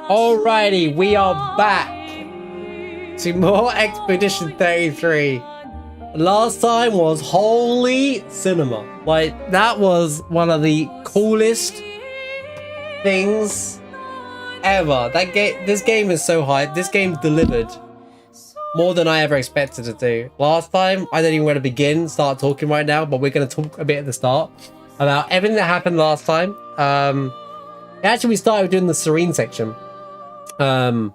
Alrighty, we are back to more Expedition 33. Last time was holy cinema. Like, that was one of the coolest things ever. This game is so hyped. This game delivered more than I ever expected to do. Last time, I don't even want to start talking right now, but we're going to talk a bit at the start about everything that happened last time. Actually, we started doing the Sirene section. And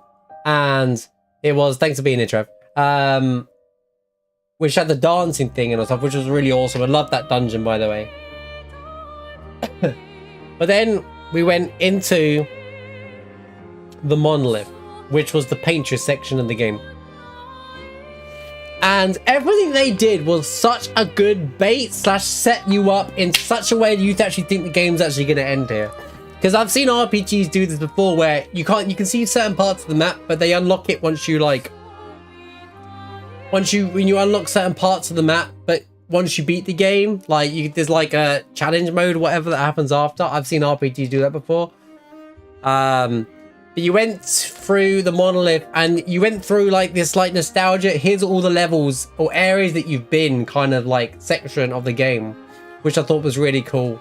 it was, thanks for being here, Trev. Which had the dancing thing and stuff, which was really awesome. I love that dungeon, by the way. But then we went into the monolith, which was the painter section of the game. And everything they did was such a good bait / set you up in such a way that you actually think the game's actually going to end here. Because I've seen RPGs do this before where you can see certain parts of the map, but they unlock it when you unlock certain parts of the map, but once you beat the game, there's like a challenge mode, whatever that happens after. I've seen RPGs do that before. But you went through the monolith and you went through like this like nostalgia. Here's all the levels or areas that you've been kind of like section of the game, which I thought was really cool.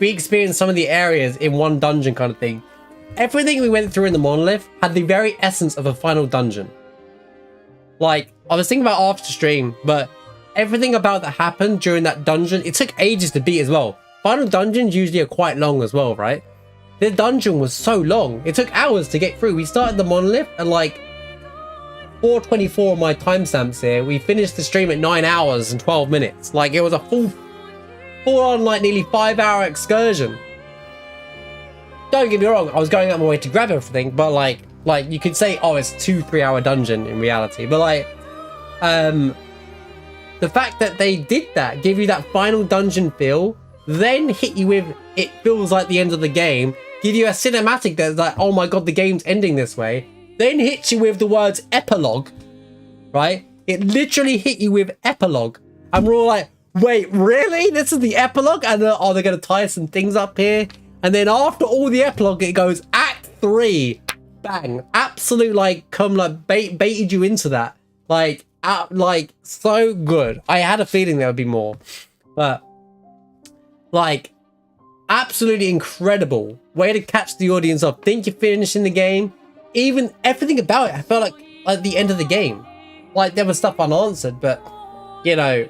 We experienced some of the areas in one dungeon kind of thing. Everything we went through in the monolith had the very essence of a final dungeon. Like, I was thinking about after stream, but everything about that happened during that dungeon, it took ages to beat as well. Final dungeons usually are quite long as well, right? The dungeon was so long. It took hours to get through. We started the monolith at like 4:24 on my timestamps here. We finished the stream at 9 hours and 12 minutes. Like, it was a full on like nearly 5-hour excursion. Don't get me wrong, I was going out my way to grab everything, but like you could say, oh, it's 2-3 hour dungeon in reality. But like, the fact that they did that, give you that final dungeon feel, then hit you with, it feels like the end of the game, give you a cinematic that's like, oh my god, the game's ending this way, then hit you with the words epilogue, right? It literally hit you with epilogue. And we're all like, wait, really? This is the epilogue? And are they going to tie some things up here? And then after all the epilogue, it goes Act 3. Bang. Absolute, like, baited you into that. Like, so good. I had a feeling there would be more. But, like, absolutely incredible. Way to catch the audience up. Think you're finishing the game. Even everything about it, I felt like at the end of the game. Like, there was stuff unanswered, but, you know.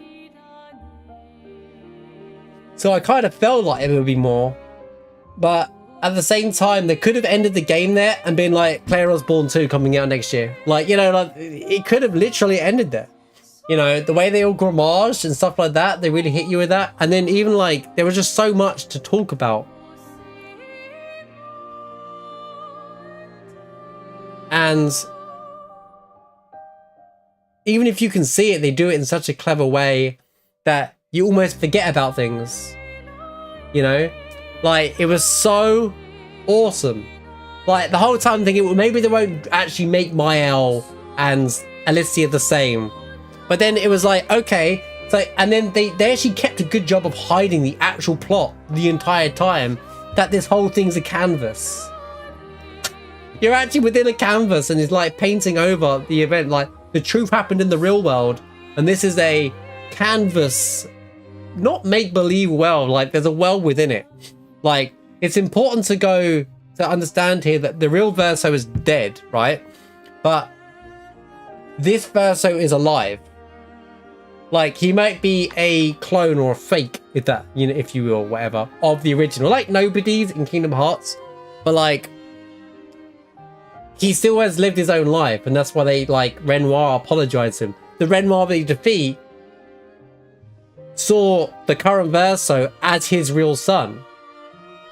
So I kind of felt like there would be more, but at the same time, they could have ended the game there and been like Clair Obscur 2 coming out next year. Like, you know, like it could have literally ended there. You know, the way they all gramaged and stuff like that, they really hit you with that. And then even like, there was just so much to talk about. And even if you can see it, they do it in such a clever way that you almost forget about things, you know? Like, it was so awesome. Like, the whole time thinking, well, maybe they won't actually make Maelle and Alicia the same. But then it was like, okay. So, and then they actually kept a good job of hiding the actual plot the entire time, that this whole thing's a canvas. You're actually within a canvas and it's like painting over the event. Like, the truth happened in the real world, and this is a canvas. Not make-believe world, like there's a world within it. Like, it's important to understand here that the real Verso is dead, right? But this Verso is alive. Like, he might be a clone or a fake, if that, you know, if you will, whatever, of the original, like Nobody's in Kingdom Hearts. But like, he still has lived his own life, and that's why they, like, Renoir apologized to him. The Renoir they defeat saw the current Verso as his real son.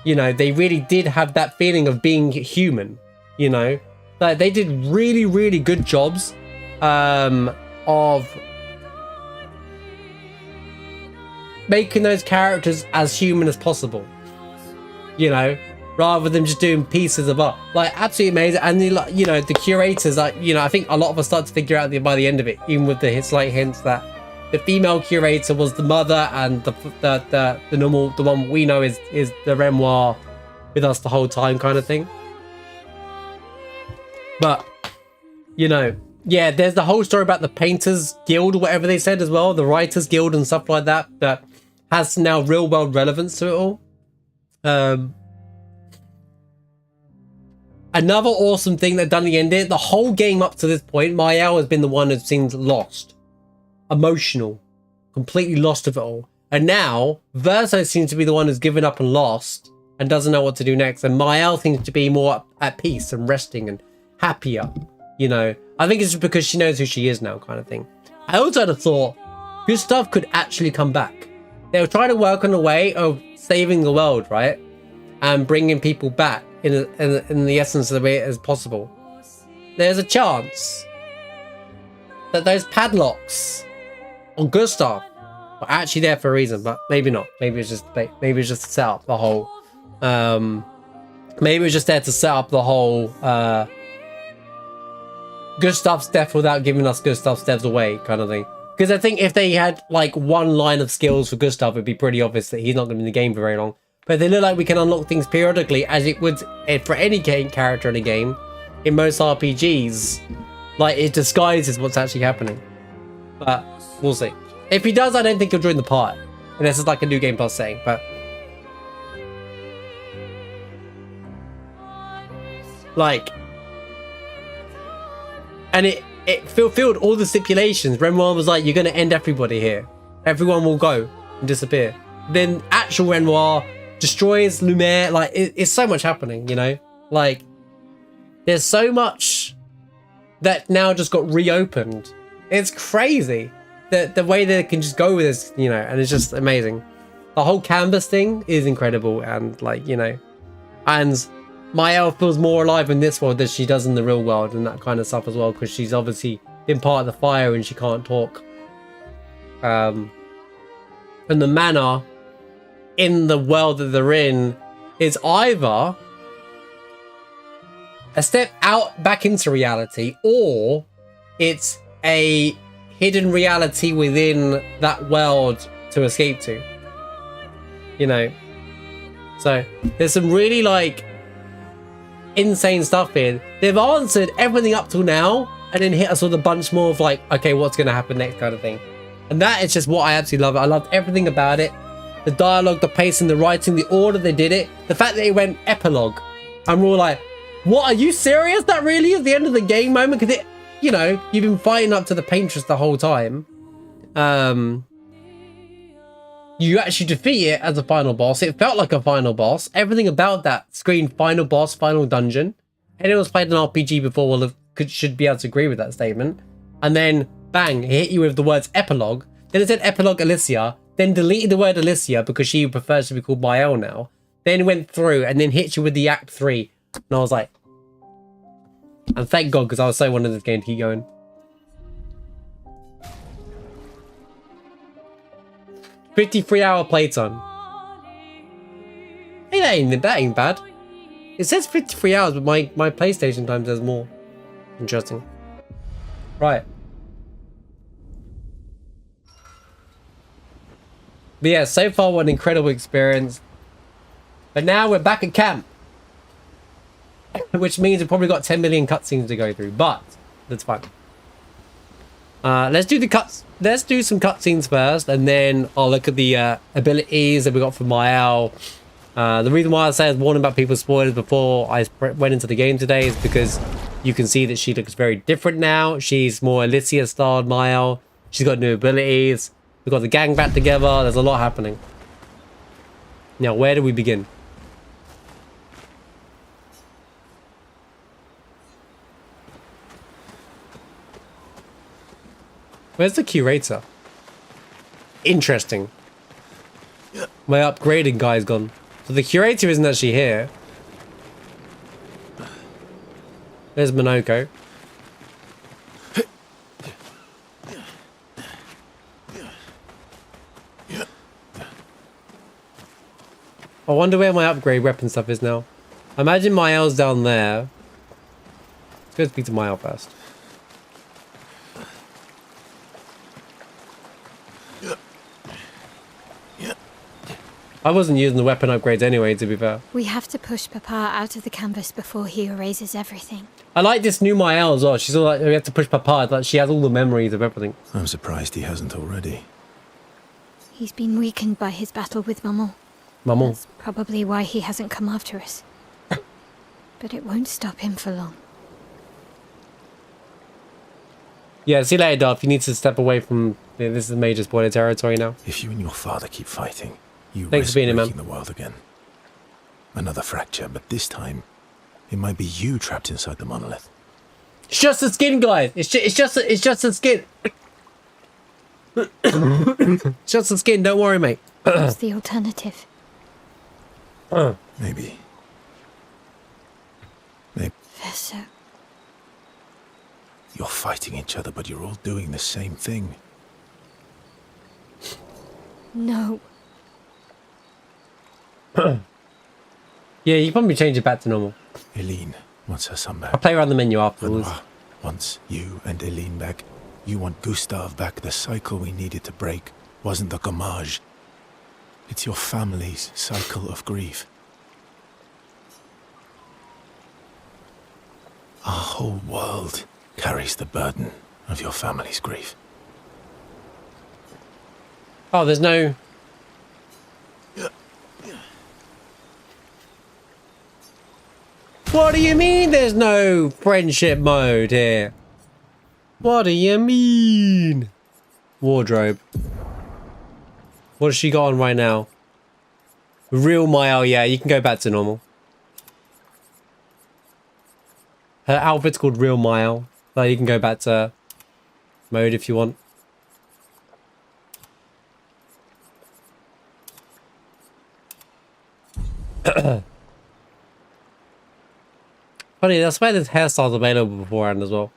You know, they really did have that feeling of being human, you know. Like, they did really, really good jobs of making those characters as human as possible, you know, rather than just doing pieces of art. Like, absolutely amazing. And you know, the curators, like, you know, I think a lot of us start to figure out by the end of it, even with the slight hints that the female curator was the mother, and the normal, the one we know is the Renoir with us the whole time kind of thing. But, you know, yeah, there's the whole story about the Painters Guild or whatever they said as well, the Writers Guild and stuff like that, that has now real world relevance to it all. Another awesome thing they've done at the end of it, the whole game up to this point, Maelle has been the one that seems lost. Emotional. Completely lost of it all. And now, Verso seems to be the one who's given up and lost and doesn't know what to do next. And Maelle seems to be more at peace and resting and happier. You know, I think it's just because she knows who she is now kind of thing. I also had a thought, Gustav could actually come back. They were trying to work on a way of saving the world, right? And bringing people back in the essence of it as possible. There's a chance that those padlocks on Gustav are actually there for a reason, but maybe not. Maybe it's just to set up the whole. Maybe it's just there to set up the whole Gustav's death without giving us Gustav's deaths away kind of thing. Because I think if they had like one line of skills for Gustav, it'd be pretty obvious that he's not going to be in the game for very long. But they look like we can unlock things periodically, as it would for any game character in a game. In most RPGs, like it disguises what's actually happening. But we'll see. If he does, I don't think he'll join the party. And this is like a new game plus setting. But like, and it fulfilled all the stipulations. Renoir was like, "You're going to end everybody here. Everyone will go and disappear." Then actual Renoir destroys Lumiere. Like it's so much happening, you know. Like there's so much that now just got reopened. It's crazy the way they can just go with this, you know, and it's just amazing. The whole canvas thing is incredible, and like, you know, and Maelle feels more alive in this world than she does in the real world and that kind of stuff as well, because she's obviously been part of the fire and she can't talk. And the manor in the world that they're in is either a step out back into reality, or it's a hidden reality within that world to escape to, you know. So there's some really like insane stuff in. They've answered everything up till now and then hit us with a bunch more of like, okay, what's going to happen next kind of thing. And that is just what I absolutely love. I loved everything about it. The dialogue, the pacing, the writing, the order they did it. The fact that it went epilogue. And we're all like, what, are you serious? That really is the end of the game moment? Because it, you know, you've been fighting up to the Paintress the whole time. You actually defeat it as a final boss. It felt like a final boss. Everything about that screamed final boss, final dungeon. Anyone who's played an RPG before will have, should be able to agree with that statement. And then, bang, it hit you with the words epilogue. Then it said epilogue Alicia. Then deleted the word Alicia because she prefers to be called Maelle now. Then went through and then hit you with the Act 3. And I was like... And thank God, because I was so wanting this game to keep going. $53-hour playtime. Hey, that ain't bad. It says 53 hours, but my PlayStation time says more. Interesting. Right. But yeah, so far what an incredible experience. But now we're back at camp. Which means we've probably got 10 million cutscenes to go through, but that's fine. Let's do some cutscenes first, and then I'll look at the abilities that we got from Maelle. The reason why I say I was warning about people's spoilers before I went into the game today is because you can see that she looks very different now. She's more Alicia-styled Maelle. She's got new abilities. We've got the gang back together. There's a lot happening. Now, where do we begin? Where's the curator? Interesting. My upgrading guy's gone. So the curator isn't actually here. There's Monoco. I wonder where my upgrade weapon stuff is now. I imagine Maelle's down there. Let's go speak to Maelle first. I wasn't using the weapon upgrades anyway, to be fair. We have to push Papa out of the canvas before he erases everything. I like this new Maelle as well. She's all like, we have to push Papa. Like, she has all the memories of everything. I'm surprised he hasn't already. He's been weakened by his battle with Maman. Maman. That's probably why he hasn't come after us. But it won't stop him for long. Yeah, see you later, Duff. You need to step away from... Yeah, this is major spoiler territory now. If you and your father keep fighting, you Thanks risk for being here, man. breaking the world again. Another fracture, but this time, it might be you trapped inside the monolith. It's just the skin, guys. It's just the skin. It's just the skin. Don't worry, mate. What's the alternative? Maybe. Verso. You're fighting each other, but you're all doing the same thing. No. Yeah, you can probably change it back to normal. Eileen wants her son back. I'll play around the menu afterwards. Benoit wants you and Eileen back. You want Gustave back. The cycle we needed to break wasn't the gommage. It's your family's cycle of grief. Our whole world carries the burden of your family's grief. Oh, there's no... What do you mean there's no friendship mode here? What do you mean? Wardrobe. What has she got on right now? Real Maelle, yeah, you can go back to normal. Her outfit's called Real Maelle. So you can go back to mode if you want. Funny, that's why there's hairstyles available beforehand as well.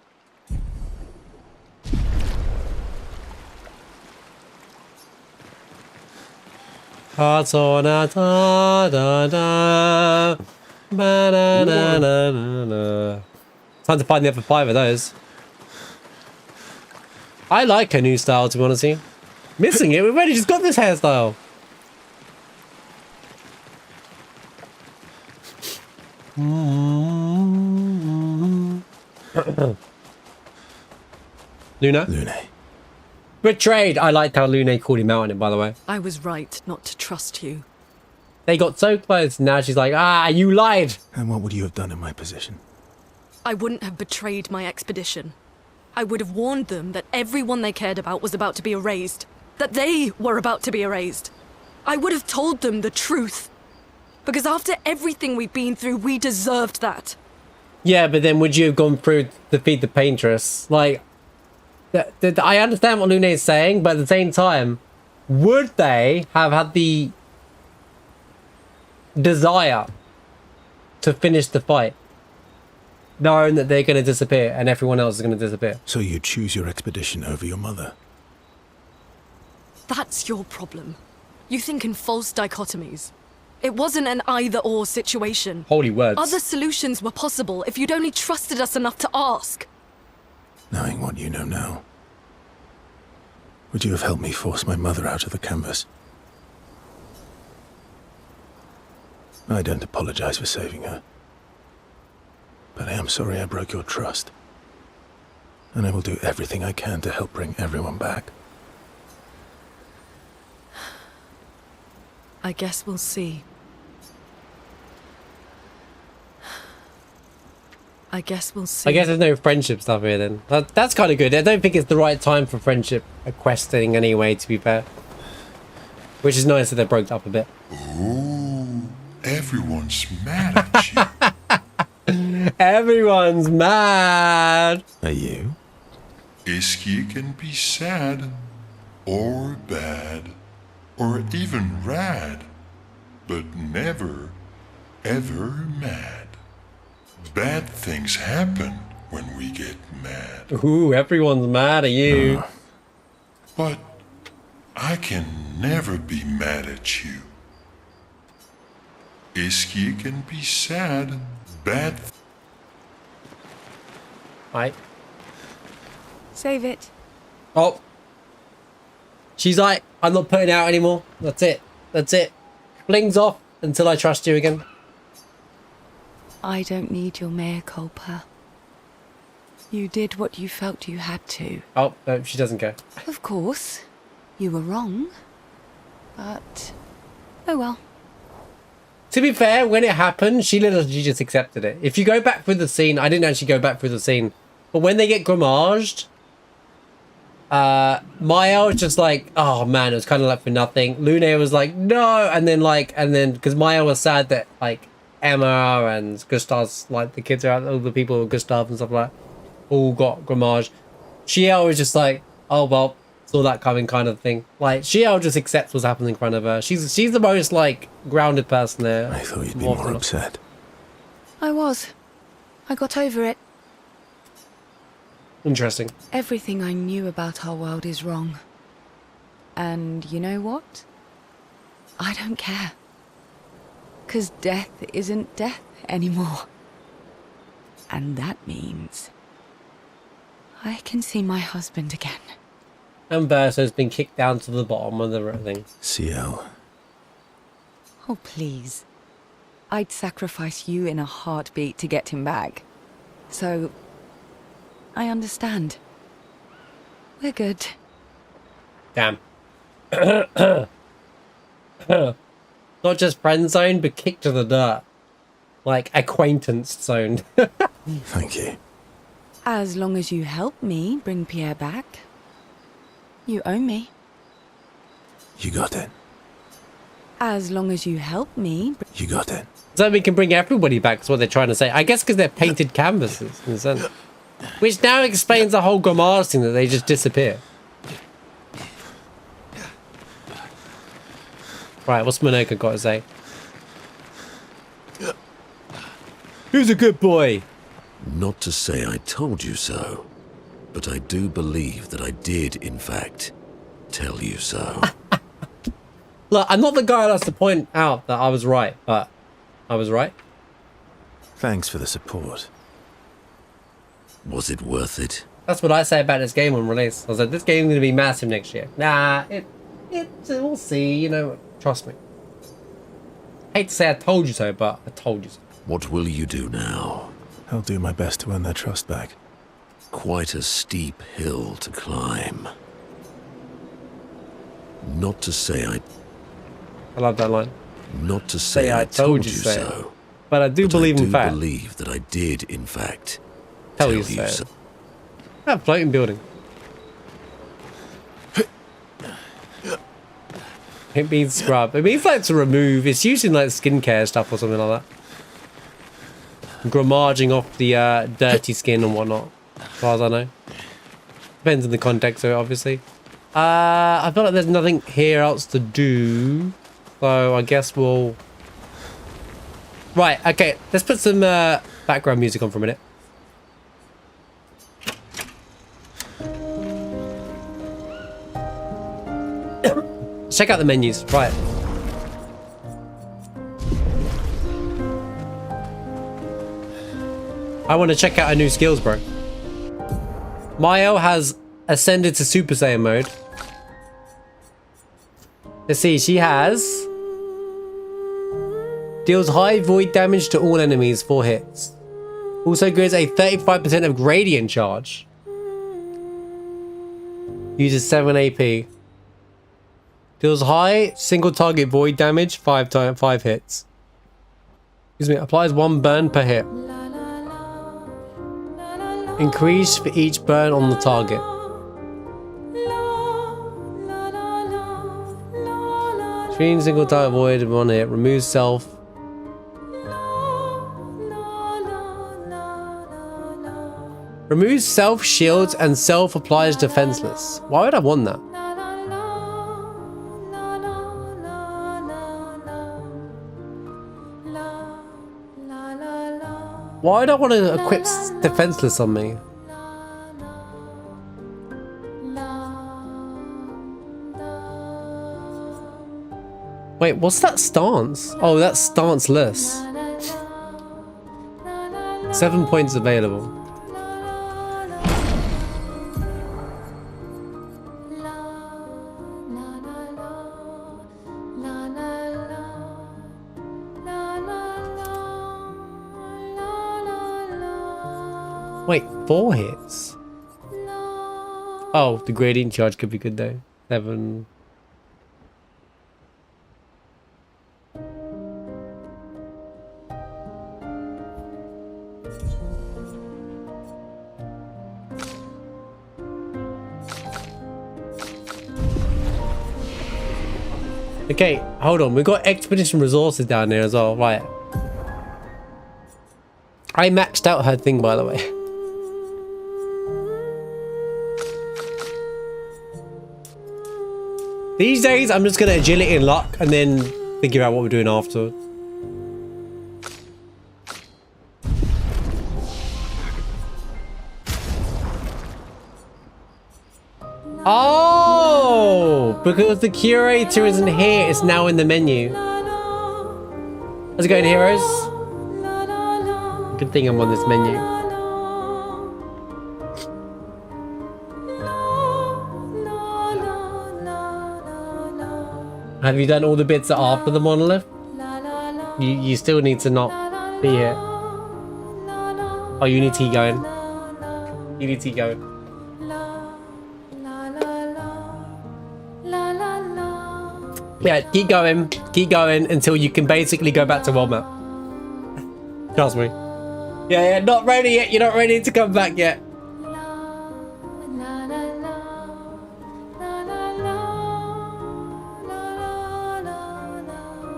Time to find the other 5 of those. I like her new style, to be honest with you. Missing it, we've already just got this hairstyle. Luna? Lune. Betrayed! I liked how Lune called him out on it, by the way. I was right not to trust you. They got so close, and now she's like, ah, you lied! And what would you have done in my position? I wouldn't have betrayed my expedition. I would have warned them that everyone they cared about was about to be erased. That they were about to be erased. I would have told them the truth. Because after everything we've been through, we deserved that. Yeah, but then would you have gone through to defeat the Paintress? Like, I understand what Lune is saying, but at the same time, would they have had the desire to finish the fight, knowing that they're going to disappear and everyone else is going to disappear? So you choose your expedition over your mother? That's your problem. You think in false dichotomies. It wasn't an either-or situation. Holy words. Other solutions were possible if you'd only trusted us enough to ask. Knowing what you know now, would you have helped me force my mother out of the canvas? I don't apologize for saving her, but I am sorry I broke your trust, and I will do everything I can to help bring everyone back. I guess we'll see. I guess we'll see. I guess there's no friendship stuff here then. That's kind of good. I don't think it's the right time for friendship questing anyway, to be fair. Which is nice that they broke up a bit. Oh, everyone's mad at you. Everyone's mad. Are you? Ischia can be sad, or bad, or even rad, but never, ever mad. Bad things happen when we get mad. Ooh, everyone's mad at you. But I can never be mad at you. Ischia can be sad, bad. Right. Save it. Oh. She's like, I'm not putting it out anymore. That's it. That's it. Blings off until I trust you again. I don't need your mea culpa. You did what you felt you had to. Oh, no, she doesn't go. Of course, you were wrong. But, oh well. To be fair, when it happened, she literally just accepted it. If you go back through the scene, I didn't actually go back through the scene, but when they get gramaged, Maelle was just like, oh man, it was kind of like for nothing. Lune was like, no, and then because Maelle was sad that like Emma and Gustav's, like the kids are out, all the people with Gustav and stuff like that, all got gramaged. Shiel was just like, oh well, saw that coming kind of thing. Like Shiel just accepts what's happening in front of her. She's the most like grounded person there. I thought you'd be more upset. I was. I got over it. Interesting. Everything I knew about our world is wrong. And you know what? I don't care. 'Cause death isn't death anymore. And that means I can see my husband again. Umberto's been kicked down to the bottom of the thing. CL. Oh, please. I'd sacrifice you in a heartbeat to get him back. So, I understand. We're good. Damn. Not just friend zoned, but kicked to the dirt. Like acquaintance zoned. Thank you. As long as you help me bring Pierre back, you owe me. You got it. As long as you help me... You got it. So we can bring everybody back, is what they're trying to say. I guess because they're painted canvases, in a sense. Which now explains the whole Gromard thing, that they just disappear. Right, what's Monoco got to say? Who's a good boy? Not to say I told you so, but I do believe that I did, in fact, tell you so. Look, I'm not the guy that has to point out that I was right, but I was right. Thanks for the support. Was it worth it? That's what I say about this game on release. I was like, this game's going to be massive next year. Nah, we'll see, you know, trust me. Hate to say I told you so, but I told you so. What will you do now? I'll do my best to earn their trust back. Quite a steep hill to climb. Not to say I love that line. Not to say I told you so. But I do believe in fact. I believe that I did, in fact, tell you so. That floating building. It means scrub. It means like to remove. It's using like skincare stuff or something like that. Grammaging off the dirty skin and whatnot, as far as I know. Depends on the context of it, obviously. I feel like there's nothing here else to do. So I guess we'll... Right, okay. Let's put some background music on for a minute. Check out the menus. Right. I want to check out our new skills, bro. Maelle has ascended to Super Saiyan mode. Let's see, she has... Deals high void damage to all enemies, 4 hits. Also gives a 35% of gradient charge. Uses 7 AP. Deals high single target void damage, 5 hits. Excuse me, applies 1 burn per hit. Increase for each burn on the target. Screen single target void of 1 hit. Removes self. Removes self shields and self applies defenseless. Why would I want that? Why would I want to equip defenseless on me? Wait, what's that stance? Oh, that's stanceless. 7 points available. Wait, 4 hits? Oh, the gradient charge could be good though. 7. Okay, hold on. We've got expedition resources down there as well. Right. I maxed out her thing, by the way. These days, I'm just going to agility and luck and then figure out what we're doing afterwards. Oh, because the curator isn't here, it's now in the menu. How's it going, heroes? Good thing I'm on this menu. Have you done all the bits after the monolith? You still need to not be here. Oh, you need to keep going. You need to keep going. Yeah, keep going until you can basically go back to world map. Trust me. Yeah, not ready yet. You're not ready to come back yet.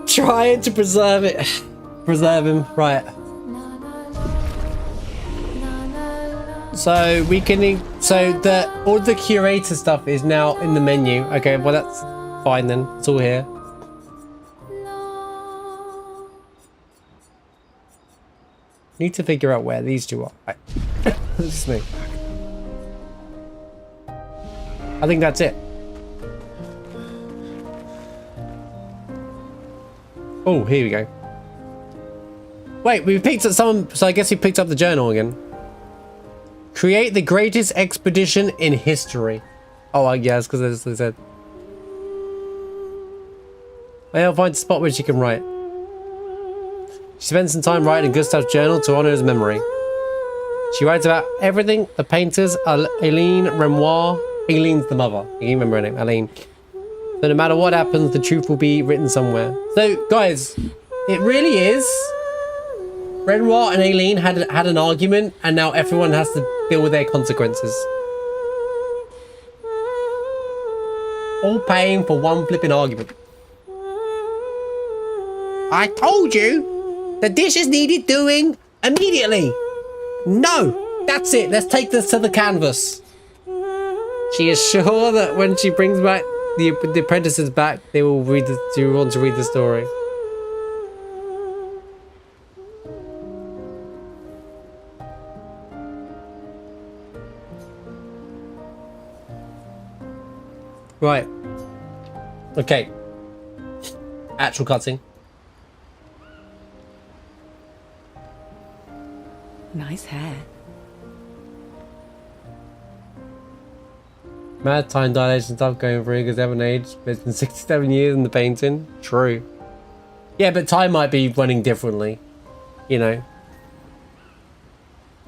Trying to preserve it. Preserve him, right. So we can, all the curator stuff is now in the menu. Okay, well that's fine then. It's all here. Need to figure out where these two are. Right. This is me. I think that's it. Oh, here we go. Wait, we picked up someone, so I guess we picked up the journal again. Create the greatest expedition in history. Oh, I guess, because that's what they said. I'll find a spot where she can write. She spends some time writing in Gustav's journal to honor his memory. She writes about everything. The painters are Aileen Renoir. Aileen's the mother. You can remember her name, Aileen. So no matter what happens, the truth will be written somewhere. So, guys, it really is. Renoir and Aileen had an argument, and now everyone has to deal with their consequences. All paying for one flipping argument. I told you the dishes needed doing immediately. No, that's it. Let's take this to the canvas. She is sure that when she brings back the apprentices back, they will want to read the story. Right. Okay. Actual cutscene. Nice hair. Mad time dilation stuff going through because they haven't aged. It's been 67 years in the painting. True. Yeah, but time might be running differently. You know.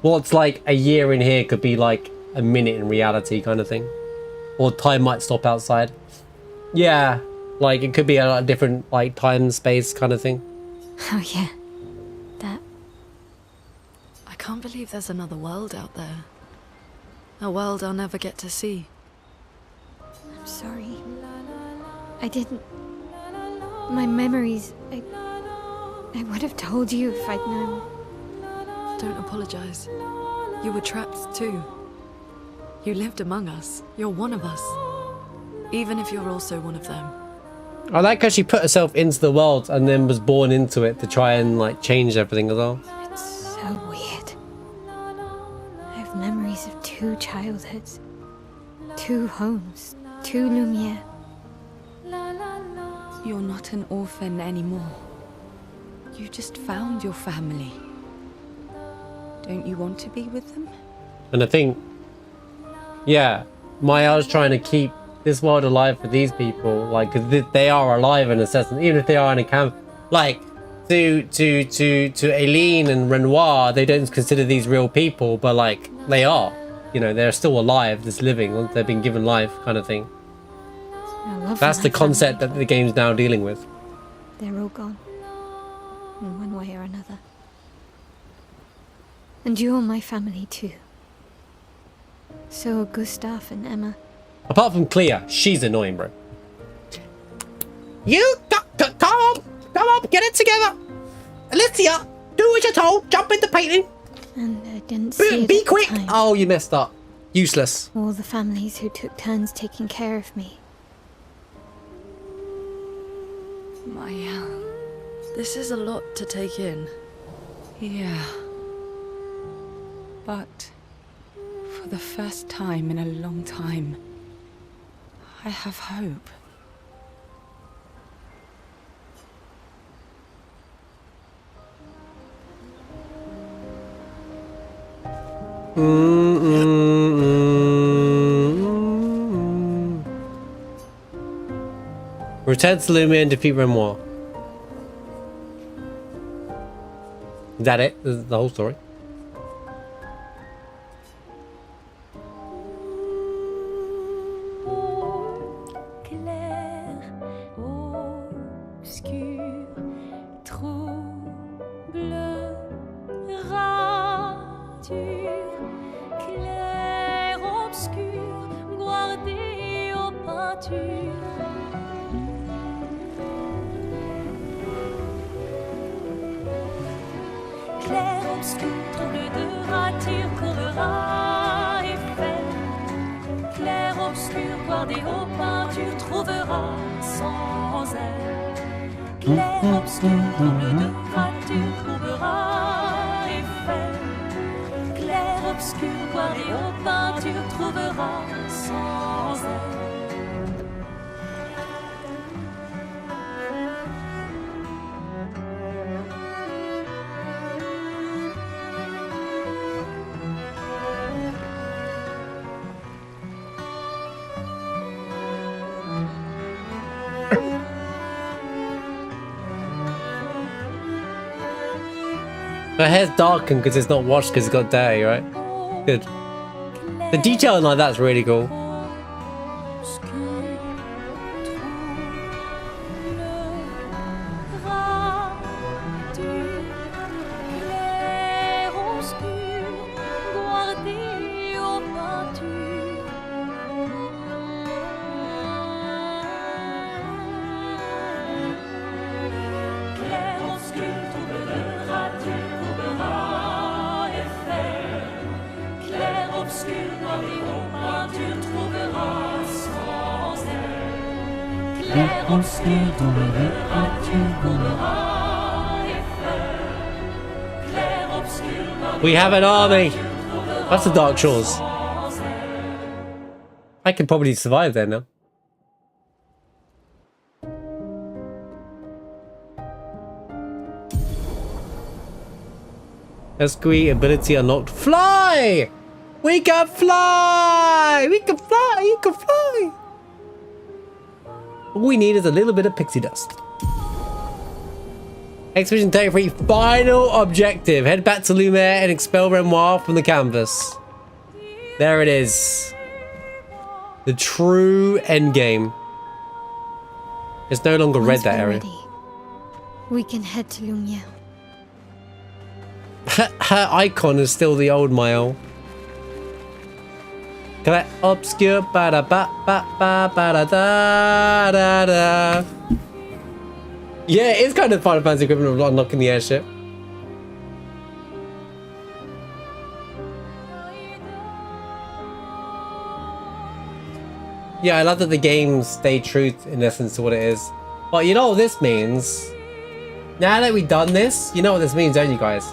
What's like a year in here could be like a minute in reality kind of thing. Or time might stop outside. Yeah. Like it could be a different like time space kind of thing. Oh yeah. That. I can't believe there's another world out there. A world I'll never get to see. I'm sorry. I didn't. My memories. I would have told you if I'd known. Don't apologize. You were trapped too. You lived among us. You're one of us. Even if you're also one of them. I like how she put herself into the world and then was born into it to try and like change everything as well. It's so weird. I have memories of 2 childhoods, 2 homes, 2 Lumiere. You're not an orphan anymore. You just found your family. Don't you want to be with them? And I think, yeah, Maelle's trying to keep this world alive for these people, like, because they are alive in a sense, even if they are in a camp. Like, to Aileen and Renoir, they don't consider these real people, but like they are. You know, they're still alive, just living. They've been given life, kind of thing. That's the concept that the game's now dealing with. They're all gone, in one way or another. And you're my family too. So are Gustav and Emma. Apart from Claire, she's annoying, bro. You come on, get it together. Alicia, do what you're told. Jump into painting. And I didn't see it Be at the quick. time. Oh, you messed up. Useless. All the families who took turns taking care of me. Maelle, this is a lot to take in. Yeah. But for the first time in a long time, I have hope. Return to Lune and defeat Renoir. Is that it? This is the whole story. Clair obscur, trouble, rature, clair obscur, guardé aux peintures. Clair obscur, trouble de rature, couvrera effet. Clair obscur, guardé aux peintures, trouvera sans elle. Clair obscur, trouble de rature, couvrera effet. Clair obscur, guardé aux peintures, trouvera sans elle. Her hair's darkened because it's not washed because it's got dirty, right? Good. The detailing like that's really cool. We have an army. That's the Dark Shores. I can probably survive there now. Esqui ability unlocked. Fly! We can fly! We can fly! You can fly! All we need is a little bit of pixie dust. Expedition 33, final objective. Head back to Lune and expel Renoir from the canvas. There it is. The true endgame. It's no longer red, that area. Ready, we can head to Lune. Her icon is still the old Maelle. Clair Obscur, ba da ba ba ba ba da da da da. Yeah, it's kind of Final Fantasy equivalent of unlocking the airship. Yeah, I love that the game stayed true in essence to what it is. But you know what this means? Now that we've done this, you know what this means, don't you guys?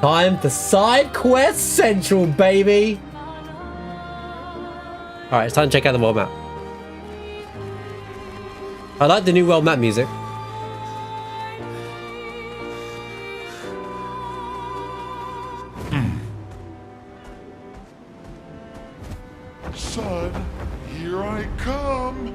Time for Side Quest Central, baby! Alright, it's time to check out the world map. I like the new world map music. Son, here I come.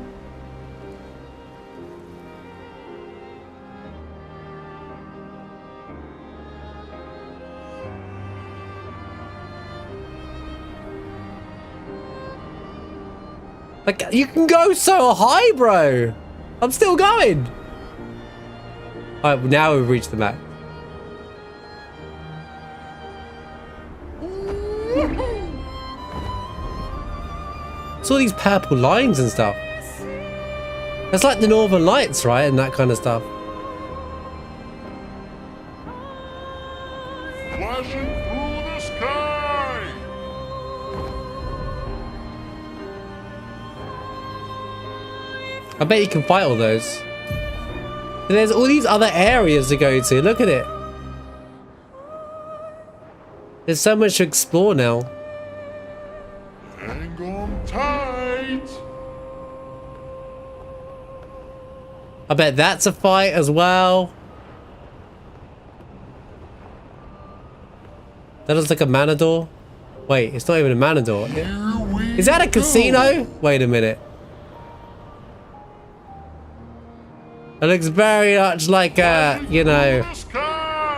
Like, you can go so high, bro. I'm still going. All right, now we've reached the map. It's all these purple lines and stuff. That's like the Northern Lights, right? And that kind of stuff. Flashing through the sky! I bet you can fight all those. And there's all these other areas to go to. Look at it. There's so much to explore now. Hang on tight! I bet that's a fight as well. That looks like a Manador. Wait, it's not even a Manador. Is that a casino? Wait a minute. It looks very much like, you know,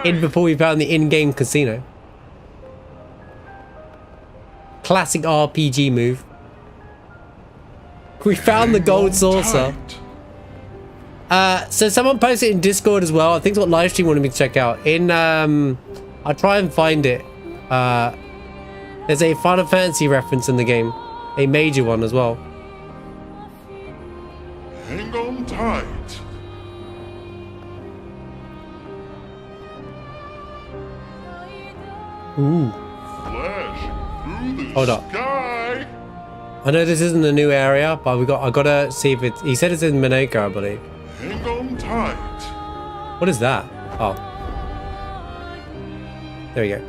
in before we found the in-game casino. Classic RPG move. We found the gold saucer. So someone posted in Discord as well. I think it's what Livestream wanted me to check out. I'll try and find it. There's a Final Fantasy reference in the game. A major one as well. Hang on tight. Ooh. Flash through the Hold up. sky. I know this isn't a new area, but I gotta see if it's. He said it's in Monoco, I believe. Hang on tight. What is that? Oh. There we go.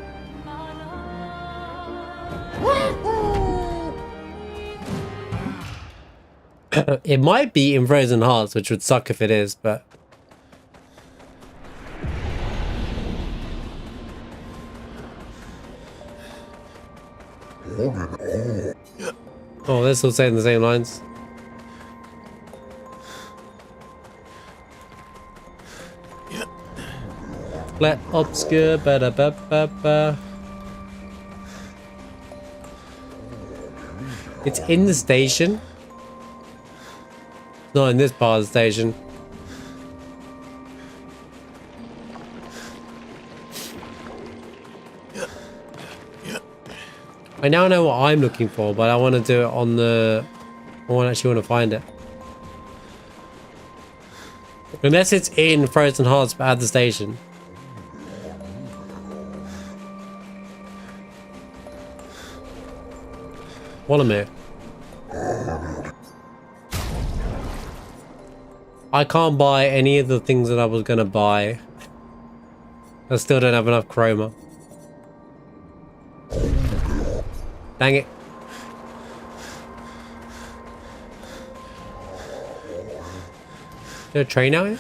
It might be in Frozen Hearts, which would suck if it is, but... Oh, they're still saying the same lines. Clair Obscur, ba-da-ba-ba-ba. It's in the station. Not in this part of the station. I now know what I'm looking for, but I want to do it on the... I actually want to find it. Unless it's in Frozen Hearts but at the station. What a minute. I can't buy any of the things that I was going to buy. I still don't have enough chroma. Dang it. Is there a train out here?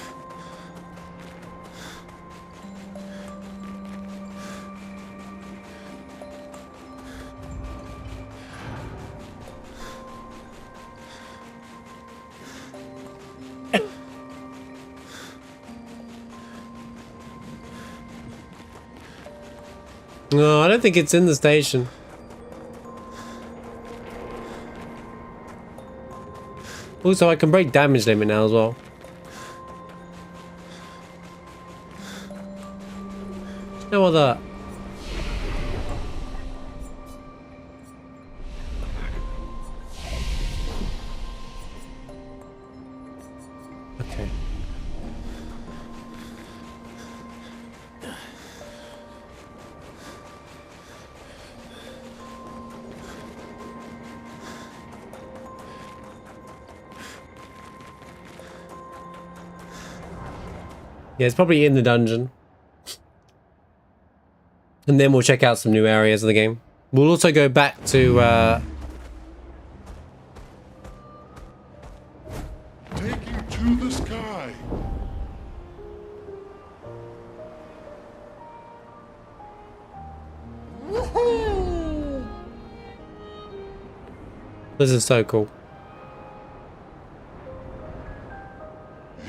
No, I don't think it's in the station. Also, I can break damage limit now as well. No other. Okay. Yeah, it's probably in the dungeon. And then we'll check out some new areas of the game. We'll also go back to... Taking to the sky. Woohoo! This is so cool.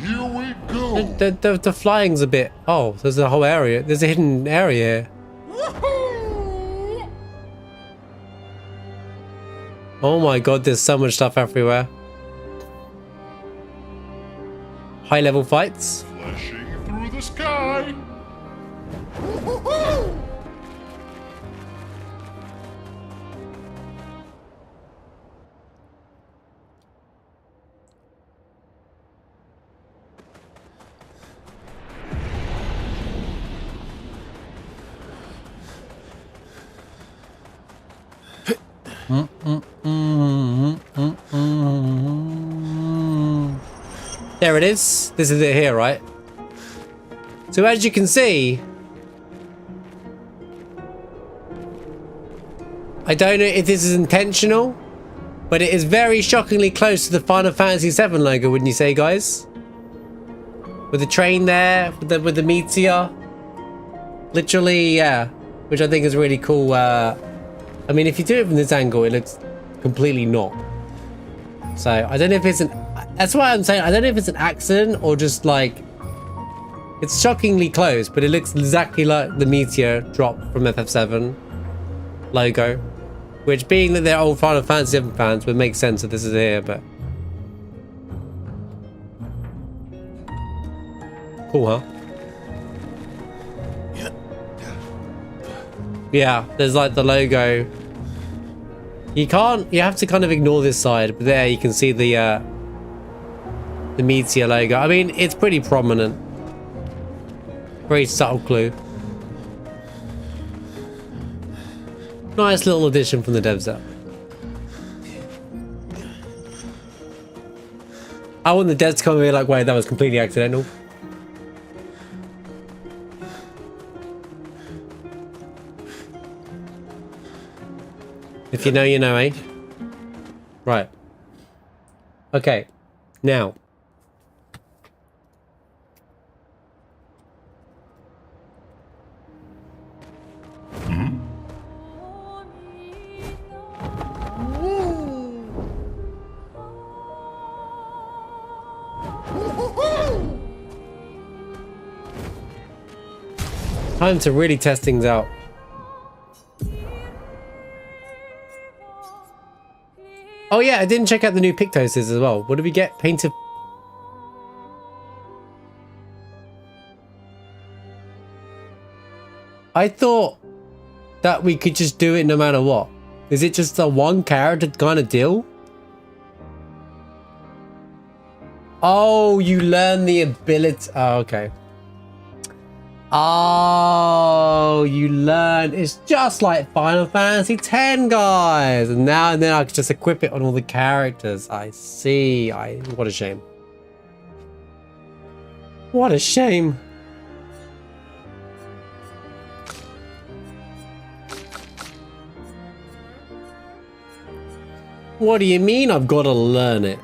Here we go. The flying's a bit... Oh, there's a whole area. There's a hidden area here. Woohoo! Oh my god, there's so much stuff everywhere. High level fights. Flashing through the sky. There it is. This is it here, right? So as you can see, I don't know if this is intentional, but it is very shockingly close to the Final Fantasy VII logo, wouldn't you say, guys? With the train there, with the meteor. Literally, yeah. Which I think is really cool. I mean, if you do it from this angle, it looks completely not. So, I don't know if it's an... That's why I'm saying, I don't know if it's an accident or just like... It's shockingly close, but it looks exactly like the meteor drop from FF7 logo. Which, being that they're old Final Fantasy VII fans, would make sense that this is here, but... Cool, huh? Yeah, there's like the logo. You have to kind of ignore this side, but there you can see the meteor logo. I mean, it's pretty prominent. Very subtle clue. Nice little addition from the devs there. I want the devs to come and be like, wait, that was completely accidental. If you know, you know, eh? Right. Okay. Now. Time to really test things out. Oh yeah, I didn't check out the new Pictoses as well. What did we get? Painted... I thought that we could just do it no matter what. Is it just a one character kind of deal? Oh, you learn the ability... Oh, okay. Oh, you learn. It's just like Final Fantasy X, guys. And now and then I can just equip it on all the characters. I see. What a shame. What a shame. What do you mean I've got to learn it?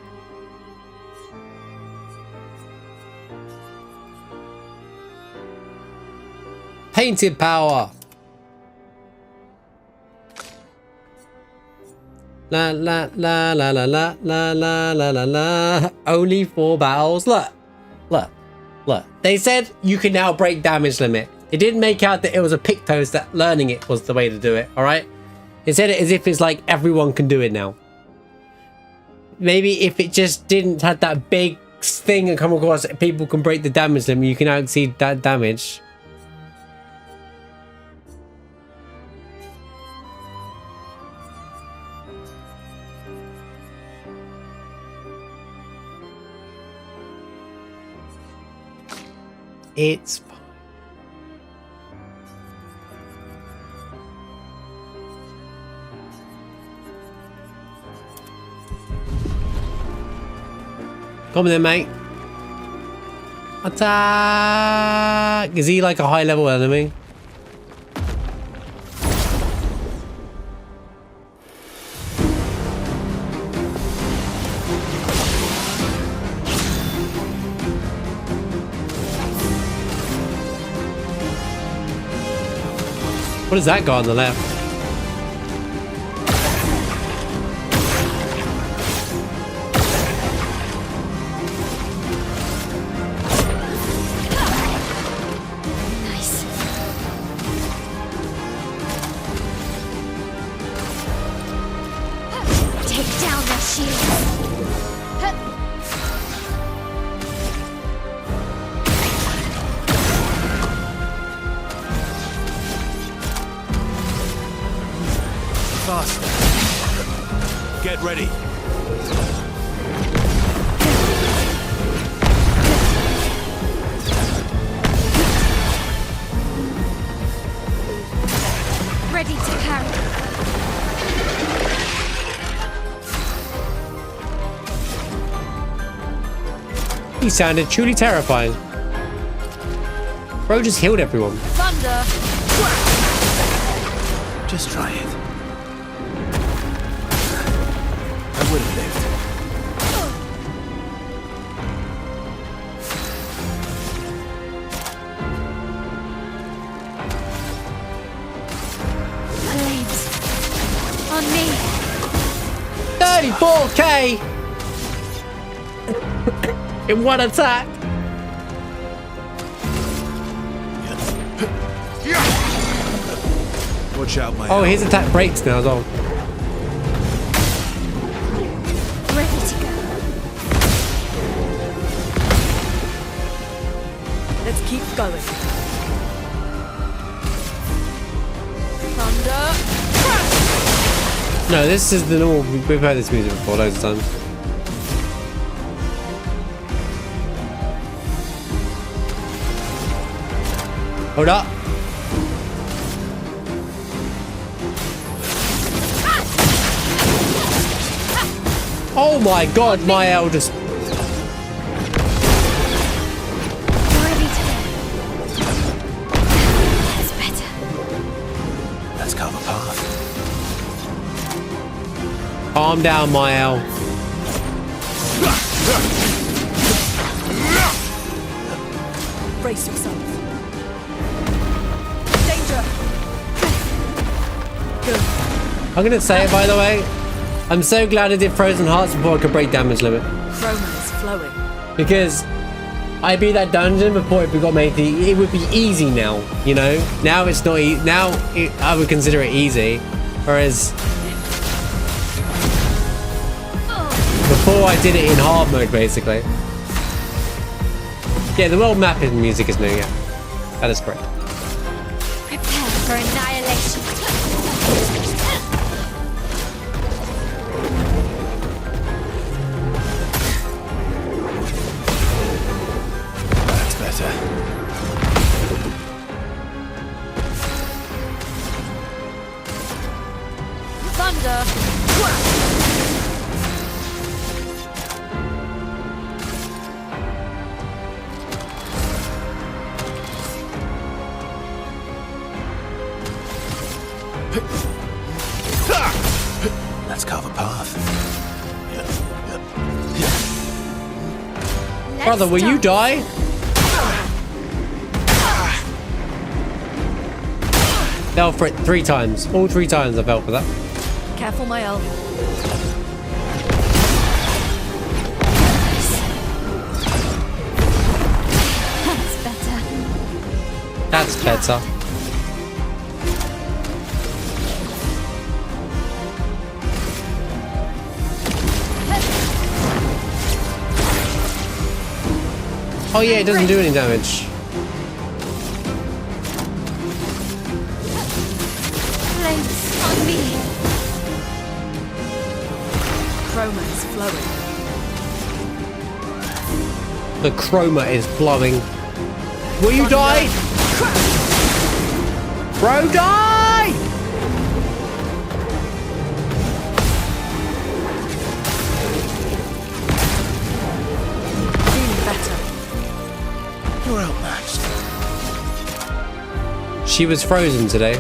Painted power. La la la la la la la la la la la. Only 4 battles. Look. Look. Look. They said you can now break damage limit. It didn't make out that it was a Pictos that learning it was the way to do it, alright? It said it as if it's like everyone can do it now. Maybe if it just didn't have that big thing and come across, people can break the damage limit, you can now exceed that damage. It's fine. Come on then, mate. Attack! Is he like a high level enemy? What is that guy on the left? Nice. Faster. Get ready. Ready to carry. He sounded truly terrifying. Bro just healed everyone. Thunder! Just try it. I would have lived. Flames. On me. 34k in one attack. Watch out, my Oh, his attack breaks now as well. Ready to go. Let's keep going. Thunder! No, this is the normal. We've heard this music before loads of times. Hold up. Oh my god, Maelle just... Ready to go. That's better. Let's carve a path. Calm down, Maelle. Brace yourself. Danger! Good. I'm gonna say it, by the way. I'm so glad I did Frozen Hearts before I could break damage limit. Chroma is flowing. Because I beat that dungeon before it got made. It would be easy now, you know? Now it's not I would consider it easy. Whereas before I did it in hard mode, basically. Yeah, the world mapping music is new, yeah. That is correct. Prepare for annihilation. That's better. Thunder! Let's carve a path. Brother, will you die? Fell for it 3 times. All 3 times I fell for that. Careful, Maelle. That's better. That's better. Oh yeah, it doesn't do any damage. Flames on me. Chroma is flowing. The chroma is blowing. Will you die? Bro, die! Feeling better. You're outmatched. She was frozen today.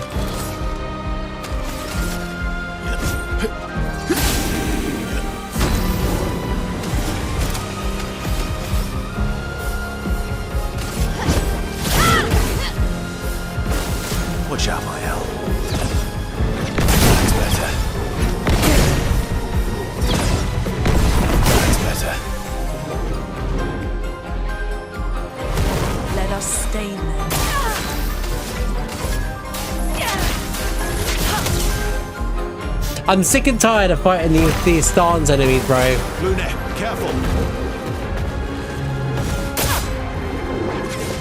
Watch out, Maelle. That's better. That's better. Let us stain them. I'm sick and tired of fighting these stance enemies, bro. Lune, Careful.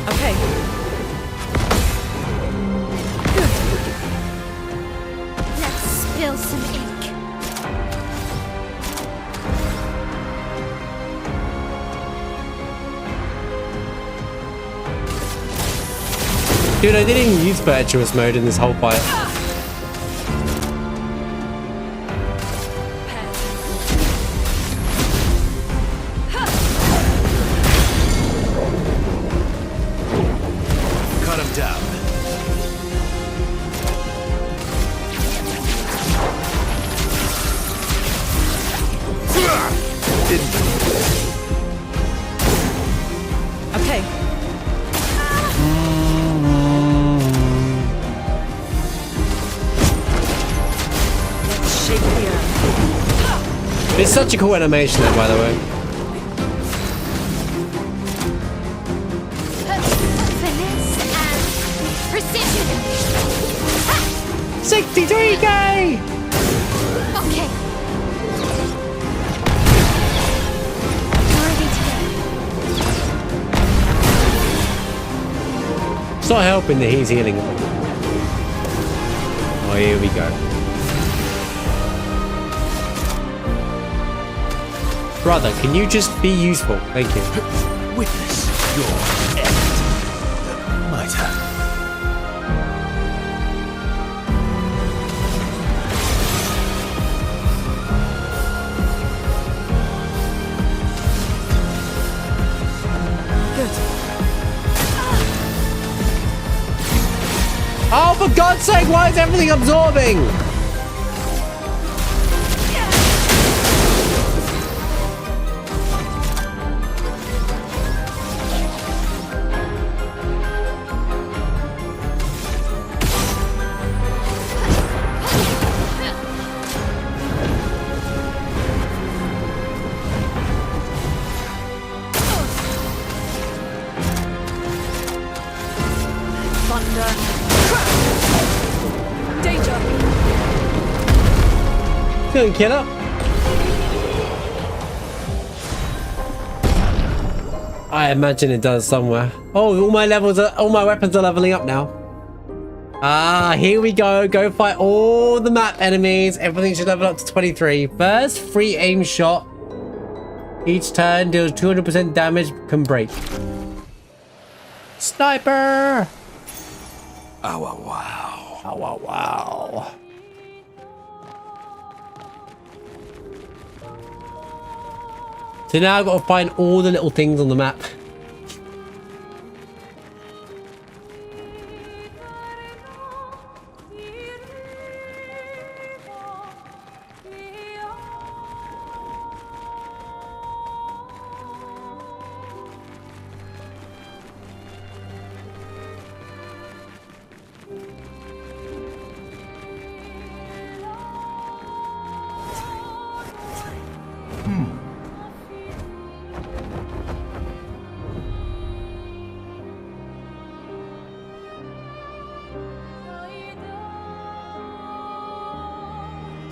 Okay. Let's spill some ink. Dude, I didn't even use virtuous mode in this whole fight. Cut him down. Okay. Let's shake the earth. It's such a cool animation, though, by the way. Finesse and precision. 63k! Okay. Ready to go. It's not helping that he's healing. Oh, here we go. Brother, can you just be useful? Thank you. Witness your end. Might have. Good. Oh, for God's sake, why is everything absorbing? Thunder. Danger. Couldn't kill her. I imagine it does somewhere. Oh, all my weapons are leveling up now. Ah, here we go. Go fight all the map enemies. Everything should level up to 23. First, free aim shot. Each turn deals 200% damage, can break. Sniper! Oh, wow. Oh, wow, wow. So now I've got to find all the little things on the map.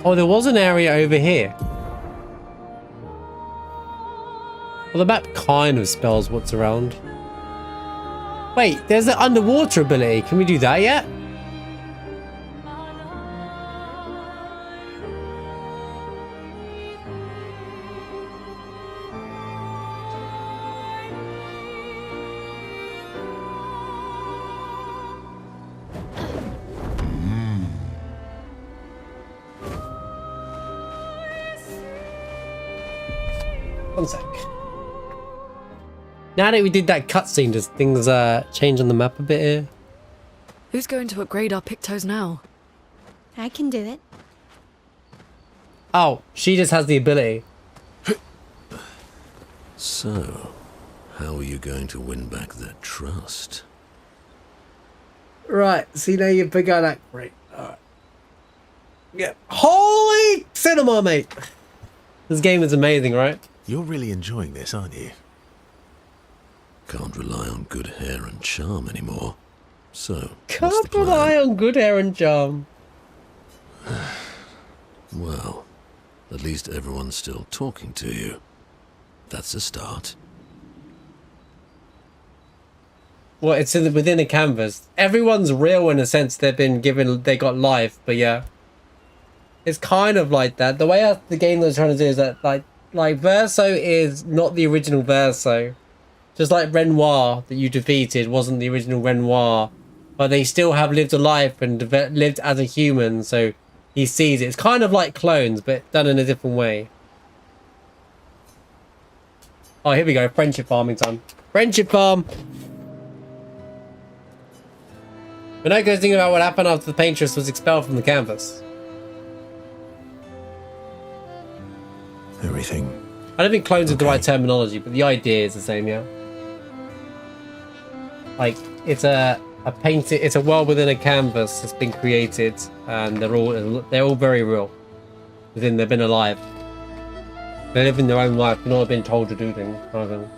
Oh, there was an area over here. Well, the map kind of spells what's around. Wait, there's the underwater ability. Can we do that yet? One sec. Now that we did that cutscene, does things change on the map a bit here? Who's going to upgrade our Pictos now? I can do it. Oh, she just has the ability. So, how are you going to win back their trust? Right, see now you pick out that. Great. Alright. Yeah. Holy cinema, mate! This game is amazing, right? You're really enjoying this, aren't you? Can't rely on good hair and charm anymore. So, what's the Can't plan? rely on good hair and charm. Well, at least everyone's still talking to you. That's a start. Well, it's within a canvas. Everyone's real in a sense. They got life, but yeah, it's kind of like that. The way the game was trying to do is that like Verso is not the original Verso, just like Renoir that you defeated wasn't the original Renoir, but they still have lived a life and lived as a human. So he sees it. It's kind of like clones, but done in a different way. Oh, here we go. Friendship farming time. Friendship farm. Monoco's thinking about what happened after the paintress was expelled from the canvas. Everything. I don't think clones is the right terminology, but the idea is the same, yeah. Like, it's a painted, it's a world within a canvas that's been created, and they're all very real. Within they've been alive. They live in their own life, they're not been told to do things. Kind of thing.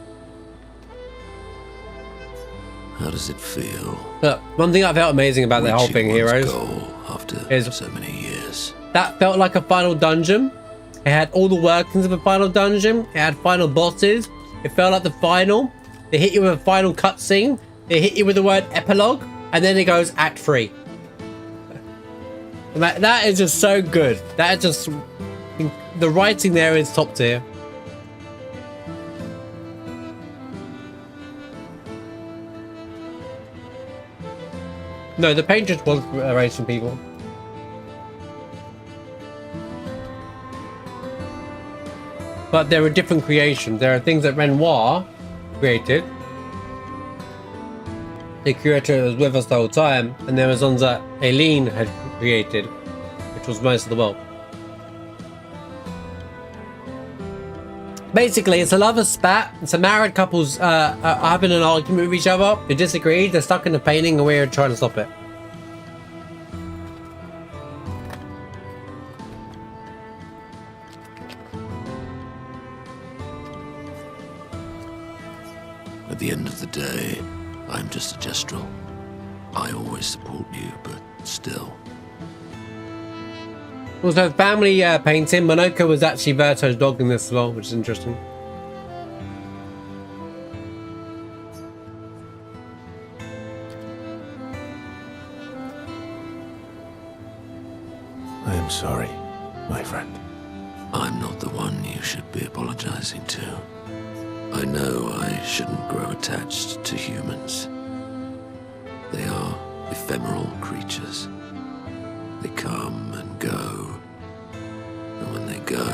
How does it feel? But one thing I felt amazing about the whole thing, Heroes, goal after is so many years. That felt like a final dungeon. It had all the workings of a final dungeon. It had final bosses. It felt like the final. They hit you with a final cutscene. They hit you with the word epilogue, and then it goes Act 3. That is just so good. That is just the writing there is top tier. No, the painter was erasing people. But there are different creations. There are things that Renoir created. The curator was with us the whole time, and there was ones that Aileen had created, which was most of the world. Basically, it's a lover spat. It's a married couple's having an argument with each other. They disagree. They're stuck in the painting, and we're trying to stop it. At the end of the day, I'm just a Gestral. I always support you, but still. Also, family painting. Monoco was actually Verto's dog in this as well, which is interesting. I am sorry, my friend. I'm not the one you should be apologizing to. I know I shouldn't grow attached to humans. They are ephemeral creatures. They come and go. And when they go,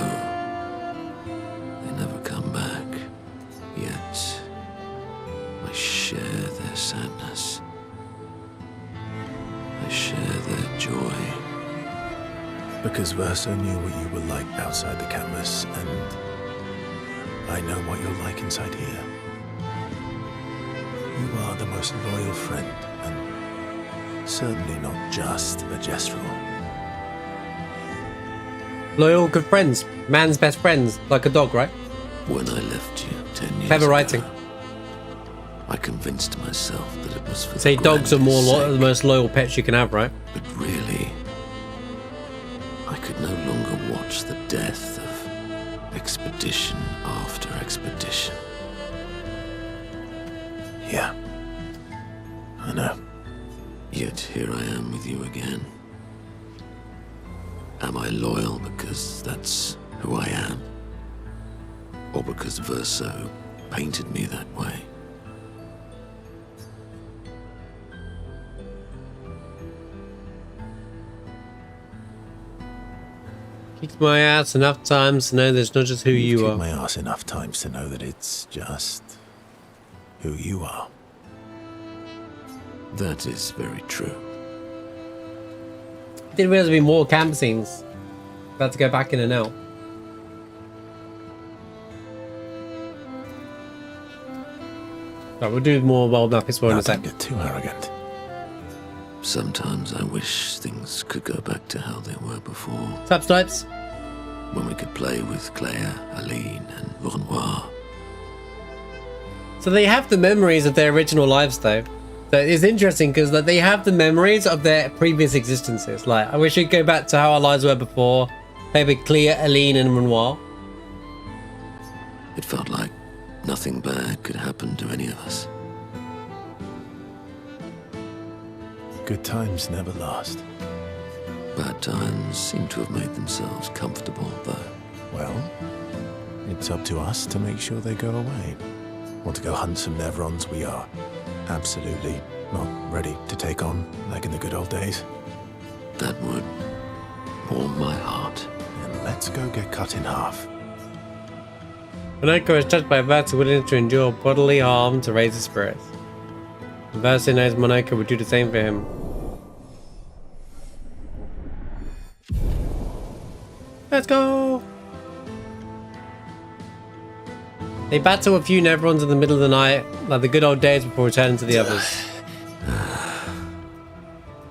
they never come back. Yet, I share their sadness. I share their joy. Because Verso knew what you were like outside the canvas, and I know what you're like inside here. You are the most loyal friend, and certainly not just a Gestral. Loyal, good friends. Man's best friends, like a dog, right? When I left you 10 years Clever ago, writing. I convinced myself that it was for Say the dogs are more grand the most loyal pets you can have, right? But really, I could no longer watch the death of expedition after expedition. Yeah, I know. Yet here I am with you again. Am I loyal because that's who I am? Or because Verso painted me that way? Kicked my ass enough times to know there's not just who you Kicked are. my ass enough times to know that it's just who you are. That is very true. Didn't realize there'd be more camp scenes. About to go back in and out. Right, we'll do more wild map explore in a Don't sec. get too arrogant. Sometimes I wish things could go back to how they were before, Tap snipes. when we could play with Claire, Aline, and Renoir. So they have the memories of their original lives, though. So it's interesting because like, they have the memories of their previous existences. Like, I wish we'd go back to how our lives were before. Play with Claire, Aline, and Renoir. It felt like nothing bad could happen to any of us. Good times never last. Bad times seem to have made themselves comfortable, though. Well, it's up to us to make sure they go away. Want to go hunt some Nevrons? We are. Absolutely not ready to take on like in the good old days. That would warm my heart. And let's go get cut in half. Monoco is touched by Versa, willing to endure bodily harm to raise his spirits. Versa knows Monoco would do the same for him. Let's go! They battle a few Nevrons in the middle of the night, like the good old days before returning to the others.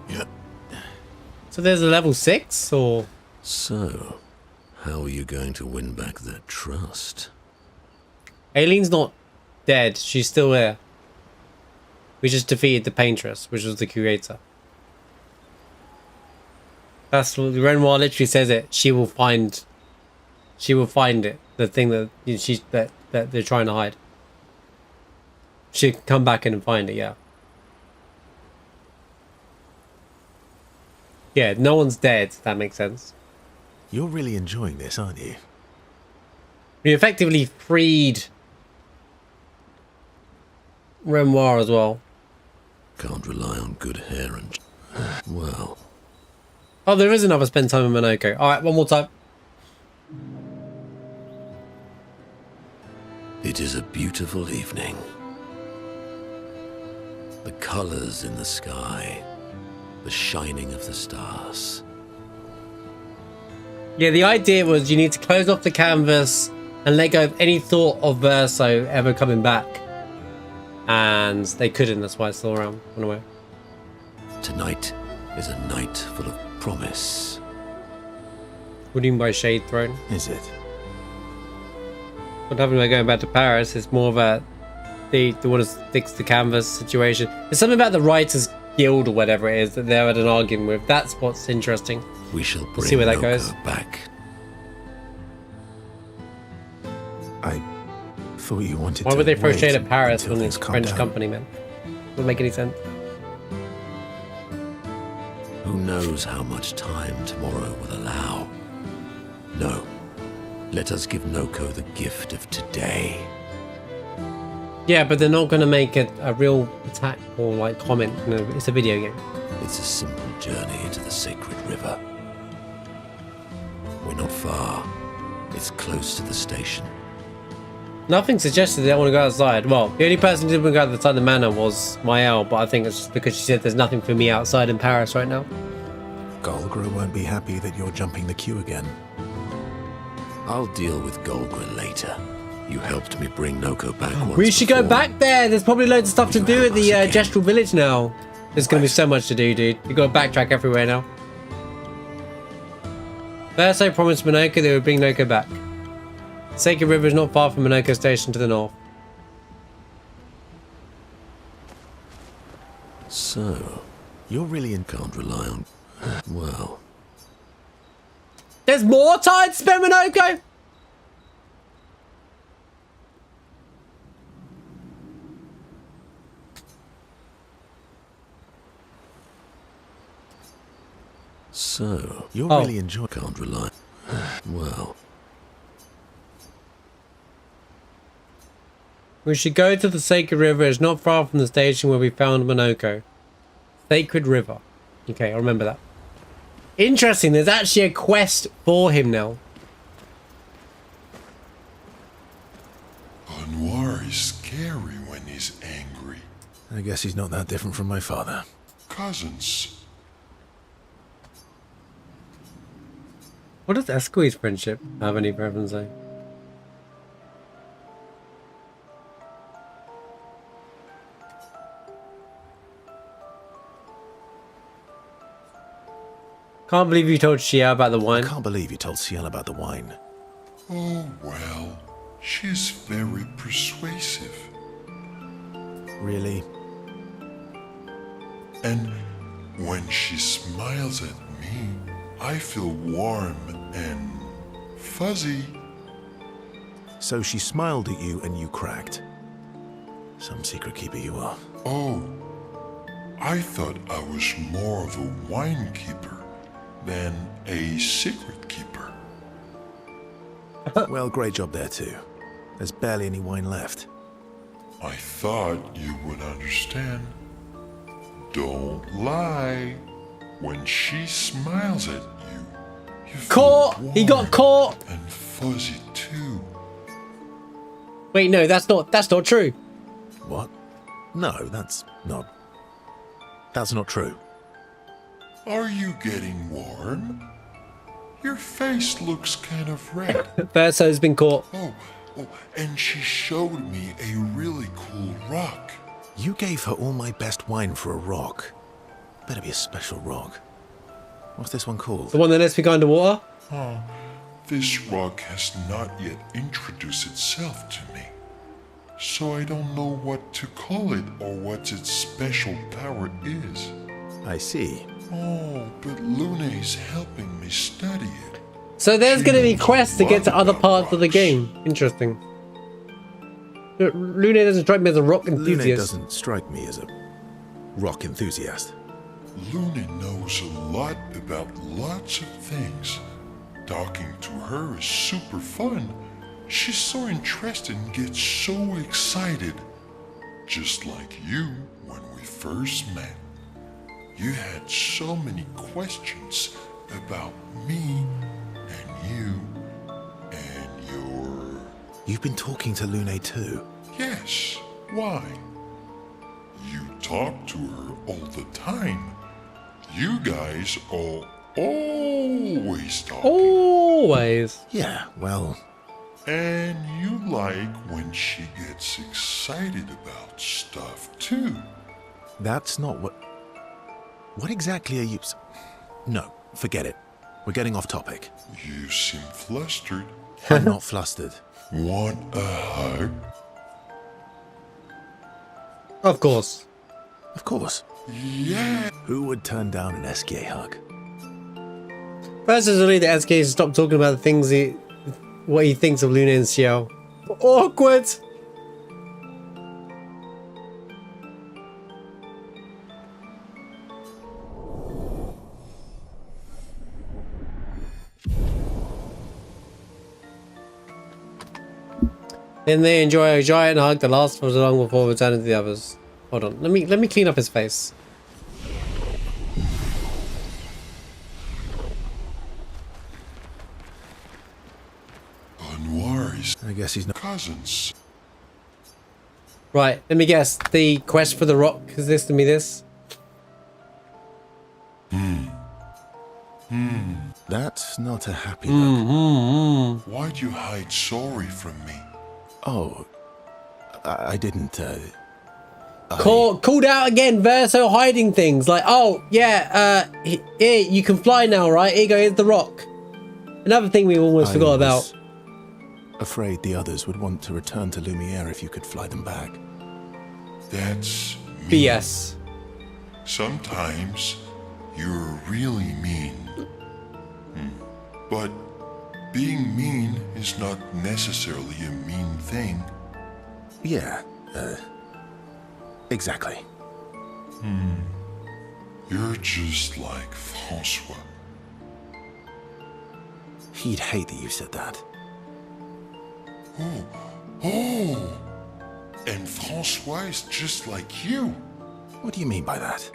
Yep. So there's a level 6, or...? So, how are you going to win back their trust? Aileen's not dead, she's still here. We just defeated the Paintress, which was the curator. That's what Renoir literally says it. She will find it. The thing that that they're trying to hide. She can come back in and find it, yeah. Yeah, no one's dead, if that makes sense. You're really enjoying this, aren't you? We effectively freed Renoir as well. Can't rely on good hair and... Well... Oh, there is another spend time in Monoco. Alright, one more time. It is a beautiful evening. The colors in the sky, the shining of the stars. Yeah, the idea was you need to close off the canvas and let go of any thought of Verso ever coming back. And they couldn't, that's why it's still around. Went away. Tonight is a night full of promise. What do you mean by Shade Throne? Is it? What happened by going back to Paris? It's more of a they want to fix the canvas situation. There's something about the Writers Guild or whatever it is that they're at an argument with. That's what's interesting. We shall bring see where that Monoco goes. back. I thought you wanted to. Why would they throw wait Shade at Paris until when it's things a calm French down. company, man? Doesn't make any sense. Who knows how much time tomorrow will allow? No. Let us give Monoco the gift of today. Yeah, but they're not going to make it a real attack or like comment. No, it's a video game. It's a simple journey into the sacred river. We're not far. It's close to the station. Nothing suggested they don't want to go outside. Well, the only person who didn't want to go outside the manor was Maelle, but I think it's just because she said there's nothing for me outside in Paris right now. Golgra won't be happy that you're jumping the queue again. I'll deal with Golgra later. You helped me bring Monoco back once We should go before. back there. There's probably loads of stuff to do at the Gestral Village now. There's going to be so much to do, dude. You've got to backtrack everywhere now. Verso promised Monoco they would bring Monoco back. Sacred River is not far from Monoco Station to the north. So, You're really in. can't rely on... Well, There's more time to spend Monoco? so... You're Oh. really enjoying. Can't rely... Well, We should go to the Sacred River. It's not far from the station where we found Monoco. Sacred River. Okay, I'll remember that. Interesting, there's actually a quest for him now. Renoir is scary when he's angry. I guess he's not that different from my father. Cousins. What does Esqui's friendship have any preference though? Can't believe you told Shia about the I wine. can't believe you told Ciel about the wine. Oh, well, she's very persuasive. Really? And when she smiles at me, I feel warm and fuzzy. So she smiled at you and you cracked. Some secret keeper you are. Oh, I thought I was more of a wine keeper than a secret keeper. Well, great job there too. There's barely any wine left. I thought you would understand. Don't lie. When she smiles at you, you feel Caught! He got warm caught! and fuzzy too. Wait, no, that's not true. What? No, that's not true. Are you getting warm? Your face looks kind of red. Verso's been caught. Oh, and she showed me a really cool rock. You gave her all my best wine for a rock. Better be a special rock. What's this one called? The one that lets me go underwater? Oh, this rock has not yet introduced itself to me. So I don't know what to call it or what its special power is. I see. Oh, but Lune is helping me study it. So there's going to be quests to get to other parts of the Rocks. game. Interesting. Lune doesn't strike me as a rock Lune enthusiast. doesn't strike me as a rock enthusiast. Lune knows a lot about lots of things. Talking to her is super fun. She's so interested and gets so excited. Just like you when we first met. You had so many questions about me and you and your... You've been talking to Lune too. Yes, why? You talk to her all the time. You guys are always talking. Always. Yeah, well, And you like when she gets excited about stuff too. that's not what... What exactly are you... No, forget it. We're getting off topic. You seem flustered. I'm not flustered. Want a hug? Of course. Of course. Yeah. Who would turn down an SK hug? First is really that SK to stop talking about the things what he thinks of Lune and Xiao. Awkward! Then they enjoy a giant hug that lasts for long before returning to the others. Hold on, let me clean up his face. Anwar's I guess he's not... cousins. Right, let me guess. The quest for the rock is this to me this? That's not a happy look. Why'd you hide sorry from me? Oh, I didn't, Called out again, Verso hiding things. Like, oh, yeah, here, you can fly now, right? Here you go, here's the rock. Another thing we almost forgot about. Afraid the others would want to return to Lumiere if you could fly them back. That's mean. BS. Sometimes you're really mean. But being mean is not necessarily a mean thing. Yeah, exactly. You're just like Francois. He'd hate that you said that. Oh! And Francois is just like you. What do you mean by that?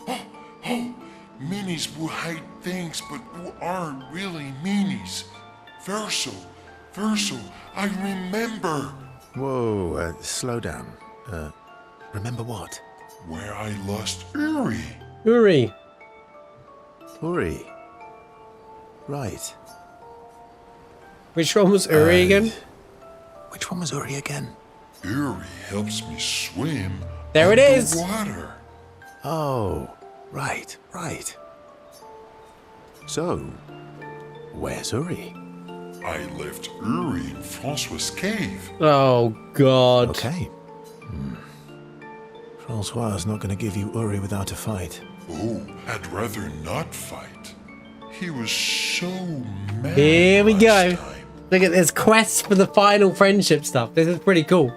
Oh, meanies who hide things but who aren't really meanies. Verso, I remember. Whoa, slow down. Remember what? Where I lost Uri. Uri. Uri. Right. Which one was Uri again? Which one was Uri again? Uri helps me swim. There it is. Water. Oh, right. So, where's Uri? I left Uri in Francois' cave. Oh, God. Okay. Francois is not going to give you Uri without a fight. Oh, I'd rather not fight. He was so mad Here we last go. time. Look at this quest for the final friendship stuff. This is pretty cool.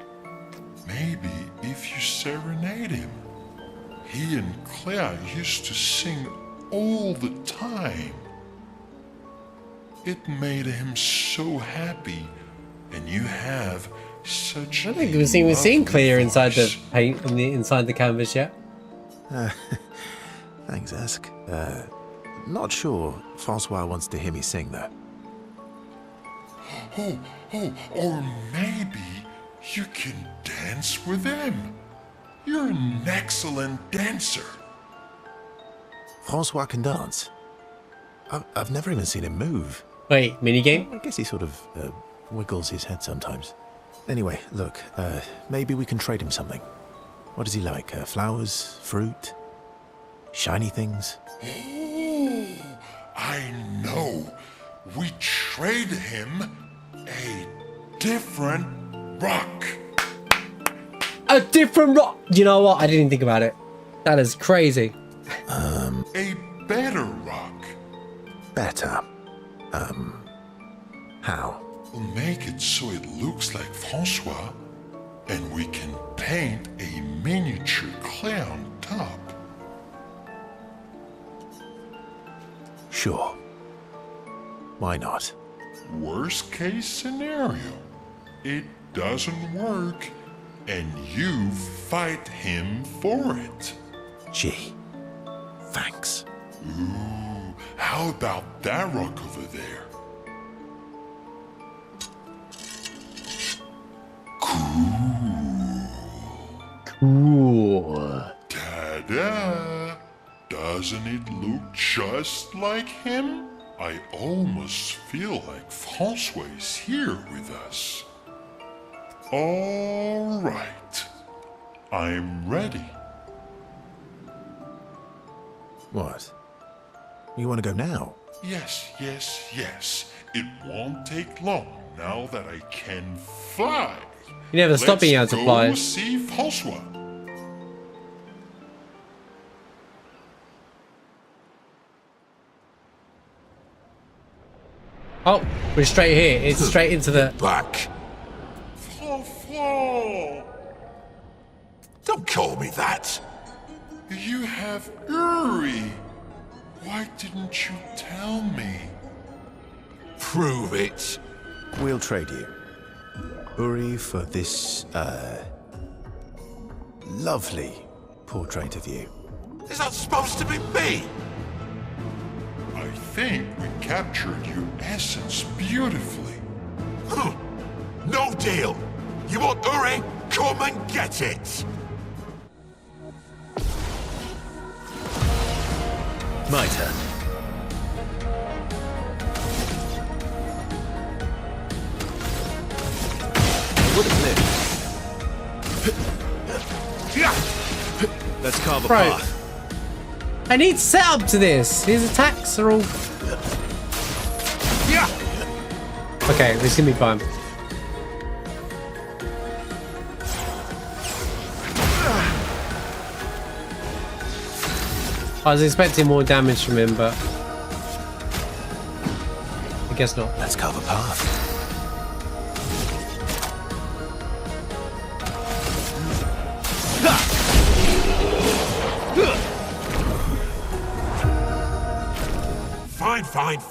Maybe if you serenade him. He and Claire used to sing all the time. It made him so happy, and you have such. I don't think we've seen Claire inside the voice. paint and inside the canvas yet. Thanks, Ask. Not sure Francois wants to hear me sing, though. Or maybe you can dance with him. You're an excellent dancer. Francois can dance. I've never even seen him move. Wait, minigame? I guess he sort of wiggles his head sometimes. Anyway, look, maybe we can trade him something. What does he like? Flowers? Fruit? Shiny things? Oh, I know. We trade him a different rock. A different rock! You know what? I didn't even think about it. That is crazy. A better rock. Better. How? We'll make it so it looks like Francois, and we can paint a miniature Claire on top. Sure. Why not? Worst case scenario, it doesn't work, and you fight him for it. Gee. Thanks. Ooh, how about that rock over there? Cool. Ta-da! Doesn't it look just like him? I almost feel like Francois is here with us. All right. I'm ready. What? You want to go now? Yes. It won't take long now that I can fly. You never stop being able Let's to go fly. see Francois. Oh, we're straight here. It's straight into the... Back. Francois! Don't call me that. You have Uri. Why didn't you tell me? Prove it. We'll trade you. Uri for this, lovely portrait of you. Is that supposed to be me? I think we captured your essence beautifully. No deal. You want Uri? Come and get it. My turn. Would have lived. Let's carve a Right. path. I need setup to this. These attacks are all... Okay, this is gonna be fine. I was expecting more damage from him, but I guess not. Let's carve a path.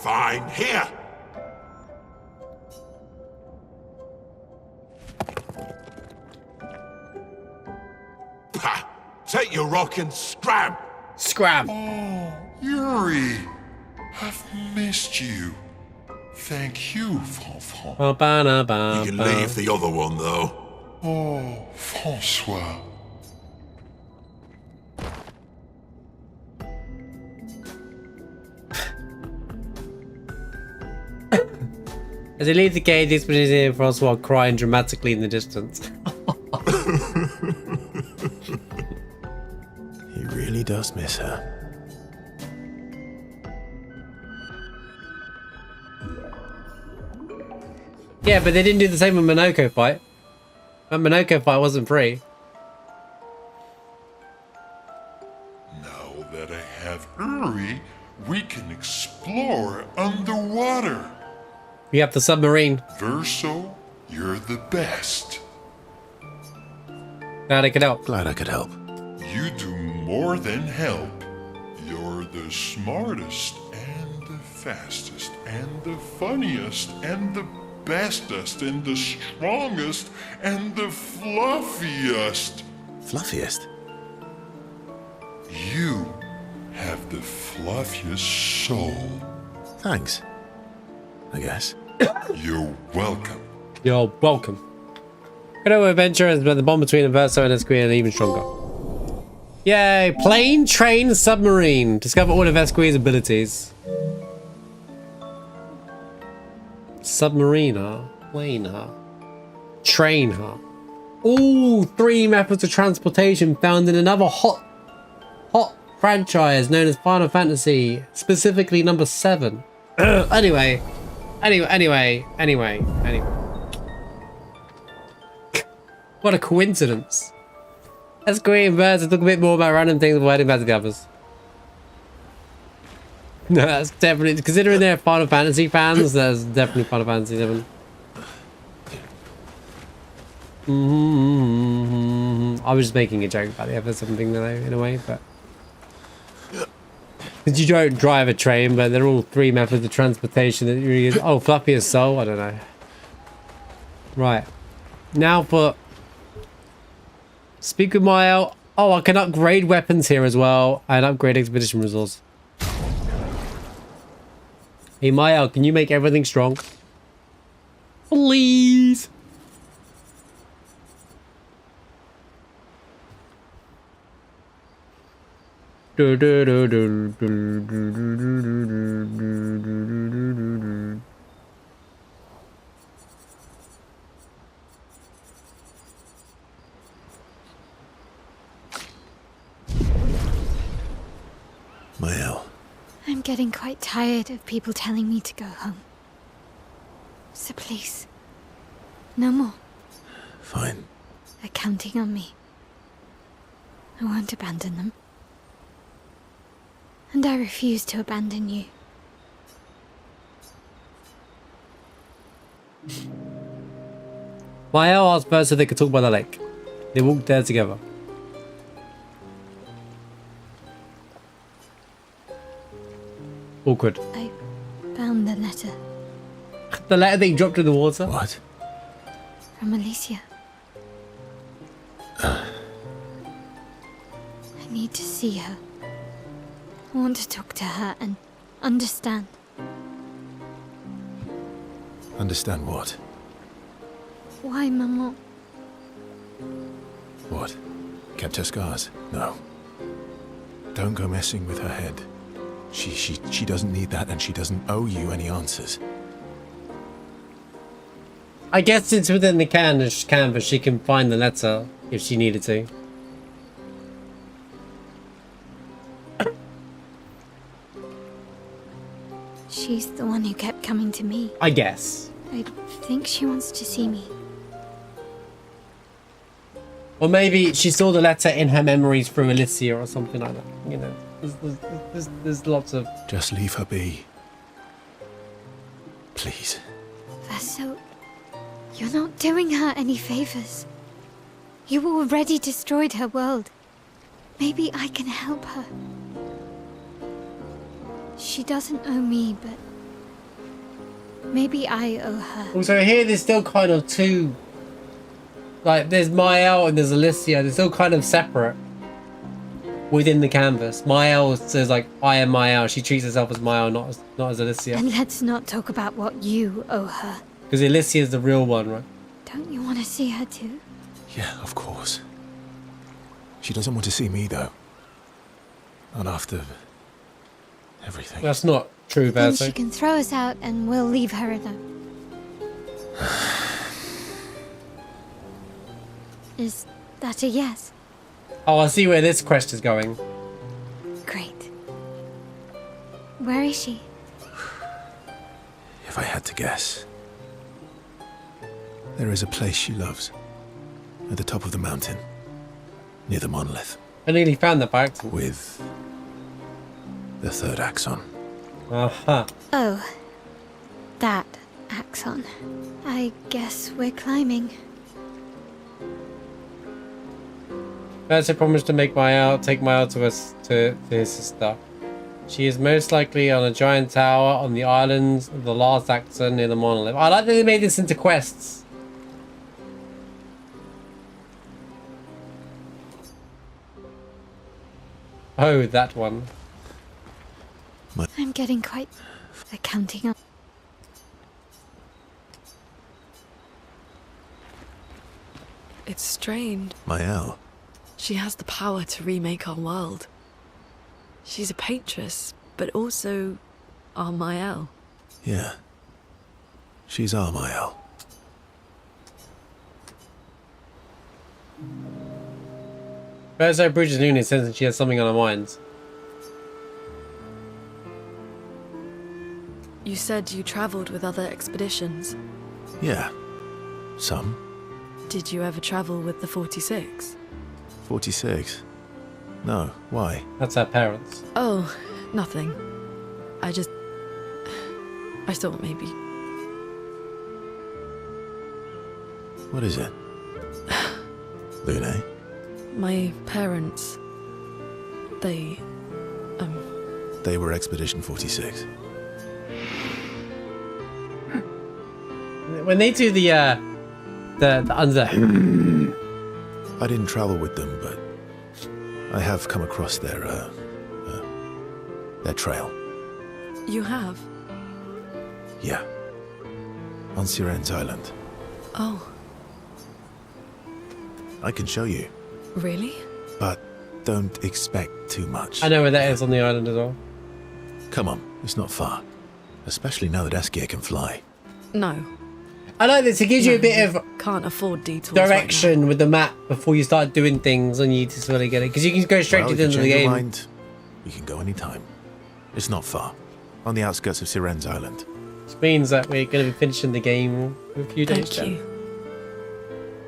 Fine. Here. Pah! Take your rock and scram. Scram! Oh, Uri. I've missed you. Thank you, Francois. You can leave the other one, though. Oh, Francois. As he leaves the cage, this is here Francois crying dramatically in the distance. He really does miss her. Yeah, but they didn't do the same with Monoco fight. That Monoco fight wasn't free. Now that I have Uri, we can explore underwater. We have the submarine. Verso, you're the best. Glad I could help. Glad I could help. You do more than help. You're the smartest and the fastest and the funniest and the bestest and the strongest and the fluffiest. Fluffiest? You have the fluffiest soul. Thanks. I guess. You're welcome. You're welcome. Hello, adventurers, but the bond between Verso and Esquire are even stronger. Yay! Plane, train, submarine. Discover all of Esquire's abilities. Submarine, huh? Plane, huh? Train, huh? All 3 methods of transportation found in another hot franchise known as Final Fantasy, specifically number 7. Anyway. What a coincidence. Let's go and Verso talk a bit more about random things before heading back to the others. No, that's definitely, considering they're Final Fantasy fans, that's definitely Final Fantasy 7. I was just making a joke about the FS7 thing though, in a way, but... Because you don't drive a train, but they're all 3 methods of transportation that you use. Oh, fluffy as soul? I don't know. Right. Now for... Speak with Maelle. Oh, I can upgrade weapons here as well. And upgrade expedition resource. Hey, Maelle, can you make everything strong? Please. Maelle. I'm getting quite tired of people telling me to go home. So please, no more. Fine. They're counting on me. I won't abandon them. And I refuse to abandon you. Maelle asked Verso so they could talk by the lake. They walked there together. Awkward. I found the letter. The letter that you dropped in the water? What? From Alicia. I need to see her. I want to talk to her and understand. Understand what? Why, Maman? What? Kept her scars? No. Don't go messing with her head. She doesn't need that, and she doesn't owe you any answers. I guess it's within the canvas she can find the letter if she needed to. She's the one who kept coming to me. I guess. I think she wants to see me. Or maybe she saw the letter in her memories through Alicia or something like that. You know, there's lots of... Just leave her be. Please. Verso, you're not doing her any favors. You already destroyed her world. Maybe I can help her. She doesn't owe me, but maybe I owe her. Also here there's still kind of two... Like, there's Maelle and there's Alicia. They're still kind of separate within the canvas. Maelle says, like, I am Maelle. She treats herself as Maelle, not as Alicia. And let's not talk about what you owe her. Because Alicia is the real one, right? Don't you want to see her too? Yeah, of course. She doesn't want to see me, though. Not after... everything. That's not true, Then Verso. she can throw us out and we'll leave her alone. Is that a yes? Oh, I see where this quest is going. Great. Where is she? If I had to guess... there is a place she loves. At the top of the mountain. Near the monolith. I nearly found that by accident. With... the third axon. Aha. Oh. That. Axon. I guess we're climbing. Berto promised to take Maelle to his sister. She is most likely on a giant tower on the islands of the last Axon near the monolith. I like that they made this into quests. Oh, that one. I'm getting quite the counting up. It's strange. Maelle. She has the power to remake our world. She's a paintress, but also our Maelle. Yeah. She's our Maelle. Berto approaches Lune and says that she has something on her mind. You said you travelled with other expeditions. Yeah. Some. Did you ever travel with the 46? 46. No, why? That's her parents. Oh, nothing. I thought maybe. What is it? Lune? My parents. They They were Expedition 46. When they do the under. I didn't travel with them, but I have come across their trail. You have? Yeah. On Sirene's island. Oh, I can show you, really? but don't expect too much. I know where that is on the island as well. Come on, it's not far. Especially now that Eskia can fly. No. I like this. It gives you a bit of Can't afford detours. direction with the map before you start doing things and you just really get it. Because you can go straight to the end of the game. Mind, you can go anytime. It's not far. On the outskirts of Sirene's island. Which means that we're going to be finishing the game in a few days. Thank you.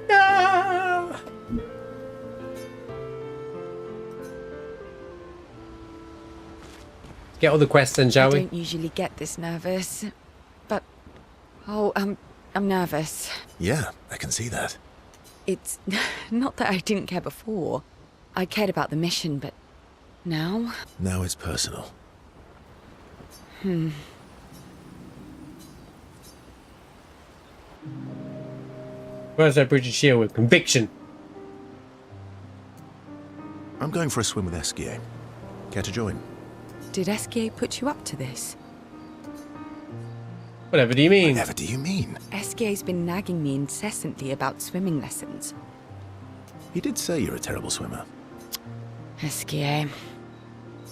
No! Get all the quests then, shall I we? don't usually get this nervous, but I'm nervous. Yeah, I can see that. It's not that I didn't care before. I cared about the mission, but now? Now it's personal. Where's that British shield with conviction? I'm going for a swim with Eskia. Care to join? Did Eskia put you up to this? Whatever do you mean? Whatever do you mean? Eskia's been nagging me incessantly about swimming lessons. He did say you're a terrible swimmer. Eskia.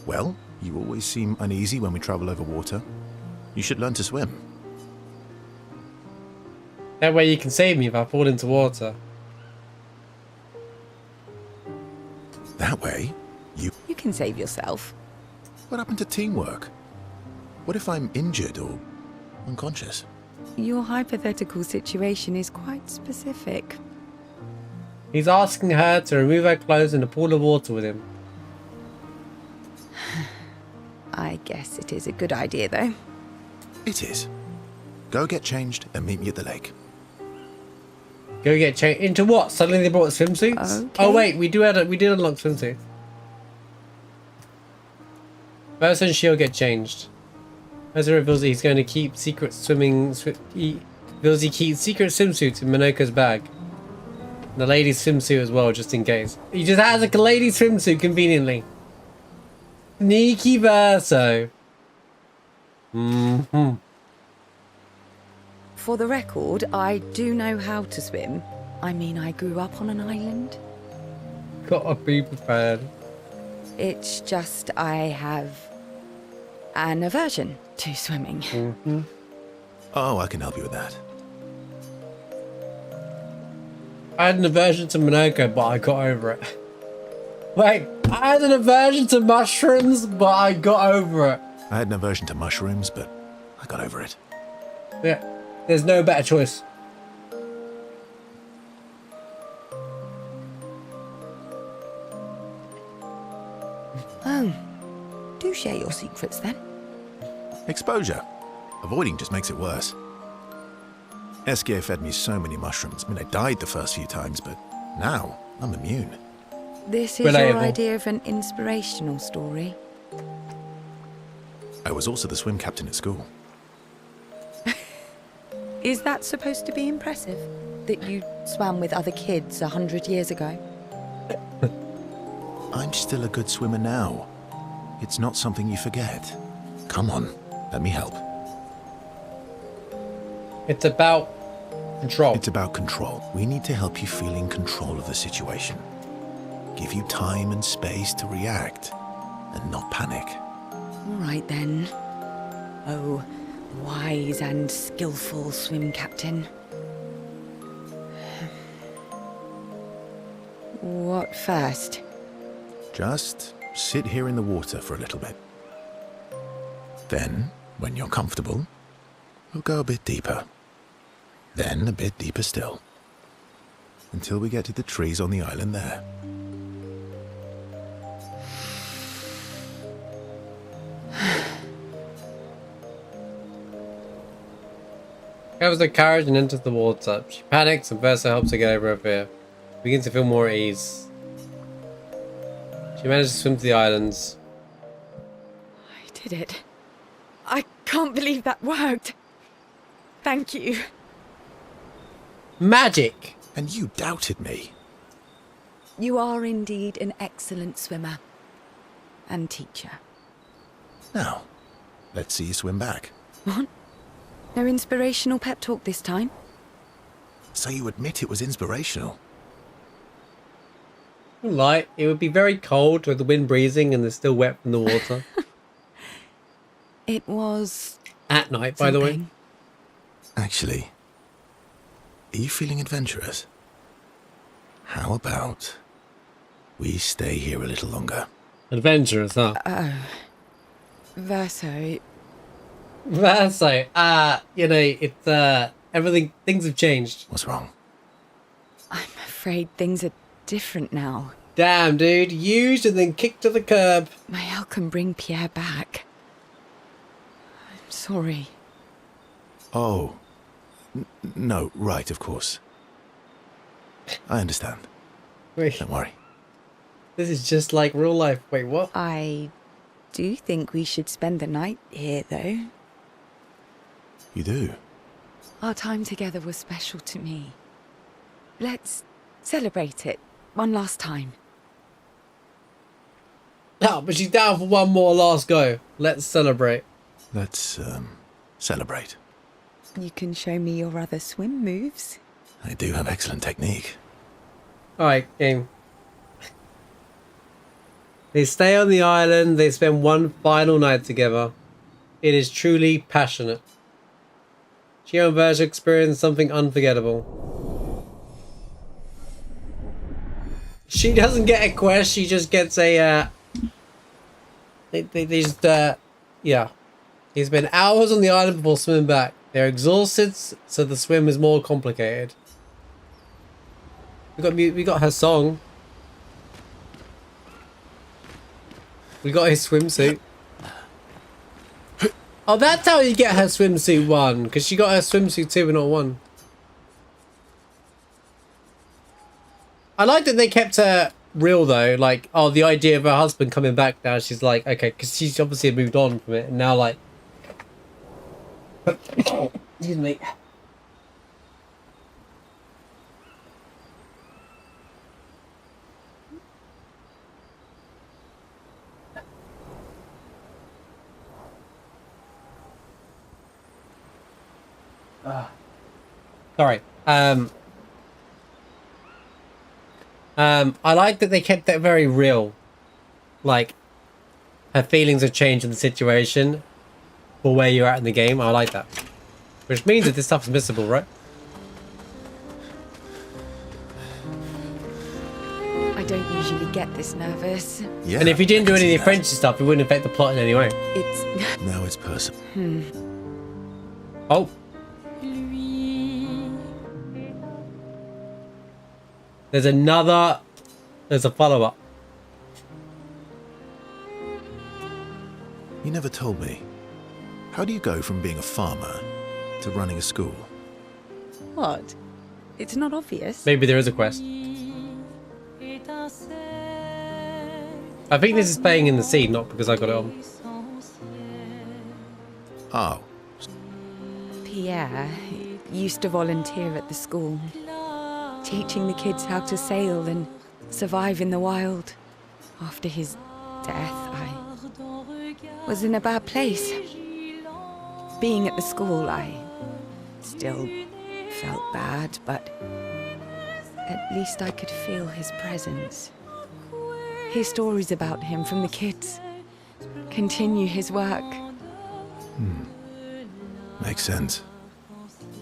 Well, you always seem uneasy when we travel over water. You should learn to swim. That way you can save me if I fall into water. That way, You can save yourself. What happened to teamwork? What if I'm injured or unconscious? Your hypothetical situation is quite specific. He's asking her to remove her clothes in a pool of water with him. I guess it is a good idea, though. It is. Go get changed and meet me at the lake. Go get changed into what? Suddenly they brought swimsuits? Okay. Oh wait, we did unlock swimsuits. First and she'll get changed. As it reveals that he's going to keep secret he keeps secret swimsuits in Monoco's bag. The lady's swimsuit as well, just in case. He just has a lady's swimsuit conveniently. Sneaky verso. For the record, I do know how to swim. I mean, I grew up on an island. Gotta be prepared. It's just I have an aversion to swimming. Oh, I can help you with that. I had an aversion to Monoco, but I got over it. Wait, I had an aversion to mushrooms, but I got over it. I had an aversion to mushrooms, but I got over it. Yeah, there's no better choice. Oh, do share your secrets then. Exposure. Avoiding just makes it worse. Esquier fed me so many mushrooms. I mean, I died the first few times, but now I'm immune. This is your idea of an inspirational story? I was also the swim captain at school. Is that supposed to be impressive? That you swam with other kids 100 years ago? I'm still a good swimmer now. It's not something you forget. Come on, let me help. It's about control. It's about control. We need to help you feel in control of the situation. Give you time and space to react and not panic. All right then. Oh, wise and skillful swim captain. What first? Just sit here in the water for a little bit. Then, when you're comfortable, we'll go a bit deeper. Then a bit deeper still. Until we get to the trees on the island there. Grabs the carriage and enters the water. She panics and Versa helps her get over her fear. She begins to feel more at ease. She manages to swim to the islands. I did it. I can't believe that worked. Thank you. Magic! And you doubted me. You are indeed an excellent swimmer. And teacher. Now, let's see you swim back. What? No inspirational pep talk this time? So you admit it was inspirational? Light. It would be very cold with the wind breezing and they're still wet from the water. It was... At night, by the way. Actually, are you feeling adventurous? How about we stay here a little longer? Adventurous, huh? Verso... You know, it's, everything, things have changed. What's wrong? I'm afraid things are different now. Damn, dude. Used and then kicked to the curb. Maelle can bring Pierre back. I'm sorry. Oh. No, right, of course. I understand. Wait, Don't worry. this is just like real life. Wait, what? I do think we should spend the night here, though. You do? Our time together was special to me. Let's celebrate it one last time. No, but she's down for one more last go. Let's celebrate. Let's, celebrate. You can show me your other swim moves. I do have excellent technique. Alright, game. They stay on the island. They spend one final night together. It is truly passionate. She and Verge experience something unforgettable. She doesn't get a quest. She just gets a. They just yeah. They spend hours on the island before swimming back. They're exhausted, so the swim is more complicated. We got her song. We got his swimsuit. Oh, that's how you get her swimsuit 1, because she got her swimsuit 2 and not 1. I like that they kept her real though. Like, oh, the idea of her husband coming back now, she's like, okay, because she's obviously moved on from it, and now like, excuse me. Sorry. I like that they kept that very real. Like, her feelings have changed in the situation for where you're at in the game. I like that. Which means that this stuff is missable, right? I don't usually get this nervous. Yeah, And if you didn't I do can any see of the that. French stuff, it wouldn't affect the plot in any way. It's... Now it's personal. Oh. There's a follow-up. You never told me. How do you go from being a farmer to running a school? What? It's not obvious. Maybe there is a quest. I think this is playing in the scene, not because I got it on. Oh. Pierre used to volunteer at the school, teaching the kids how to sail and survive in the wild. After his death, I was in a bad place. Being at the school, I still felt bad, but at least I could feel his presence. Hear stories about him from the kids. Continue his work. Makes sense.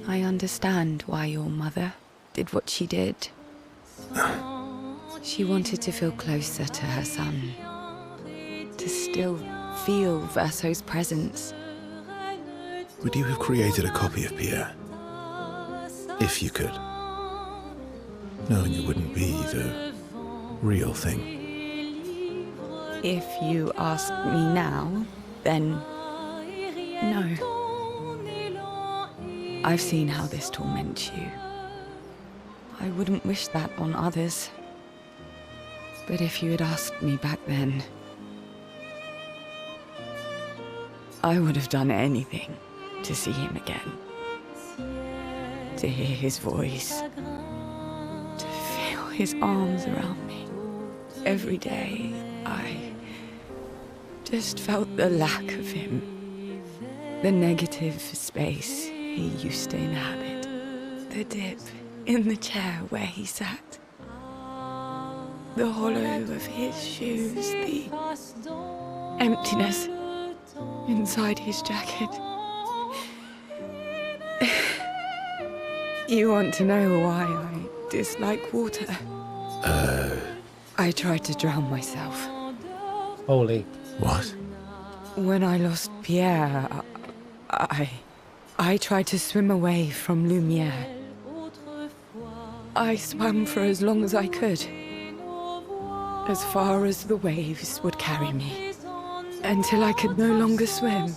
I understand why your mother did what she did. She wanted to feel closer to her son. To still feel Verso's presence. Would you have created a copy of Pierre? If you could. Knowing it wouldn't be the real thing. If you ask me now, then no. I've seen how this torments you. I wouldn't wish that on others. But if you had asked me back then, I would have done anything to see him again. To hear his voice. To feel his arms around me. Every day, I just felt the lack of him. The negative space he used to inhabit. The dip in the chair where he sat. The hollow of his shoes. The emptiness inside his jacket. You want to know why I dislike water? I tried to drown myself. Holy. What? When I lost Pierre, I tried to swim away from Lumiere. I swam for as long as I could. As far as the waves would carry me. Until I could no longer swim.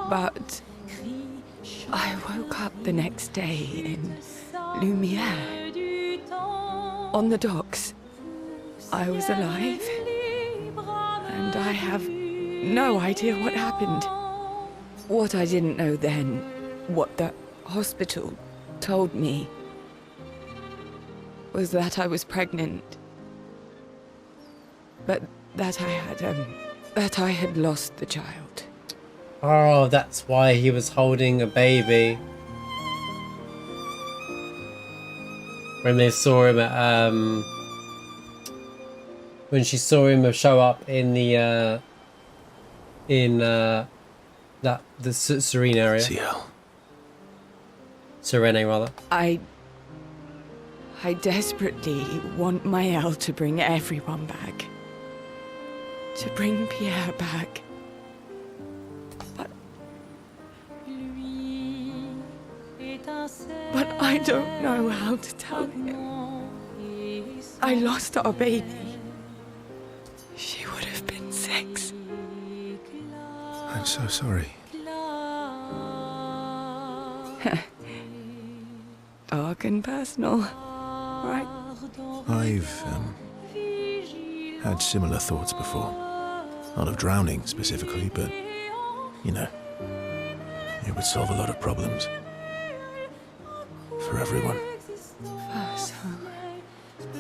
But I woke up the next day in Lumiere. On the docks. I was alive. And I have no idea what happened. What I didn't know then, what the hospital told me, was that I was pregnant. But that I had lost the child. Oh, that's why he was holding a baby. When they saw him at, when she saw him show up in the, the Sirene area. Sirene, rather. I desperately want Maelle to bring everyone back. To bring Pierre back. But I don't know how to tell him. I lost our baby. She would have been 6. I'm so sorry. Dark and personal, right? I've had similar thoughts before. Not of drowning specifically, but, you know, it would solve a lot of problems. For everyone. Verso.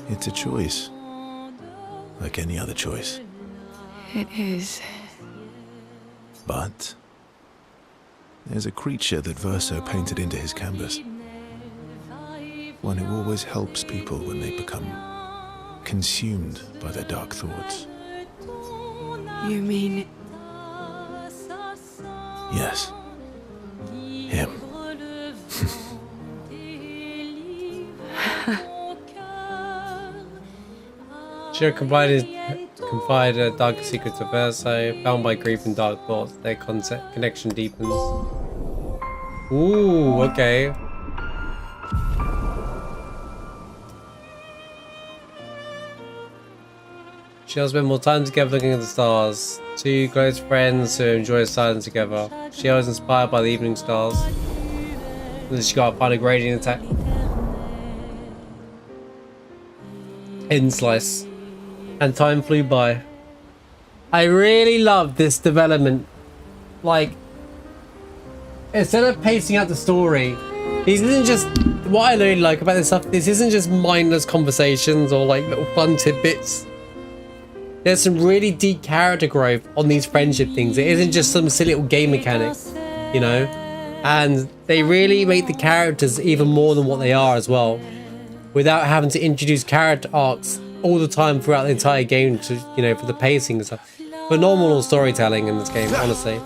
It's a choice. Like any other choice. It is. But there's a creature that Verso painted into his canvas. One who always helps people when they become consumed by their dark thoughts. You mean... Yes. Him. She confided a dark secret to Verso, bound by grief and dark thoughts. Their connection deepens. Ooh, okay. She'll spend more time together looking at the stars. Two close friends who enjoy silence together. She was inspired by the evening stars. And then she got a final gradient attack. Hidden slice. And time flew by. I really love this development. Like, instead of pacing out the story, this isn't just what I really like about this stuff. This isn't just mindless conversations or like little fun tidbits. There's some really deep character growth on these friendship things. It isn't just some silly little game mechanic, you know? And they really make the characters even more than what they are as well, without having to introduce character arcs all the time throughout the entire game to, you know, for the pacing and stuff. Phenomenal storytelling in this game, honestly.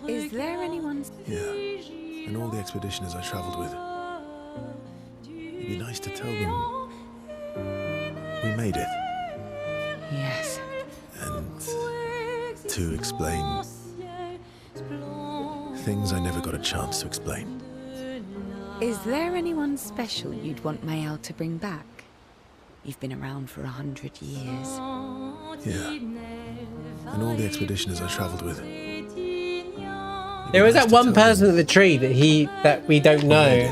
Is there anyone? Yeah, and all the expeditioners I traveled with. It'd be nice to tell them we made it. Yes. And to explain things I never got a chance to explain. Is there anyone special you'd want Maelle to bring back? You've been around for 100 years. Yeah, and all the expeditioners I traveled with. There was that one person at the tree that we don't know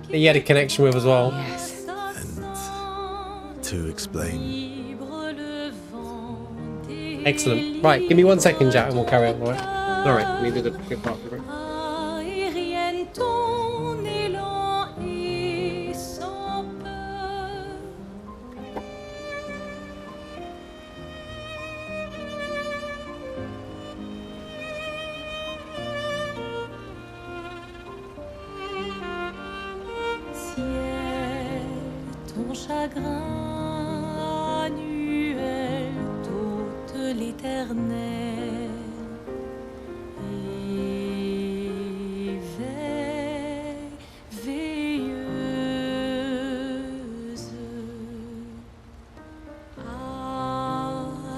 that he had a connection with as well. Yes. And to explain. Excellent. Right, give me 1 second, Jack, and we'll carry on. All right, we did a quick part. Aérienne, ton élan est sans peur. Ciel, ton chagrin annuel t'ôte l'éternel. Veilleuse,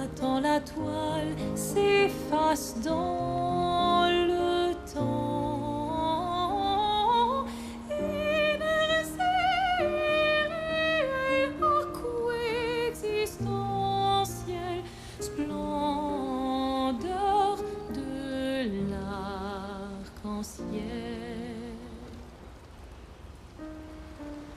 attends la toile s'efface dans le temps énergie coexistentielle, splendeur de l'arc-en-ciel.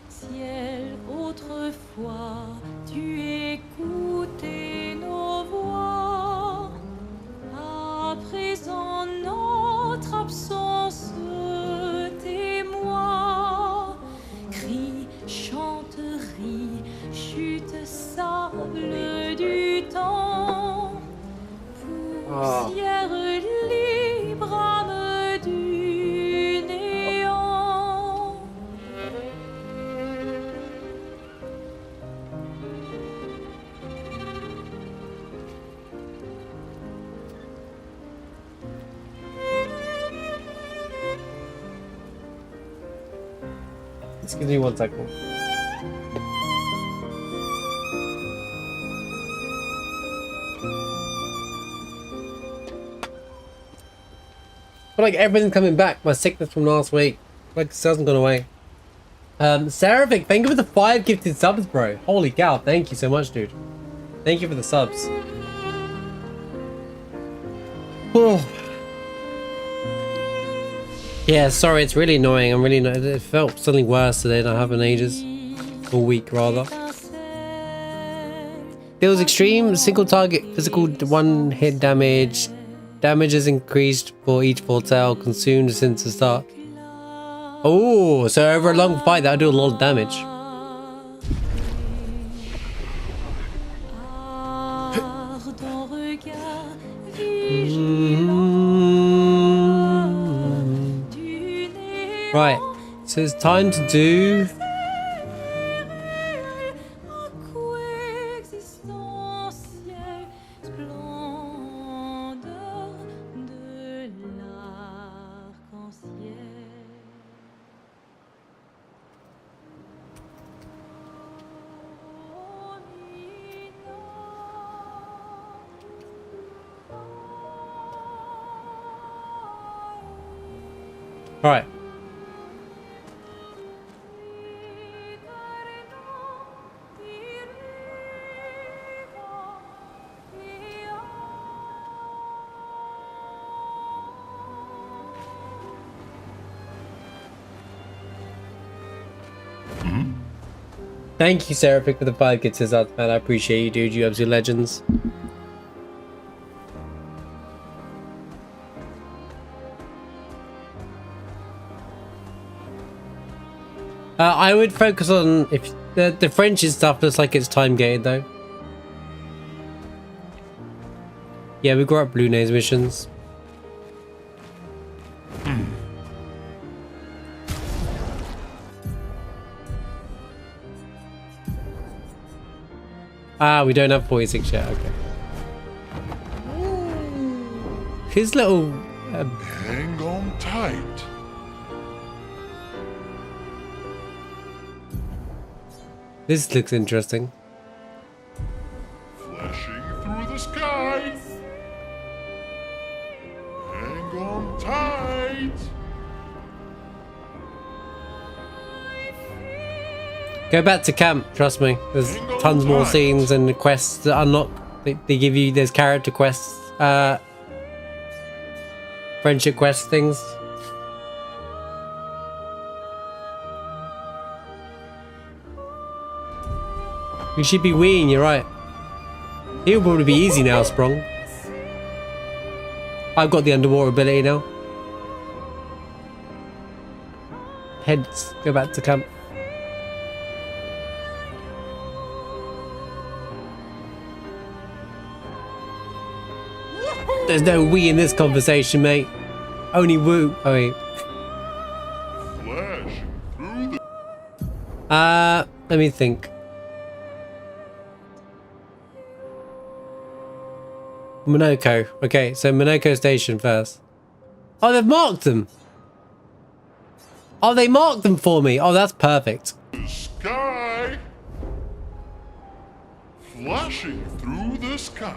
Ciel, autrefois, tu écoutais nos voix. À présent, notre absence témoin. Cris, chanterie, chute, sable du temps. Poussière libre, âme du néant. Let's give me 1 second. But like everything's coming back. My sickness from last week, like, still hasn't gone away. Seravic, thank you for the 5 gifted subs, bro. Holy cow, thank you so much, dude. Thank you for the subs. Oh. Yeah, sorry, it's really annoying. I'm really annoyed. It felt something worse today than I have in ages. All week, rather. Deals extreme single target physical 1-hit damage. Damage is increased for each portal consumed since the start. Oh, so over a long fight, that'll do a lot of damage. Right, so it's time to do... All right. Thank you, Seraphik, for the 5 gifts out, man. I appreciate you, dude. You absolute legends. I would focus on if the French stuff looks like it's time gated though. Yeah, we got up Lune's missions. Ah, we don't have 46 yet. Okay. His little. Hang on tight. This looks interesting. Flashing through the sky. Hang on tight. Go back to camp, trust me. There's tons more scenes and quests that unlock. They give you, there's character quests, friendship quest things. You should be weeing, you're right. It'll probably be easy now, Sprung. I've got the underwater ability now. Heads, go back to camp. There's no we in this conversation, mate. Only woo. Oh wait. Flash through the... Let me think. Monoco. Okay, so Monoco Station first. Oh, they've marked them. Oh, they marked them for me. Oh, that's perfect. Sky. Flashing through the sky.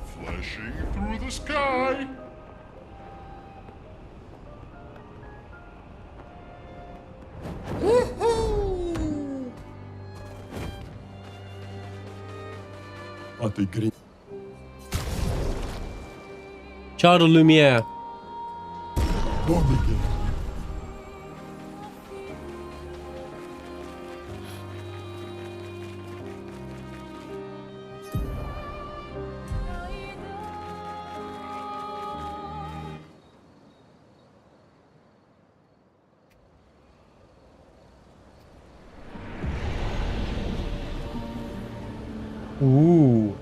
Flashing through the sky. Woohoo! Child of Lumiere. Ooh.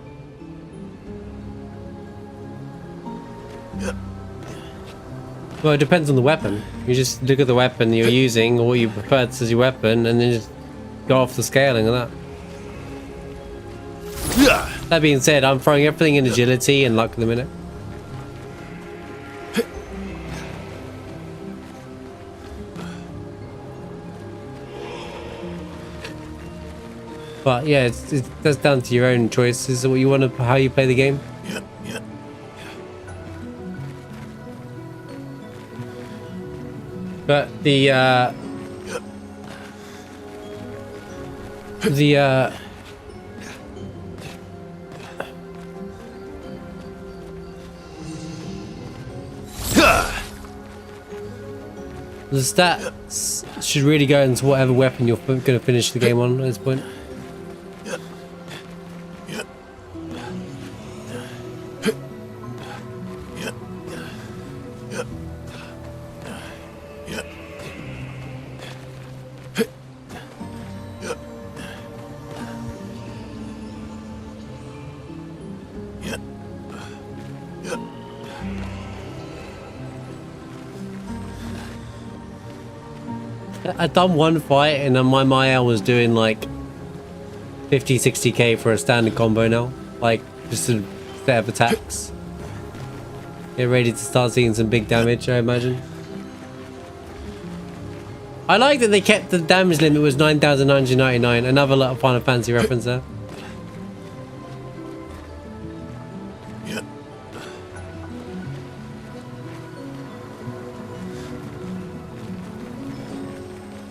Well, it depends on the weapon. You just look at the weapon you're using or what you prefer as your weapon and then just go off the scaling of that. That being said, I'm throwing everything in agility and luck at the minute. But yeah, that's down to your own choices. What you want to, how you play the game. But the stats should really go into whatever weapon you're going to finish the game on at this point. I'd done one fight and then my Maelle was doing like 50-60k for a standard combo now. Like just a set of attacks. Get ready to start seeing some big damage, I imagine. I like that they kept the damage limit was 9,999. Another little Final Fantasy reference there.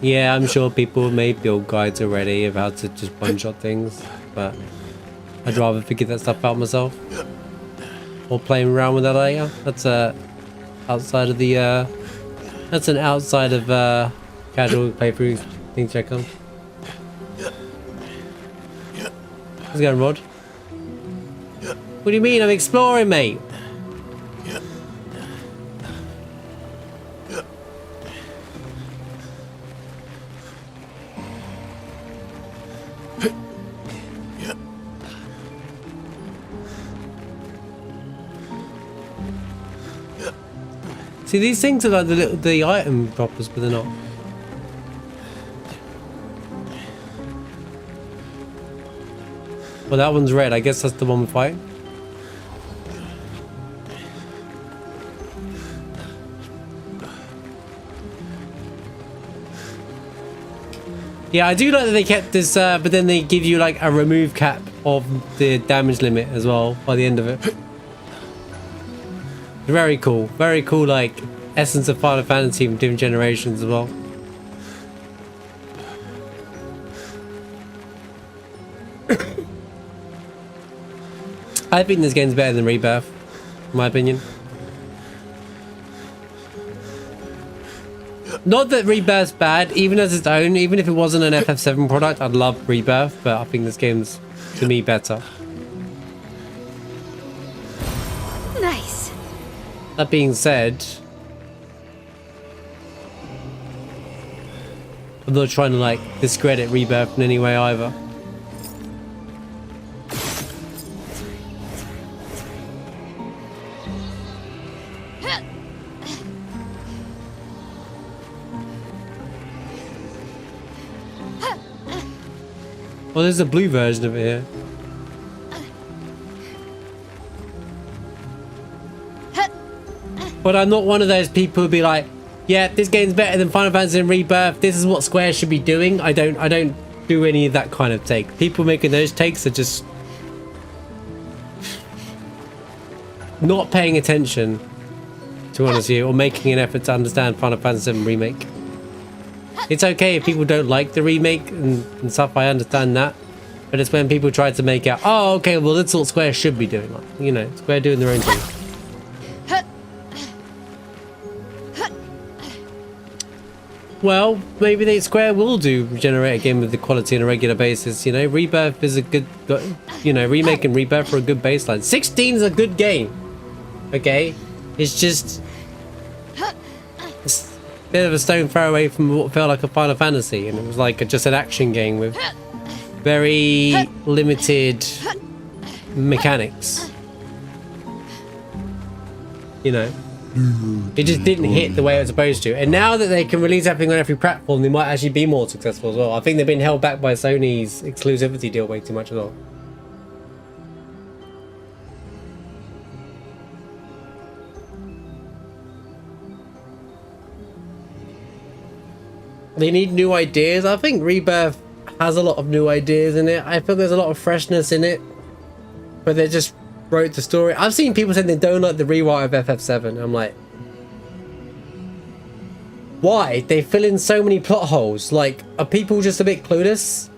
Yeah, I'm sure people made build guides already of how to just one-shot things, but I'd rather figure that stuff out myself. or playing around with that later. That's outside of the that's an outside of casual playthrough thing to check on. How's it going, Rod? What do you mean? I'm exploring, mate. See, these things are like the item droppers, but they're not. Well, that one's red. I guess that's the one we're fighting. Yeah, I do like that they kept this, but then they give you like a remove cap of the damage limit as well by the end of it. Very cool, like essence of Final Fantasy from different generations as well. I think this game's better than Rebirth, in my opinion. Not that Rebirth's bad, even as its own, even if it wasn't an FF7 product, I'd love Rebirth, but I think this game's, to me, better. Nice. That being said, I'm not trying to like discredit Rebirth in any way either. Well, there's a blue version of it here. But I'm not one of those people who'd be like, yeah, this game's better than Final Fantasy and Rebirth. This is what Square should be doing. I don't do any of that kind of take. People making those takes are just not paying attention, to be honest with you, or making an effort to understand Final Fantasy VII Remake. It's okay if people don't like the remake and stuff, I understand that. But it's when people try to make out, oh, okay, well, that's what Square should be doing. Like, you know, Square doing their own thing. Well, maybe Square will generate a game with the quality on a regular basis. You know, Rebirth is a good, you know, remake and Rebirth for a good baseline. 16 is a good game. Okay? It's just... It's a bit of a stone throw away from what felt like a Final Fantasy. And it was like just an action game with very limited mechanics. You know? It just didn't hit the way it was supposed to. And now that they can release everything on every platform, they might actually be more successful as well. I think they've been held back by Sony's exclusivity deal way too much as well. They need new ideas. I think Rebirth has a lot of new ideas in it. I feel there's a lot of freshness in it. But they just wrote the story. I've seen people saying they don't like the rewrite of FF7. I'm like, why? They fill in so many plot holes. Like, are people just a bit clueless?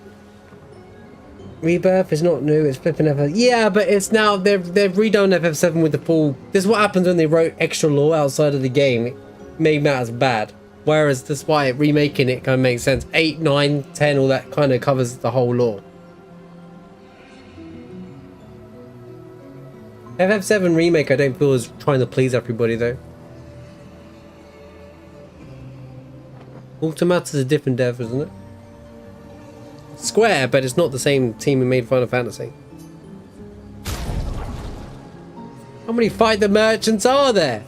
Rebirth is not new, it's flipping FF. Yeah, but it's now, they've redone FF7 with the full... This is what happens when they wrote extra lore outside of the game. It made matters bad. Whereas that's why remaking it kind of makes sense. 8, 9, 10, all that kind of covers the whole lore. FF7 Remake I don't feel is trying to please everybody though. Automata's a different dev, isn't it? Square, but it's not the same team who made Final Fantasy. How many Fight the Merchants are there?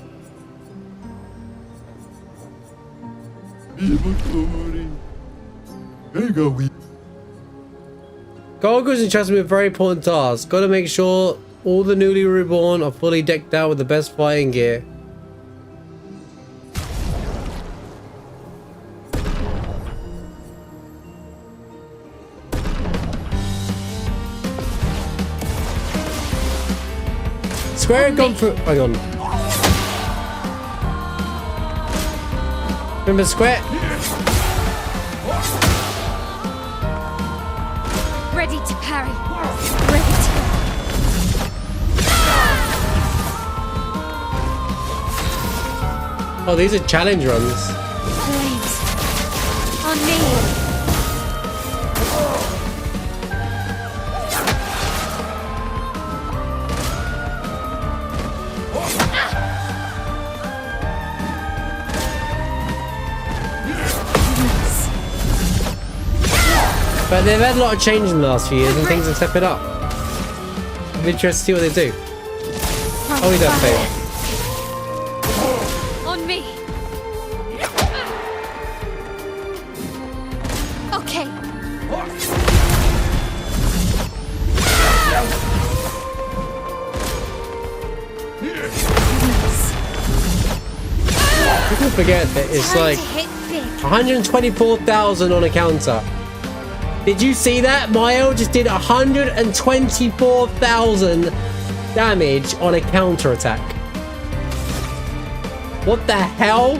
Goggles entrusted me with a very important task. Gotta make sure all the newly reborn are fully decked out with the best fighting gear. Square had gone through... Hang on. Remember Square? Ready to parry. Ready to... Oh, these are challenge runs. Flames. On me. But they've had a lot of change in the last few years and things have stepped it up. I'm interested to see what they do. Oh, he does fail. On me. Okay. People forget that it's like 124,000 on a counter. Did you see that? Maelle just did 124,000 damage on a counter attack. What the hell?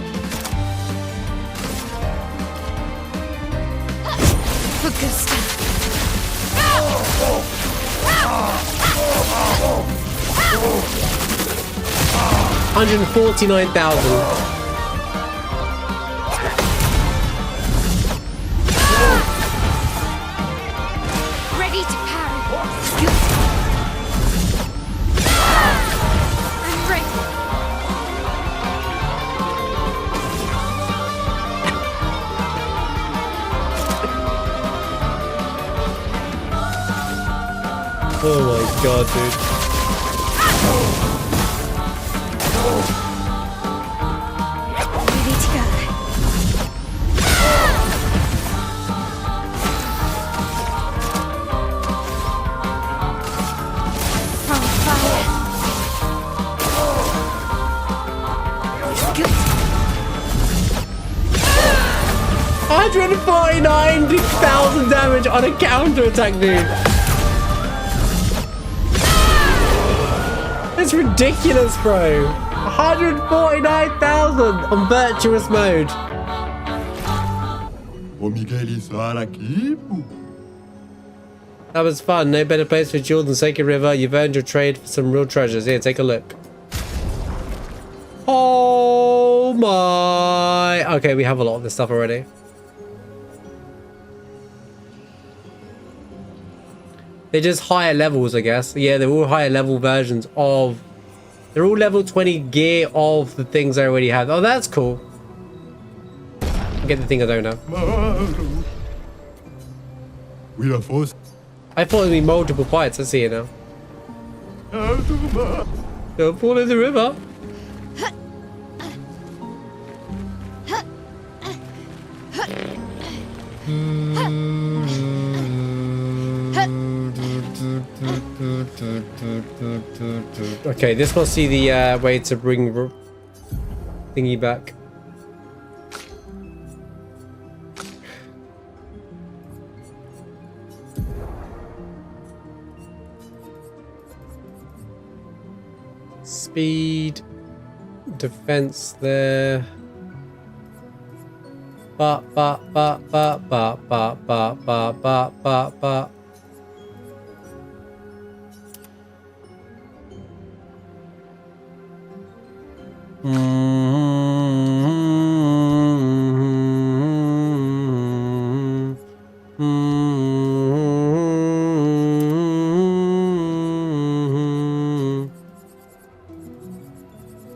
Augusta. 149,000. Oh my god, dude. Ready to go. On fire. Good. 149,000 damage on a counter attack, dude. It's ridiculous, bro. 149,000 on virtuous mode. That was fun. No better place for jewel than Sacred River. You've earned your trade for some real treasures. Here, take a look. Oh my. Okay, we have a lot of this stuff already. They're just higher levels, I guess. Yeah, they're all higher level versions of... They're all level 20 gear of the things I already have. Oh, that's cool. Get the thing I don't have. I thought it'd be multiple fights. I see it now. Don't fall in the river. Okay, this must be the way to bring thingy back. Speed, defense there. Ba.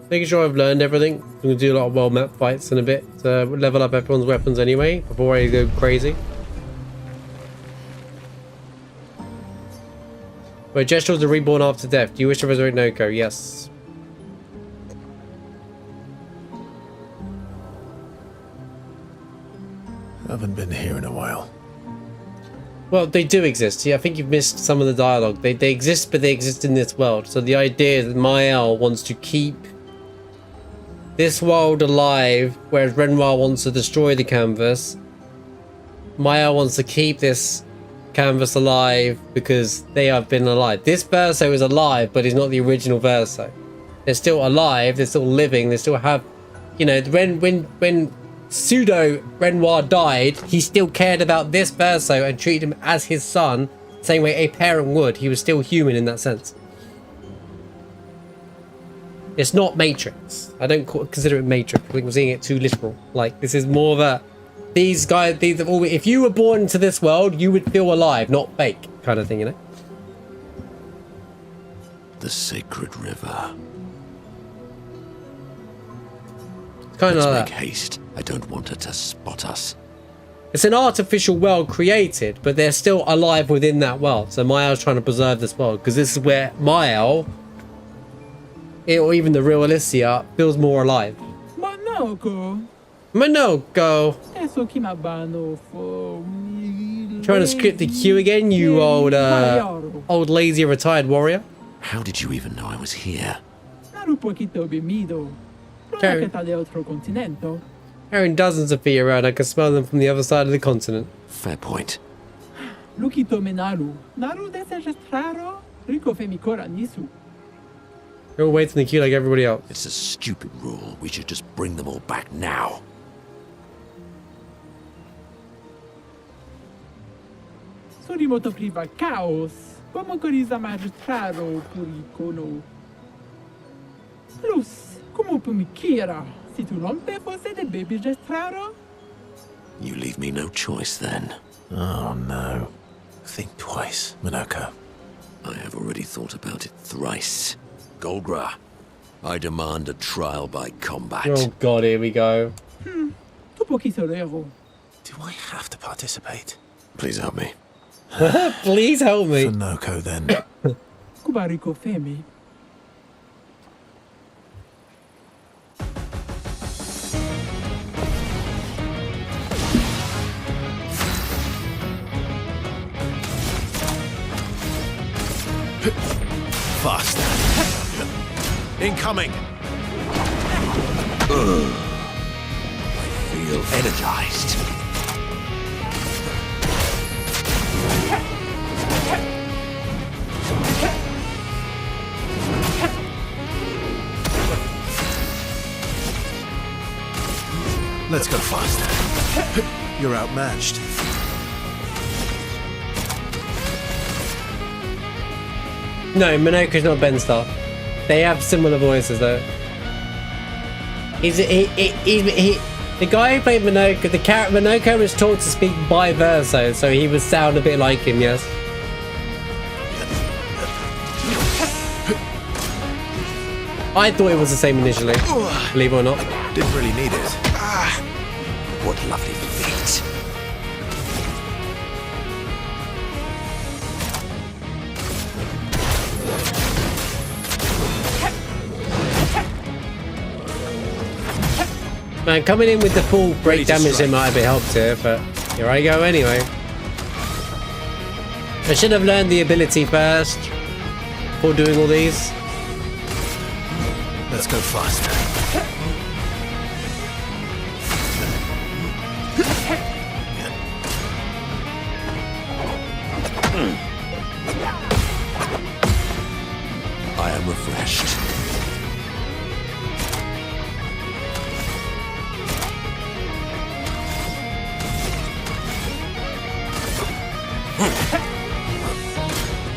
Making sure I've learned everything. I'm going to do a lot of world map fights in a bit to level up everyone's weapons anyway before I go crazy. Wait, Gestrals are reborn after death. Do you wish to resurrect Monoco? Yes. I haven't been here in a while. Well, they do exist. Yeah, I think you've missed some of the dialogue. They exist, but they exist in this world. So the idea is that Maelle wants to keep this world alive, whereas Renoir wants to destroy the canvas. Maelle wants to keep this canvas alive because they have been alive. This Verso is alive, but he's not the original Verso. They're still alive. They're still living. They still have, you know, when pseudo Renoir died, he still cared about this Verso and treated him as his son, same way a parent would. He was still human in that sense. It's not Matrix. I don't consider it Matrix. I think I'm seeing it too literal. Like, this is more of a... These guys, these have all... If you were born into this world, you would feel alive, not fake kind of thing, you know? The sacred river. It's kind of Let's like make that. haste. I don't want her to spot us. It's an artificial world created, but they're still alive within that world. So Maelle's trying to preserve this world, because this is where Maelle, or even the real Alicia, feels more alive. Monoco. Monoco! Trying to script the queue again, you old lazy retired warrior? How did you even know I was here? Carrying dozens of feet around, I can smell them from the other side of the continent. Fair point. You're all waiting in the queue like everybody else. It's a stupid rule. We should just bring them all back now. You leave me no choice then. Oh no. Think twice, Monoco. I have already thought about it thrice. Golgra, I demand a trial by combat. Oh god, here we go. Do I have to participate? Please help me. Please help me. Monoco then. Fast. Incoming. I feel energized. Let's go faster. You're outmatched. No, Monoco's not Ben Star. They have similar voices though. The guy who played Monoco, the character Monoco was taught to speak by verso, so he would sound a bit like him, yes. I thought it was the same initially, believe it or not. Didn't really need it. What lovely feet. Man, coming in with the full break damage it might have been helped here, but here I go anyway. I should have learned the ability first before doing all these. Let's go faster. I am refreshed.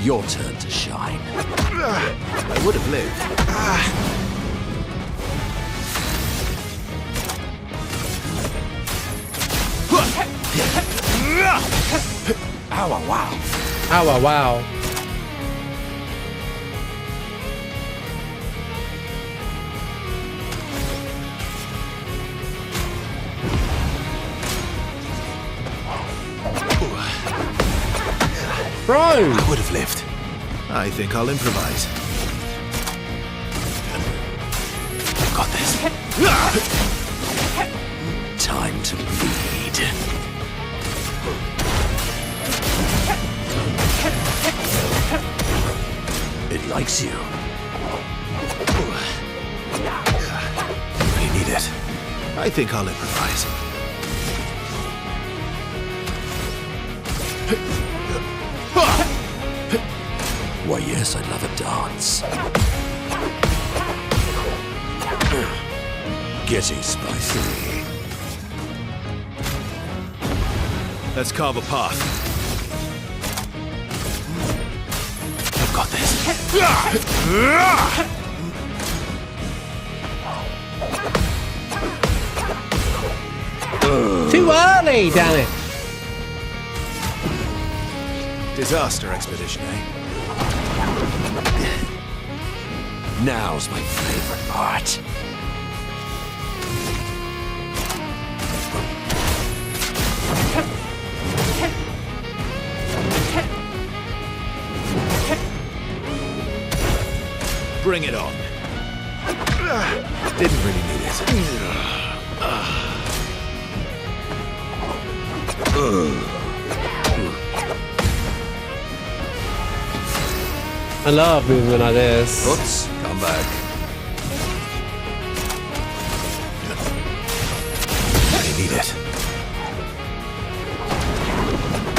Your turn to shine. I would have lived. Ow, wow. Ow, wow. Bro! I would have lived. I think I'll improvise. I've got this. Time to bleed. It likes you. You need it. I think I'll improvise. Why, yes, I love a dance. Getting spicy. Let's carve a path. I've got this. Too early, damn it. Disaster expedition, eh? Now's my favorite part. Bring it on. Didn't really need it. I love movement like this. Oops, come back. I need it.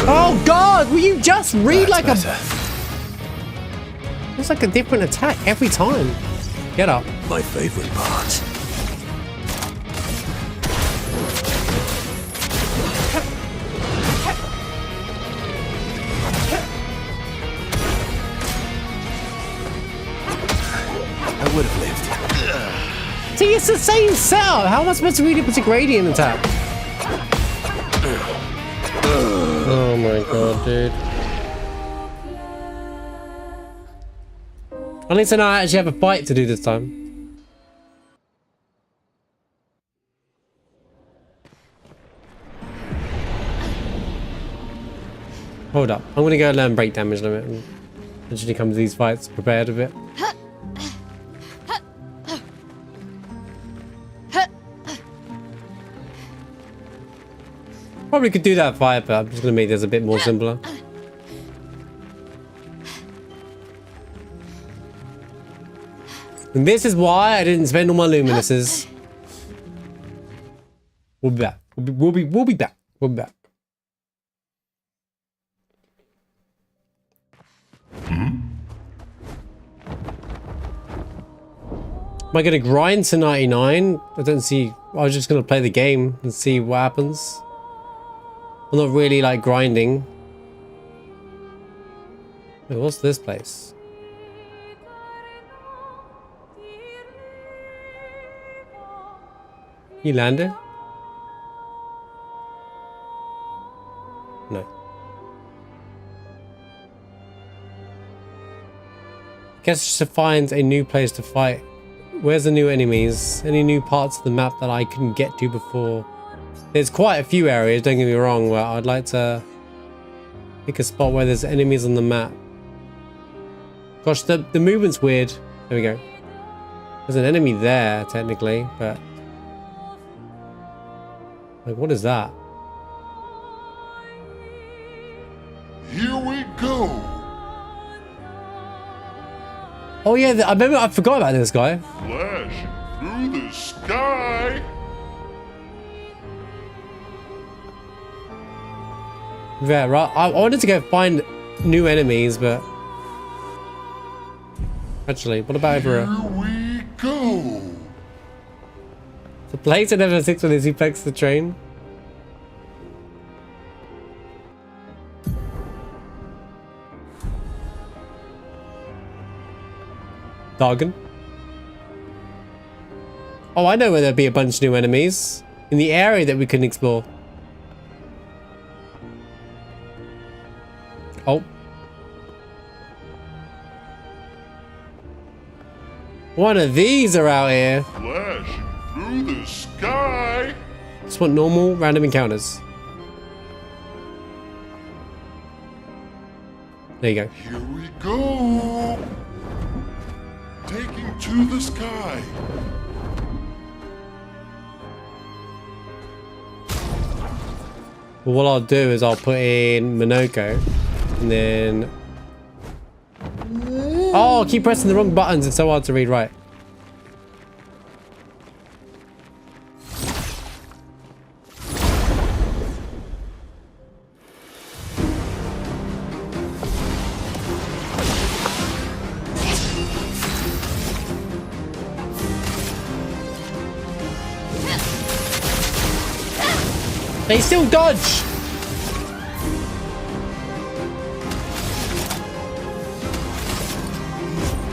Oh God! Will you just read like That's a? better. It's like a different attack every time. Get up. My favorite part. I would have lived. See, it's the same setup. How am I supposed to read it with a gradient attack? Oh my God, dude. At least I know I actually have a fight to do this time. Hold up. I'm gonna go learn break damage limit and actually come to these fights prepared a bit. Probably could do that fight, but I'm just gonna make this a bit more simpler. And this is why I didn't spend all my luminuses. We'll be back. We'll be back. We'll be back. Am I gonna grind to 99? I don't see. I was just gonna play the game and see what happens. I'm not really like grinding. Wait, what's this place? You landed? No. I guess just to find a new place to fight. Where's the new enemies? Any new parts of the map that I couldn't get to before? There's quite a few areas, don't get me wrong, where I'd like to pick a spot where there's enemies on the map. Gosh, the movement's weird. There we go. There's an enemy there, technically, but... like, what is that? Here we go. Oh yeah, I remember, I forgot about this guy. Flashing through the sky. Yeah, right. I wanted to go find new enemies, but... actually, what about over Here we go. the place at level 6 when they suplex the train? Dargan? Oh, I know where there'd be a bunch of new enemies. In the area that we couldn't explore. Oh. One of these are out here. Flashing through the sky. Just want normal random encounters. There you go. Here we go. Taking to the sky. Well, what I'll do is I'll put in Monoco, and then... oh, I keep pressing the wrong buttons. It's so hard to read right. They still dodge!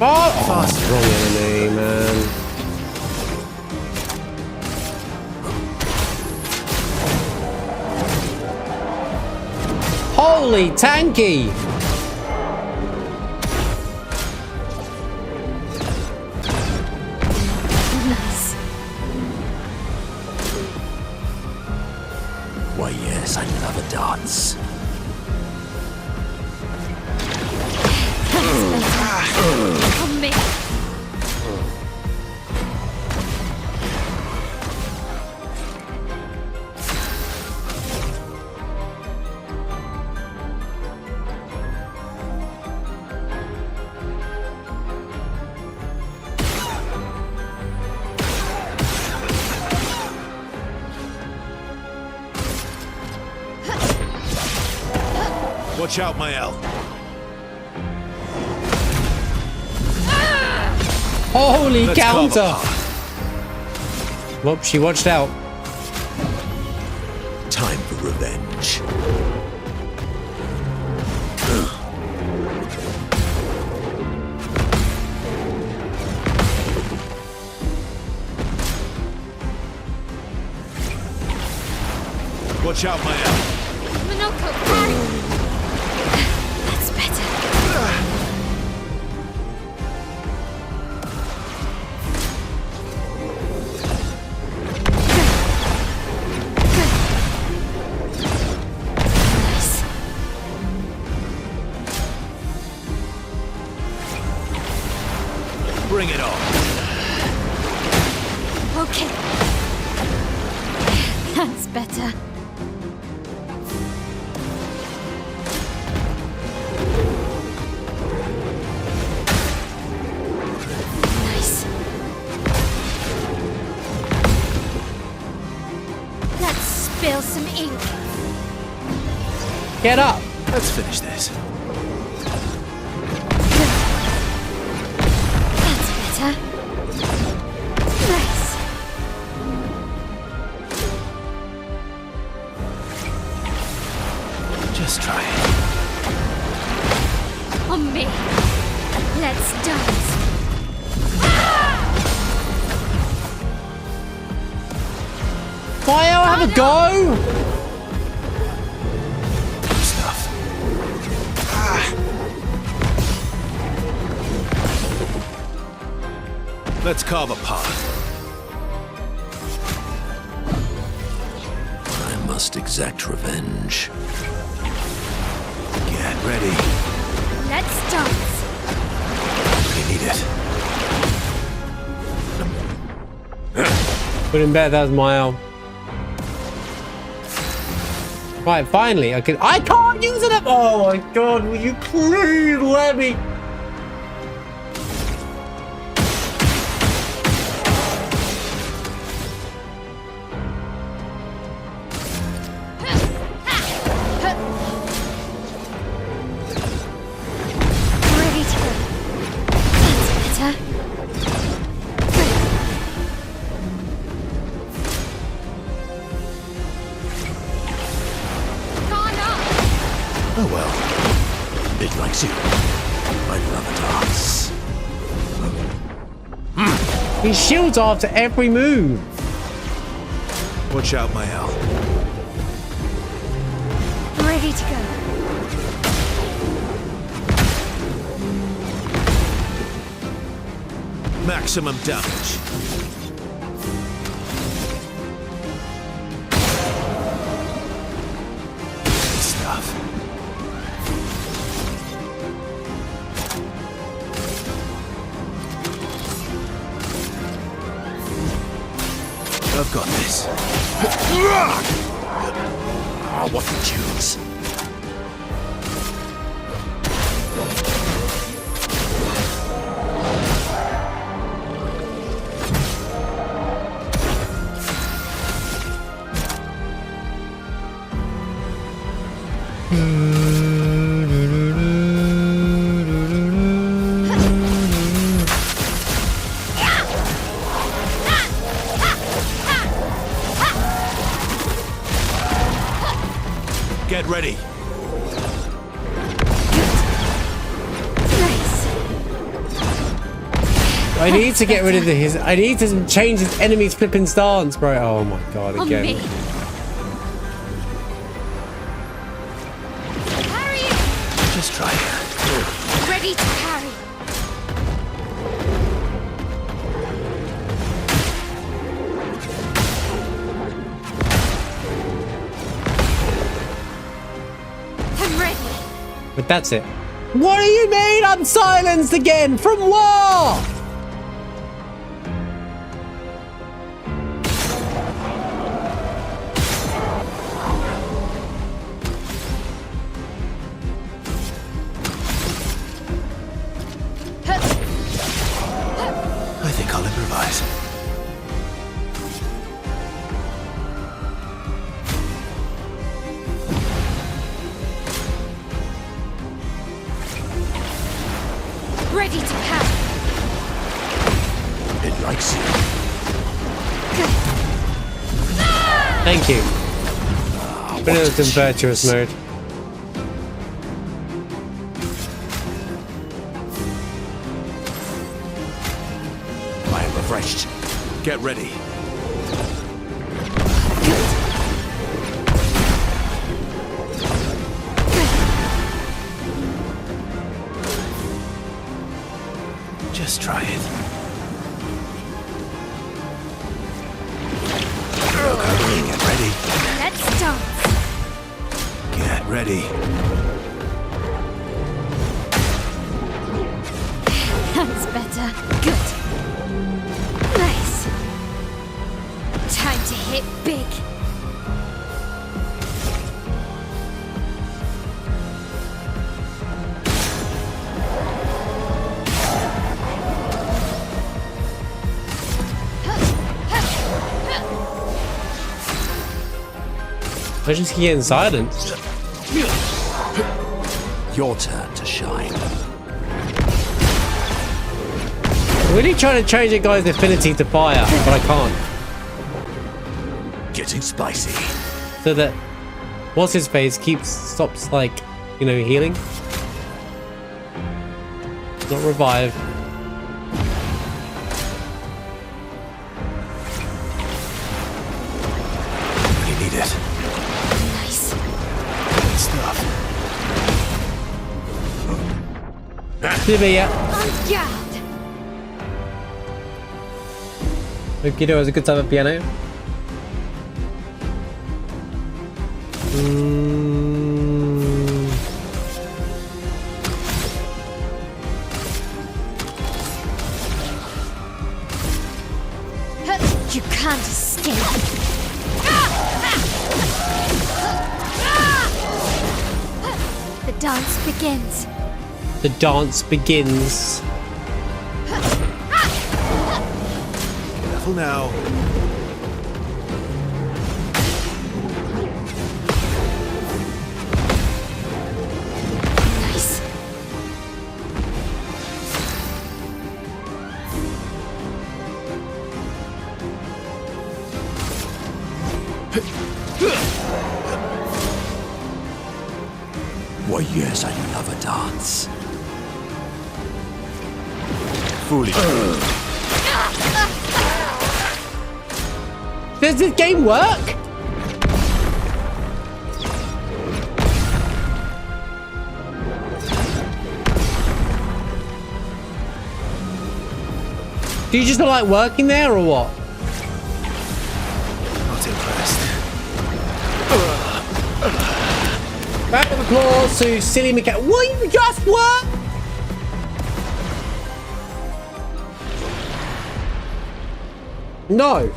Oh! That's the wrong enemy, man. Holy tanky! Nice. Why, yes, I love a dance. On me. Watch out, Maelle. Holy Let's counter! cover. Whoop, she watched out. Time for revenge. Watch out, Maelle. Monoco, parry. That's better. Nice. Bring it on. Okay. That's better. Nice. Let's spill some ink. Get up! Let's finish this. That's better. Nice. Just try it. On me. Let's dance. Maelle, have a go! Stuff. Let's carve a path. I must exact revenge. Get ready. Let's dance. We need it. Put in bed, that was Maelle. Right, finally, I can't use it up! Oh my god, will you please let me? Ready to go. That's better. Gone up. Oh well. It likes you. I love a dance. He shields after every move. Watch out, Maelle. Ready to go. Maximum damage. Stuff. I've got this. What to choose? Get ready. Nice. I need to get rid of his. I need to change his enemy's flipping stance, bro. Oh my god, On again. me. Just try it. Ready to carry. I'm ready. But that's it. What do you mean I'm silenced again? From what? I think I'll improvise. Ready to carry. It likes you. Thank you. Put it in virtuous mode. I am refreshed. Get ready. Just try it. Okay, get ready. Let's dance. Get ready. That's better. Good. Nice. Time to hit big. I just keep getting silenced. Your turn to shine. I'm really trying to change a guy's affinity to fire, but I can't. Getting spicy. So that what's his face stops like, you know, healing. Not revive. You need it. Nice. Good stuff. Yeah. On guard. Hope Guido has a good time at piano. You can't escape. The dance begins. The dance begins. Careful now. Nice. Why, yes, I love a dance. Foolish. Does this game work? Do you just not like working there or what? Not impressed. Round of applause to silly mechanic. What, you just work? No.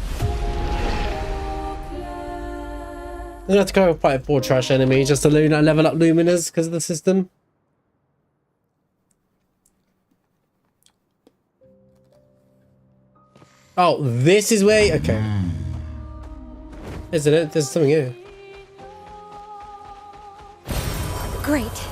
I'm gonna have to go fight a 4 trash enemy just to level up Luminous because of the system. Oh, this is where. Okay. Isn't it? There's something here. Great.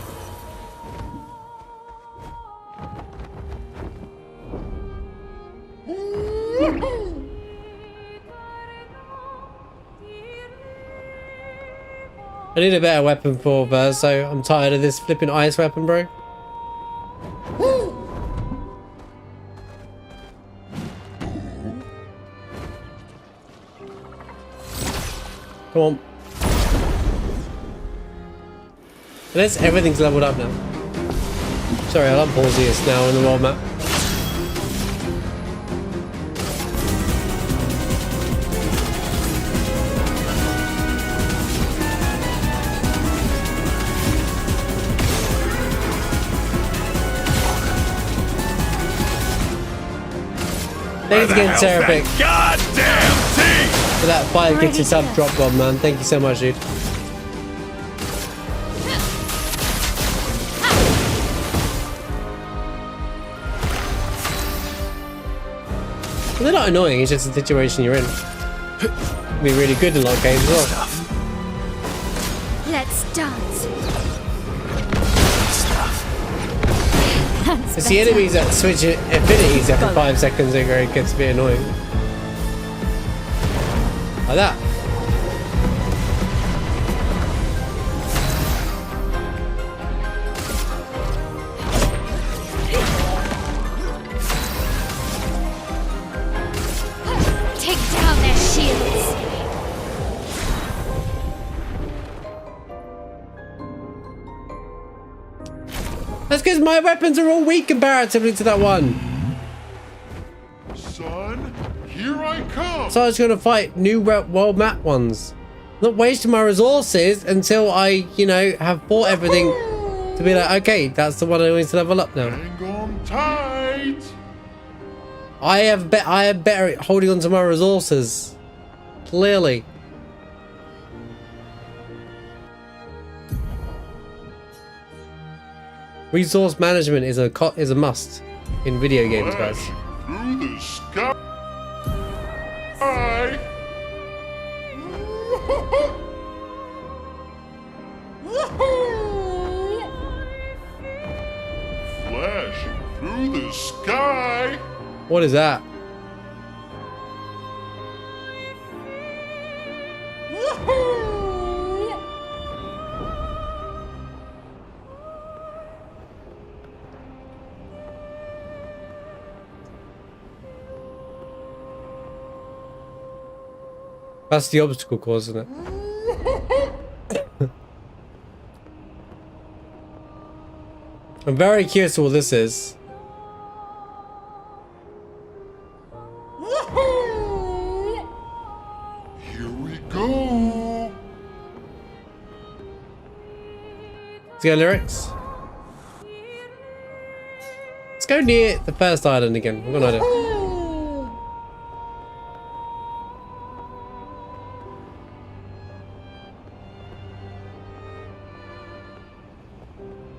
I need a better weapon for Verso. I'm tired of this flipping ice weapon, bro. Come on. Unless everything's leveled up now. Sorry, I'll unpause this now in the world map. Thanks again, Serapic. Goddamn thing! For that 5 gifted sub drop god, man. Thank you so much, dude. Well, they're not annoying, it's just the situation you're in. Be really good in a lot of games as well. Let's dance. It's the enemies that switch affinities after 5 seconds where it gets a bit annoying. Like that. Take down their shields. That's because my weapons are all weak comparatively to that one. Son, here I come. So I was going to fight new world map ones. Not wasting my resources until I, you know, have bought everything to be like, okay, that's the one I need to level up now. Hang on tight. I am better at holding on to my resources. Clearly. Resource management is a must in video games, guys. Through the sky. Flash through the sky. What is that? That's the obstacle course, isn't it? I'm very curious what this is. Here we go. Let's go lyrics. Let's go near the first island again. We've got an idea.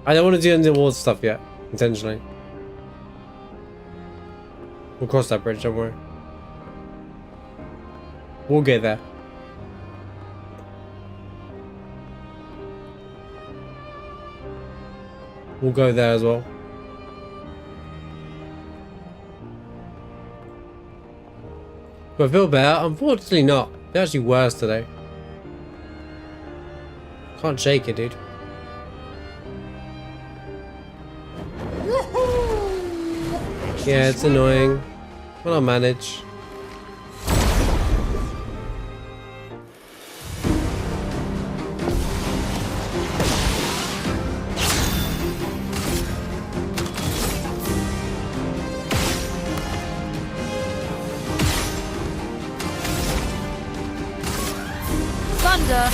I don't want to do any underwater stuff yet, intentionally. We'll cross that bridge, don't worry. We'll get there. We'll go there as well. Do I feel better? Unfortunately not. It's actually worse today. Can't shake it, dude. Yeah, it's annoying. But I'll manage. Thunder!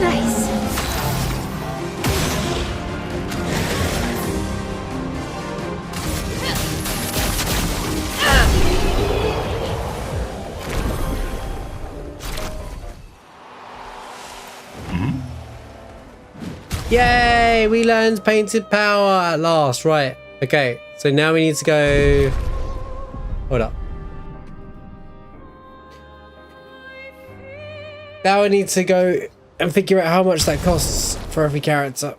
Nice. Yay! We learned painted power at last. Right. Okay. So now we need to go... Hold up. Now I need to go and figure out how much that costs for every character.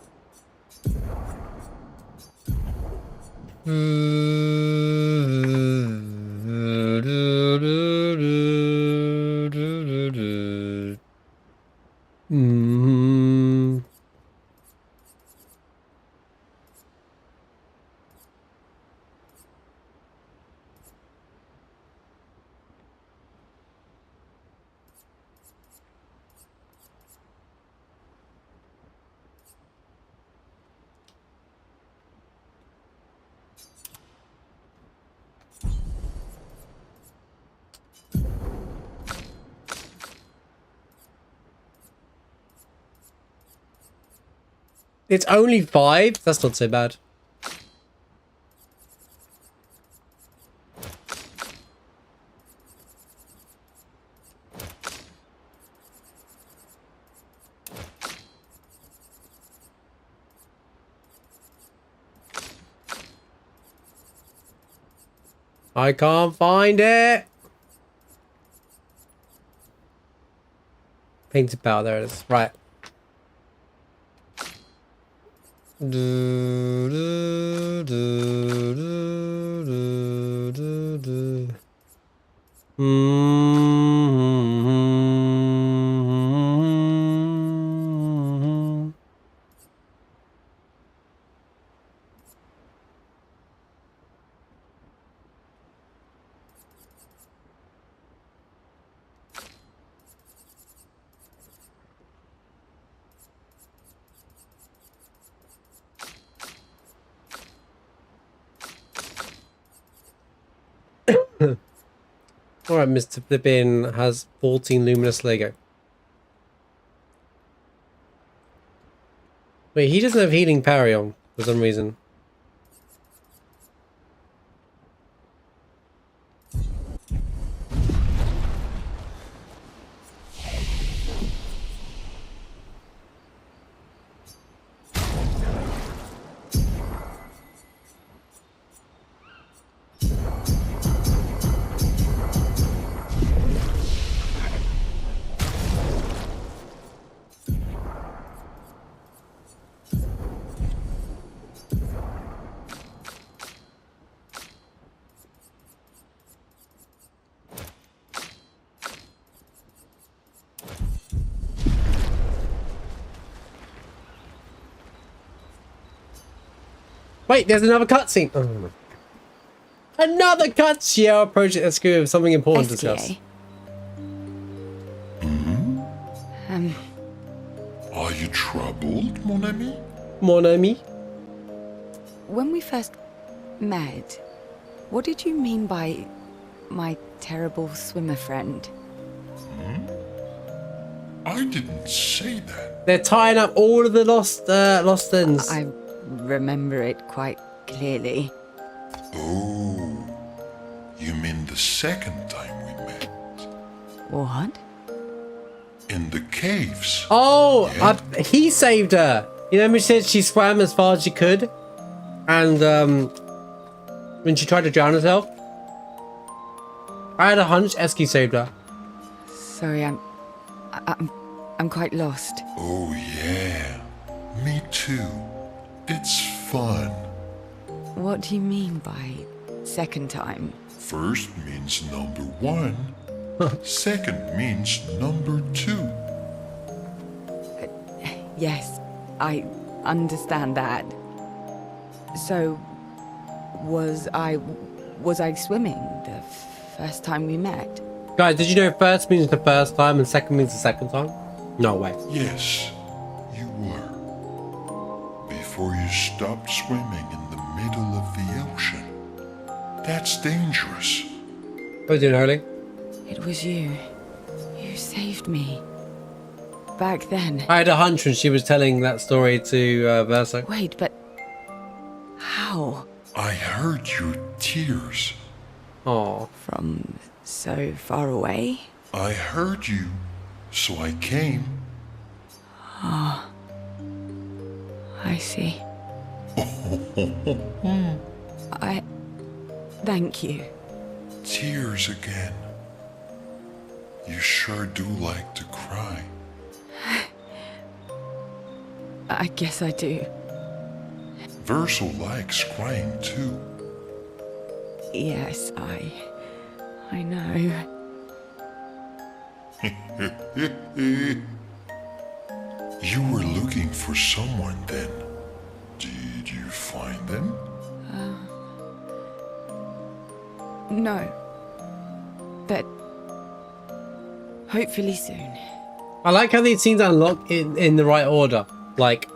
It's only 5? That's not so bad. I can't find it. Painted bow, there it is. Right. Alright, Mr. Flippin has 14 luminous Lego. Wait, he doesn't have healing parry on for some reason. Wait, there's another cutscene. Oh. Another cutscene. Our project at school with something important to discuss. Are you troubled, mon ami? Mon ami? When we first met, what did you mean by my terrible swimmer friend? I didn't say that. They're tying up all of the lost ends. I remember it quite clearly. Oh, you mean the second time we met? What? In the caves. Oh, Yeah. he saved her. You know when she said she swam as far as she could? And when she tried to drown herself? I had a hunch Esky saved her. Sorry, I'm quite lost. Oh yeah, me too. It's fun. What do you mean by second time? First means number 1. Second means number 2. Yes, I understand that. So, was I swimming the first time we met? Guys, did you know first means the first time and second means the second time? No way. Yes, you were. Before you stopped swimming in the middle of the ocean. That's dangerous. What are you doing, Hurley? It was you. You saved me. Back then. I had a hunch when she was telling that story to Versa. Wait, but how? I heard your tears. Oh. From so far away? I heard you, so I came. Ah. I see. Thank you. Tears again. You sure do like to cry. I guess I do. Verso likes crying too. Yes, I know. You were looking for someone then. Did you find them? No. But hopefully soon. I like how these scenes unlock in the right order. Like,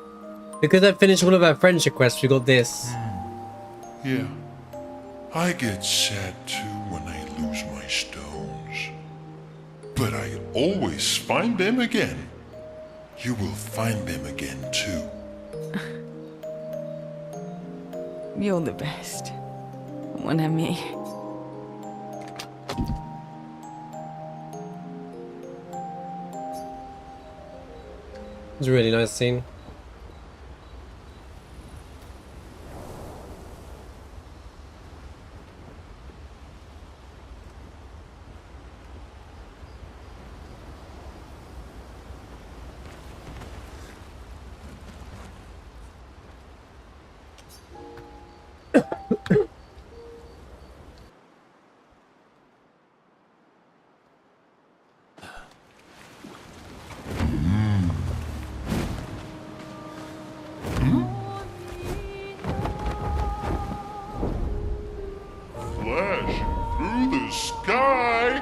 because I've finished all of our friendship quests, we got this. Yeah. I get sad too when I lose my stones. But I always find them again. You will find them again too. You're the best. Mon ami. It was a really nice scene. Flash through the sky.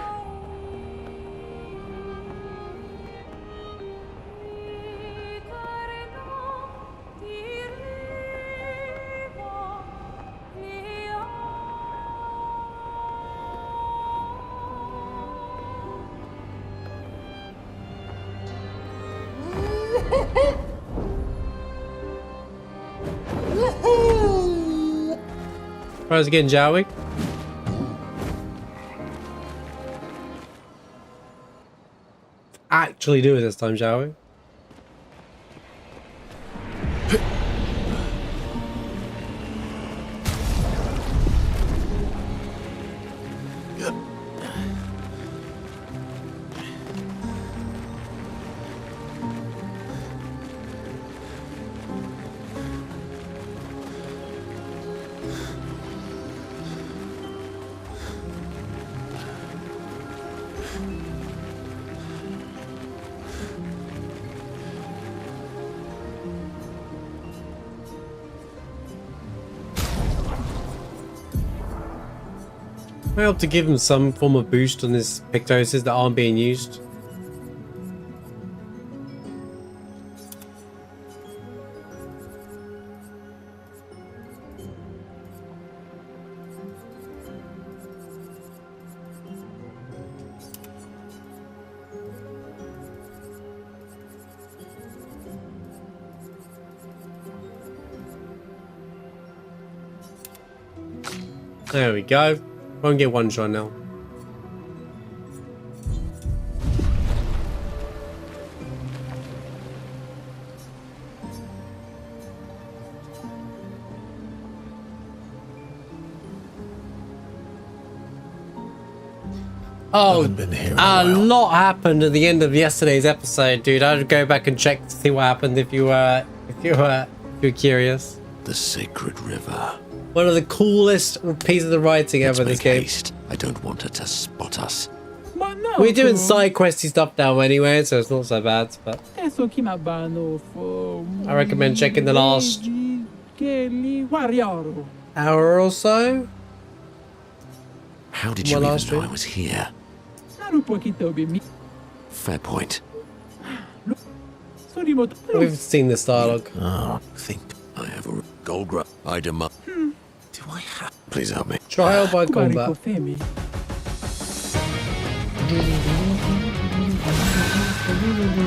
Try us again, shall we? Actually do it this time, shall we? I hope to give him some form of boost on his pictoses that aren't being used. There we go. Won't get one shot now. Oh, a lot happened at the end of yesterday's episode, dude. I'd go back and check to see what happened if you were curious. The sacred river. One of the coolest pieces of writing ever in this game. Haste. I don't want her to spot us. Monoco. We're doing side questy stuff now anyway, so it's not so bad. But I recommend checking the last hour or so. How did you even know I was here? Fair point. We've seen this dialogue. Oh, think I have a gold grub. I demand. Do I have? Please help me. Trial by combat.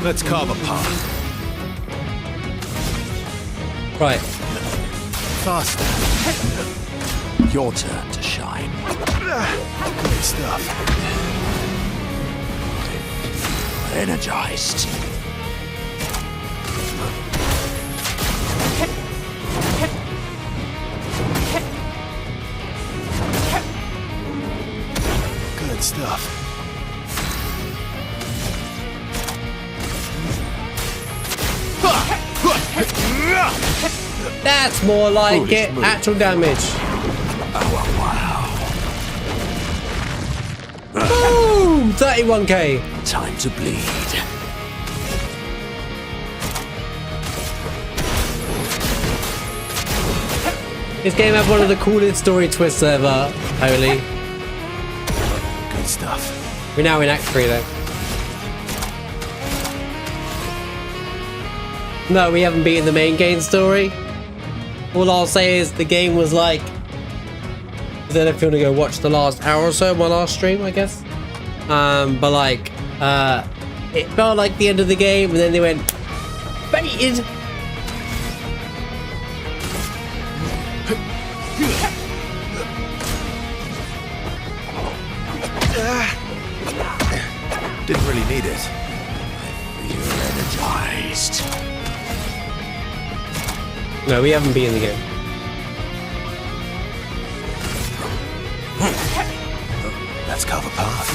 Let's carve a path. Right. Faster. Your turn to shine. Good stuff. Energized. Good stuff. That's more like it. Actual damage. Boom! 31k. Time to bleed. This game had one of the coolest story twists ever. Holy. Good stuff. We're now in Act 3 though. No, we haven't beaten the main game story. All I'll say is the game was like... I don't know if you want to go watch the last hour or so of my last stream, I guess. But like, it felt like the end of the game, and then they went, baited! Didn't really need it. You're energized. No, we haven't beaten the game. Let's carve a path.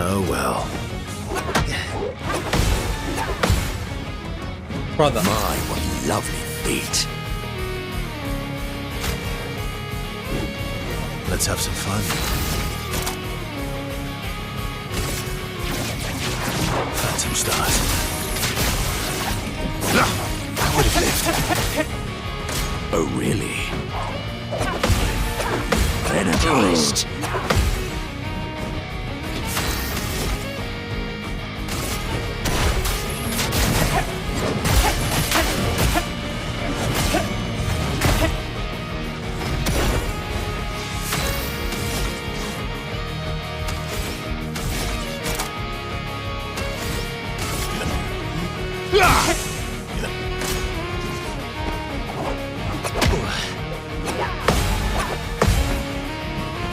Oh well. Brother. My, what lovely feet. Let's have some fun. Phantom stars. I would have lived. Oh, really? Energized.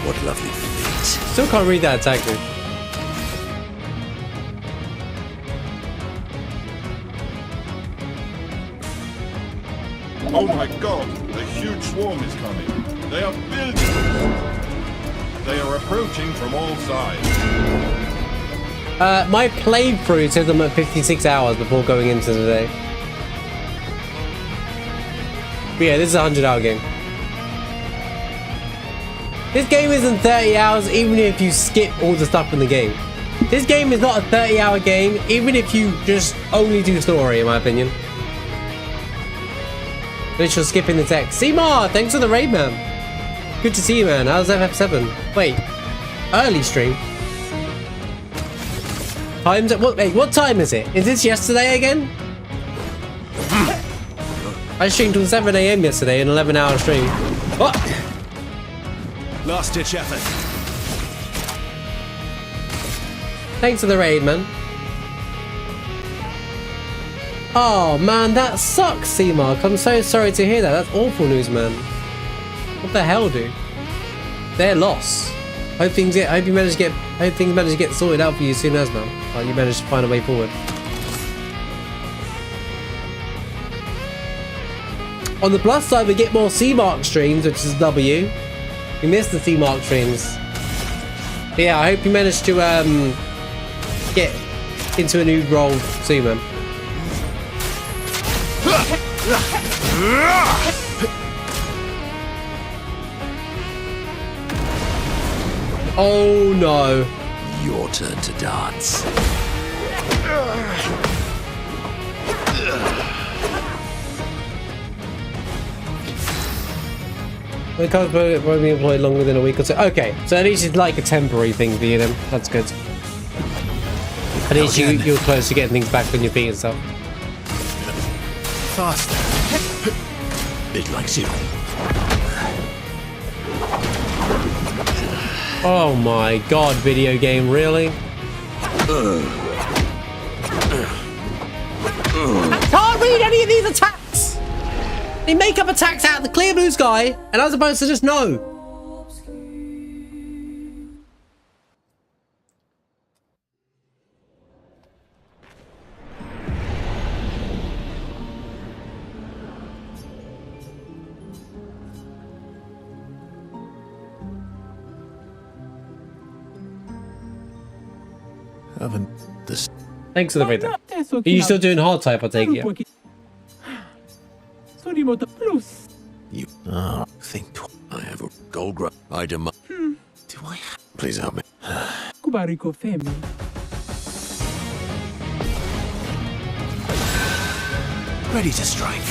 What lovely feet. Still can't read that attack move. Oh my god, a huge swarm is coming. They are building. They are approaching from all sides. My playthrough says I'm at 56 hours before going into the day. But yeah, this is a 100-hour game. This game isn't 30 hours even if you skip all the stuff in the game. This game is not a 30-hour game even if you just only do story, in my opinion. Unless you're skipping the text. Seemar, thanks for the raid, man. Good to see you, man. How's FF7? Wait, early stream. Time's at what? Wait, what time is it? Is this yesterday again? I streamed till 7 AM yesterday, an 11-hour stream. What? Last-ditch effort. Thanks for the raid, man. Oh man, that sucks, C-Mark. I'm so sorry to hear that. That's awful news, man. What the hell, dude? Their loss. Hope things manage to get sorted out for you soon as, man. Like you managed to find a way forward. On the plus side, we get more C-Mark streams, which is W. We missed the C-Mark streams. But yeah, I hope you managed to get into a new role soon, man. Oh no. Your turn to dance. The cards won't be employed longer than a week or so. Okay, so at least it's like a temporary thing for you then. That's good. At least you're close to getting things back on your feet and stuff. Faster. It likes you. Oh my god, video game, really? I can't read any of these attacks! They make up attacks out of the clear blue sky, and I'm supposed to just know. This. Thanks for the raid. Are you still doing hard type, I take it? You think I have a gold item. Do I? Please help me. Ready to strike.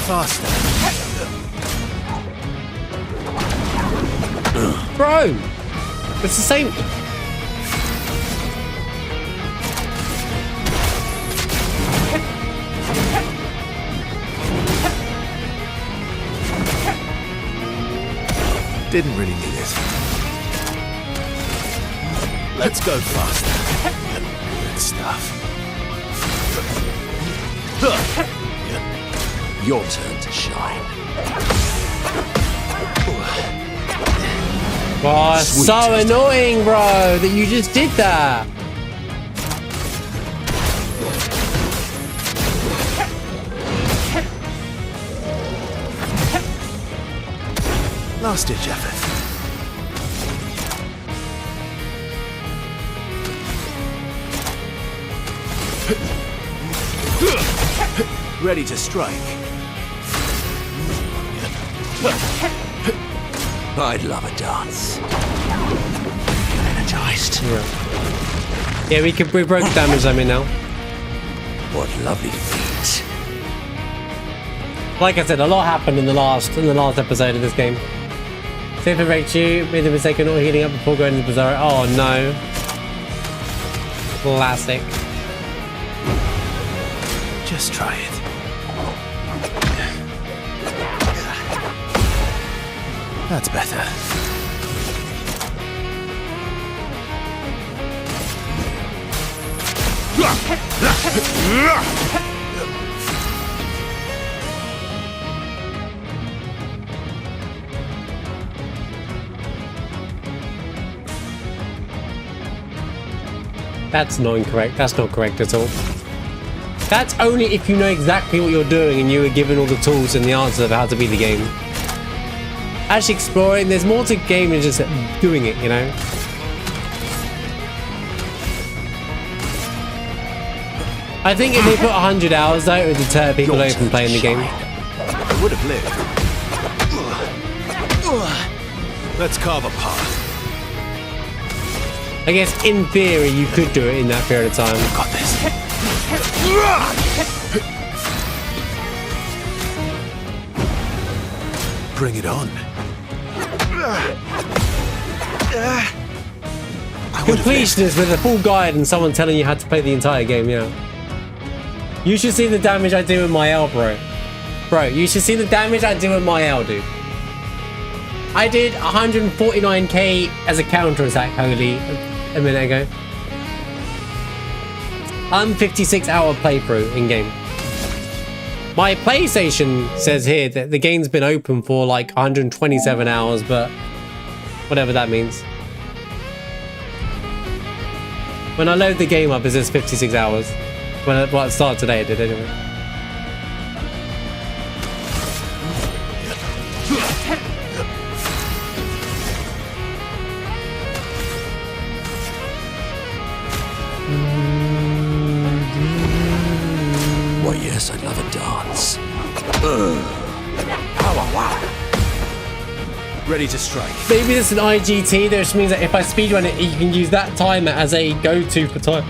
Faster. Bro! It's the same. Didn't really need it. Let's go faster. Good stuff. Your turn to shine. Oh, it's so annoying, bro, that you just did that. Last ditch effort. Ready to strike. I'd love a dance. Energized. Yeah, we broke damage, I mean, now. What lovely feet. Like I said, a lot happened in the last episode of this game. Super Raichu made the mistake of not healing up before going into Bizarro. Oh no. Classic. Just try it. That's better. That's not incorrect. That's not correct at all. That's only if you know exactly what you're doing and you were given all the tools and the answers of how to beat the game. Actually exploring, there's more to game than just doing it, you know? I think if they put 100 hours though, it would deter people away from playing the game. I would have lived. Let's carve a path. I guess in theory you could do it in that period of time. Got this. Bring it on. Completionist with a full guide and someone telling you how to play the entire game, yeah. You should see the damage I do with Maelle, bro. Bro, you should see the damage I do with Maelle, dude. I did 149k as a counter attack, holy, a minute ago. I'm 56-hour playthrough in game. My PlayStation says here that the game's been open for like 127 hours, but whatever that means. When I load the game up, it says 56 hours. Well, it started today, it did anyway. Why, yes, I'd love a dance. Ready to strike. Maybe this is an IGT, which means that if I speedrun it, you can use that timer as a go-to for time.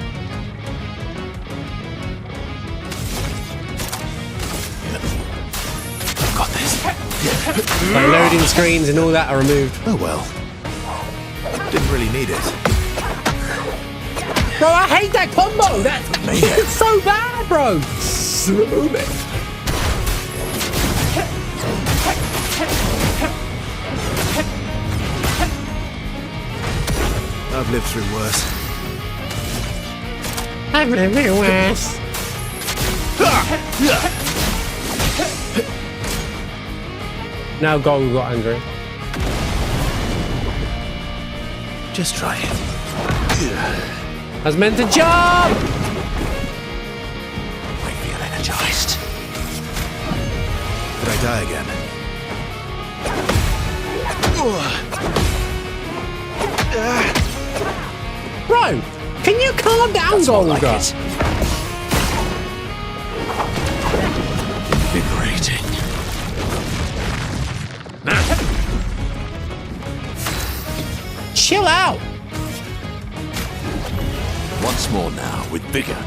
I've got this. Like loading screens and all that are removed. Oh well. Didn't really need it. Bro, I hate that combo! It's so bad, bro! Remove it. I've lived through worse. I've lived through worse. Now Gold got angry. Just try it. I was meant to jump! I feel energized. Did I die again? Bro, can you calm down, Golga? Invigorating. Chill out! Once more now, with vigor.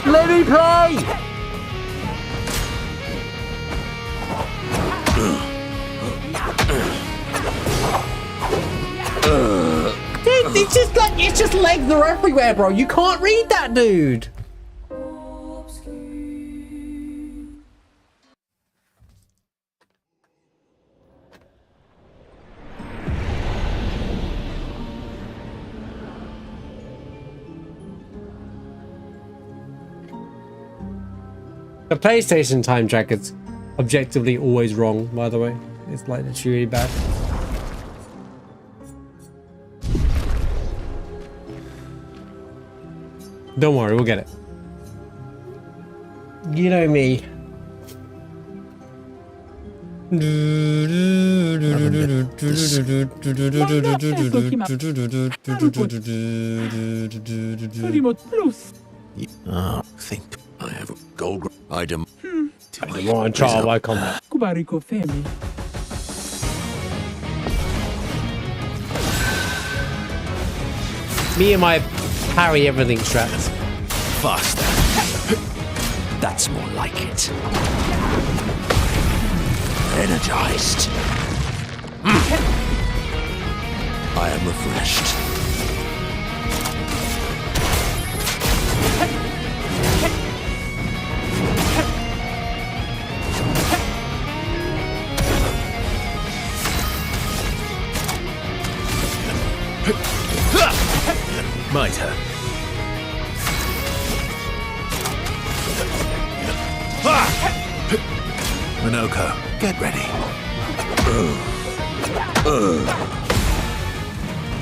Let me play! Dude, it's just legs are everywhere, bro. You can't read that, dude. The PlayStation time tracker's objectively always wrong, by the way. It's like literally really bad. Don't worry, we'll get it. You know me. Think I have a gold item. Come on, Charles, I come back. Kubariko family. Me and my parry everything straps. Faster. That's more like it. Energized. I am refreshed. might hurt. Monoco, get ready.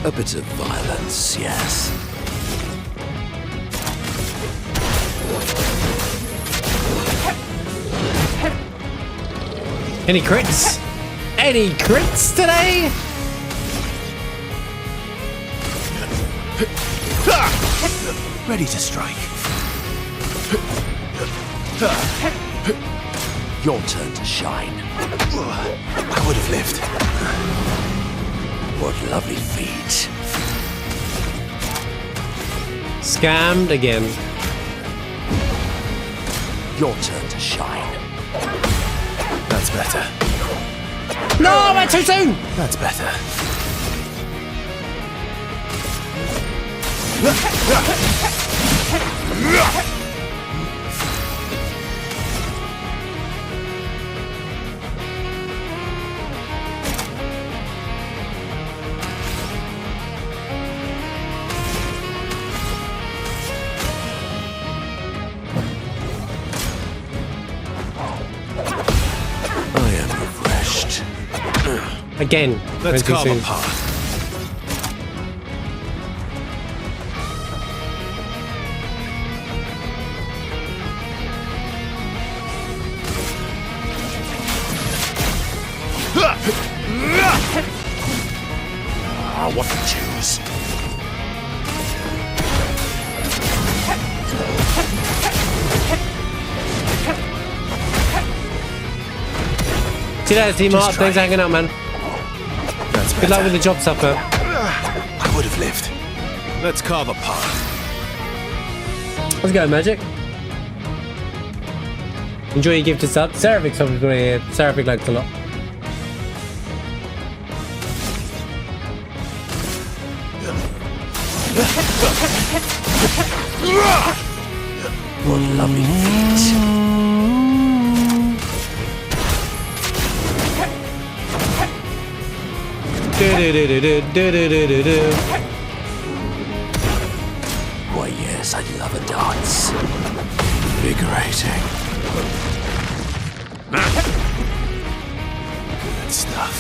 A bit of violence, yes. Any crits? Any crits today? Ready to strike. Your turn to shine. I would have lived. What lovely feet. Scammed again. Your turn to shine. That's better. No, I went too soon! That's better. I am refreshed. Again. Let's went too carve soon. a path. What to choose? See you later, Team Art. Thanks for hanging out, man. That's better. Good luck with the job, Supper. I would have lived. Let's carve a path. Let's go, Magic. Enjoy your gifted sub. Seraphic's probably here. Seraphic likes a lot. What lovely feet. Why, yes, I love a dance. Invigorating. Good stuff.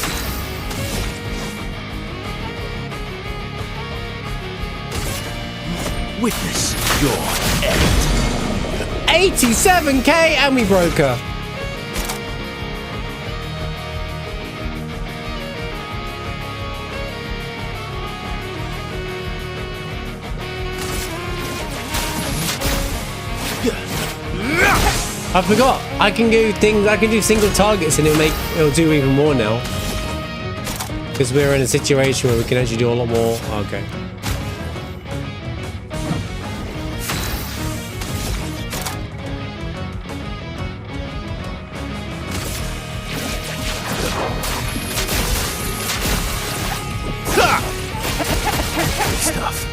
Witness your end. 87k and we broke her. I forgot. I can do things. I can do single targets, and it'll do even more now. Because we're in a situation where we can actually do a lot more. Okay. Good stuff.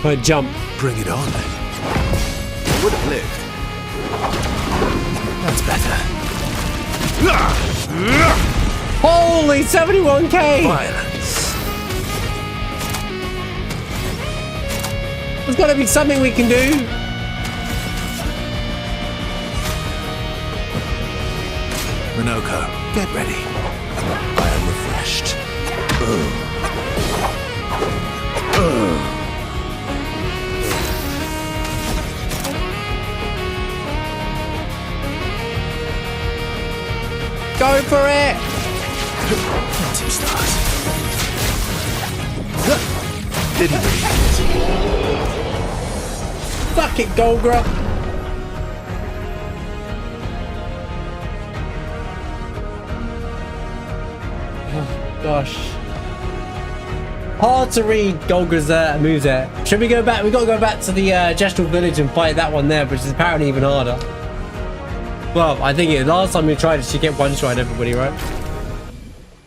Right, jump. Bring it on. I would have lived. That's better. Holy 71k! Violence. There's got to be something we can do. Monoco, get ready. I am refreshed. Go for it. Two stars. Did he really? Fuck it, Golgra. Oh, gosh. Hard to read Golgra's moves there. Should we go back? We got to go back to the Gestral Village and fight that one there, which is apparently even harder. Well, I think last time we tried it, she get one shot everybody, right?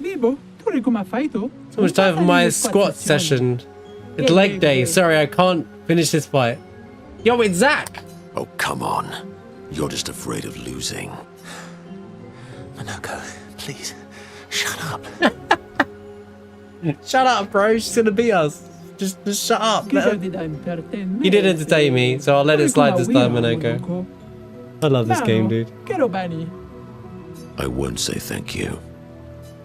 Vivo, tu come fai tu? So much time for my squat session. It's leg day. Sorry, I can't finish this fight. Yo, it's Zach. Oh, come on. You're just afraid of losing. Monoco, please, shut up. Shut up, bro. She's gonna beat us. Just shut up. You did entertain me, so I'll let it slide this time, Monoco. I love this game, dude. I won't say thank you.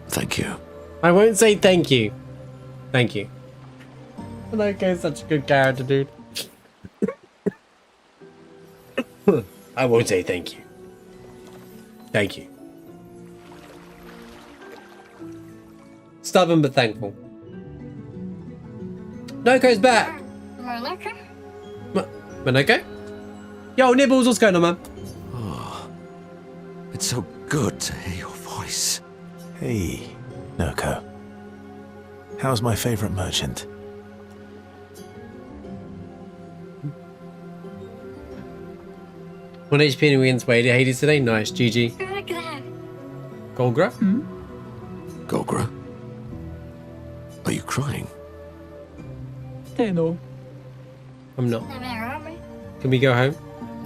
Thank you. I won't say thank you. Thank you. Monoco's such a good character, dude. I won't say thank you. Thank you. Stubborn but thankful. Monoco's back. Monoco? Yo, Nibbles, what's going on, man? It's so good to hear your voice. Hey, Monoco. How's my favorite merchant? 1 HP and wins Wade. Hades today. Nice. GG. Golgra? Golgra? Are you crying? No. I'm not. Can we go home?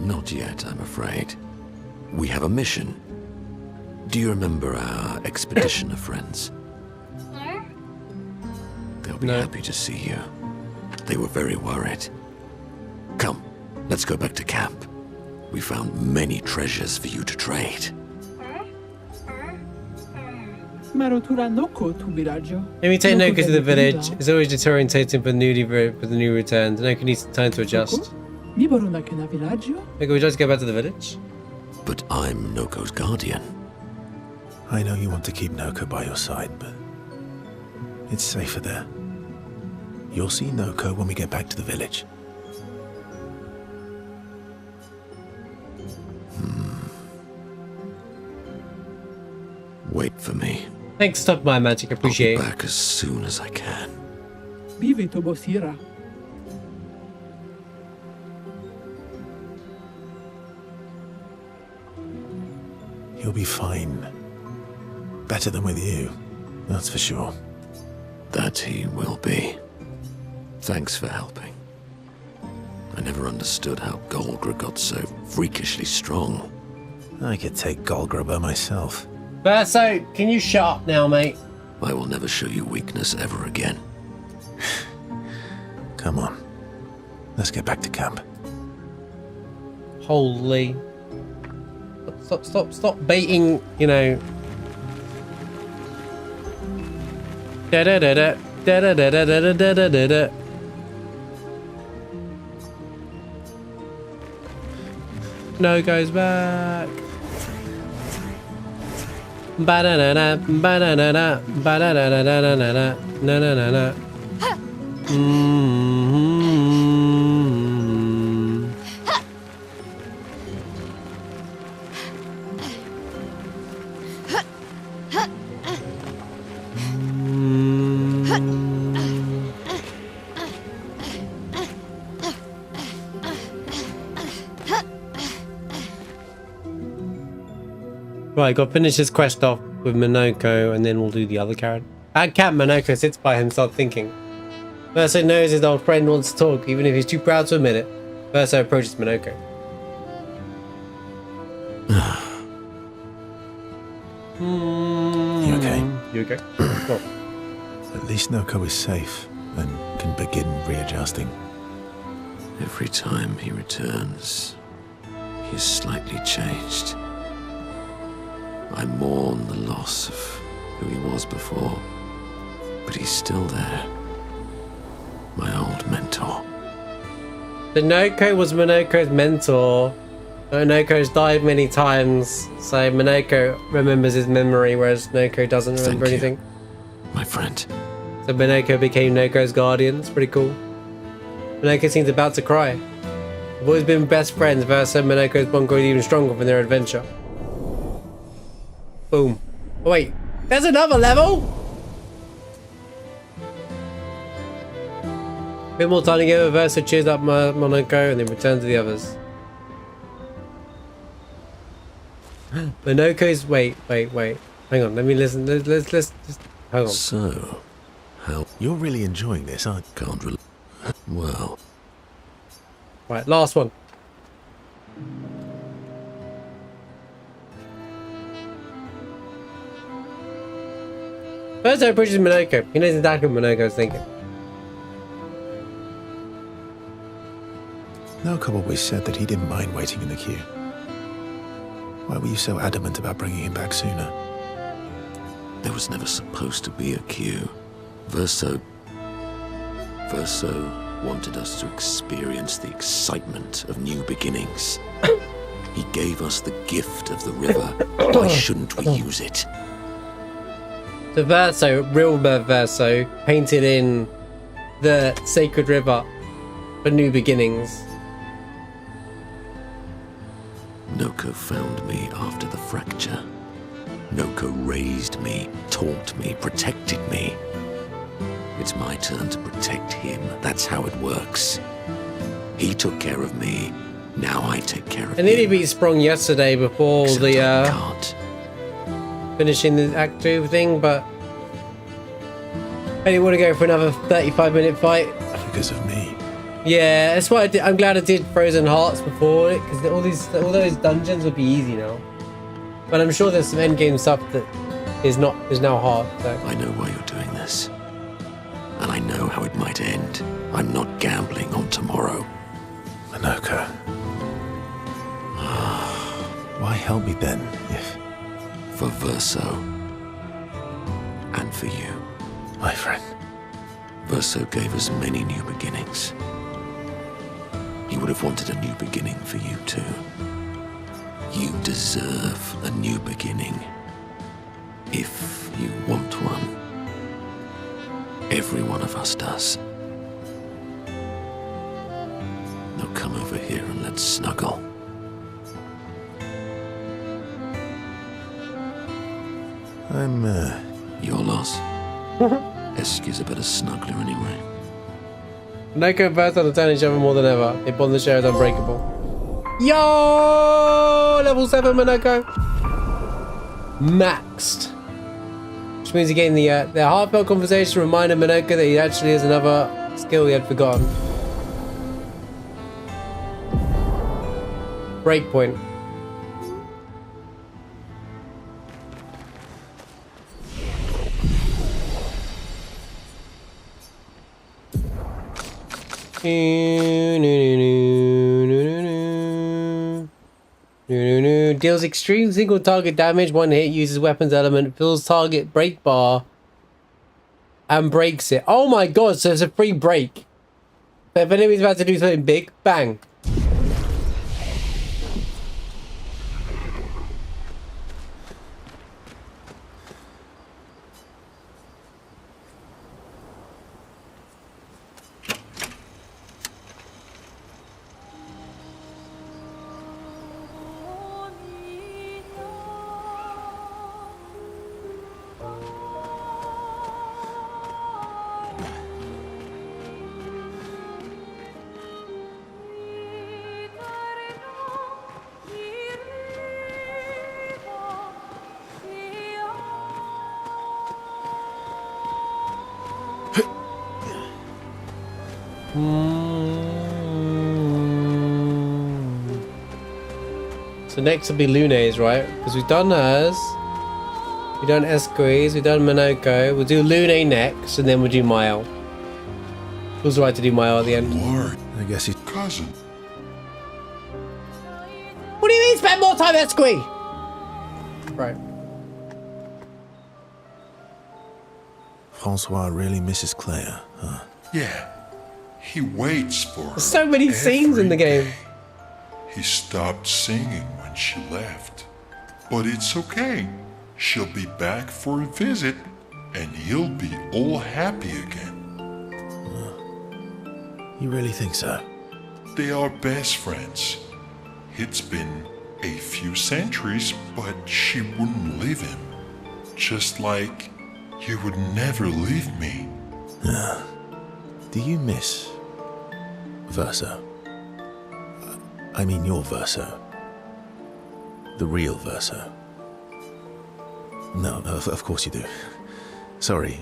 Not yet, I'm afraid. We have a mission. Do you remember our expeditioner friends? They'll be happy to see you. They were very worried. Come, let's go back to camp. We found many treasures for you to trade. Let me take Noco to the village. It's always disorientating for the new returns. Noco needs time to adjust. Noco, would you like to go back to the village? But I'm Noco's guardian. I know you want to keep Noco by your side, but it's safer there. You'll see Noco when we get back to the village. Wait for me. Thanks, stop my magic. Appreciate it. I'll be back as soon as I can. He'll be fine. Better than with you, that's for sure. That he will be. Thanks for helping. I never understood how Golgra got so freakishly strong. I could take Golgra by myself. So, can you shut up now, mate? I will never show you weakness ever again. Come on. Let's get back to camp. Holy. Stop baiting, you know. Da-da-da-da. Da-da-da-da-da-da-da-da-da. No goes back. Ba-da-da-da, ba-da-da-da, ba-da-da-da-da-da-da, na-na-na-na. Right, got to finish this quest off with Monoco, and then we'll do the other character. At camp, Monoco sits by himself thinking. Verso knows his old friend wants to talk, even if he's too proud to admit it. Verso approaches Monoco. You okay? You okay? Cool. At least Noco is safe and can begin readjusting. Every time he returns, he is slightly changed. I mourn the loss of who he was before, but he's still there. My old mentor. Monoco was Monoco's mentor. Monoco's died many times, so Monoco remembers his memory, whereas Monoco doesn't remember anything. My friend. So Monoco became Noko's guardian. It's pretty cool. Monoco seems about to cry. They've always been best friends. Verso and Monoco's bond grows even stronger from their adventure. Boom. Oh, wait, there's another level? Bit more time together. Verso cheers up Monoco and then returns to the others. Monoco's wait. Hang on, let me listen. Let's just hang on. So, how You're really enjoying this, aren't you? can't really. Well, Right, last one. First, I approaches Monoco. He knows exactly what Monoco's thinking. Monoco always said that he didn't mind waiting in the queue. Why were you so adamant about bringing him back sooner? there was never supposed to be a queue. Verso wanted us to experience the excitement of new beginnings. He gave us the gift of the river. Why shouldn't we use it? The Verso, real Verso, painted in the sacred river for new beginnings. Monoco found me after the fracture. Monoco raised me, taught me, protected me. It's my turn to protect him. That's how it works. He took care of me. Now I take care of I nearly him. beat Sprung yesterday before Except the I can't. finishing the Act 2 thing, but I didn't want to go for another 35-minute fight. Because of me. Yeah, that's why I did. I'm glad I did Frozen Hearts before it, because all those dungeons would be easy now. But I'm sure there's some endgame stuff that is now hard. So. I know why you're doing this. And I know how it might end. I'm not gambling on tomorrow. Monoco. Why help me then, if... For Verso. And for you. My friend. Verso gave us many new beginnings. He would have wanted a new beginning for you too. You deserve a new beginning. If you want one. Every one of us does. Now come over here and let's snuggle. I'm, Your loss. Eski's a better snuggler anyway. Monoco and Verso understand each other more than ever. They bond the share is unbreakable. Yo! Level 7 Monoco. Maxed. Which means again their heartfelt conversation reminded Monoco that he actually has another skill he had forgotten. Breakpoint. Deals extreme single target damage, one hit, uses weapons element, fills target break bar, and breaks it. Oh my god, so it's a free break. But if enemy's about to do something big, bang. So next will be Lune's, right? Because we've done hers, we've done Esqui's, we've done Monoco. We'll do Lune next, and then we'll do Maelle. Feels right to do Maelle at the end. Lord, I guess he's... God cousin. What do you mean spend more time at Squee? Right. Francois really misses Claire, huh? Yeah, he waits for her. There's so many scenes in the every game. day. He stopped singing when she left. But it's okay. She'll be back for a visit, and he'll be all happy again. You really think so? They are best friends. It's been a few centuries, but she wouldn't leave him. Just like you would never leave me. Do you miss Verso? I mean your Verso. The real Verso. No, of course you do. Sorry.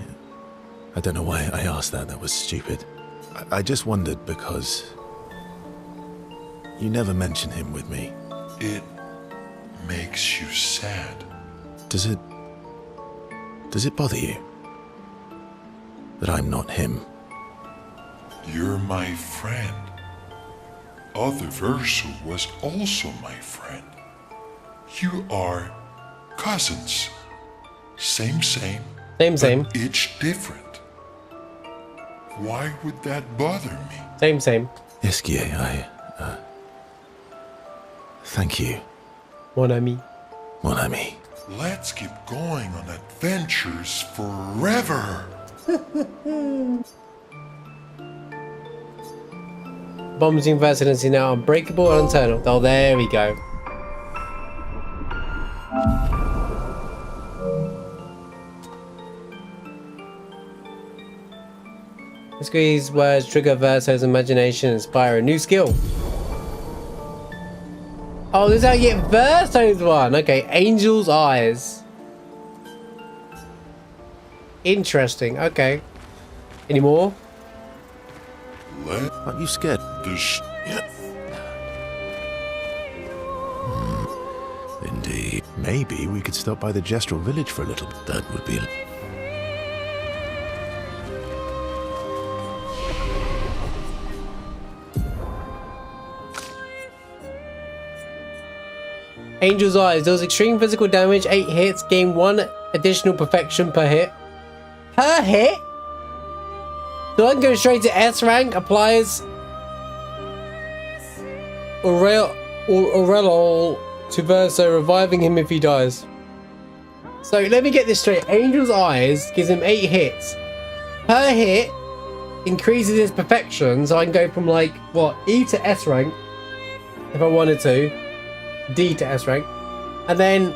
I don't know why I asked that. That was stupid. I just wondered because you never mention him with me. It makes you sad. Does it bother you that I'm not him? You're my friend. Other Verso was also my friend. You are cousins. Same. Same. But each different. Why would that bother me? Same. Esquier, thank you. Mon ami. Mon ami. Let's keep going on adventures forever. Bombs in Residency now unbreakable and unturnable. Oh, there we go. Squeeze words trigger Verso's imagination, inspire a new skill. Oh, this is how you get Verso's one. Okay, Angel's Eyes. Interesting. Okay. Any more? Aren't you scared? Indeed. Maybe we could stop by the Gestral Village for a little bit. That would be... Angel's Eyes deals extreme physical damage, 8 hits, gain 1 additional perfection per hit. Per hit? So I can go straight to S rank, applies Aurelol to Verso, reviving him if he dies. So let me get this straight. Angel's Eyes gives him 8 hits. Per hit increases his perfection, so I can go from like, what, E to S rank, if I wanted to. D to S rank, and then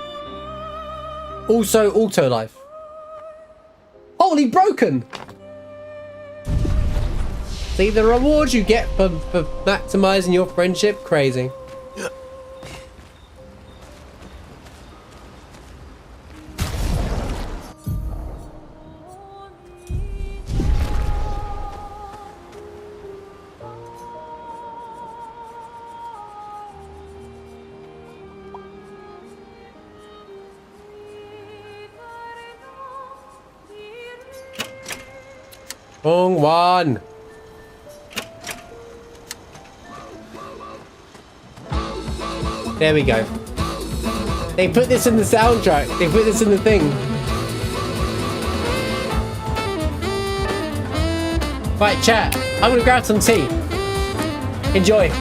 also auto life. Holy broken! See the rewards you get for maximizing your friendship, crazy. Wrong one. There we go. They put this in the soundtrack. They put this in the thing. Right, chat. I'm gonna grab some tea. Enjoy.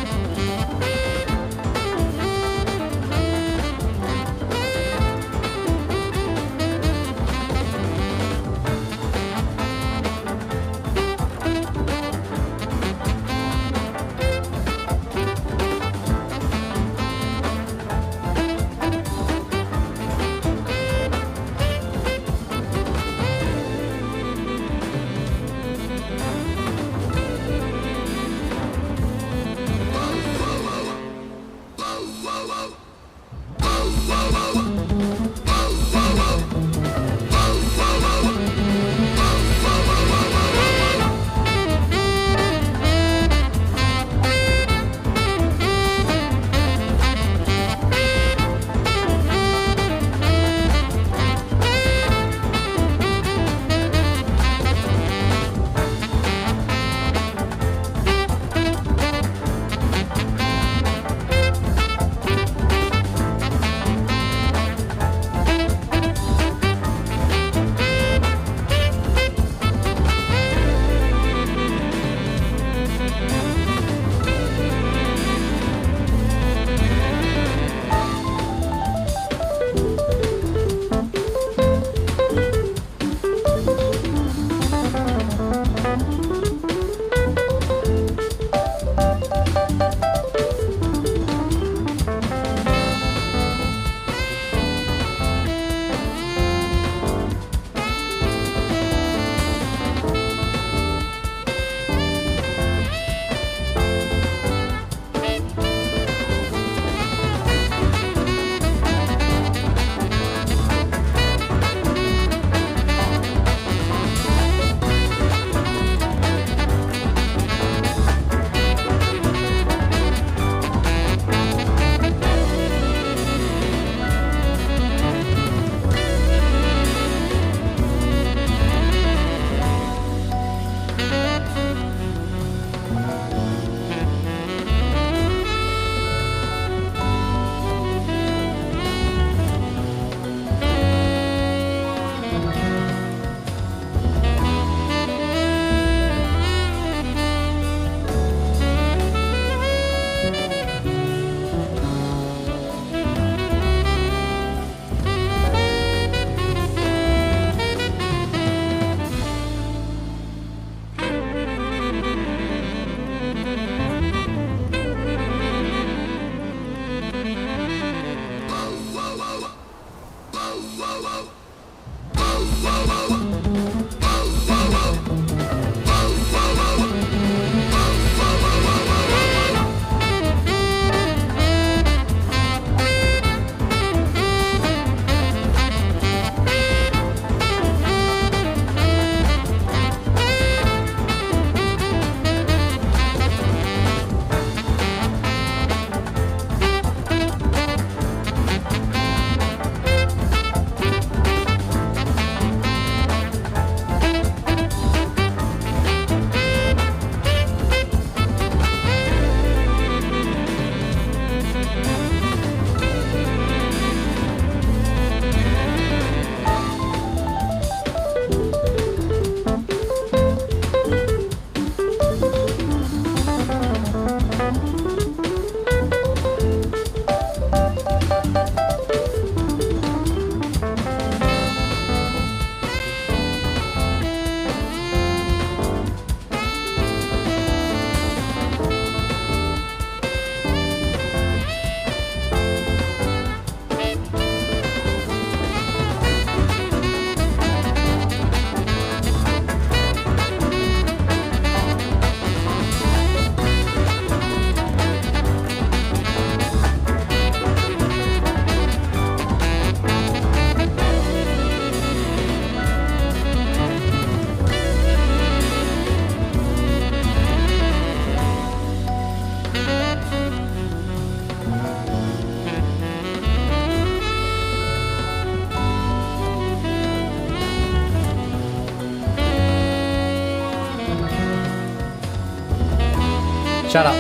Shut up.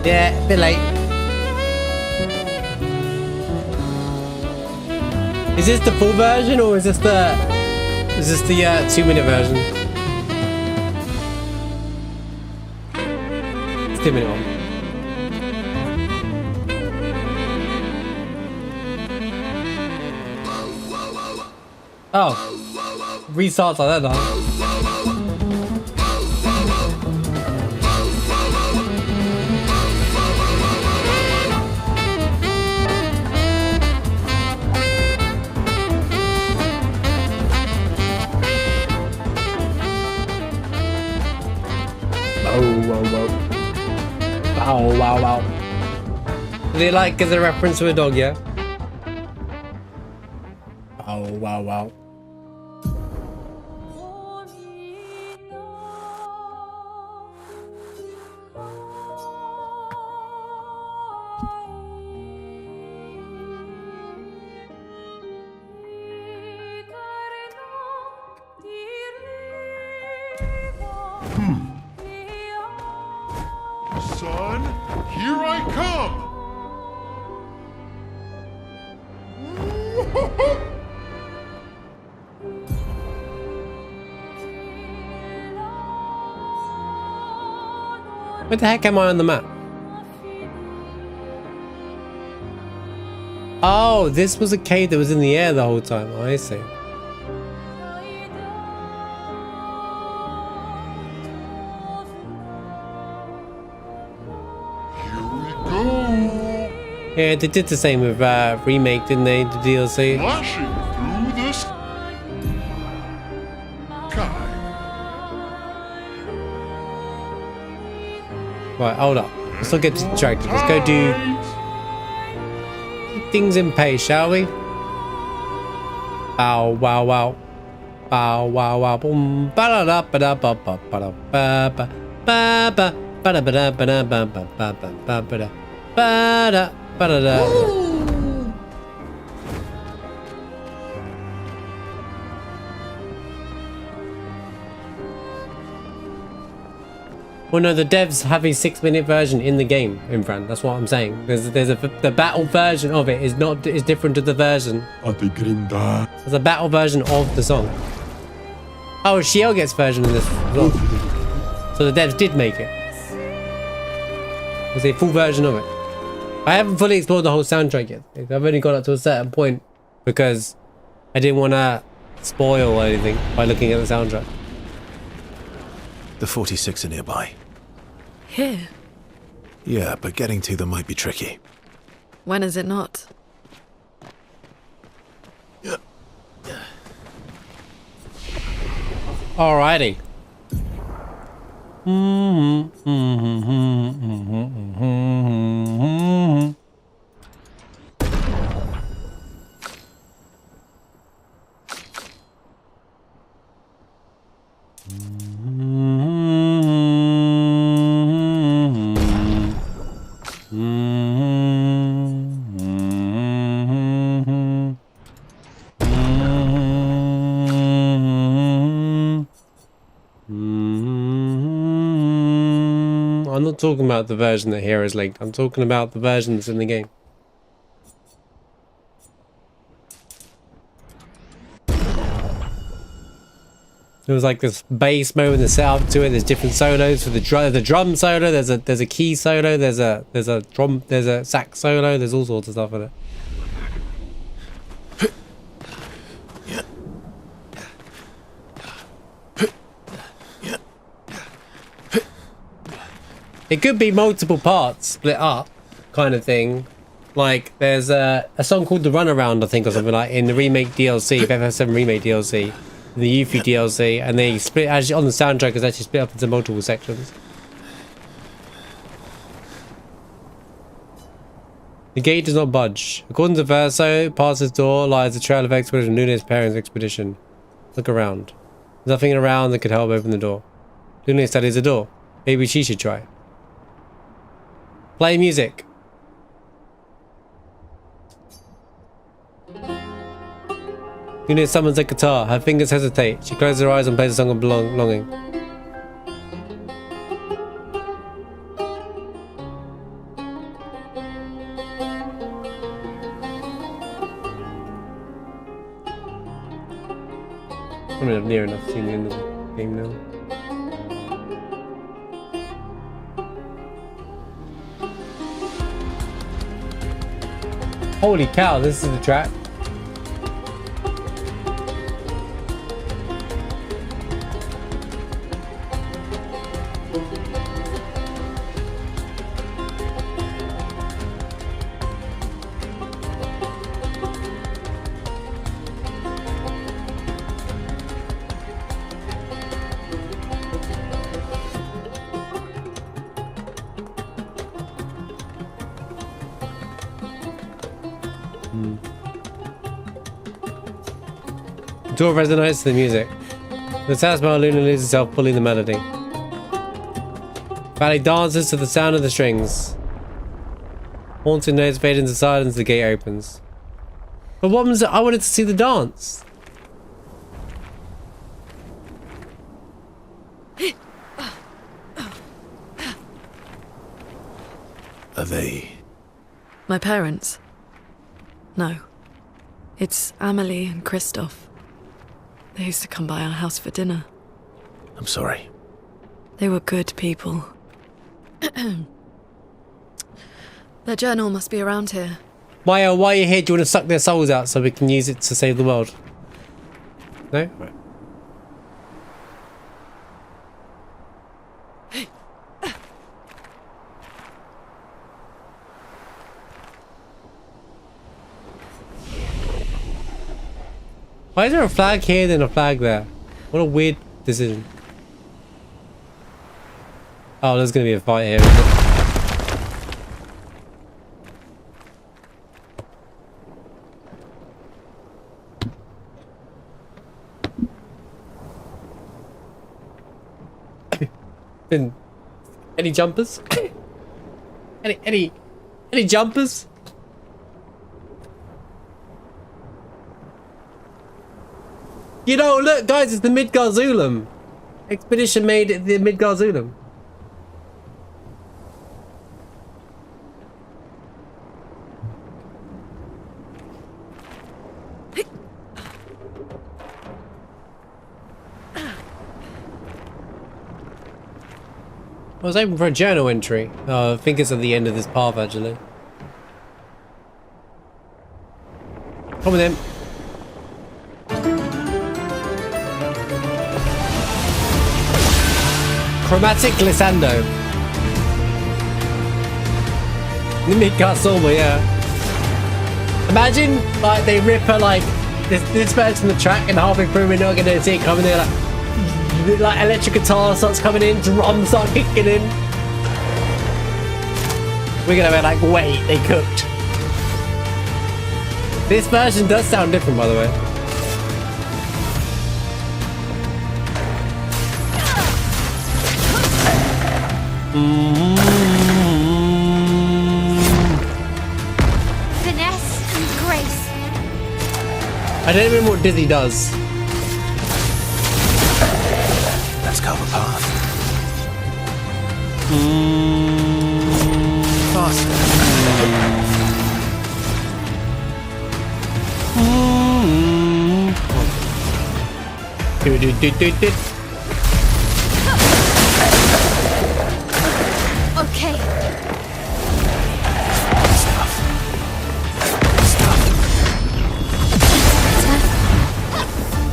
Yeah, a bit late. Is this the full version or is this the 2-minute version? It's 2-minute one. Oh, restarts like that now. Wow. Do you like as a reference to a dog, yeah? Wow. Son, here I come! Where the heck am I on the map? Oh, this was a cave that was in the air the whole time. Oh, I see. Here we go! Yeah, they did the same with Remake, didn't they? The DLC. Flashing through the sky. Right, hold up. Let's not get distracted. Let's go do things in pace, shall we? Bow wow wow. Bow wow wow boom. Ba da da ba da ba ba ba da ba ba ba ba ba da ba da ba da ba ba ba ba ba ba da ba da ba da da. Well, no, the devs have a 6-minute version in the game, Imran. That's what I'm saying. The battle version of it is different to the version. There's a battle version of the song. Oh, Shiel gets version of this as well. So the devs did make it. There's a full version of it. I haven't fully explored the whole soundtrack yet. I've only got up to a certain point because I didn't want to spoil anything by looking at the soundtrack. The 46 are nearby. Here? Yeah, but getting to them might be tricky. When is it not? Alrighty. I'm not talking about the version that here is linked. I'm talking about the version that's in the game. There was like this bass mode and the setup to it. There's different solos for the drum solo. There's a key solo. There's a sax solo. There's all sorts of stuff in it. It could be multiple parts split up, kind of thing. Like there's a song called "The Runaround," I think, or something like in the remake DLC, FF7 remake DLC, the Yuffie DLC, and they split actually on the soundtrack. It's actually split up into multiple sections. The gate does not budge. According to Verso, past this door lies the trail of expedition Lune's parents' expedition. Look around. There's nothing around that could help open the door. Lune studies the door. Maybe she should try. Play music. Lune summons a guitar. Her fingers hesitate. She closes her eyes and plays a song of longing. I mean, I'm near enough to the end of the game now. Holy cow, this is the track. The door resonates to the music. The Tasman Lune loses itself, pulling the melody. Valley dances to the sound of the strings. Haunting notes fade into silence, the gate opens. But what was it? I wanted to see the dance. Are they? My parents? No. It's Amelie and Christoph. They used to come by our house for dinner. I'm sorry. They were good people. Their journal must be around here. Maelle, while you're here, do you want to suck their souls out so we can use it to save the world? No? Right. Why is there a flag here then a flag there? What a weird decision. Oh, there's gonna be a fight here, isn't it? Any jumpers? any jumpers? You know, look, guys, it's the Midgard Zulum. Expedition made it the Midgard Zulum. I was hoping for a journal entry. Oh, I think it's at the end of this path, actually. Come on then. Chromatic glissando. The Midgard Silver, yeah. Imagine, like, they rip her, like, this version of the track and halfway through we're not gonna see it coming there, like electric guitar starts coming in, drums start kicking in. We're gonna be like, wait, they cooked. This version does sound different, by the way. Finesse and grace. I don't remember what Dizzy does. Let's carve a path. Faster. Okay.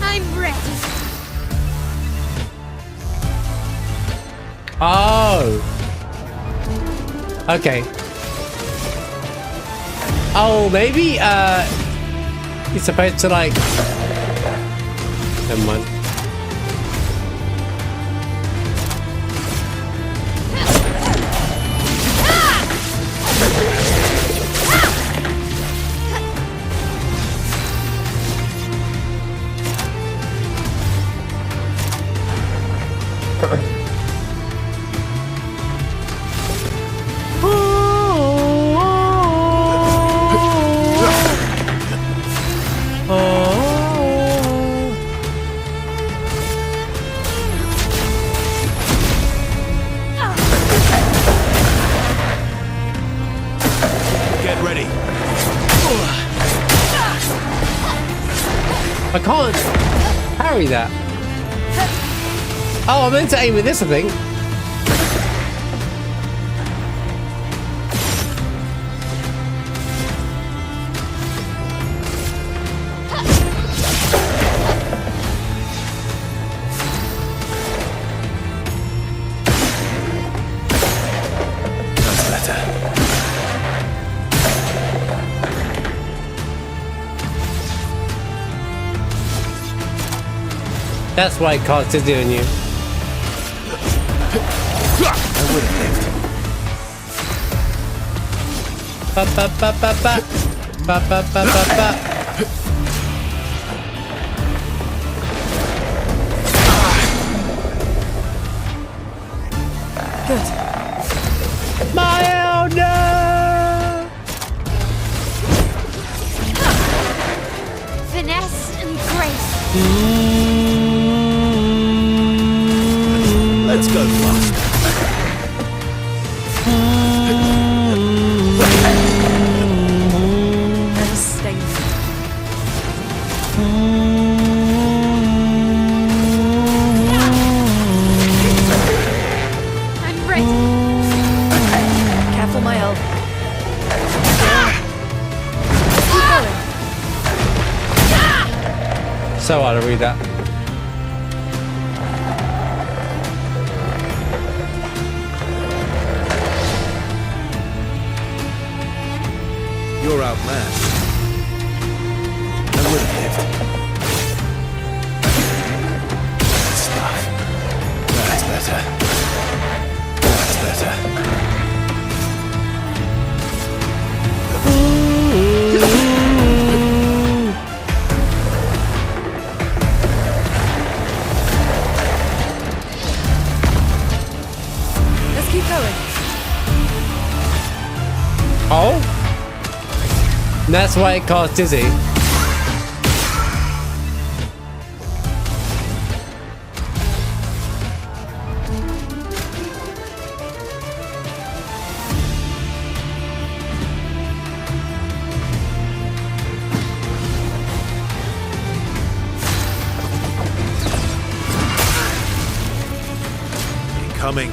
I'm ready. Oh. Okay. Oh, maybe, you're supposed to, like... Never mind. parry that? Oh, I meant to aim with this, I think. That's why it caused dizzy on you. I would have lived. Ba ba ba ba ba. Ba ba ba ba ba. Good. Maelle, no! Finesse and grace. Let's go fast. Never stay. I'm ready. Careful, Maelle. So hard to read that. You're outmatched. I would have lived. Good stuff. That's better. That's better. Let's keep going. Oh? And that's why it caused dizzy. Incoming.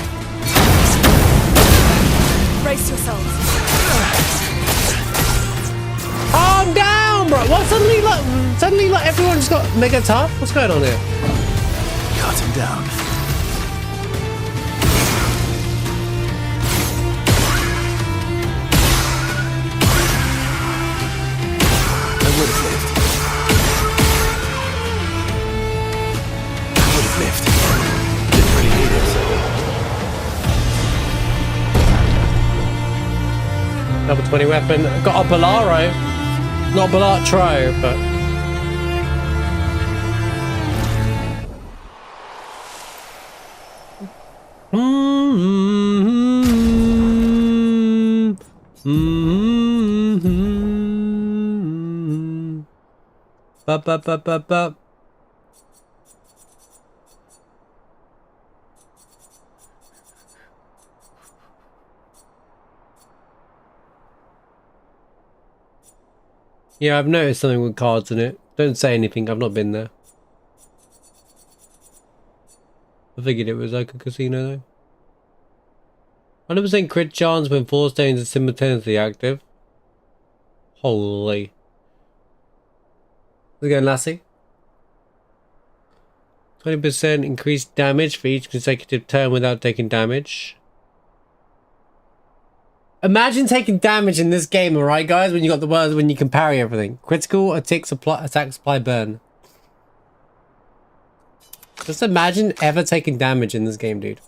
Brace yourselves. Calm down, bro. What? Suddenly, like everyone just got mega tough. What's going on here? Cut him down. I would have lived. I would have lived. Didn't really need it. Level 20 weapon. Got a Bolaro. Not Balatro, but... Ba ba ba ba ba. Yeah, I've noticed something with cards in it. Don't say anything, I've not been there. I figured it was like a casino though. 100% crit chance when 4 stains are simultaneously active. Holy. How's it going, Lassie? 20% increased damage for each consecutive turn without taking damage. Imagine taking damage in this game, alright guys, when you got the words when you can parry everything. Critical, attack, supply, burn. Just imagine ever taking damage in this game, dude.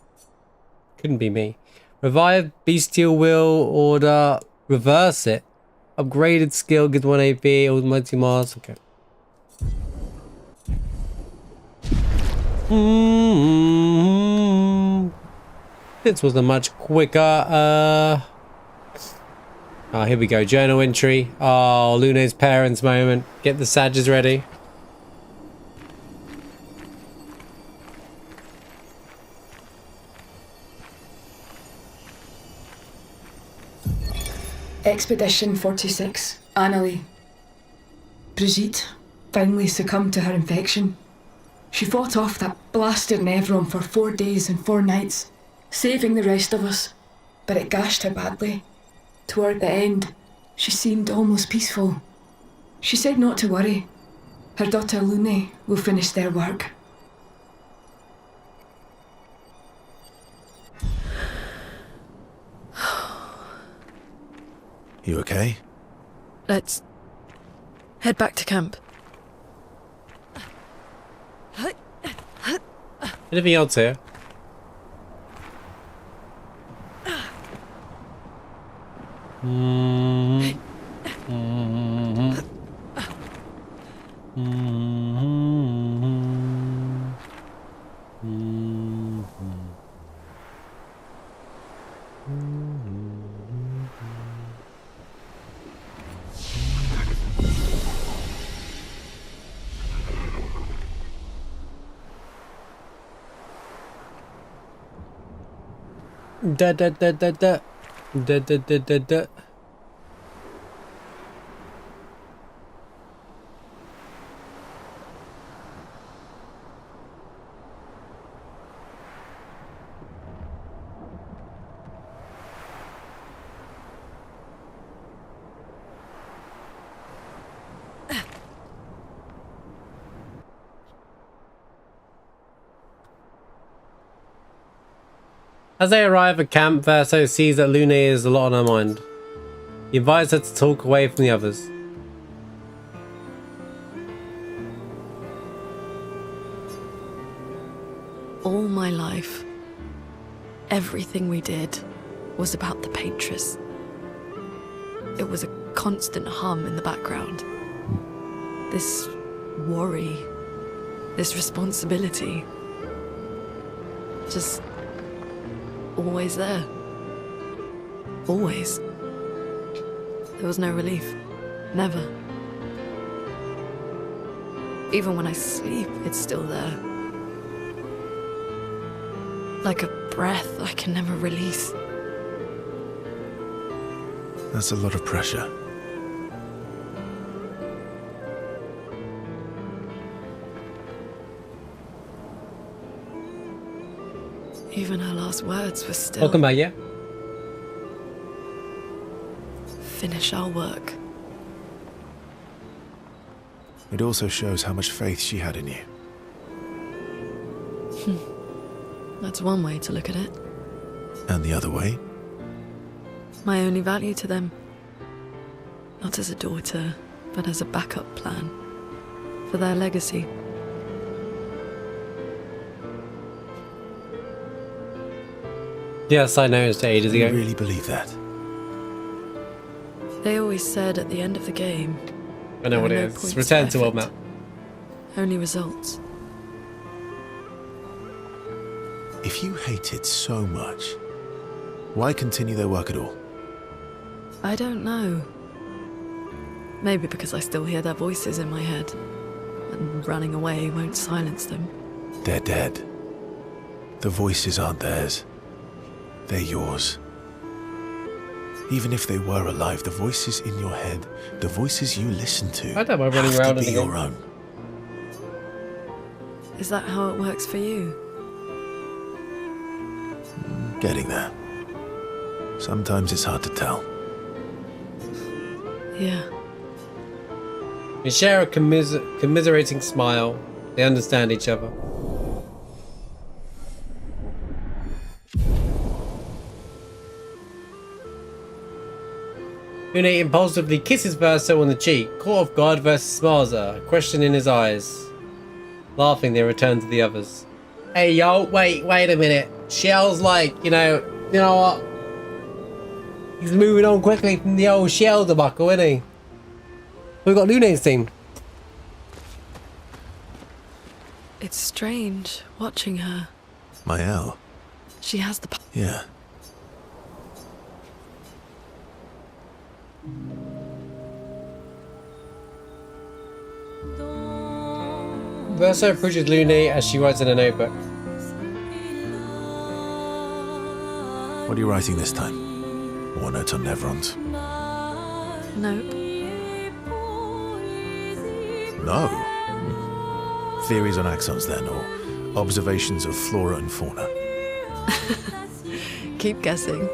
Couldn't be me. Revive, bestial will, order, reverse it. Upgraded skill, gives 1 AP, automatic Mars, okay. This was a much quicker, oh, here we go. Journal entry. Oh, Lune's parents moment. Get the Sages ready. Expedition 46. Annalie. Brigitte finally succumbed to her infection. She fought off that blasted Nevron for 4 days and 4 nights, saving the rest of us, but it gashed her badly. Toward the end, she seemed almost peaceful. She said not to worry. Her daughter Lune will finish their work. You okay? Let's head back to camp. Anything else here? Da da da da da da da da da da. As they arrive at camp, Verso sees that Lune is a lot on her mind. He invites her to talk away from the others. All my life, everything we did was about the Paintress. It was a constant hum in the background. This worry, this responsibility, just always there. Always. There was no relief. Never. Even when I sleep, it's still there. Like a breath I can never release. That's a lot of pressure. Even her last words were still... Welcome back, yeah? Finish our work. It also shows how much faith she had in you. That's one way to look at it. And the other way? My only value to them. Not as a daughter, but as a backup plan. For their legacy. Yes, I noticed it ages ago. You really believe that? They always said at the end of the game... I know what it is. It's Return to World Map. Only results. If you hate it so much, why continue their work at all? I don't know. Maybe because I still hear their voices in my head. And running away won't silence them. They're dead. The voices aren't theirs. They're yours. Even if they were alive, the voices in your head, the voices you listen to, I don't mind running have around to be in your own. Is that how it works for you? Getting there. Sometimes it's hard to tell. Yeah. They share a commiserating smile. They understand each other. Lune impulsively kisses Verso on the cheek. Caught off guard, Verso smiles at her, a question in his eyes. Laughing, they return to the others. Hey, yo, wait a minute. Shell's like, you know what? He's moving on quickly from the old Shell debacle, isn't he? We've got Lune's team. It's strange watching her. Maelle. She has the... Yeah. Verso approaches Lune as she writes in a notebook. What are you writing this time? More notes on Nevrons? Nope. No. Theories on axons then, or observations of flora and fauna? Keep guessing.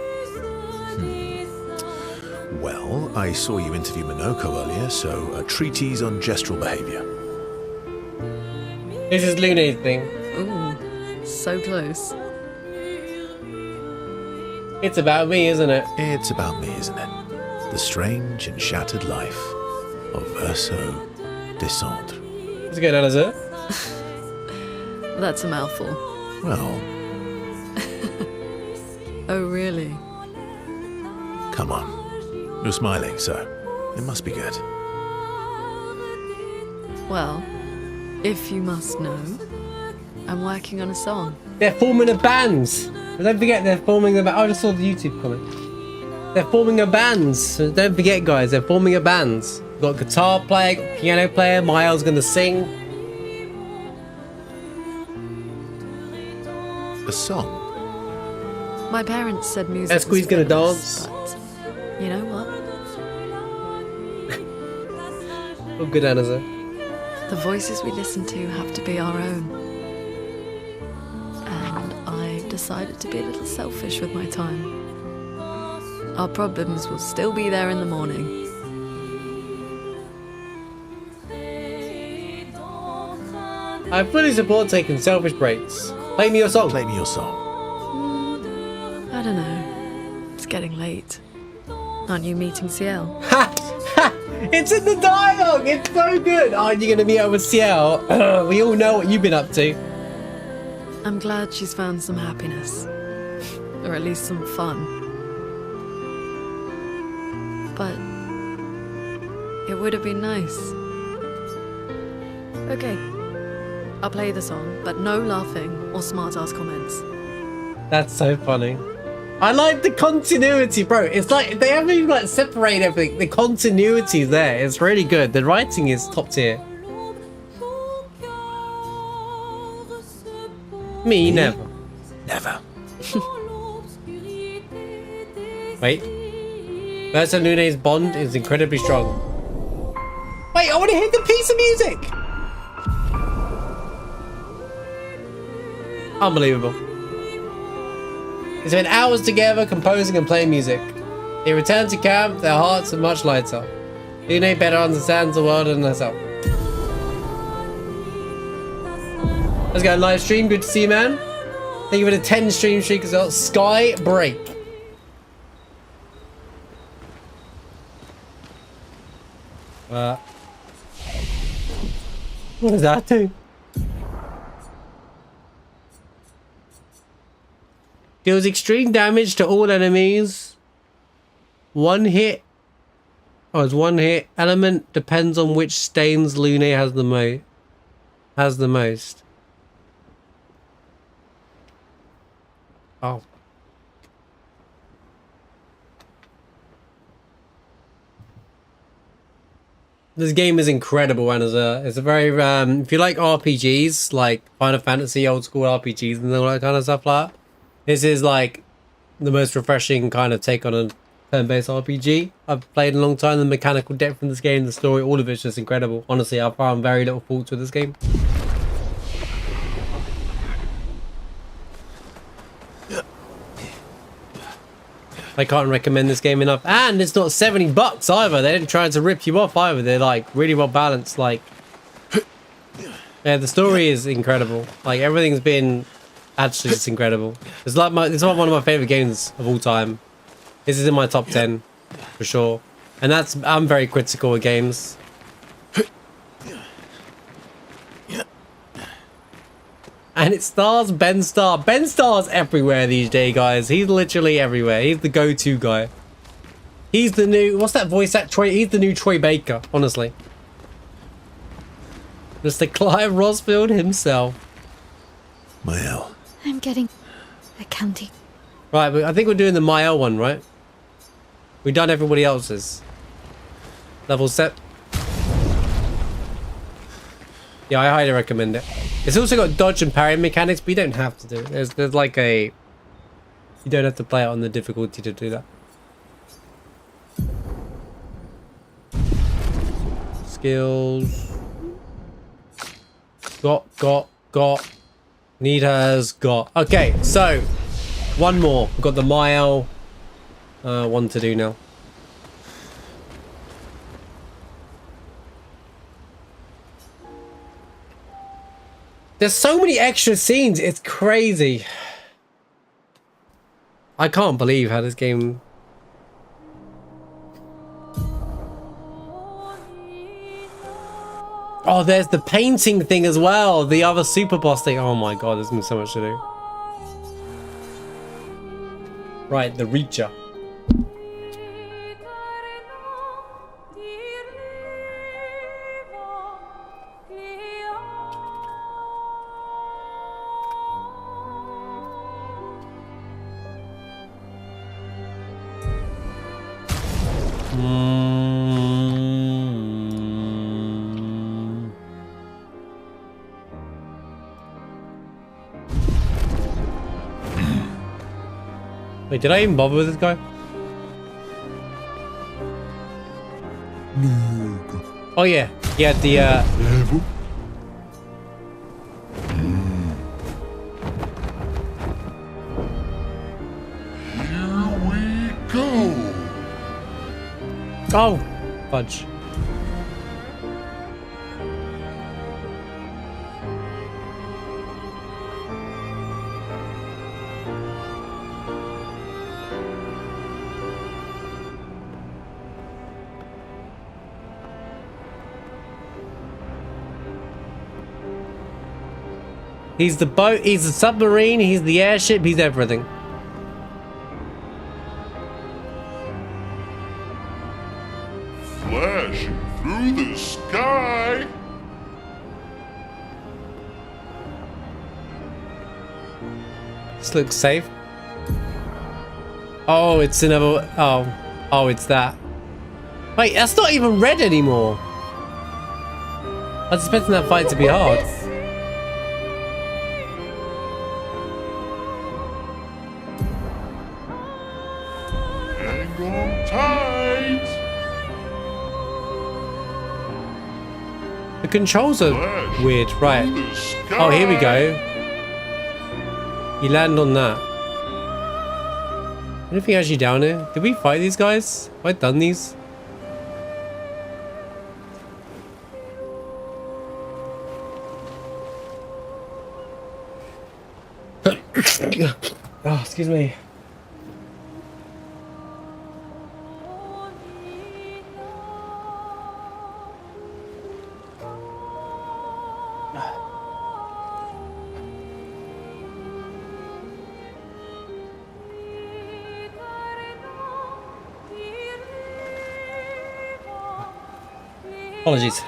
Well, I saw you interview Monoco earlier, so a treatise on gestral behavior. This is Lune's thing. Ooh, so close. It's about me, isn't it? It's about me, isn't it? The strange and shattered life of Verso Descendre. What's going on, is it? That's a mouthful. Well, Oh, really? come on. You're smiling, so it must be good. Well, if you must know, I'm working on a song. They're forming a band. But don't forget, they're forming a band. I just saw the YouTube comment. They're forming a band. So don't forget, guys, they're forming a band. Got guitar player, got piano player. Maelle's gonna sing. A song? My parents said music was Esqui's gonna frivolous, dance. but you know what? Oh, good, Anna. The voices we listen to have to be our own. And I've decided to be a little selfish with my time. Our problems will still be there in the morning. I fully support taking selfish breaks. Play me your song. Play me your song. I don't know. It's getting late. Aren't you meeting Ciel? Ha! Ha! It's in the dialogue! It's so good! Aren't you gonna meet up with Ciel? We all know what you've been up to. I'm glad she's found some happiness. Or at least some fun. But it would have been nice. Okay. I'll play the song, but no laughing or smart-ass comments. That's so funny. I like the continuity, bro. It's like they haven't even like separate everything. The continuity is there. It's really good. The writing is top tier. Me, never. Never. Wait. Verso Lune's bond is incredibly strong. Wait, I want to hear the piece of music. Unbelievable. They spent hours together composing and playing music. They returned to camp, their hearts are much lighter. Lune better understands the world than herself. Let's go, live stream. Good to see you, man. Thank you for the 10 stream streak as well. Sky Break. What does that do? Deals extreme damage to all enemies. One hit. Oh, it's one hit. Element depends on which stains Lune has the most. Oh. This game is incredible, and it's a very if you like RPGs, like Final Fantasy, old school RPGs, and all that kind of stuff like that. This is like the most refreshing kind of take on a turn-based RPG I've played in a long time. The mechanical depth in this game, the story, all of it's just incredible. Honestly, I found very little faults with this game. I can't recommend this game enough. And it's not $70 either. They didn't try to rip you off either. They're like really well balanced. Like, yeah, the story is incredible. Like everything's been actually just incredible. It's like it's one of my favorite games of all time. This is in my top 10 for sure. And I'm very critical of games. And it stars Ben Starr. Ben Starr's everywhere these days, guys. He's literally everywhere. He's the go-to guy. He's the new... What's that voice act? Troy? He's the new Troy Baker, honestly. Mr. Clive Rosfield himself. Maelle. I'm getting accounting. Right, but I think we're doing the Maelle one, right? We've done everybody else's. Level set. Yeah, I highly recommend it. It's also got dodge and parry mechanics, but you don't have to do it. There's like a... You don't have to play it on the difficulty to do that. Skills. Got. Nita's got. Okay, so one more. We've got the Maelle one to do now. There's so many extra scenes, it's crazy. I can't believe how this game... Oh, there's the painting thing as well. The other super boss thing. Oh my god, there's been so much to do. Right, the Reacher. Wait, did I even bother with this guy? Oh yeah, yeah, the Level. Here we go. Oh, fudge. He's the boat, he's the submarine, he's the airship, he's everything. Flashing through the sky. This looks safe. Oh, it's another... Oh, it's that. Wait, that's not even red anymore. I was expecting that fight to be hard. Hang on tight. The controls are Flash weird. Right. through the sky. Oh, here we go. You land on that. Anything actually down here? Did we fight these guys? Have I done these? Oh, excuse me. Apologies.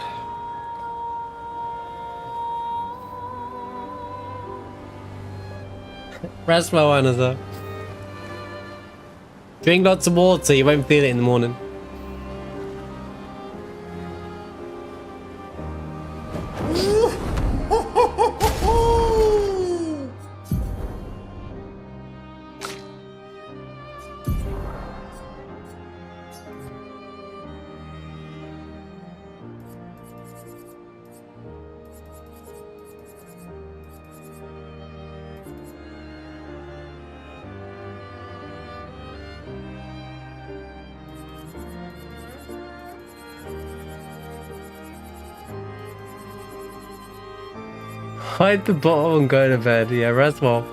Rest well, another. Drink lots of water, you won't feel it in the morning. Hide the bottle and go to bed. Yeah, rest well.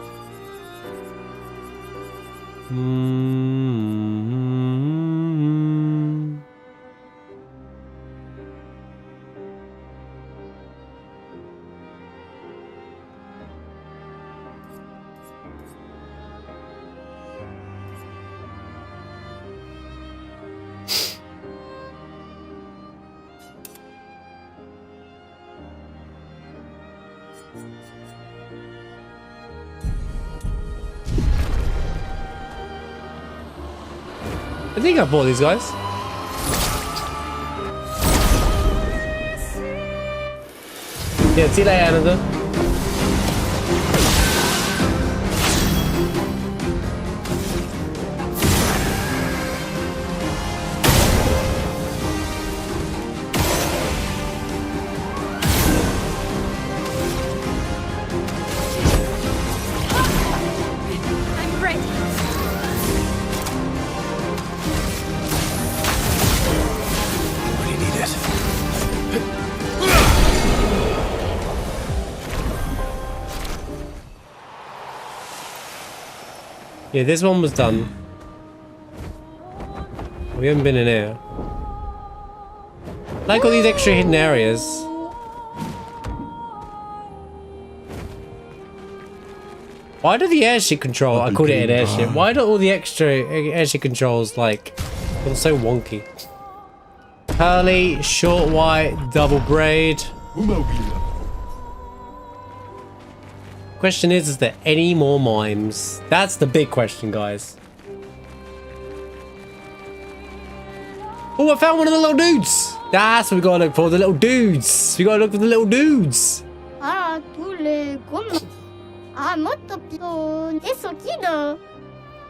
I think I bought these guys. Yeah, see you later, Another. Yeah, this one was done. We haven't been in here. Like all these extra hidden areas. Why do the airship control? I called it an airship. Why do all the extra airship controls like feel so wonky? Curly, short white, double braid. Question is there any more mimes? That's the big question, guys. Oh, I found one of the little dudes. That's what we gotta look for, the little dudes. We gotta look for the little dudes.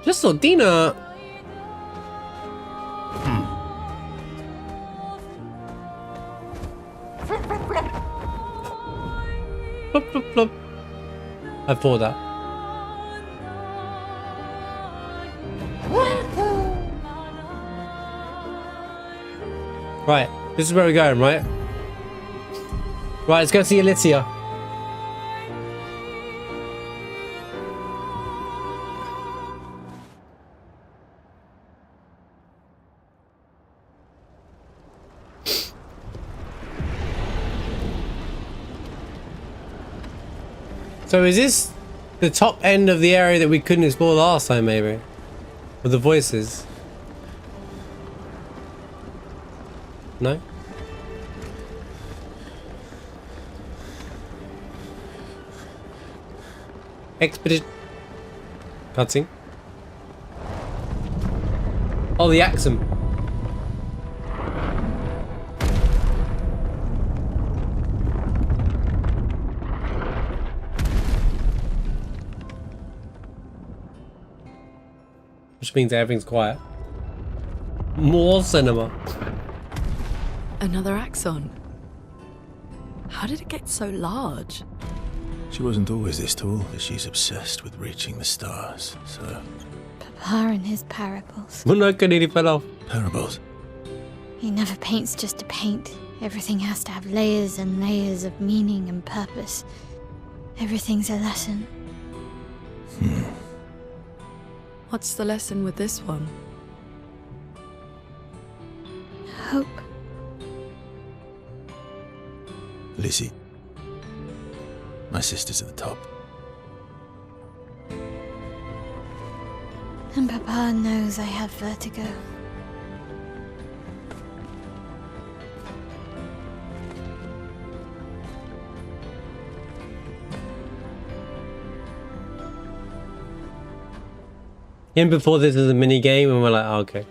Just Dina. Plop, plop, plop. I thought that. Right, this is where we're going, right? Right, let's go see Alicia. So is this the top end of the area that we couldn't explore last time, maybe? With the voices? No? Expedition. Cutscene. Oh, the Axum. Which means everything's quiet. More cinema. Another axon. How did it get so large? She wasn't always this tall, but she's obsessed with reaching the stars, so... Papa and his parables. Monoco nearly fell off. Parables? He never paints just to paint. Everything has to have layers and layers of meaning and purpose. Everything's a lesson. What's the lesson with this one? Hope. Lizzie. My sister's at the top. And Papa knows I have vertigo. And before this is a mini game, and we're like, oh, okay.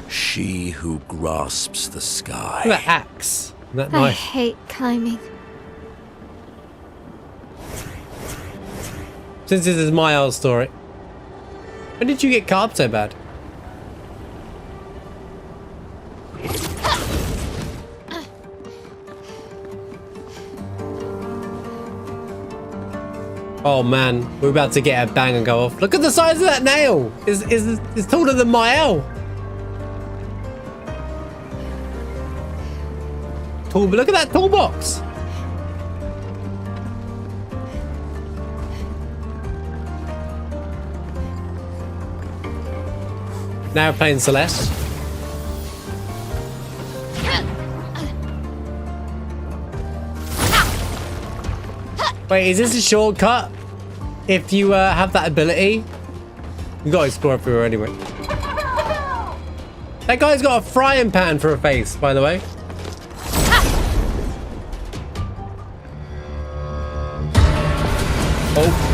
She who grasps the sky. Look at that axe. That I knife. hate climbing. Since this is Maelle's story. When did you get cut up so bad? Oh man, we're about to get a bang and go off. Look at the size of that nail! It's taller than Maelle! But look at that toolbox! Now we're playing Celeste. Wait, is this a shortcut? If you have that ability? You gotta explore everywhere anyway. That guy's got a frying pan for a face, by the way. Oh.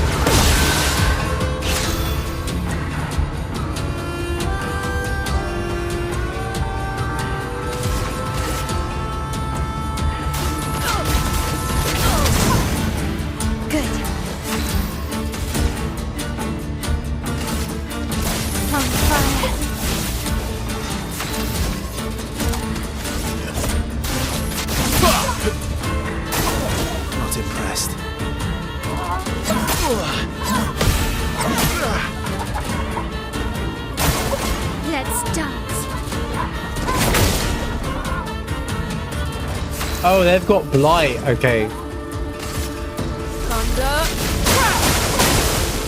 Oh, they've got blight. Okay. Thunder.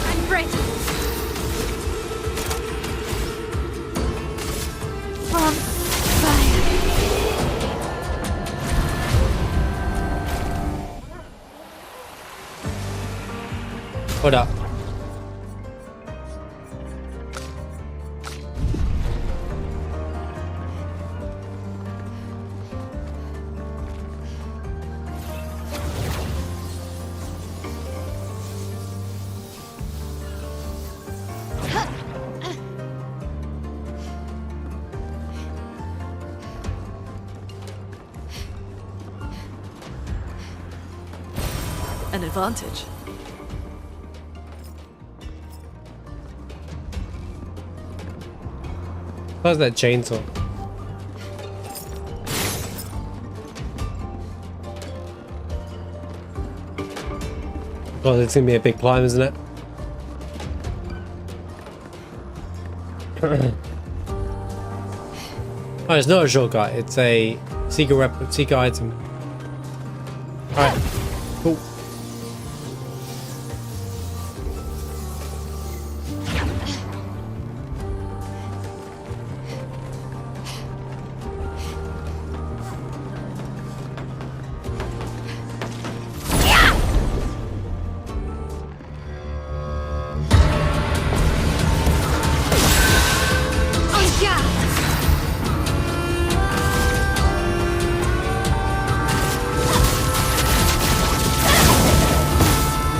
I'm ready. From fire. Hold up. An advantage. How's that chainsaw? Oh, it's gonna be a big climb, isn't it? Oh, it's not a shortcut. It's a secret item. All right, cool.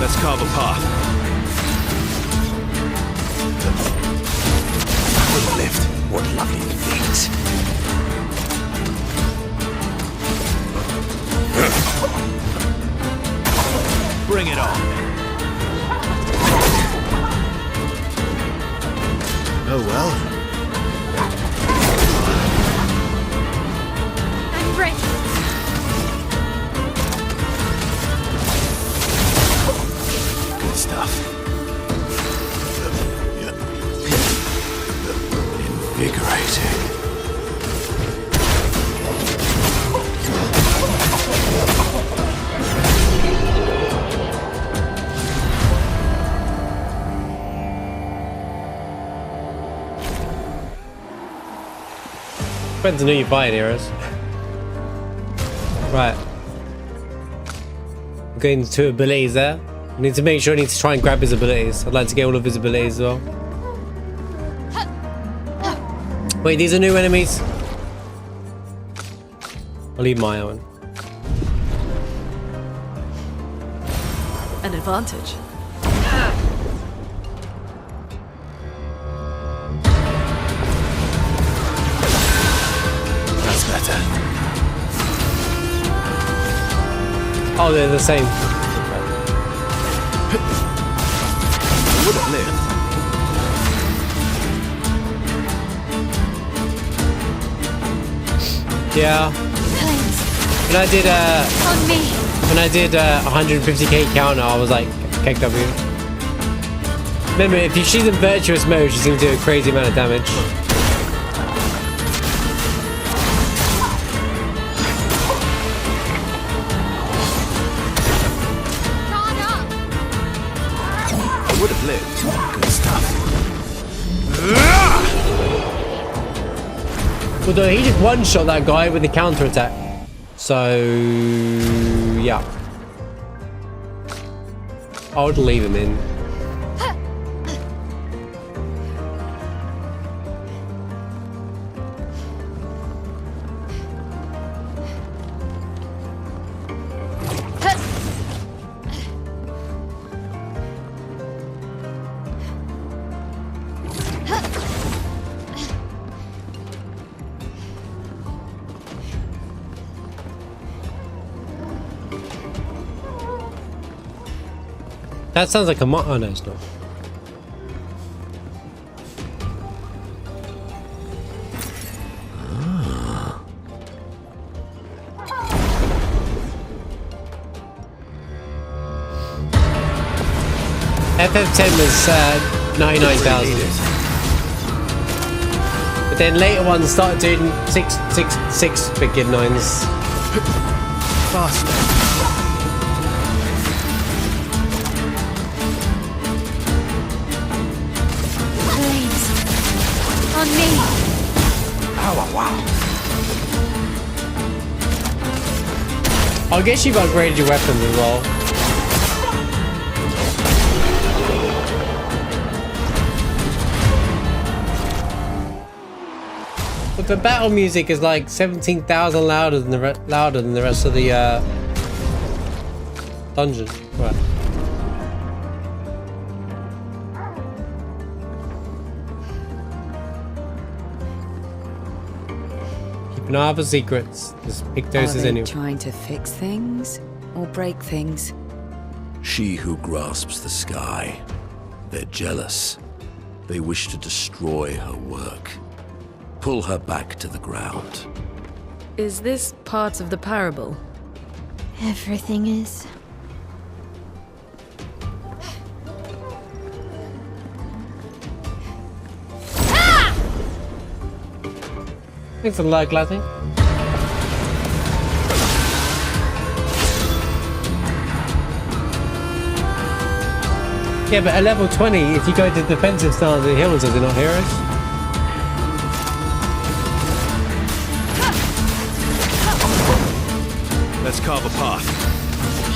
Let's carve a path. Good lift. What lovely feet. Bring it on. Oh well. I'm ready. Good stuff. Invigorating. Depends on who you're fighting, heroes. Right. I'm getting 2 abilities there. I need to make sure I need to try and grab his abilities. I'd like to get all of his abilities as well. Wait, these are new enemies? I'll leave my own. An advantage. That's better. Oh, they're the same. Would have lived. Yeah. When I did On me. when I did 150k counter, I was like KW. Remember, if she's in virtuous mode, she's gonna do a crazy amount of damage. Would have lived. Good stuff. Although he just one-shot that guy with the counter attack. So yeah. I would leave him in. That sounds like a oh no, it's not. FF10 was 99,000. But then later ones started doing 6 big 9s. Faster. Flames. On me. I guess you've upgraded your weapons as well. But the battle music is like 17,000 louder than the rest of the dungeon. Right. Keep an eye out for secrets. There's Pictos Are in they you. trying to fix things or break things? She who grasps the sky. They're jealous. They wish to destroy her work. Pull her back to the ground. Is this part of the parable? Everything is. Thanks for the like, Lassie. Yeah, but at level 20, if you go to defensive stance, it heals us, they're not heroes. Let's carve a path.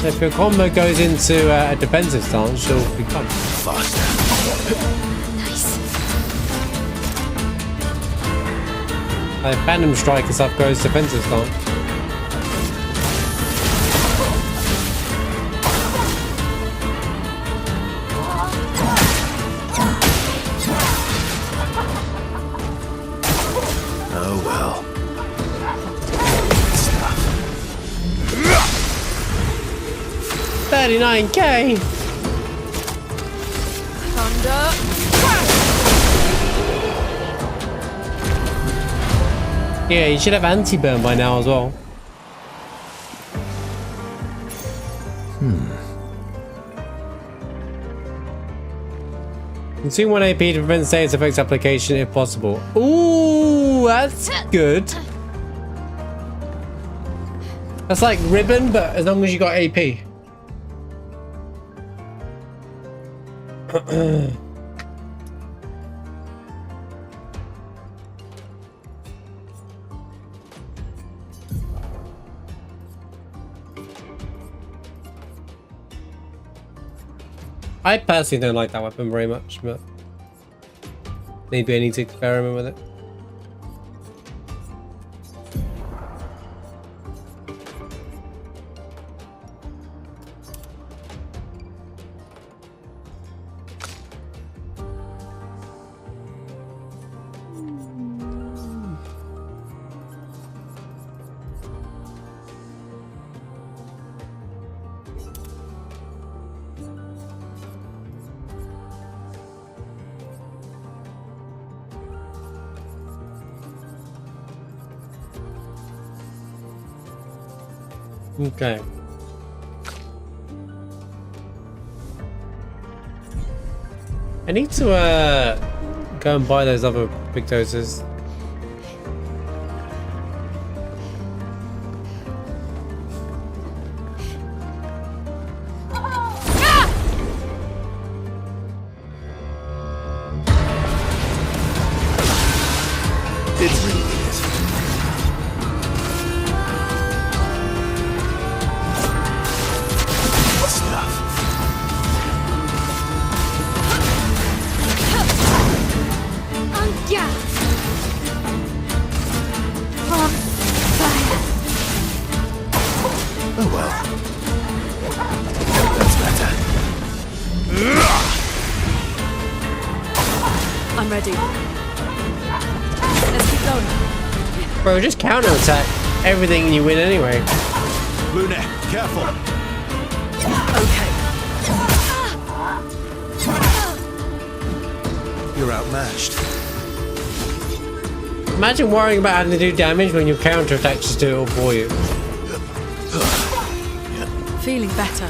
So if your combo goes into a defensive stance, she'll become Faster. Nice. like Phantom Strike and stuff goes defensive stance. Oh well. 39k. Thunder. Yeah, you should have anti-burn by now as well. Consume 1 AP to prevent status effects application if possible. Ooh, that's good. That's like ribbon, but as long as you got AP. I personally don't like that weapon very much, but maybe I need to experiment with it. Okay. I need to go and buy those other big doses. It's really is. Yeah. On fire. Oh well. That's better. I'm ready. Let's keep going. Bro, just counterattack everything and you win anyway. Lune, careful. Okay. You're outmatched. Imagine worrying about having to do damage when your counterattack just do it all for you. Feeling better.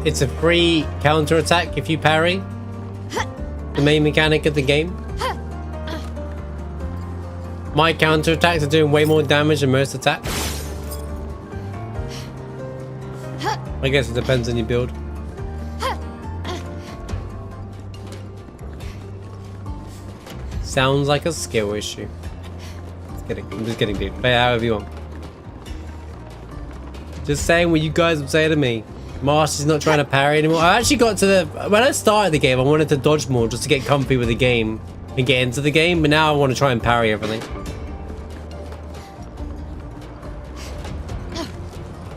It's a free counter attack if you parry. The main mechanic of the game. My counter attacks are doing way more damage than most attacks. I guess it depends on your build. Sounds like a skill issue. I'm just kidding, dude. Play it however you want. Just saying what you guys would say to me. Master's not trying to parry anymore. I actually got to the... When I started the game, I wanted to dodge more just to get comfy with the game and get into the game. But now I want to try and parry everything.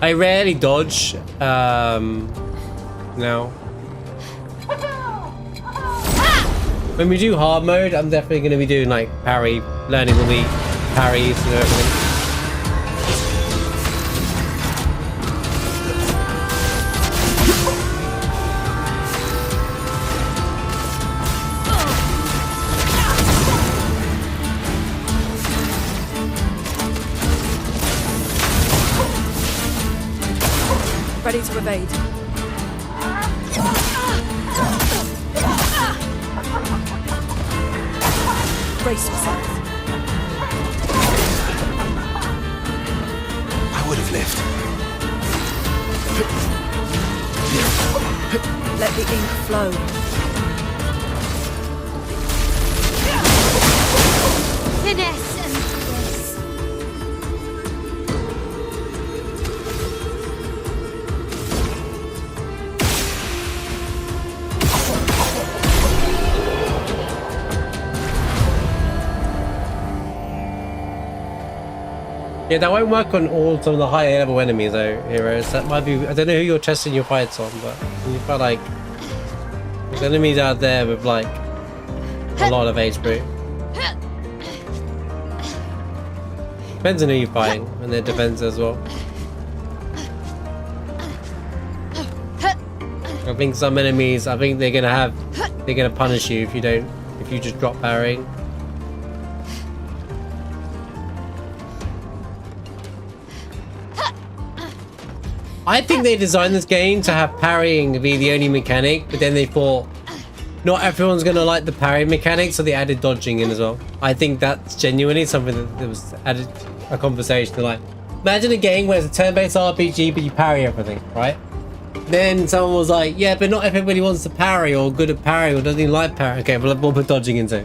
I rarely dodge. Now. When we do hard mode, I'm definitely going to be doing like parry, learning all the parries and everything. Ready to evade. Brace yourself. I would have lived. Let the ink flow. Finesse and grace. Yeah, that won't work on all some of the higher level enemies though, heroes. That might be... I don't know who you're testing your fights on, but you've got like... There's enemies out there with like... a lot of HP. Depends on who you're fighting and their defense as well. I think some enemies, I think they're gonna punish you if you just drop parrying. I think they designed this game to have parrying be the only mechanic, but then they thought not everyone's gonna like the parry mechanic, so they added dodging in as well. I think that's genuinely something that was added a conversation. Like, imagine a game where it's a turn-based RPG, but you parry everything, right? Then someone was like, yeah, but not everybody wants to parry or good at parry or doesn't even like parry. Okay, well, we'll put dodging into.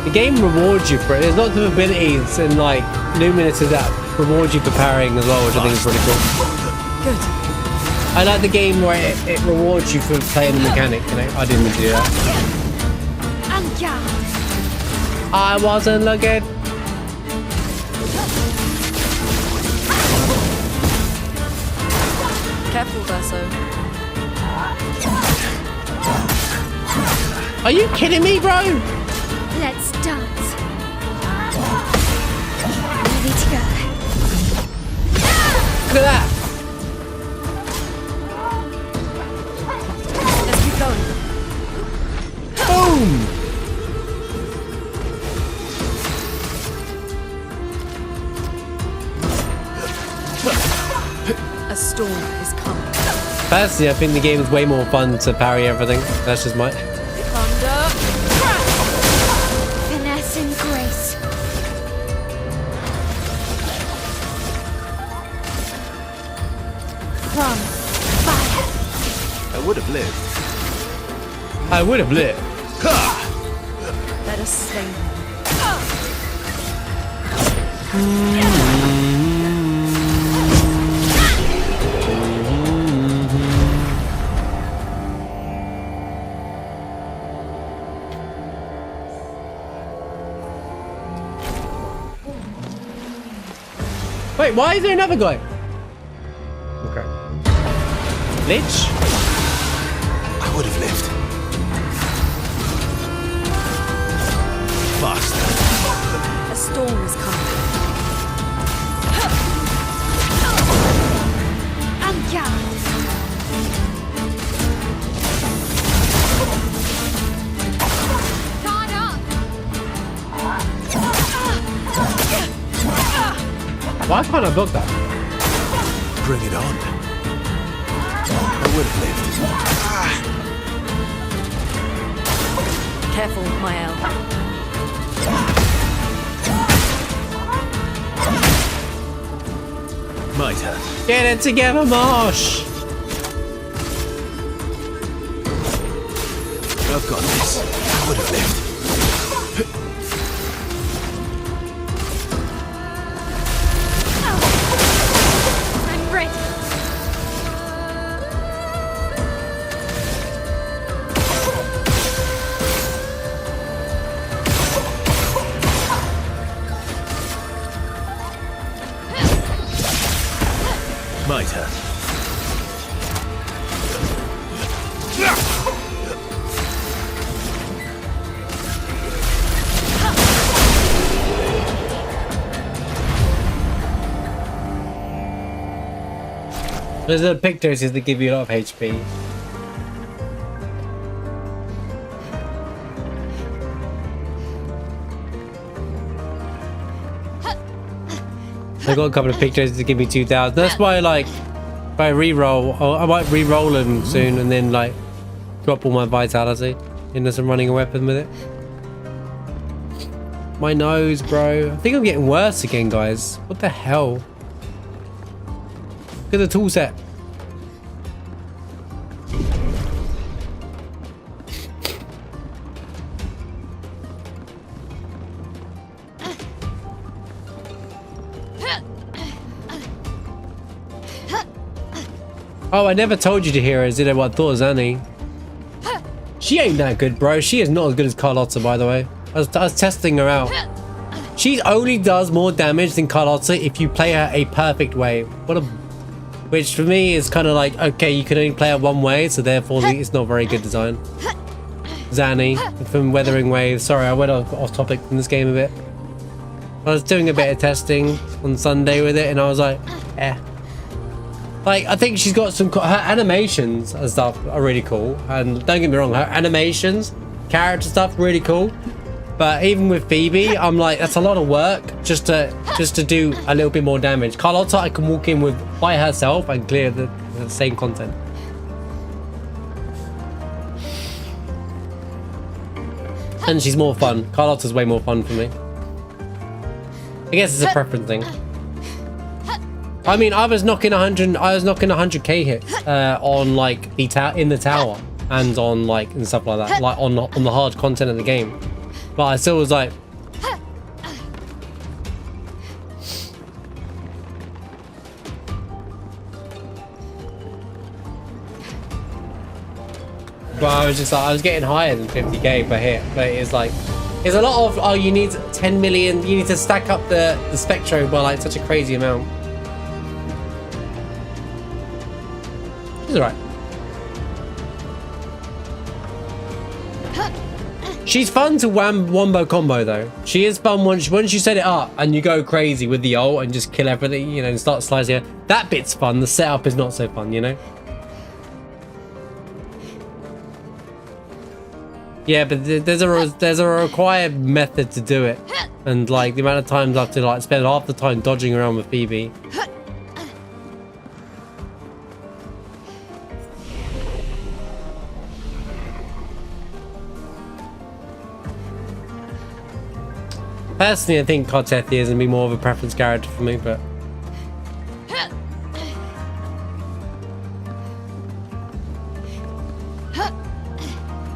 The game rewards you for it. There's lots of abilities and like luminuses that reward you for parrying as well, which I think is pretty cool. Good. I like the game where it rewards you for playing the mechanic, you know? I didn't mean to do that. I wasn't looking. Careful, Verso. Are you kidding me, bro? Let's dance. Ready to go. Look at that. Let's keep going. Boom. A storm is coming. Personally, I think the game is way more fun to parry everything. That's just my... Thunder. Finesse and grace. From fire. I would have lived. I would have lived. Let us slay them. Wait, why is there another guy? Okay. Lich? I would have lived. Faster. A storm is coming. En garde. Why can't I block that? Bring it on. I would have lived. Careful, Maelle. Might hurt. Get it together, Marsh! I've got this. I would have lived. I'm ready. Might hurt. There's the pictures that give you a lot of HP. I got a couple of pictures to give me 2,000. That's why, like, if I re-roll, I might re-roll them soon and then, like, drop all my vitality into some running a weapon with it. My nose, bro. I think I'm getting worse again, guys. What the hell? Look at the tool set. Oh, I never told you to hear her, did I? What I thought of Zanny. She ain't that good, bro. She is not as good as Carlotta, by the way. I was testing her out. She only does more damage than Carlotta if you play her a perfect way. Which for me is kind of like, okay, you can only play her one way, so therefore it's not very good design. Zanny from Weathering Waves. Sorry, I went off topic from this game a bit. I was doing a bit of testing on Sunday with it, and I was like, eh. Like, I think she's got some... Her animations and stuff are really cool. And don't get me wrong, her animations, character stuff, really cool. But even with Phoebe, I'm like, that's a lot of work just to do a little bit more damage. Carlotta, I can walk in with by herself and clear the same content. And she's more fun. Carlotta's way more fun for me. I guess it's a preference thing. I mean, I was knocking 100k hits on like in the tower and on like and stuff like that, like on the hard content of the game. But I still was like, but I was just like, I was getting higher than 50k per hit. But it's like, it's a lot of, oh, you need 10 million, you need to stack up the spectro by like such a crazy amount. She's alright. She's fun to wombo combo though. She is fun once you set it up and you go crazy with the ult and just kill everything, you know, and start slicing. That bit's fun. The setup is not so fun, you know. Yeah, but there's a required method to do it, and like the amount of times I have to like spend half the time dodging around with Phoebe. Personally, I think Cartethi is gonna be more of a preference character for me, but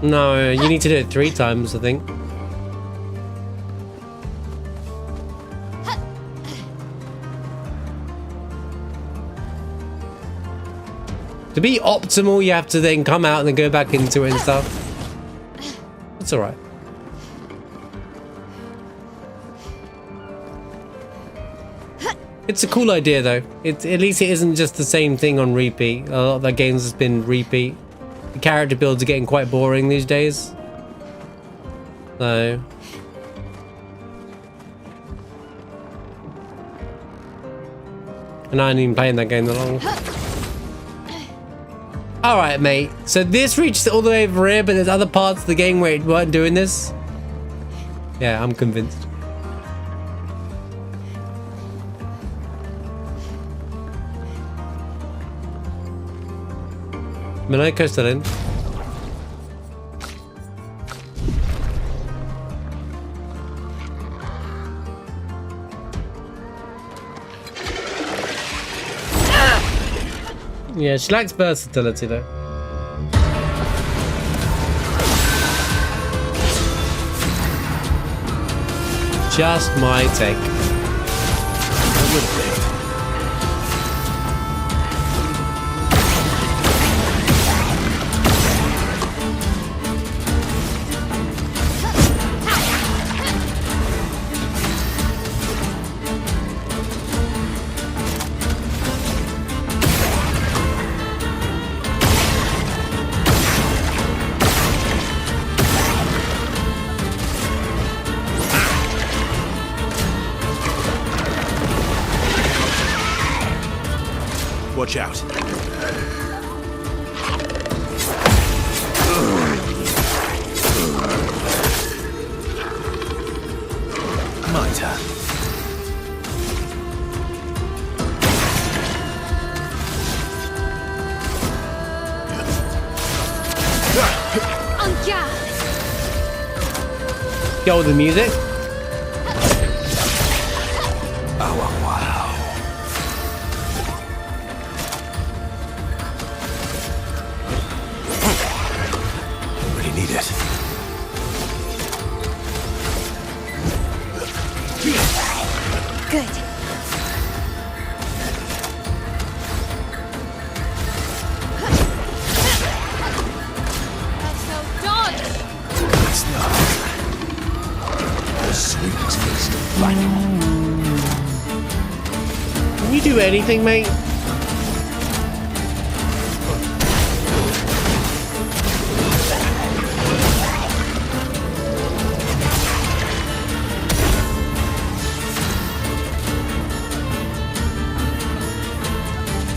no, you need to do it 3 times, I think. To be optimal, you have to then come out and then go back into it and stuff. It's alright. It's a cool idea though. At least it isn't just the same thing on repeat. A lot of the games has been repeat. The character builds are getting quite boring these days. So and I ain't even playing that game that long. Alright, mate. So this reached all the way over here, but there's other parts of the game where it weren't doing this. Yeah, I'm convinced. Monoco still in. Yeah, she lacks versatility though. Just my take. A little bit. Watch out. My turn. En garde! Go with the music. Oh, wow. Really need it. Good. That's no dodge! Good stuff. The sweet taste of lightning. Can you do anything, mate?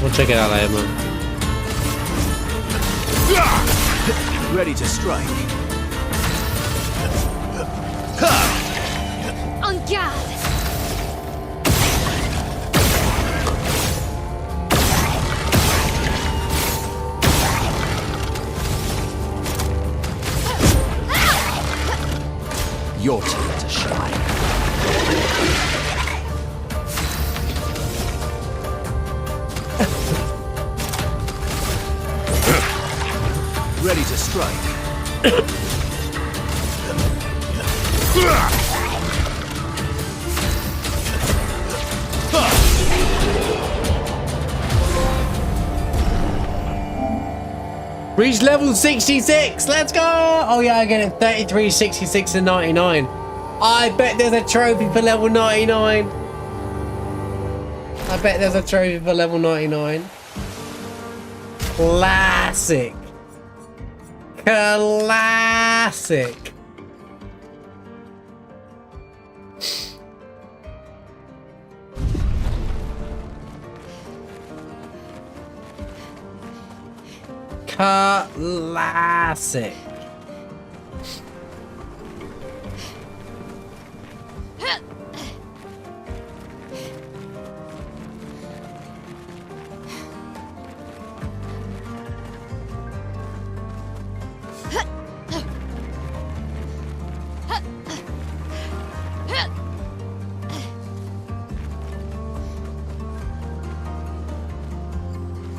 We'll check it out later, man. Ready to strike. En garde! Your turn to shine. Ready to strike. Reach level 66. Let's go. Oh yeah, I get it. 33, 66, and 99. I bet there's a trophy for level 99. I bet there's a trophy for level 99. Classic. Classic. Classic.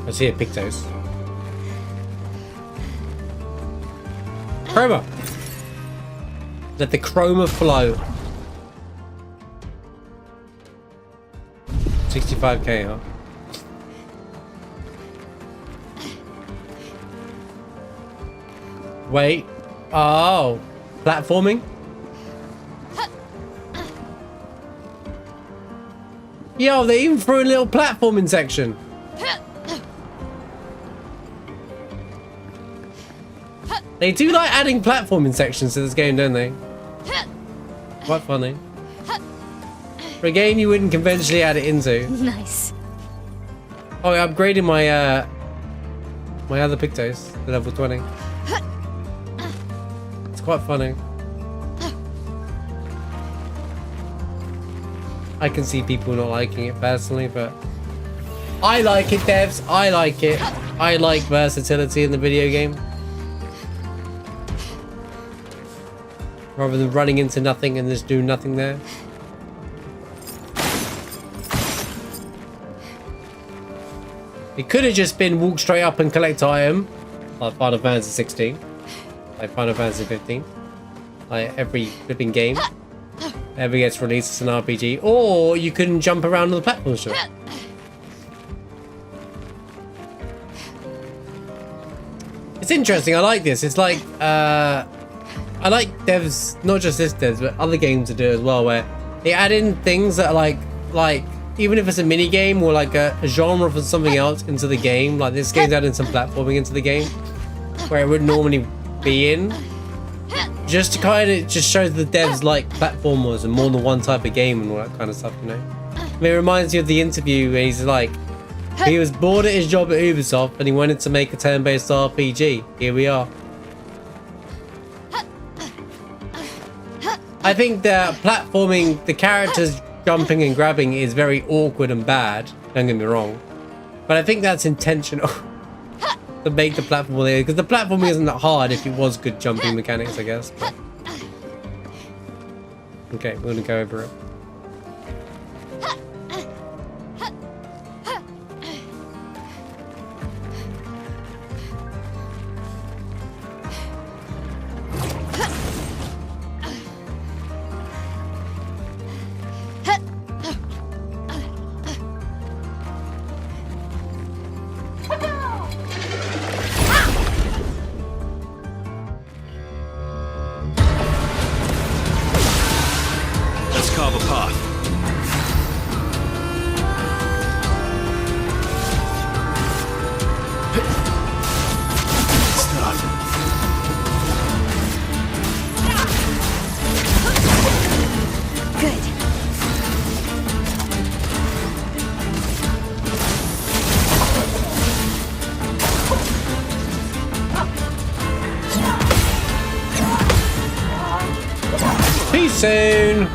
I see a Pictos. Chroma. Let the chroma flow. 65k, huh? Wait. Oh. Platforming? Yo, they even threw a little platforming section. They do like adding platforming sections to this game, don't they? Quite funny. For a game you wouldn't conventionally add it into. Nice. Oh, I'm upgrading my my other Pictos to level 20. It's quite funny. I can see people not liking it personally, but I like it, devs. I like it. I like versatility in the video game. Rather than running into nothing and just doing nothing there. It could have just been walk straight up and collect item, like Final Fantasy 16, like Final Fantasy 15, like every flipping game that ever gets released as an RPG, or you can jump around on the platforms to it. It's interesting. I like this. It's like I like devs, not just this devs, but other games to do as well, where they add in things that are like even if it's a mini game or like a genre for something else into the game. Like this game's adding some platforming into the game where it wouldn't normally be in. Just to kind of just shows the devs like platformers and more than one type of game and all that kind of stuff, you know. I mean, it reminds me of the interview where he's like, he was bored at his job at Ubisoft and he wanted to make a turn-based RPG. Here we are. I think the platforming, the characters jumping and grabbing is very awkward and bad. Don't get me wrong, but I think that's intentional to make the platforming, because the platforming isn't that hard if it was good jumping mechanics, I guess. But... okay, we're gonna go over it. Soon.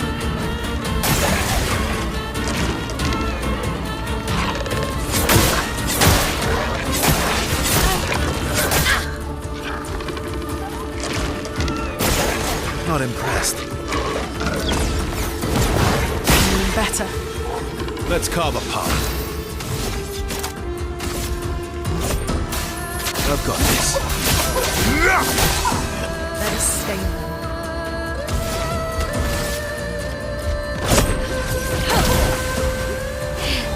Not impressed. Better. Let's carve a path. I've got this. Let us stay.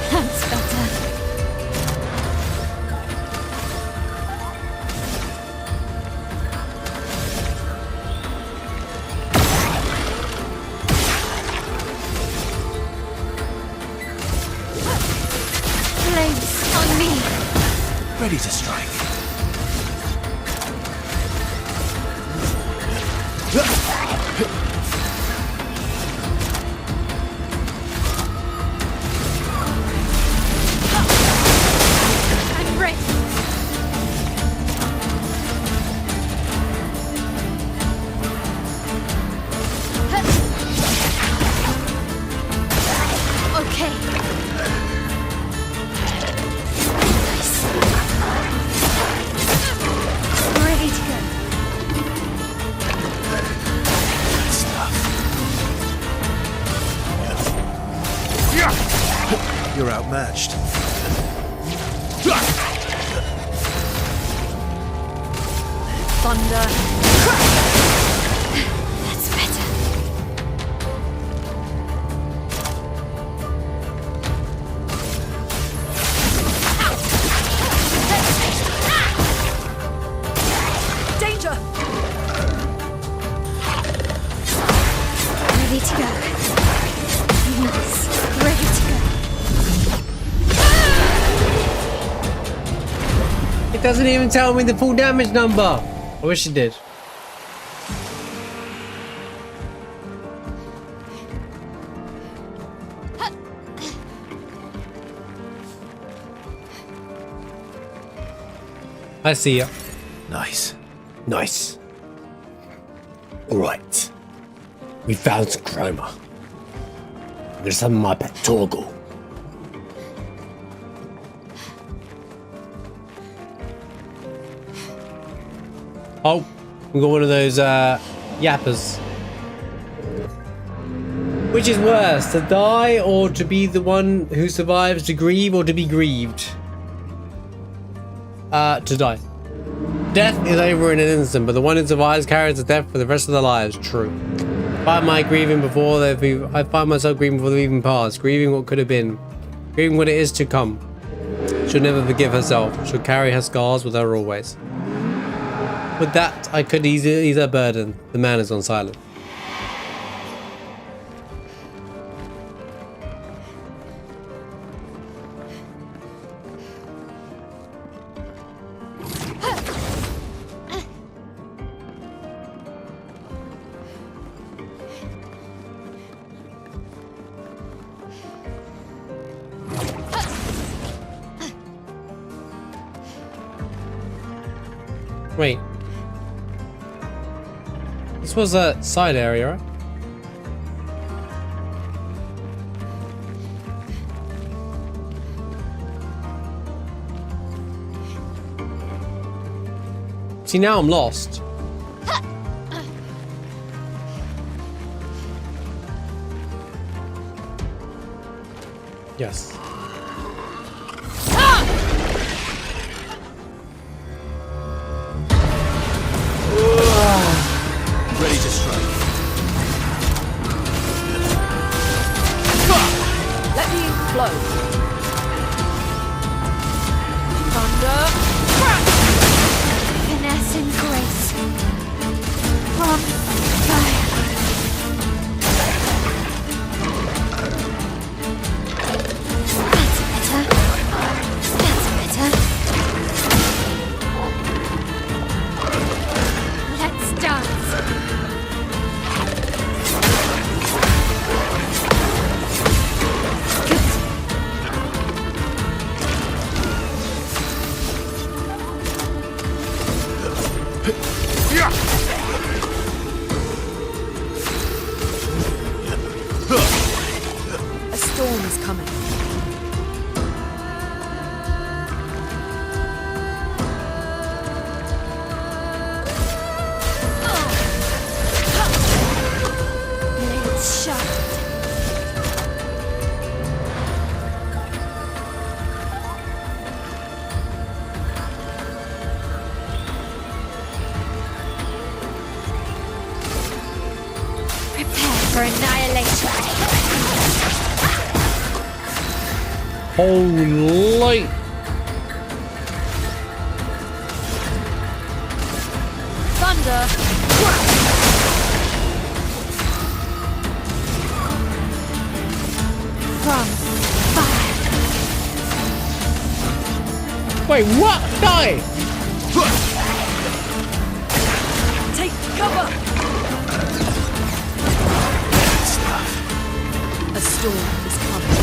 That's better. Flames on me. Ready to strike. You're outmatched. Thunder. That's better. Danger. Ready to go. Yes, ready to go. It doesn't even tell me the full damage number. I wish it did. I see ya. Nice. Nice. Alright. We found some chroma. I'm gonna summon my pet Torgal. Oh, we got one of those yappers. Which is worse, to die or to be the one who survives, to grieve or to be grieved? To die. Death is over in an instant, but the one who survives carries the death for the rest of their lives. True. I find myself grieving before they've even passed. Grieving what could have been. Grieving what it is to come. She'll never forgive herself. She'll carry her scars with her always. With that, I could ease her burden. The man is on silent. Wait. This was a side area, right? See, now I'm lost. Yes. Ready to strike. Let me flow. Thunder. Finesse and grace. From fire. That's better. That's better. Let's dance. A storm is coming. Blades sharp. Prepare for annihilation. Holy! Thunder. From fire. Wait, what? Die! Take cover. A storm is coming.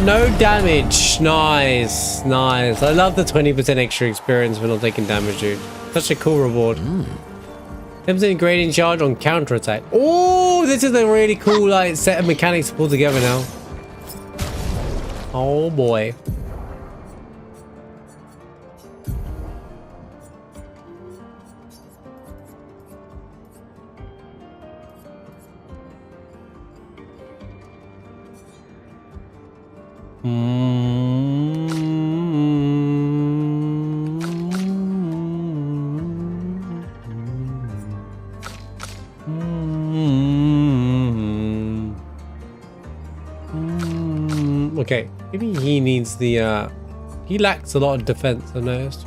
No damage. Nice, nice. I love the 20% extra experience for not taking damage, dude. Such a cool reward. 10% gradient charge on counterattack. Oh, this is a really cool like set of mechanics to pull together now. Oh boy. Okay, maybe he needs the he lacks a lot of defense, I noticed.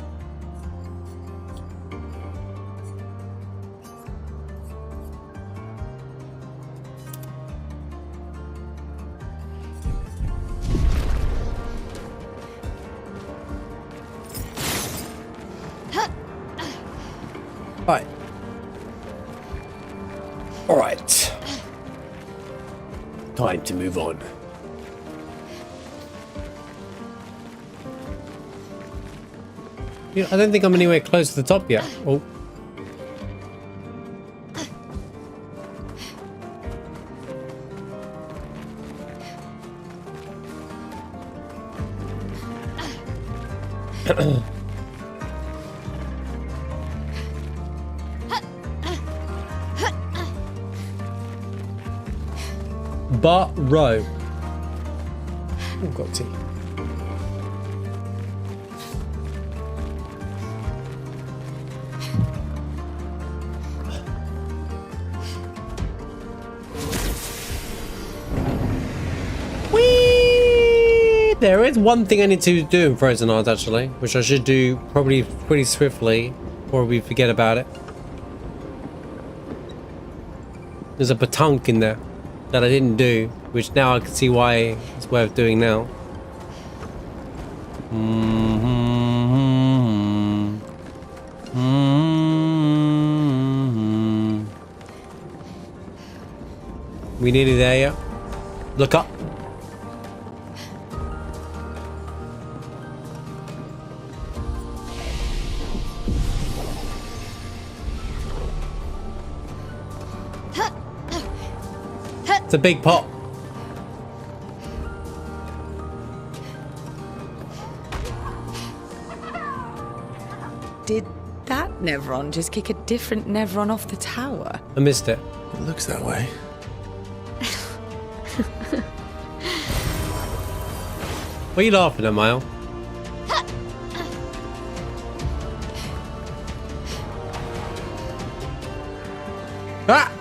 Right. All right. Time to move on. Yeah, I don't think I'm anywhere close to the top yet. Oh. Tomorrow. Oh, got tea. Whee! There is one thing I need to do in Frozen Isles, actually, which I should do probably pretty swiftly, or we forget about it. There's a patunk in there that I didn't do, which now I can see why it's worth doing now. We nearly there, yeah? Look up. It's a big pot. Did that Nevron just kick a different Nevron off the tower? I missed it. It looks that way. What are you laughing at, Maelle? Ah!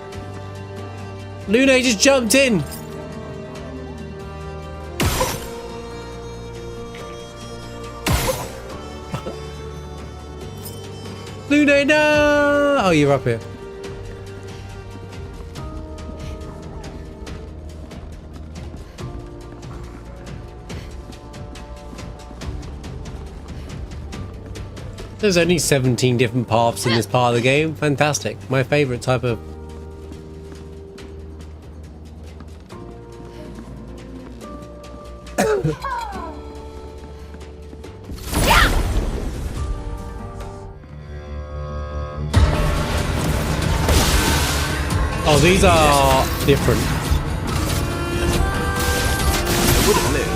Lune just jumped in! Lune, no! Oh, you're up here. There's only 17 different paths in this part of the game. Fantastic. My favorite type of... Oh, these are different. It would have lived.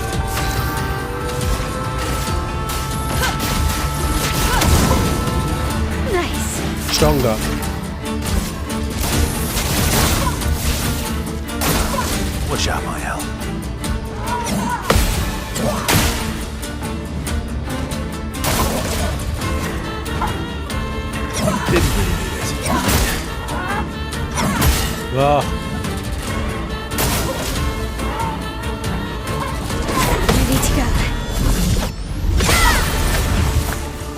Stronger. Watch out, Maelle. Didn't really need it. Oh. Ready to go.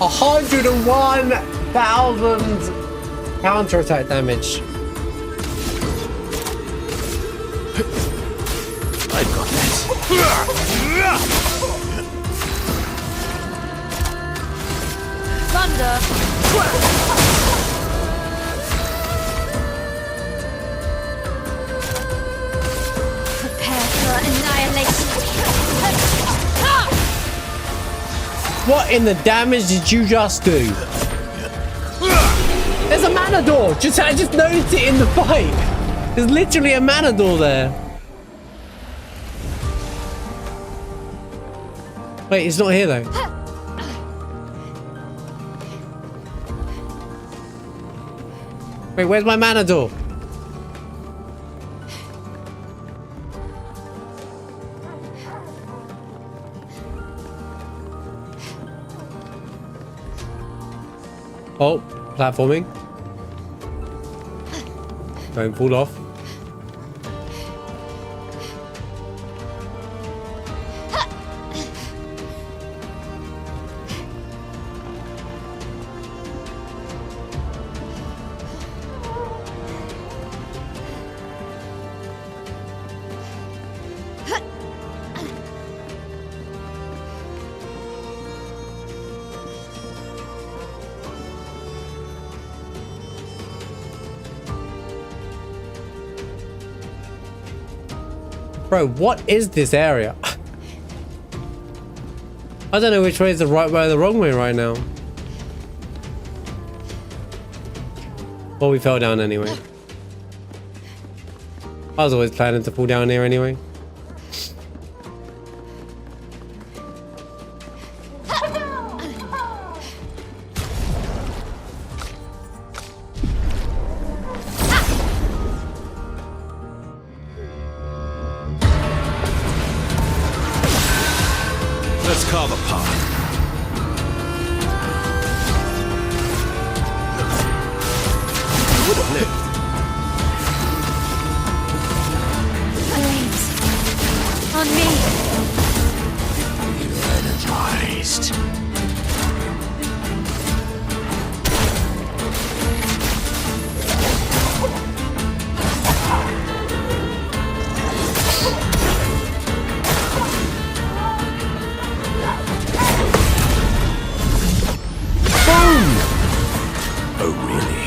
101,000 counter-attack damage. I've got this. Thunder! Prepare for annihilation. What in the damage did you just do? There's a mana door! I just noticed it in the fight! There's literally a mana door there. Wait, it's not here though. Wait, where's my mana door? Oh, platforming. Don't fall off. Bro, what is this area? I don't know which way is the right way or the wrong way right now. Well, we fell down anyway. I was always planning to fall down here anyway. would have lived. Flames. On me. You're energized. Oh, really?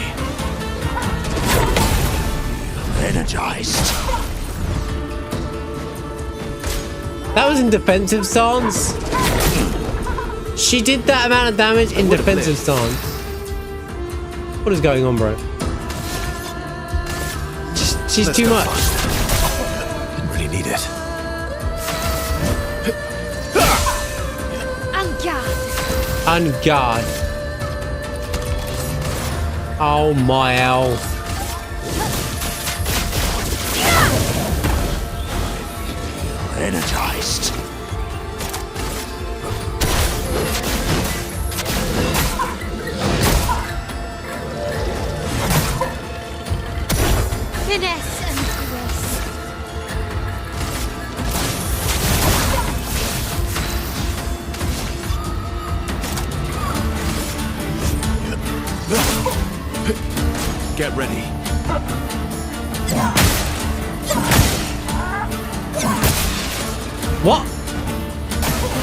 You're energized. That was in defensive stance. She did that amount of damage in defensive stance. What is going on, bro? She's too much. Didn't really need it. En garde. On guard. Oh, Maelle. Energized. Finesse and grace. Get ready. What?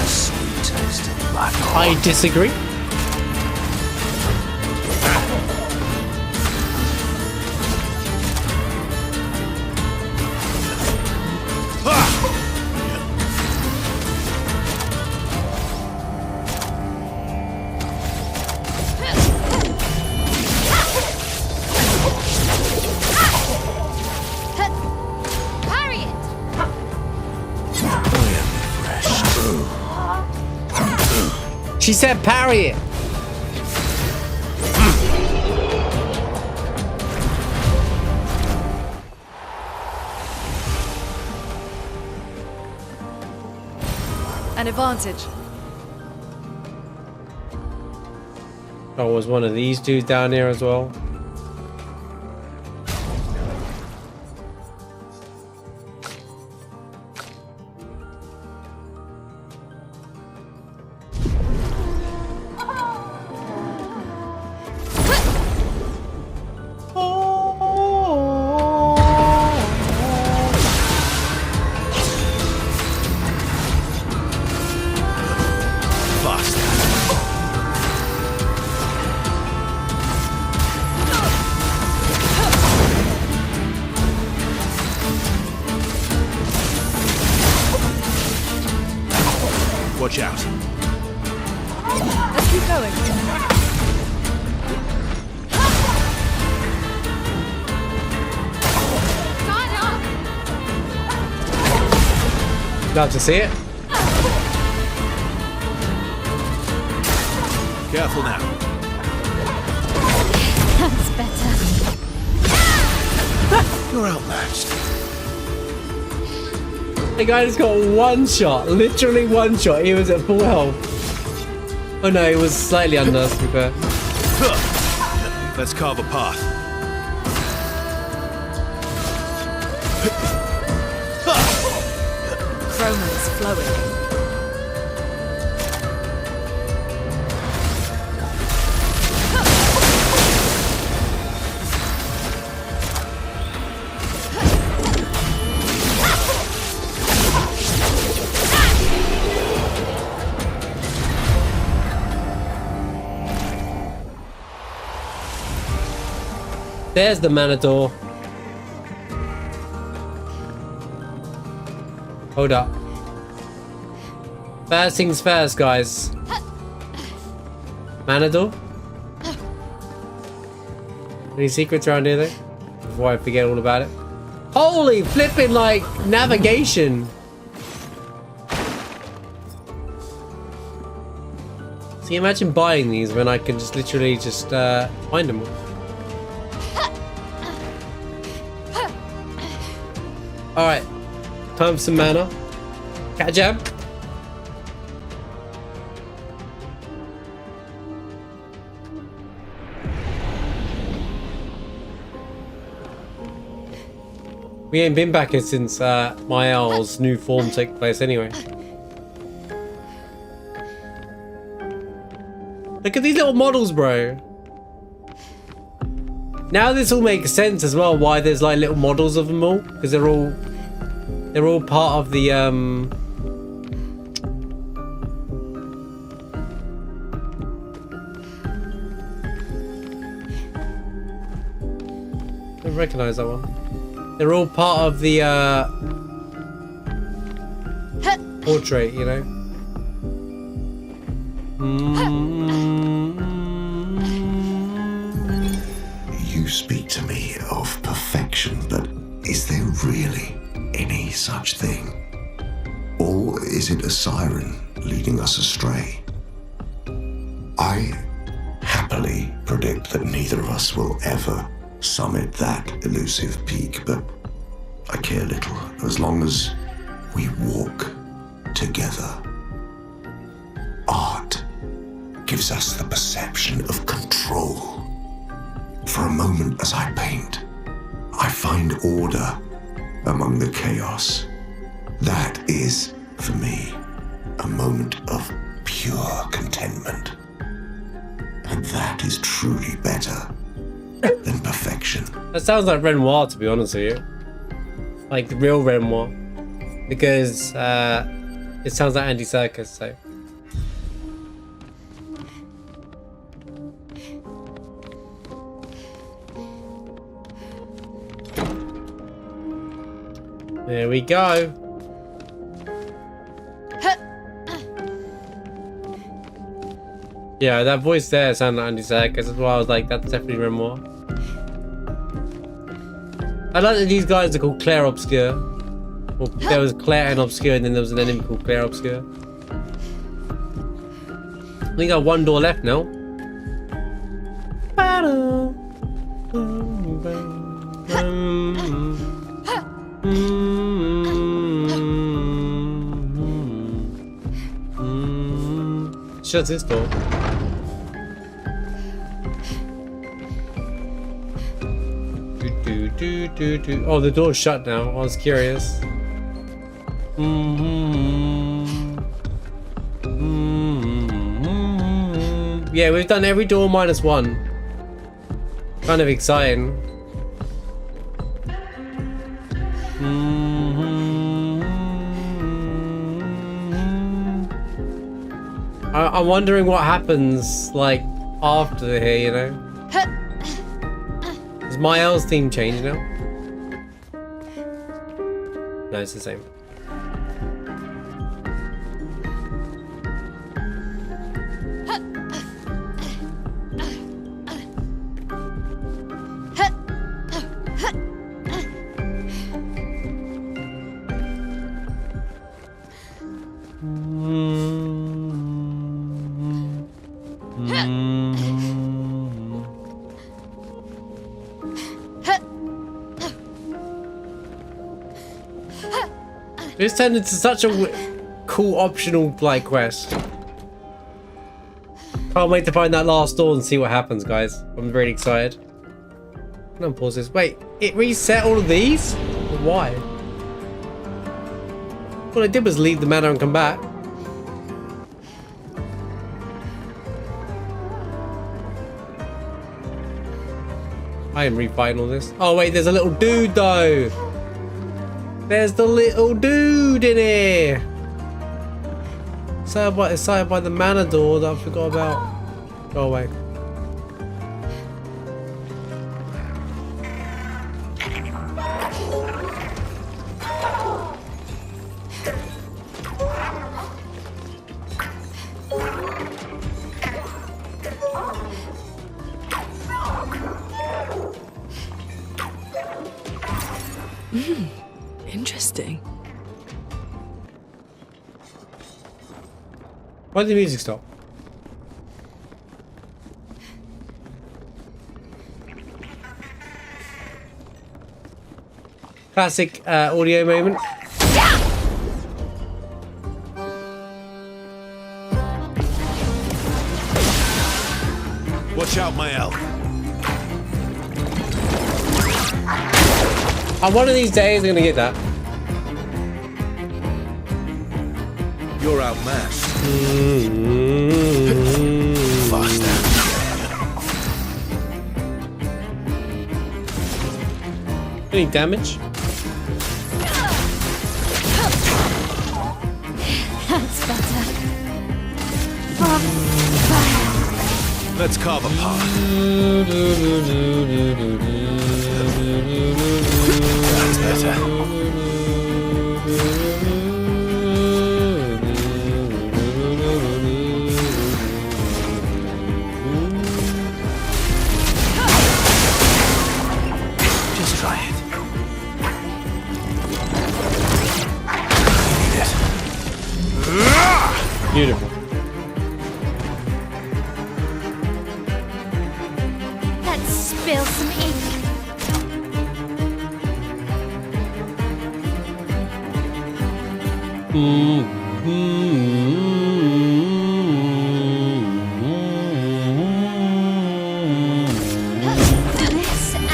Sweet taste of black I disagree. Parry it. She said parry it. An advantage. Oh, was one of these dudes down here as well? Watch out. Let's keep going. Guard up. Love to see it. Careful now. That's better. You're outmatched. The guy just got one shot, literally one shot. He was at full health. Oh no, he was slightly under, to be fair. Let's carve a path. Chroma's flowing. There's the Manador. Hold up. First things first, guys. Manador? Any secrets around here, though? Before I forget all about it. Holy flipping, like, navigation! See, imagine buying these when I can just literally just find them all. Alright, time for some mana. Cat a jab. We ain't been back here since Maelle's new form took place anyway. Look at these little models, bro. Now this all makes sense as well, why there's like little models of them all. Because they're all part of the I don't recognize that one. They're all part of the portrait, you know. You speak to me of perfection, but is there really any such thing? Or is it a siren leading us astray? I happily predict that neither of us will ever summit that elusive peak, but I care little as long as we walk together. Art gives us the perception of control. For a moment as I paint, I find order among the chaos. That is, for me, a moment of pure contentment. And that is truly better than perfection. That sounds like Renoir, to be honest with you. Like the real Renoir. Because it sounds like Andy Serkis, so. There we go. Yeah, that voice there sounded like Andy Serkis. That's why I was like, that's definitely Renoir. I like that these guys are called Clair Obscur. Well, there was Clair and Obscur, and then there was an enemy called Clair Obscur. I think I got one door left now. Shut this door. Oh, the door's shut now. I was curious. Yeah, we've done every door minus one. Kind of exciting. I'm wondering what happens, like, after here, you know? Has Maelle's theme changed now? No, it's the same. This turned into such a cool optional like quest. Can't wait to find that last door and see what happens, guys. I'm really excited. I'm gonna pause this. Wait, it reset all of these? Why? All I did was leave the manor and come back. I am refighting all this. Oh wait, there's a little dude though. There's the little dude in here. Excited by the manor door that I forgot about. Go away. Interesting. Why did the music stop? Classic audio moment. Watch out, Maelle. One of these days, I'm gonna get that. You're outmatched. Faster. Any damage? That's better. Let's carve a path. That's better. Just try it. Beautiful. Let's spill some ink. This and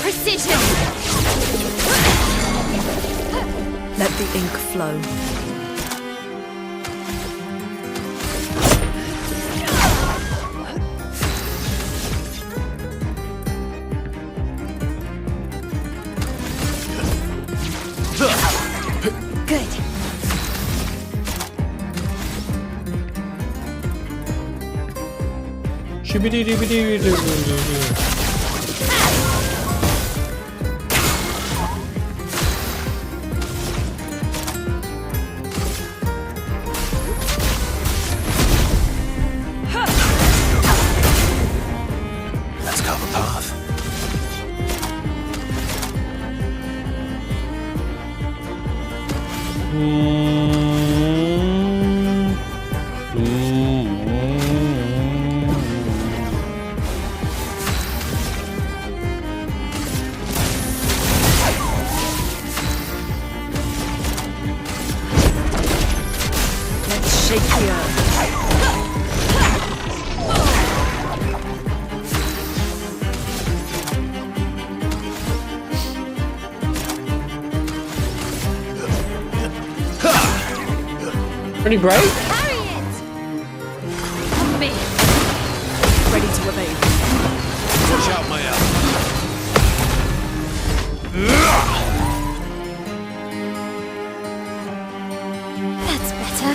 precision. Let the ink flow. Good. Let's carve a path. Let's shake the earth. Pretty brave. Carry it. On me. Ready to evade. Watch out, Maelle. That's better.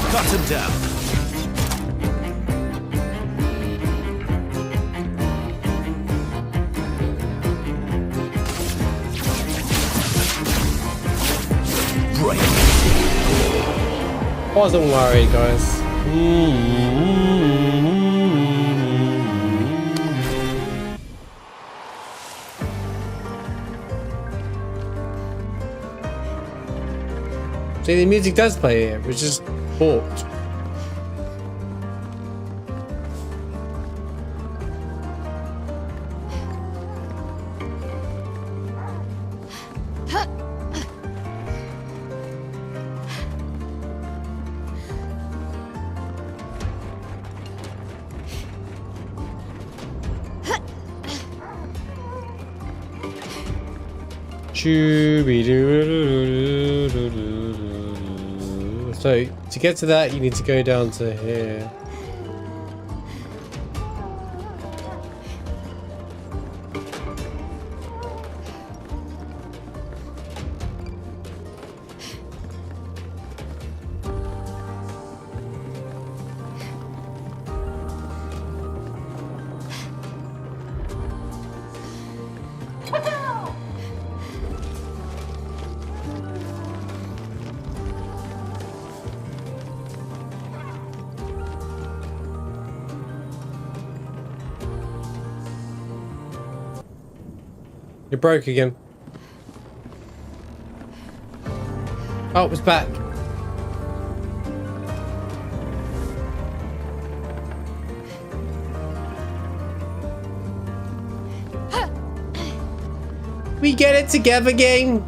Cut him down. Break. Wasn't worried, guys. See, the music does play here, which is bought. So to get to that, you need to go down to here. You're broke again. Oh, it's back. we get it together, gang?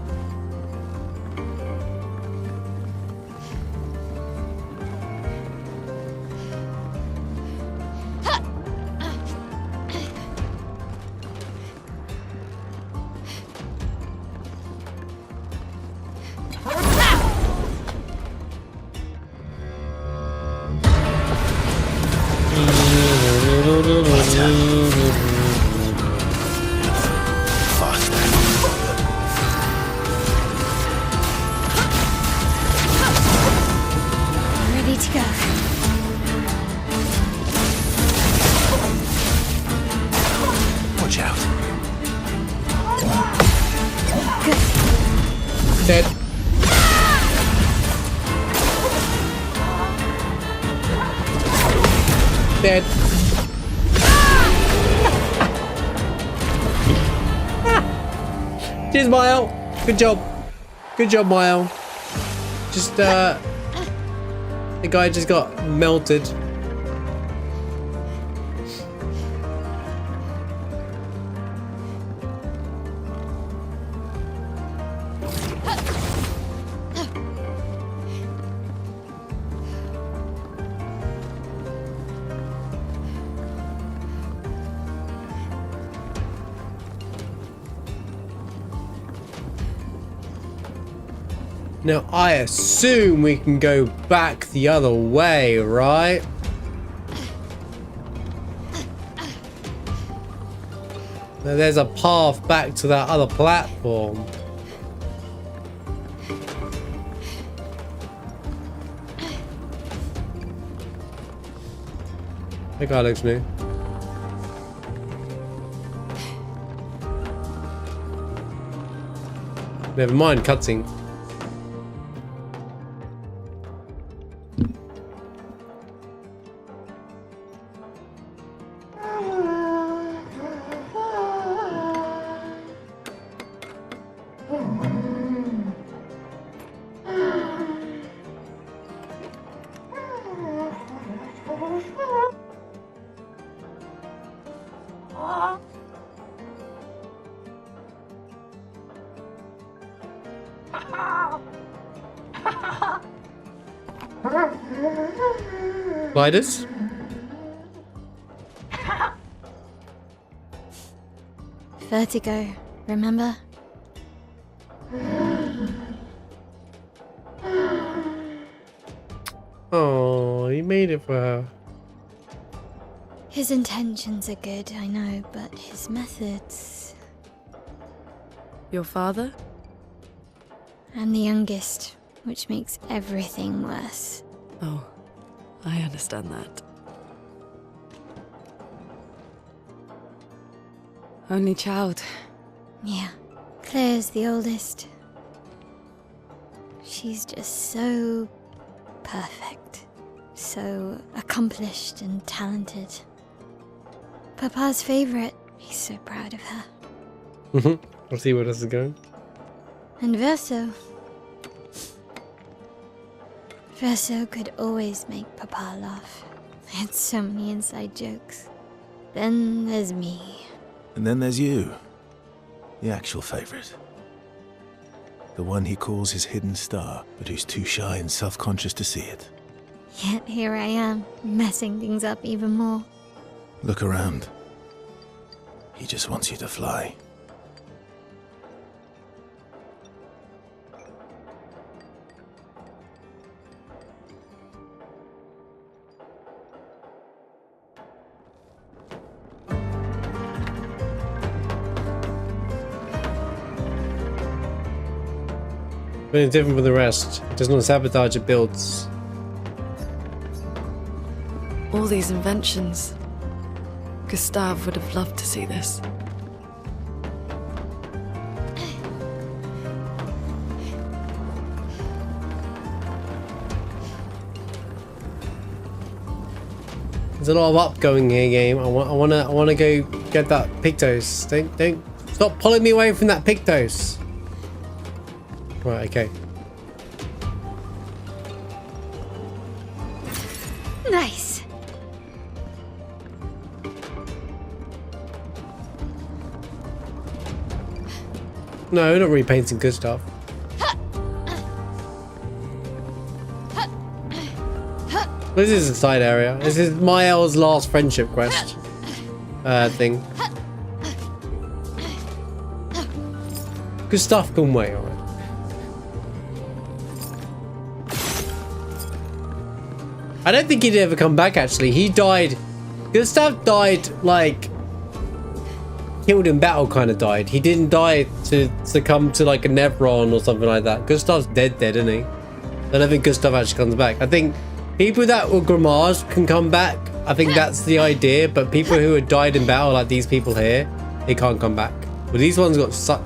Ready to go. Watch out. Dead. Dead. Cheers, Maelle. Good job. Good job, Maelle. Just, the guy just got melted. Now, I assume we can go back the other way, right? Now, there's a path back to that other platform. That guy looks new. Never mind, cutscene. Spiders? Vertigo, remember? Oh, he made it for her. His intentions are good, I know, but his methods... Your father? I'm the youngest, which makes everything worse. Oh, I understand that. Only child. Yeah, Claire's the oldest. She's just so perfect. So accomplished and talented. Papa's favorite. He's so proud of her. I'll see where this is going. And Verso. Verso could always make Papa laugh. I had so many inside jokes. Then there's me. And then there's you. The actual favorite. The one he calls his hidden star, but who's too shy and self-conscious to see it. Yet here I am, messing things up even more. Look around. He just wants you to fly. But it's different from the rest. It does not sabotage, it builds. All these inventions. Gustave would have loved to see this. There's a lot of upgoing here, game. I wanna go get that Pictos. Don't stop pulling me away from that Pictos. Right, okay. Nice. No, we're not repainting good stuff. This is a side area. This is Maelle's last friendship quest thing. Good stuff gone way, alright. I don't think he'd ever come back actually. He died. Gustav died like killed in battle kind of died. He didn't die to succumb to like a Nevron or something like that. Gustav's dead, isn't he? I don't think Gustav actually comes back. I think people that were Gramage can come back. I think that's the idea. But people who had died in battle, like these people here, they can't come back. But these ones got sucked.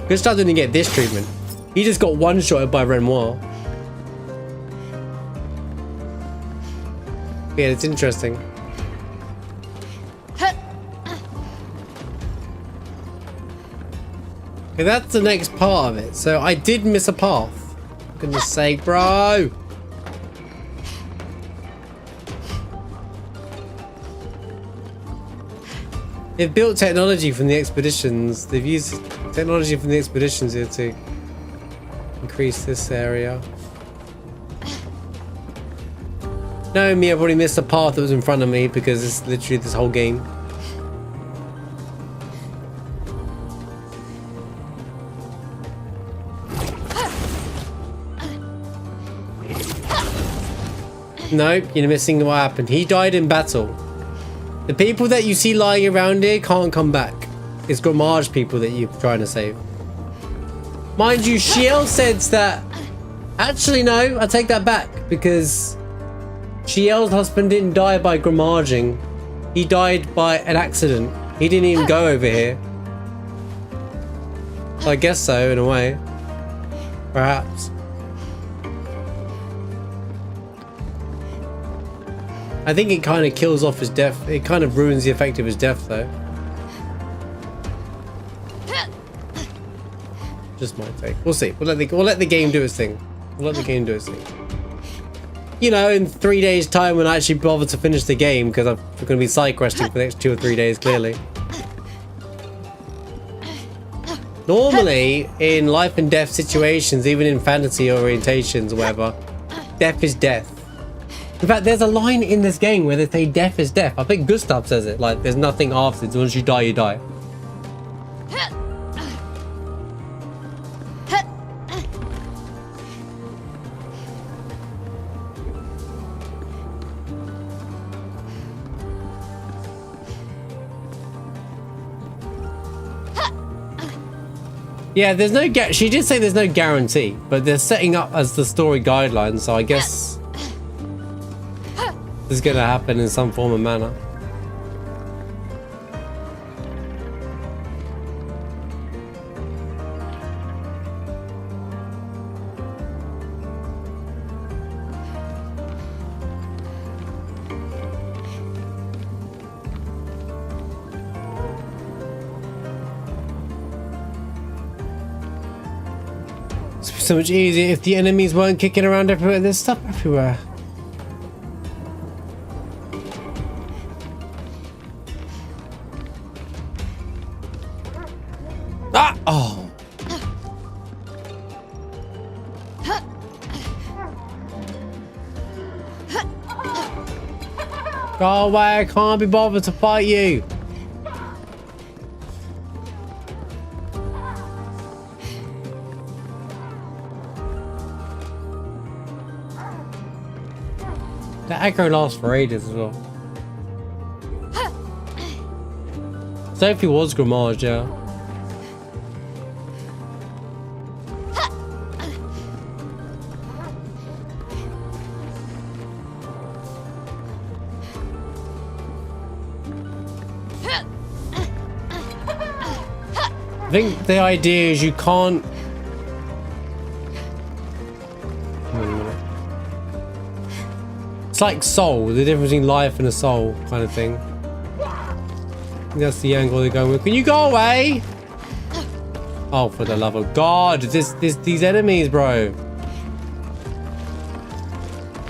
Gustav didn't get this treatment. He just got one-shotted by Renoir. Yeah, it's interesting. Okay, that's the next part of it. So I did miss a path. For goodness sake, bro. They've built technology from the expeditions. They've used technology from the expeditions here to increase this area. Knowing me, I've already missed a path that was in front of me because it's literally this whole game. Nope, you're missing what happened. He died in battle. The people that you see lying around here can't come back. It's Gramage people that you're trying to save. Mind you, Shiel said that... Actually, no, I take that back. Because Shiel's husband didn't die by Gramaging. He died by an accident. He didn't even go over here. I guess so, in a way. Perhaps. I think it kind of kills off his death. It kind of ruins the effect of his death, though. Just my take. We'll see. We'll let the game do its thing. We'll let the game do its thing. You know, in 3 days' time, when I actually bother to finish the game, because I'm going to be side questing for the next 2 or 3 days, clearly. Normally, in life and death situations, even in fantasy orientations or whatever, death is death. In fact, there's a line in this game where they say death is death. I think Gustav says it, like there's nothing afterwards. Once you die, you die. Yeah, there's no she did say there's no guarantee, but they're setting up as the story guidelines, so I guess this is gonna happen in some form or manner. It's so much easier if the enemies weren't kicking around everywhere. There's stuff everywhere. Ah! Oh. Go away, I can't be bothered to fight you. The aggro lasts for ages as well. Sophie was Gramage, yeah. I think the idea is you can't... It's like soul, the difference between life and a soul kind of thing. I think that's the angle they're going with. Can you go away? Oh, for the love of God, these enemies, bro.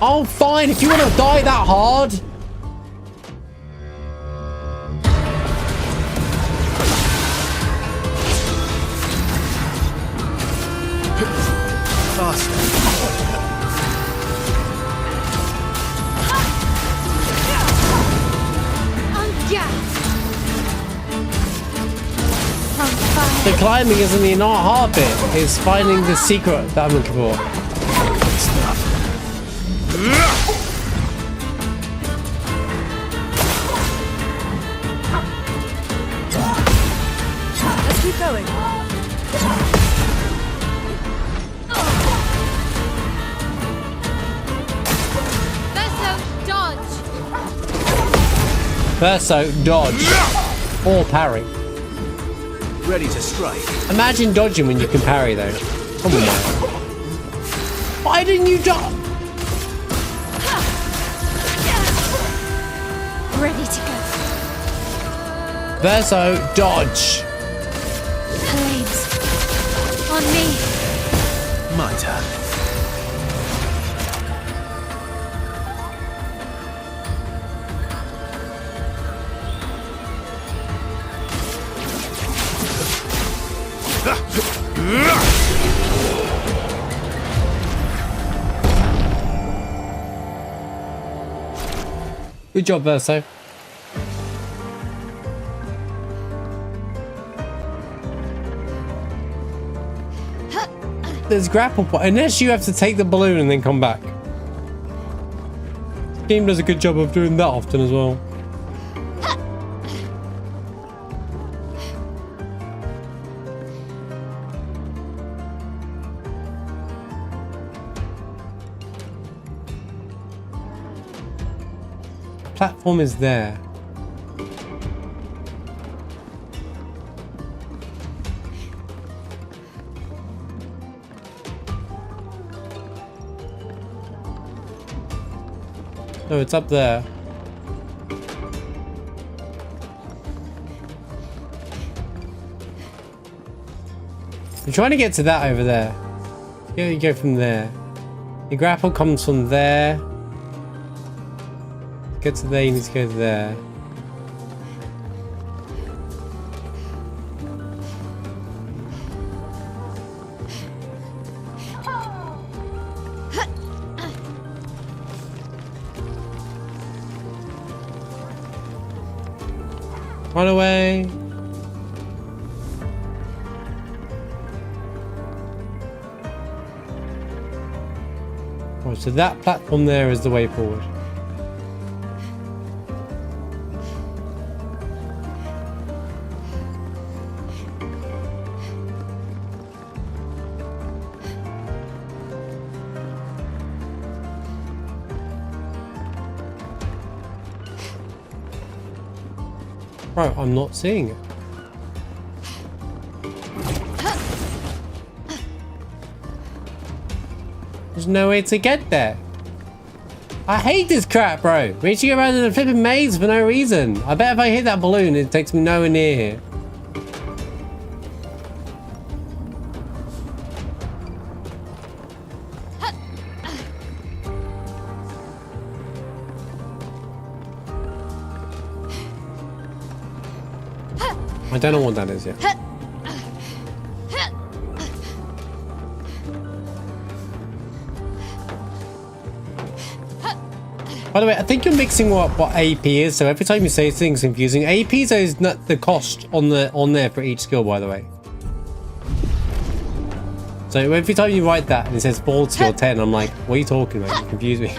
Oh, fine, if you want to die that hard. The climbing isn't the not hard bit. It's finding the secret that I'm looking for. Let's keep going. Verso, dodge. Or parry. Ready to strike. Imagine dodging when you can parry though. Come on, man. Why didn't you dodge? Ready to go. Verso, dodge. Blades. On me. My turn. Good job, Verso. There's grapple point. Unless you have to take the balloon and then come back. The game does a good job of doing that often as well. Platform is there. No, it's up there. I'm trying to get to that over there. Yeah, you go from there. The grapple comes from there. Get to there, you need to go there. Run away. Oh, so that platform there is the way forward. Right, I'm not seeing it. There's no way to get there. I hate this crap, bro. Reaching around in a flipping maze for no reason. I bet if I hit that balloon, it takes me nowhere near here. I don't know what that is yet. By the way, I think you're mixing up what AP is, so every time you say things confusing. AP is not the cost on there for each skill, by the way. So every time you write that and it says 40 or 10, I'm like, what are you talking about? You confuse me.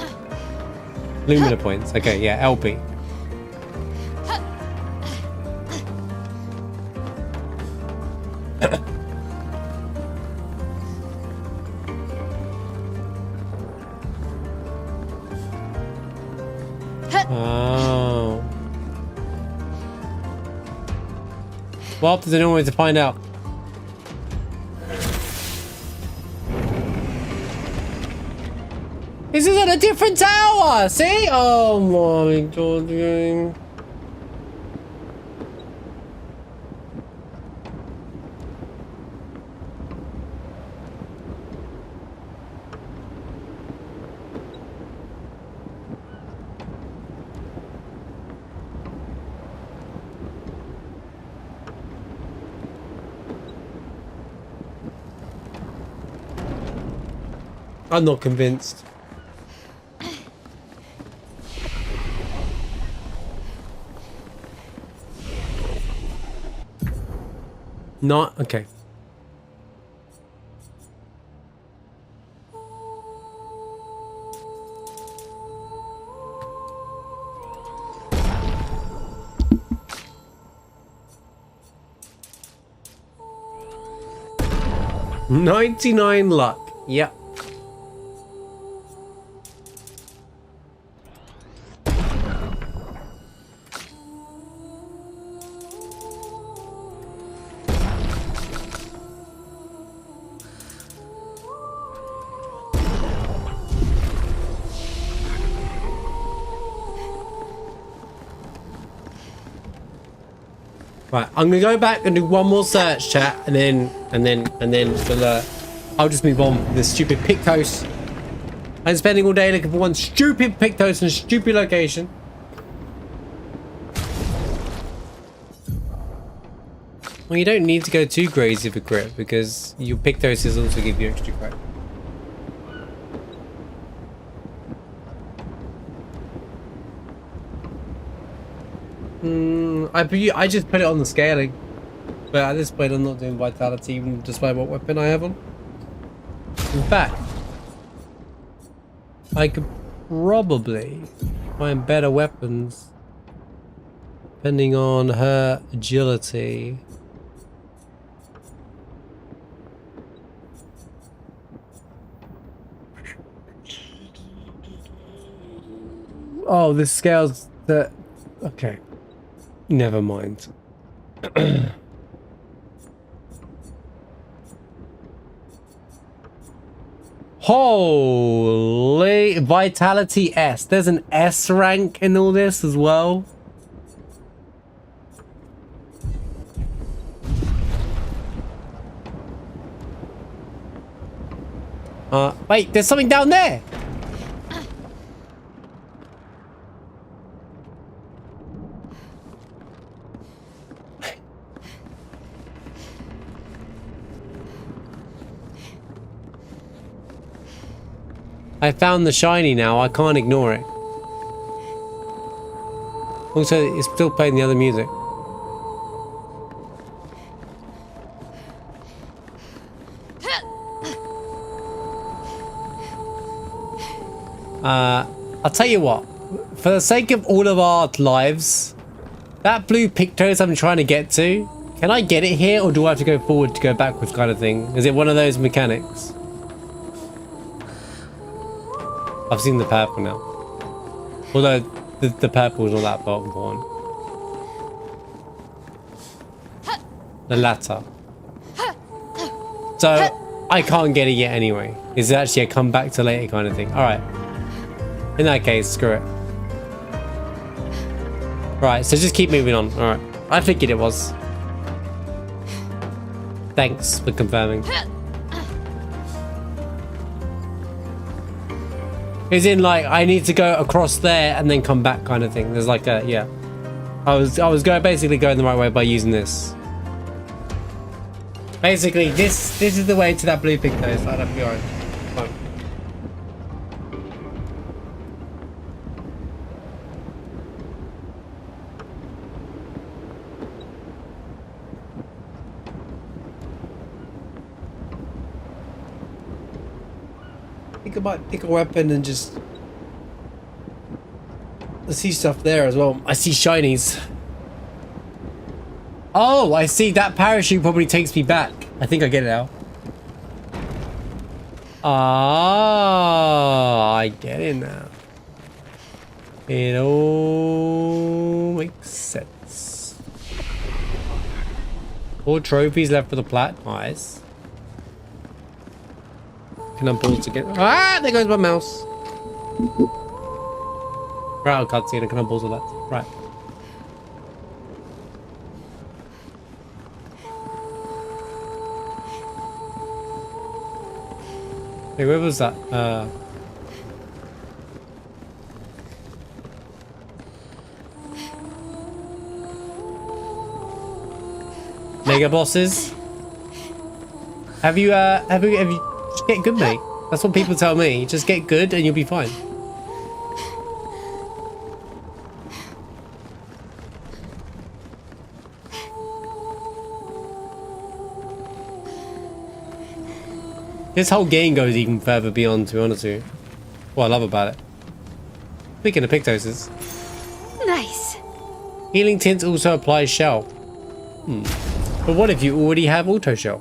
Lumina points. Okay, yeah, LP. Oh. Well, there's no way to find out. This is on a different tower! See? Oh my god, game. I'm not convinced. Not okay. $99 luck. Yep. Right, I'm gonna go back and do one more search, chat, and then I'll just move on from this stupid Pictos. I'm spending all day looking for one stupid Pictos in a stupid location. Well, you don't need to go too crazy for crit because your Pictos also give you extra crit. I just put it on the scaling, but at this point I'm not doing vitality even despite what weapon I have on. In fact, I could probably find better weapons depending on her agility. Oh, this scales the... Okay. Never mind. Holy vitality S. There's an S rank in all this as well. Wait, there's something down there. I found the shiny now, I can't ignore it. Also, it's still playing the other music. I'll tell you what, for the sake of all of our lives, that blue Pictos I'm trying to get to, can I get it here or do I have to go forward to go backwards kind of thing? Is it one of those mechanics? I've seen the purple now. Although the purple is not that important. The latter. So I can't get it yet anyway. Is it actually a come back to later kind of thing? Alright. In that case, screw it. Right, so just keep moving on. Alright. I figured it was. Thanks for confirming. Is in like I need to go across there and then come back kind of thing. There's like a yeah. I was basically going the right way by using this. Basically, this is the way to that blue Pictos. That'll be alright. Fine. I think I might pick a weapon and just... I see stuff there as well. I see shinies. Oh, I see. That parachute probably takes me back. I think I get it now. Ah, I get it now. It all makes sense. 4 trophies left for the plat. Nice. Can I pause again? Ah, there goes my mouse. Right, I can't see it. Can I pause all that? Right. Hey, where was that? Mega bosses. Have you just get good, mate. That's what people tell me. Just get good and you'll be fine. This whole game goes even further beyond, to be honest with you. What I love about it. Speaking of Pictoses. Nice. Healing Tint also applies shell. But what if you already have auto shell?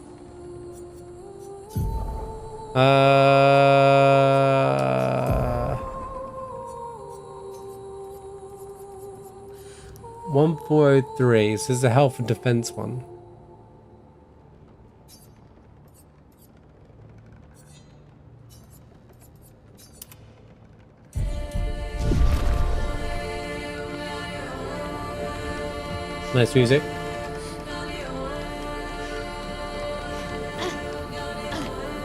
1403. This is the health and defense one. Nice music.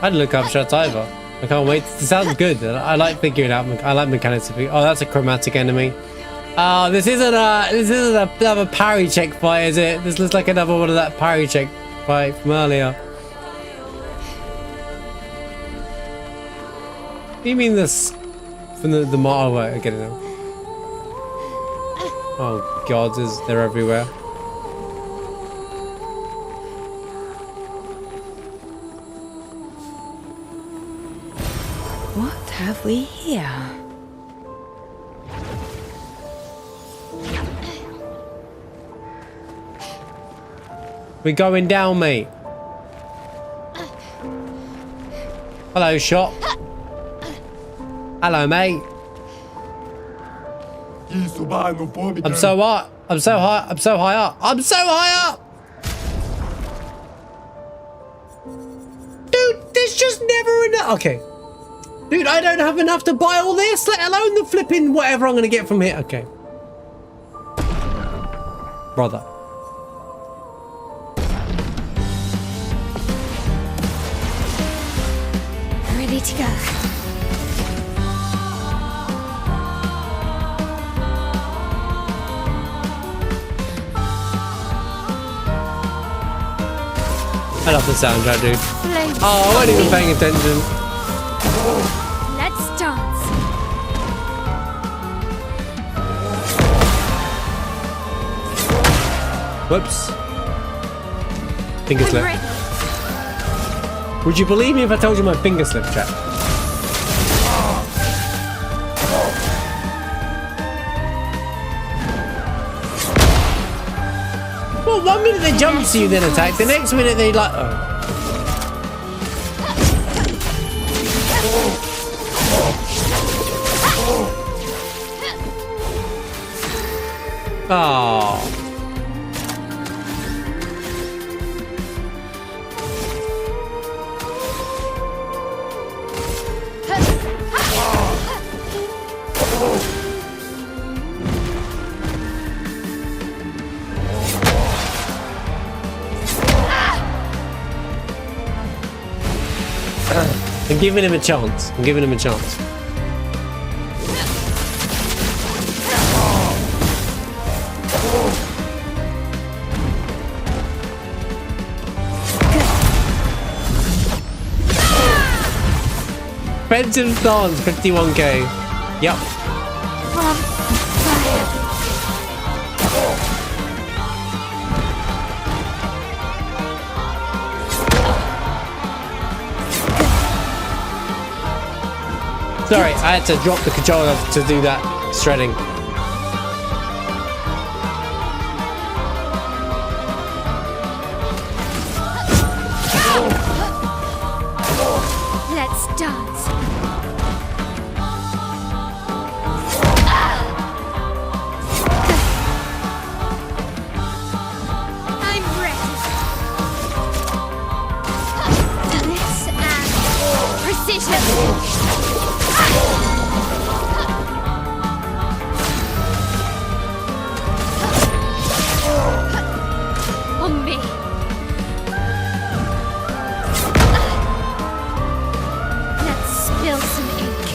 I'd look up shots either. I can't wait. It sounds good. I like figuring out. I like mechanics. Oh, that's a chromatic enemy. Oh, this isn't another parry check fight, is it? This looks like another one of that parry check fight from earlier. What do you mean this from the model? I get it now. Oh God, they're everywhere. What have we here? We're going down, mate. Hello, shop. Hello, mate. I'm so hot. I'm so high. I'm so high up. I'm so high up. Dude, there's just never enough. Okay. Dude, I don't have enough to buy all this, let alone the flipping whatever I'm going to get from here. Okay. Brother. Ready to go. I love the soundtrack, dude. Oh, I wasn't even paying attention. Let's dance. Whoops. Finger slip. Would you believe me if I told you my finger slip, chat? Well, 1 minute they jump to you, then attack. The next minute they like. Oh. I'm giving him a chance. I'm giving him a chance. Expensive dance, 51k. Yep. Sorry, I had to drop the controller to do that shredding. Let's dance. I'm ready. Bliss and precision. On me. Let's spill some ink.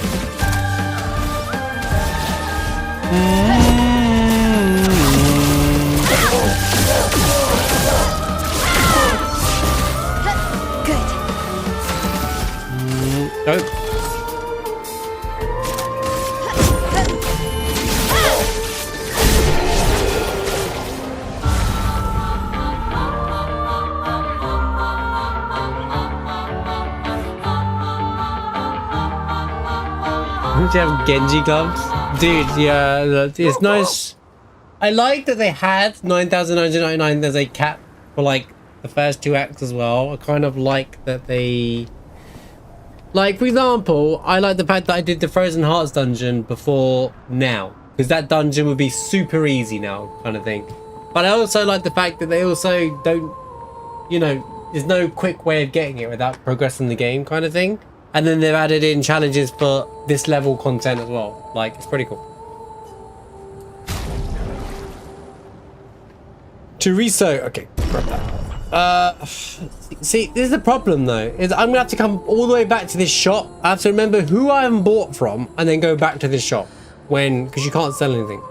Good. Nope. Don't you have Genji gloves? Dude, yeah, it's nice. I like that they had 9,999 as a cap for like the first 2 acts as well. I kind of like that they... Like, for example, I like the fact that I did the Frozen Hearts dungeon before now. Because that dungeon would be super easy now, kind of thing. But I also like the fact that they also don't... You know, there's no quick way of getting it without progressing the game, kind of thing. And then they've added in challenges for this level content as well. Like, it's pretty cool. Chorizo. Okay, grab that. See, this is the problem though. Is I'm gonna have to come all the way back to this shop. I have to remember who I am bought from, and then go back to this shop because you can't sell anything.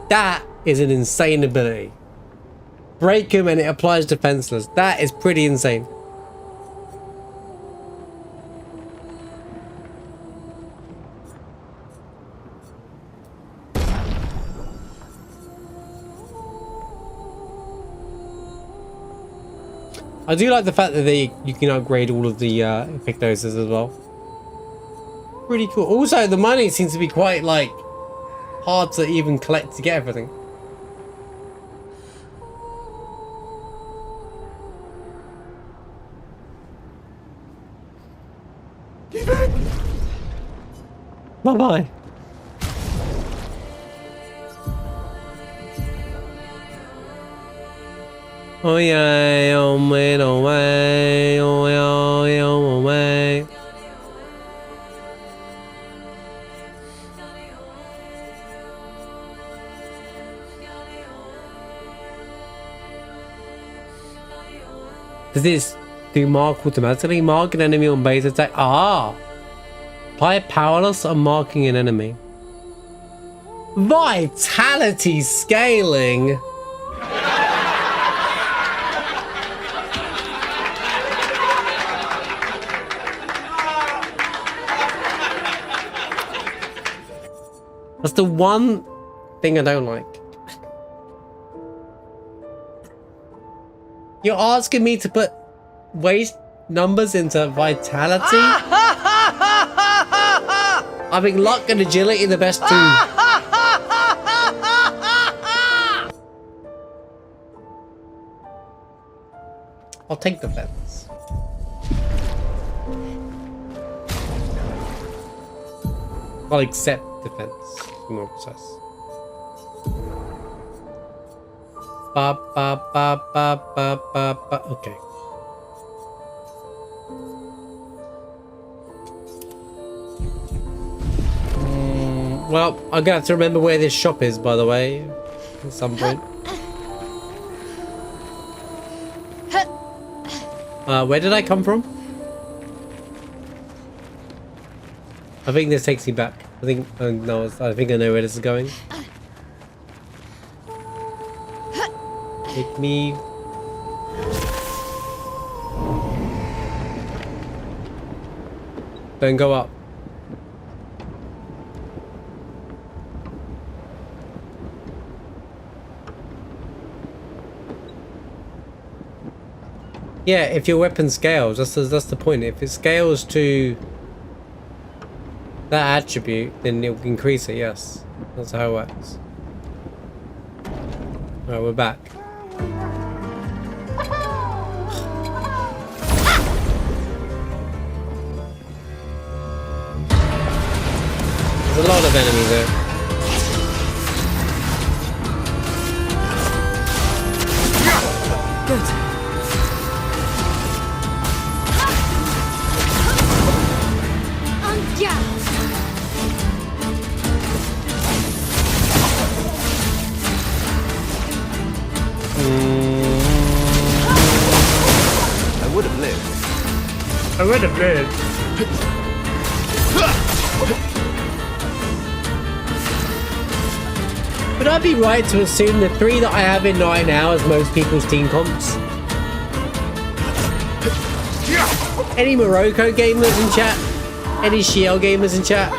That is an insane ability. Break him and it applies defenseless. That is pretty insane. I do like the fact that you can upgrade all of the Epictoses as well. Pretty cool. Also, the money seems to be quite like hard to even collect to get everything. Bye bye. Oh yeah, oh man, oh way, oh yeah, oh way. Does this do mark automatically? Mark an enemy on base attack. Ah! Apply powerless on marking an enemy. Vitality scaling! That's the one thing I don't like. You're asking me to put waste numbers into vitality? I think luck and agility are the best 2. I'll take the fence. I'll accept defense, to be more precise. Ba ba ba ba ba ba ba. Okay. Well, I'm gonna have to remember where this shop is, by the way, at some point. Where did I come from? I think this takes me back. I think no, I think I know where this is going. Take me. Don't go up. Yeah, if your weapon scales, that's the point. If it scales to that attribute, then it'll increase it, yes. That's how it works. Alright, we're back. There's a lot of enemies there. Good. I would have lived. I would have lived. Would I be right to assume the 3 that I have in right now is most people's team comps? Any Monoco gamers in chat? Any Shield gamers in chat?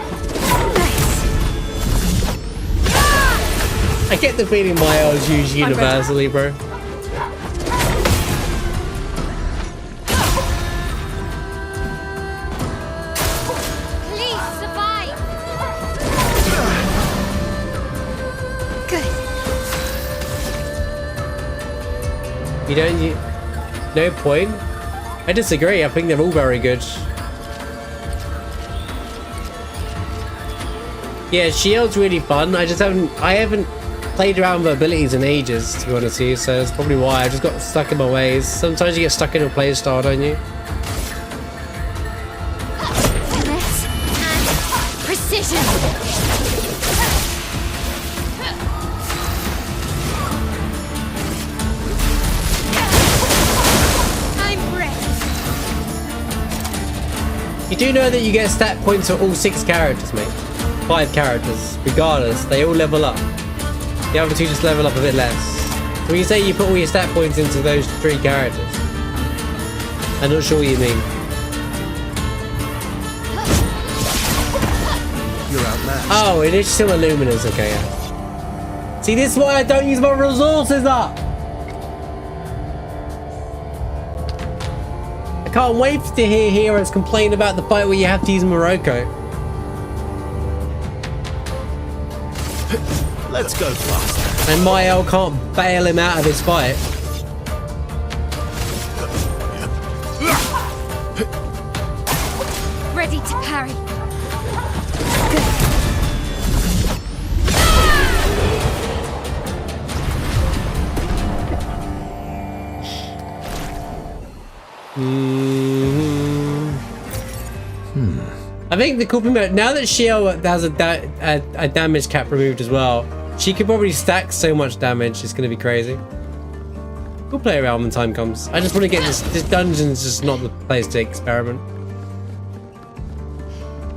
I get the feeling Maelle is used universally, bro. You don't... no point. I disagree. I think they're all very good. Yeah, Shield's really fun. I haven't played around with abilities in ages, to be honest with you, so that's probably why I just got stuck in my ways. Sometimes you get stuck in a playstyle, don't you? Finesse and precision. I'm ready. You do know that you get stat points for all 6 characters, mate. 5 characters, regardless. They all level up. The other 2 just level up a bit less. When you say you put all your stat points into those 3 characters, I'm not sure what you mean. You're outmatched. Oh, it is still a Luminous, okay, yeah. See, this is why I don't use my resources up! I can't wait to hear heroes complain about the fight where you have to use Monoco. Let's go faster. And Maelle can't bail him out of his fight. Ready to parry. I think the cool thing about now that Shield has a damage cap removed as well, she could probably stack so much damage. It's going to be crazy. We'll play around when time comes. I just want to get this dungeon's just not the place to experiment.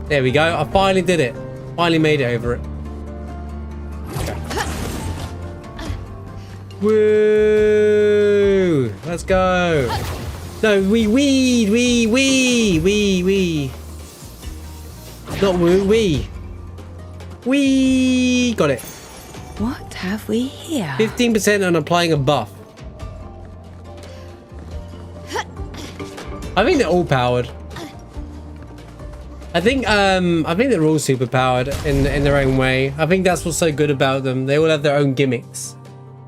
There we go. I finally did it. Finally made it over it. Okay. Woo! Let's go. No, we. Not woo, we got it. What have we here? 15% on applying a buff. I think they're all powered. I think they're all super powered in their own way. I think that's what's so good about them. They all have their own gimmicks.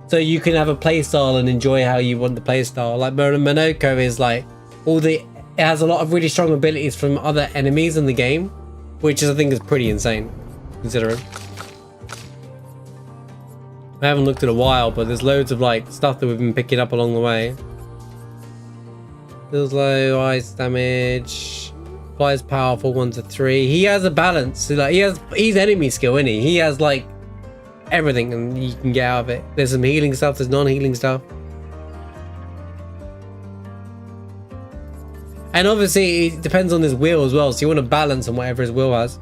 So you can have a playstyle and enjoy how you want the playstyle. Like Monoco is like it has a lot of really strong abilities from other enemies in the game, which I think is pretty insane, considering. I haven't looked in a while, but there's loads of like stuff that we've been picking up along the way. Feels low, ice damage, applies powerful 1 to 3. He has a balance. Like he's enemy skill, isn't he? He has like everything, and you can get out of it. There's some healing stuff. There's non-healing stuff. And obviously, it depends on his will as well. So you want to balance on whatever his will has.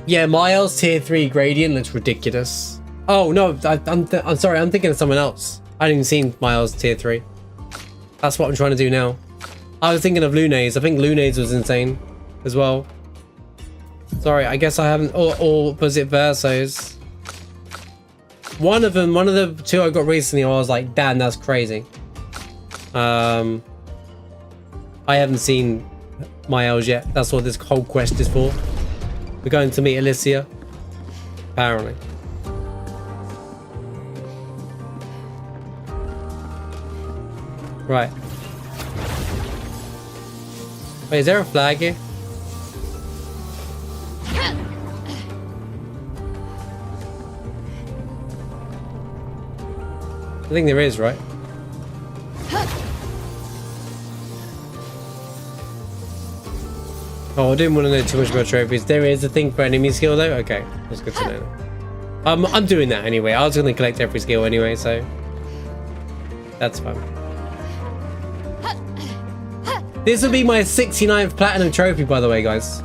Yeah, Maelle's tier 3 gradient looks ridiculous. Oh no, I'm sorry. I'm thinking of someone else. I hadn't even seen Maelle's tier 3. That's what I'm trying to do now. I was thinking of Lune's. I think Lune's was insane as well. Sorry, I guess I haven't. Or was it Verso's? One of the 2 I got recently, I was like, damn, that's crazy. I haven't seen Maelle's yet. That's what this whole quest is for. We're going to meet Alicia, apparently. Right. Wait, is there a flag here? I think there is, right? Oh, I didn't want to know too much about trophies. There is a thing for enemy skill though? Okay, that's good to know. I'm doing that anyway. I was going to collect every skill anyway, so that's fine. This will be my 69th platinum trophy, by the way, guys.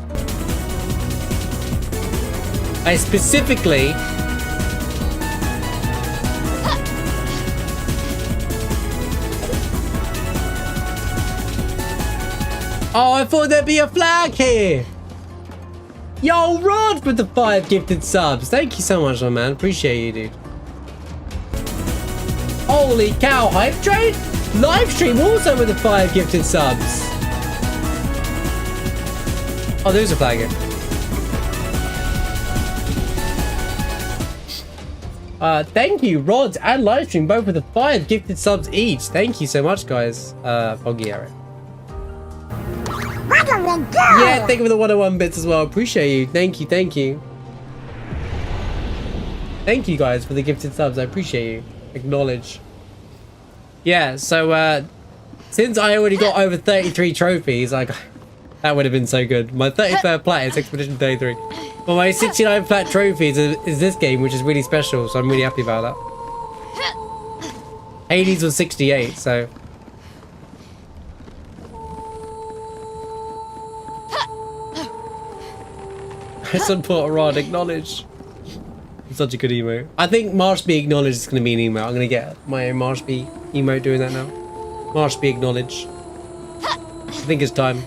I specifically... Oh, I thought there'd be a flag here. Yo, Rod with the 5 gifted subs. Thank you so much, my man. Appreciate you, dude. Holy cow, hype train. Live stream also with the 5 gifted subs. Oh, there's a flag here. Thank you, Rods and Livestream, both with the 5 gifted subs each. Thank you so much, guys. Foggy Arrow. Yeah, thank you for the 101 bits as well. Appreciate you. Thank you, thank you. Thank you guys for the gifted subs. I appreciate you. Acknowledge. Yeah, so since I already got over 33 trophies, that would have been so good. My 33rd plat is Expedition 33. But my 69 plat trophies is this game, which is really special, so I'm really happy about that. Hades was 68, so... I support Rod, acknowledge. It's such a good emote. I think Marshby acknowledge is going to be an emote. I'm going to get my Marshby emote doing that now. Marshby acknowledge. I think it's time.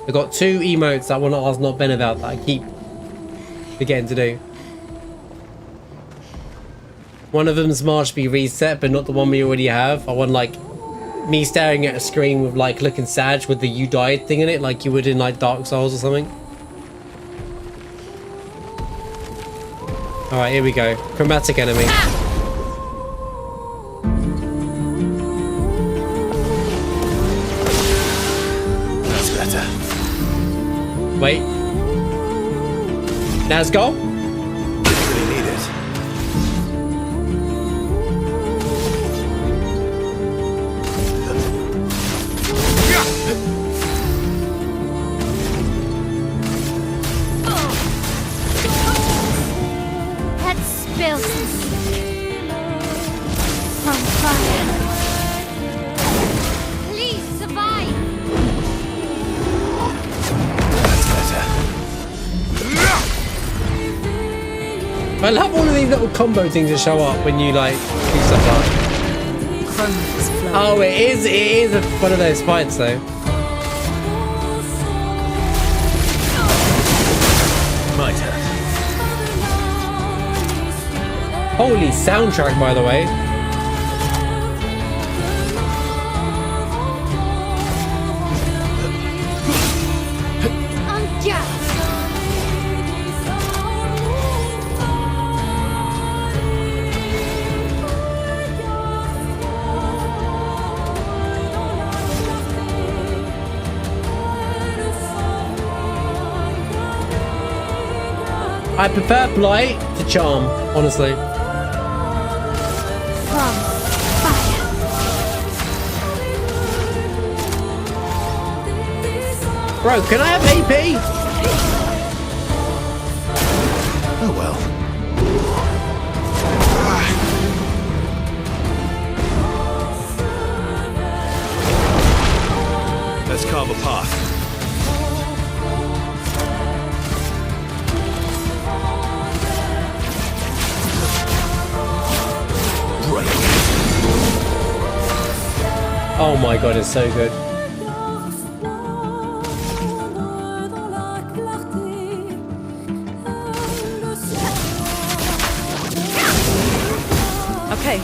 I've got 2 emotes that I want to ask Not Ben about that I keep forgetting to do. One of them's Marshby reset, but not the one we already have. I want like me staring at a screen with like looking sad with the "you died" thing in it, like you would in like Dark Souls or something. All right, here we go. Chromatic enemy. That's better. Wait. Nazgul? Really need it. Let's spill some from fire. Please survive. That's better. I love all of these little combo things that show up when you like do stuff like. Oh, it is one of those fights though. My turn. Holy soundtrack, by the way. I prefer Blight to Charm, honestly. From fire. Bro, can I have AP? Oh well. Let's carve a path. Oh my god, it's so good. Okay.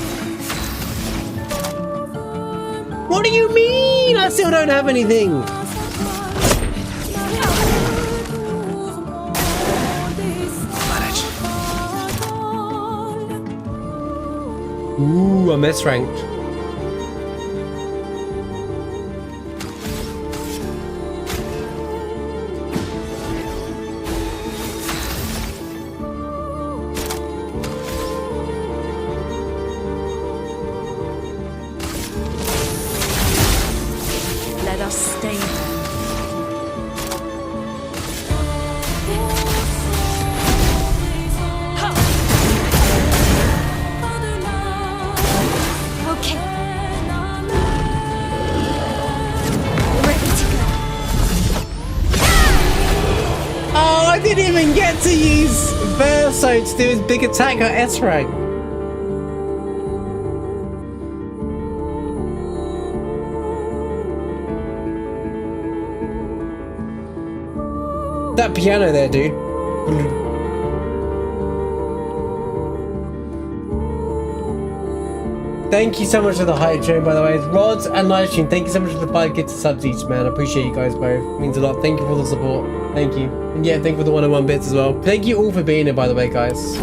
What do you mean? I still don't have anything. Manage. Ooh, I'm S-ranked. Let us stay there. Okay. Ready to go. Oh, I didn't even get to use Verso to do his big attack at S-rank. That piano there, dude. Thank you so much for the hype train, by the way. It's Rods and Livestream. Thank you so much for the 5 gifted subs each, man. I appreciate you guys both. It means a lot. Thank you for the support. Thank you. And yeah, thank you for the 101 bits as well. Thank you all for being here, by the way, guys.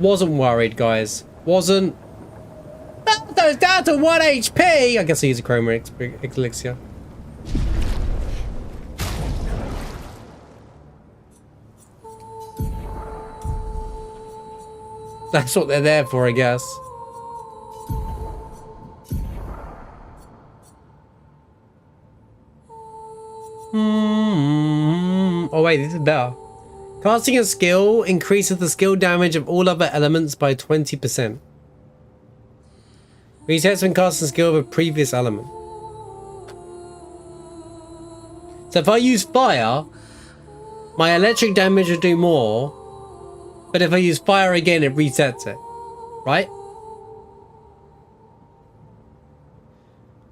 Wasn't worried, guys. Wasn't. That goes down to 1 HP. I guess I use a Chroma Elixir. That's what they're there for, I guess. Oh wait, this is better. Casting a skill increases the skill damage of all other elements by 20%. Resets when casting a skill of a previous element. So if I use fire, my electric damage will do more. But if I use fire again, it resets it. Right?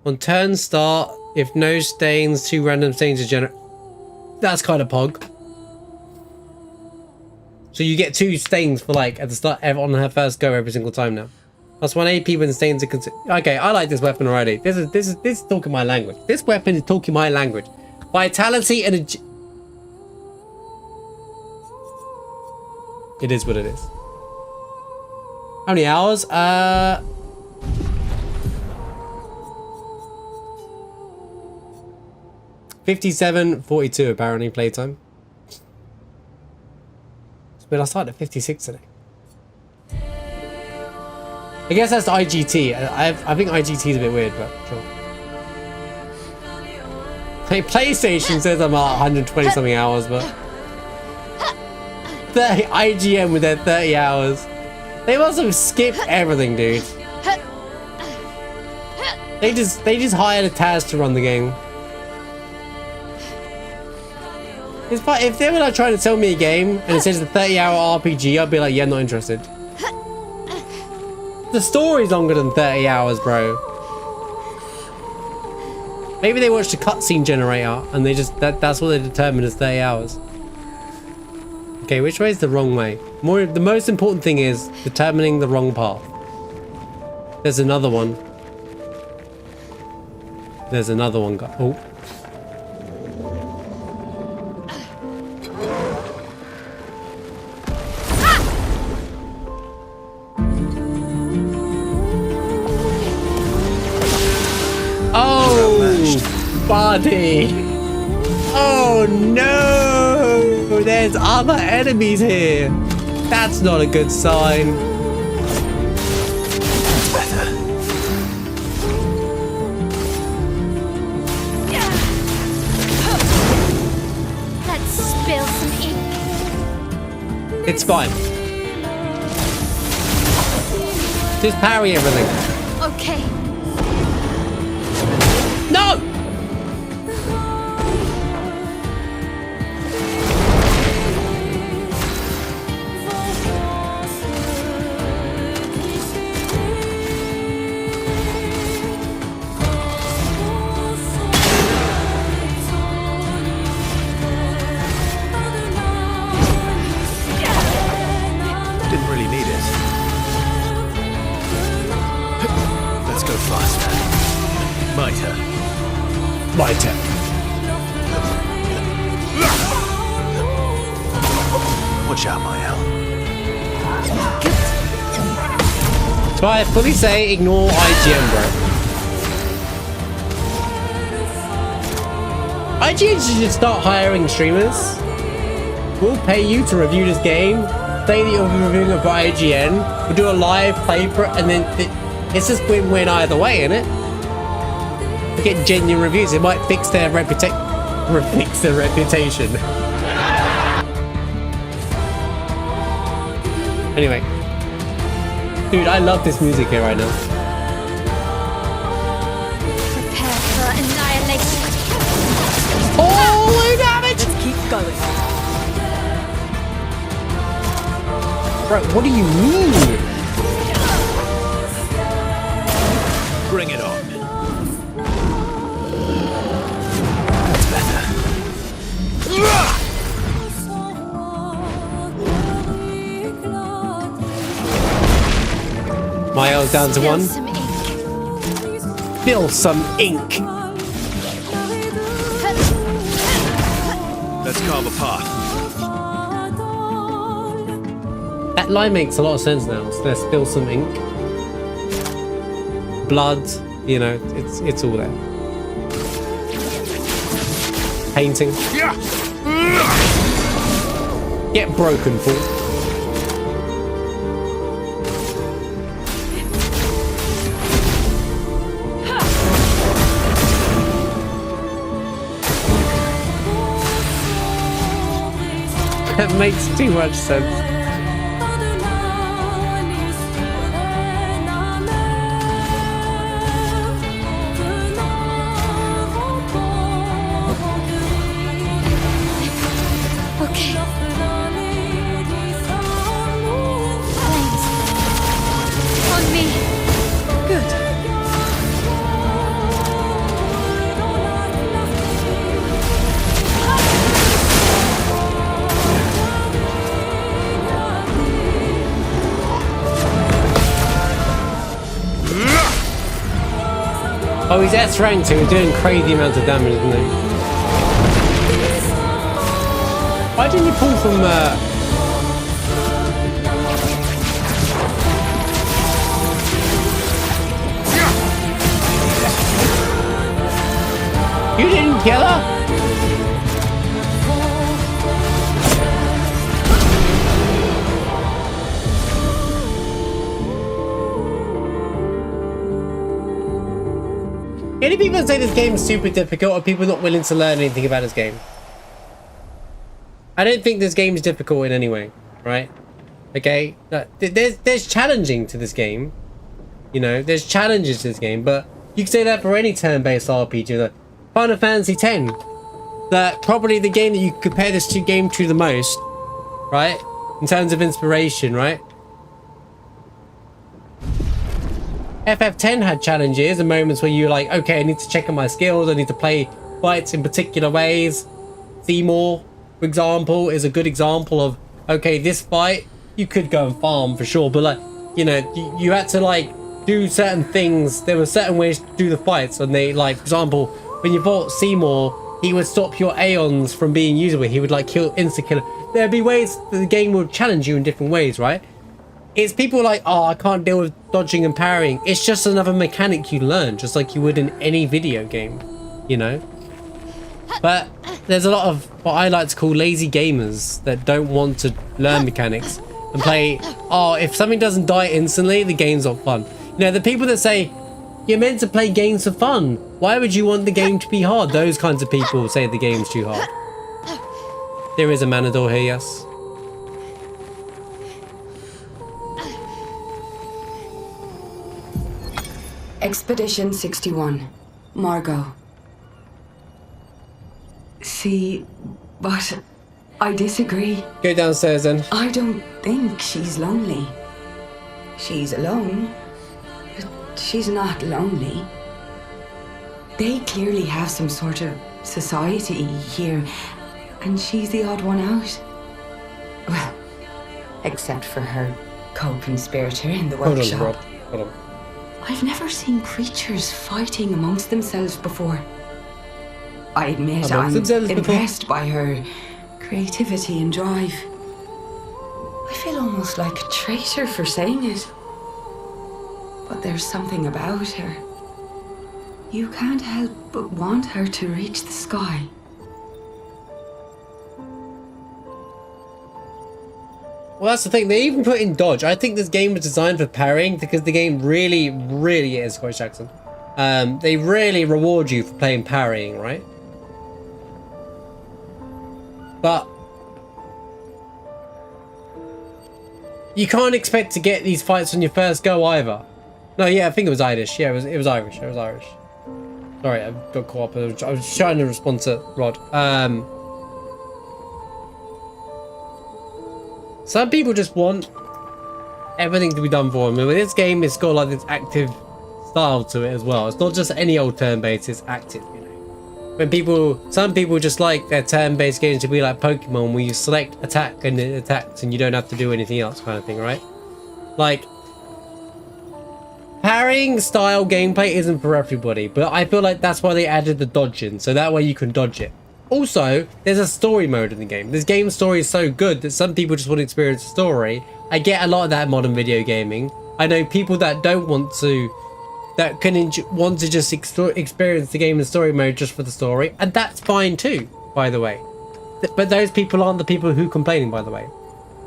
On turn start, if no stains, 2 random stains are generated. That's kind of pog. So you get 2 stains for like at the start on her first go every single time now. That's 1 AP when stains are considered. Okay, I like this weapon already. This is talking my language. This weapon is talking my language. Vitality and it is what it is. How many hours? 57:42 apparently playtime. But I started at 56 today. I guess that's the IGT. I think IGT is a bit weird, but sure. Hey, PlayStation says I'm at 120 something hours, but 30 IGN with their 30 hours. They must have skipped everything, dude. They just hired a Taz to run the game. It's fine. If they were like trying to sell me a game and it says a 30-hour RPG, I'd be like, yeah, not interested. The story's longer than 30 hours, bro. Maybe they watched a cutscene generator and they just that's what they determined as 30 hours. Okay, which way is the wrong way? The most important thing is determining the wrong path. There's another one. There's another one. Oh. Body. Oh no! There's other enemies here. That's not a good sign. Better. Let's spill some ink. It's fine. Just parry everything. Okay. No! Didn't really need it. Let's go faster. My turn. My turn. Watch out, Maelle. So I fully say ignore IGN, bro. IGN should just start hiring streamers. We'll pay you to review this game. Say that you'll be reviewing it for IGN. We'll do a live play for it, and then it's just win-win either way, isn't it? We get genuine reviews. It might fix their reputation. Anyway, dude, I love this music here right now. Prepare for annihilation. Holy damage! Let's keep going. Bro, what do you mean? Bring it on. That's better. health down to 1. Some ink. Spill some ink. Let's carve a path. That line makes a lot of sense now. So let's spill some ink. Blood, you know, it's all there. Painting. Get broken, fool. That makes too much sense. Okay. Thanks. On me. Good. Oh, he's S rank, so he's doing crazy amounts of damage, isn't he? Why didn't you pull from You didn't kill her? Any people that say this game is super difficult are people not willing to learn anything about this game. I don't think this game is difficult in any way, right? Okay, there's challenging to this game, you know. There's challenges to this game, but you can say that for any turn-based RPG. Like Final Fantasy X, that probably the game that you compare this game to the most, right? In terms of inspiration, right? FF10 had challenges and moments where you're like, okay, I need to check on my skills, I need to play fights in particular ways. Seymour, for example, is a good example of, okay, this fight, you could go and farm for sure, but like, you know, you had to like do certain things. There were certain ways to do the fights, and they, like, for example, when you fought Seymour, he would stop your Aeons from being usable. He would like insta-kill. There'd be ways that the game would challenge you in different ways, right? It's people like, oh, I can't deal with dodging and parrying. It's just another mechanic you learn, just like you would in any video game, you know? But there's a lot of what I like to call lazy gamers that don't want to learn mechanics and play, oh, if something doesn't die instantly, the game's not fun. You know, the people that say, you're meant to play games for fun. Why would you want the game to be hard? Those kinds of people say the game's too hard. There is a Manador here, yes. Expedition 61. Margot. See, but I disagree. Go downstairs then. I don't think she's lonely. She's alone, but she's not lonely. They clearly have some sort of society here, and she's the odd one out. Well, except for her co-conspirator in the workshop. Hold on, Rob. Hold on. I've never seen creatures fighting amongst themselves before. I admit I'm impressed by her creativity and drive. I feel almost like a traitor for saying it. But there's something about her. You can't help but want her to reach the sky. Well, that's the thing. They even put in dodge. I think this game was designed for parrying because the game really, really is, Scottish Jackson. They really reward you for playing parrying, right? But you can't expect to get these fights on your first go either. No, yeah, I think it was Irish. Yeah, it was Irish. It was Irish. Sorry, I got caught up. I was trying to respond to Rod. Some people just want everything to be done for them. And with this game, it's got like this active style to it as well. It's not just any old turn-based, it's active, you know. When some people just like their turn-based games to be like Pokemon, where you select attack and it attacks and you don't have to do anything else kind of thing, right? Like, parrying style gameplay isn't for everybody, but I feel like that's why they added the dodging, so that way you can dodge it. Also, there's a story mode in the game. This game story is so good that some people just want to experience the story. I get a lot of that in modern video gaming. I know people that don't want to, that can want to just experience the game in story mode just for the story, and that's fine too, by the way. But those people aren't the people who complaining, by the way.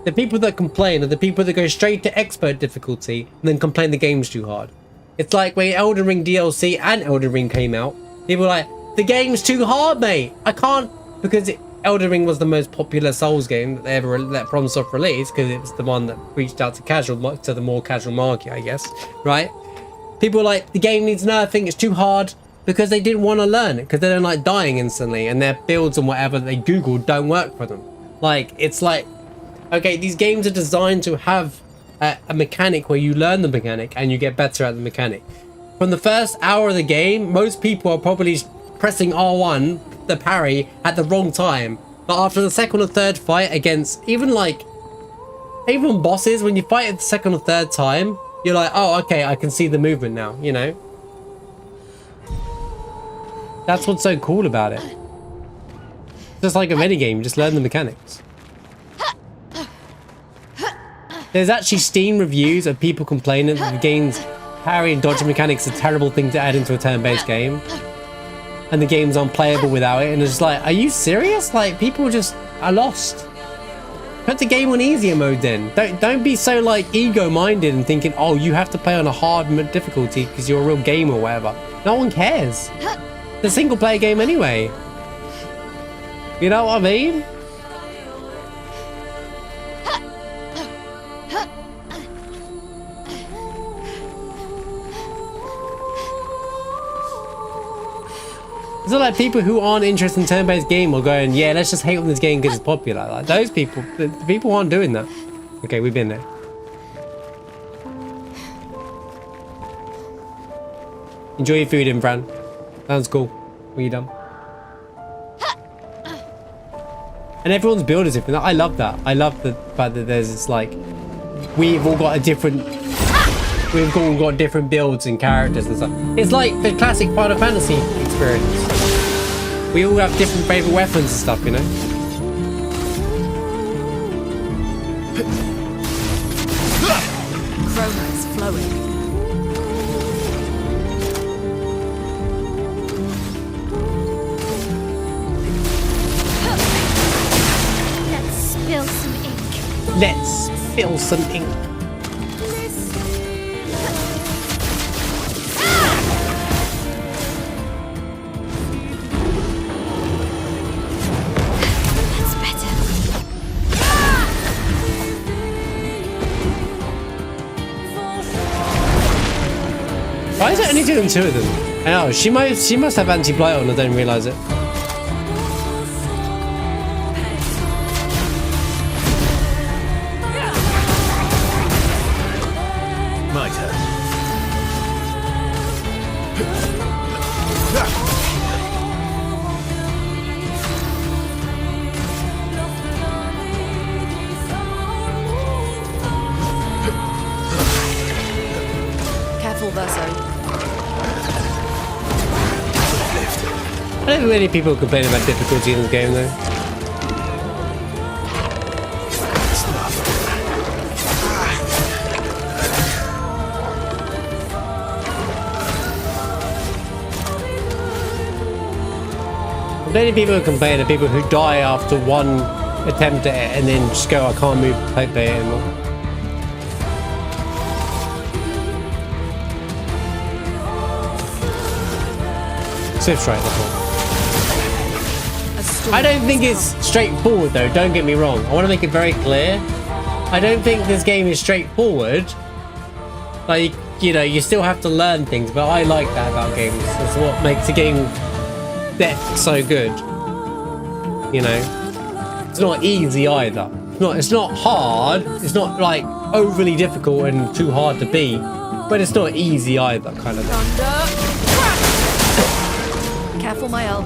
The people that complain are the people that go straight to expert difficulty and then complain the game's too hard. It's like when Elden Ring DLC and Elden Ring came out, people were like, the game's too hard, mate. I can't, because Elden Ring was the most popular Souls game that they ever let FromSoft release, because it was the one that reached out to the more casual market, I guess, right? People were like, the game needs nerfing, it's too hard, because they didn't want to learn it, because they don't like dying instantly, and their builds and whatever they Googled don't work for them. Like, it's like, okay, these games are designed to have a mechanic where you learn the mechanic and you get better at the mechanic. From the first hour of the game, most people are probably pressing R1, the parry, at the wrong time. But after the second or third fight against even bosses, when you fight it the second or third time, you're like, oh, okay, I can see the movement now, you know? That's what's so cool about it. Just like a minigame, just learn the mechanics. There's actually Steam reviews of people complaining that the game's parry and dodge mechanics is a terrible thing to add into a turn-based game. And the game's unplayable without it. And it's just like, are you serious? Like, people just are lost. Put the game on easier mode then. Don't be so like ego-minded and thinking, oh, you have to play on a hard difficulty because you're a real gamer or whatever. No one cares. It's a single-player game anyway. You know what I mean? It's not like people who aren't interested in turn-based game are going, yeah, let's just hate on this game because it's popular. Like those people, the people aren't doing that. Okay, we've been there. Enjoy your food, Imran. Sounds cool. Are you done? And everyone's build is different. I love that. I love the fact that there's this like, we've all got different builds and characters and stuff. It's like the classic Final Fantasy experience. We all have different favorite weapons and stuff, you know? Chroma is flowing. Let's spill some ink. Let's spill some ink. Why is it only doing two of them? Oh, she must have anti-blight on, I don't realise it. My turn. Careful, Verso. I don't think many people complain about difficulty in this game though. Many people who complain are people who die after one attempt at it and then just go, I can't move play it anymore. Swift strike, that's all. I don't think it's straightforward though, don't get me wrong. I want to make it very clear. I don't think this game is straightforward. Like, you know, you still have to learn things, but I like that about games. That's what makes a game depth so good. You know? It's not easy either. It's not hard. It's not like overly difficult and too hard to beat. But it's not easy either, kind of thing. Careful, Maelle.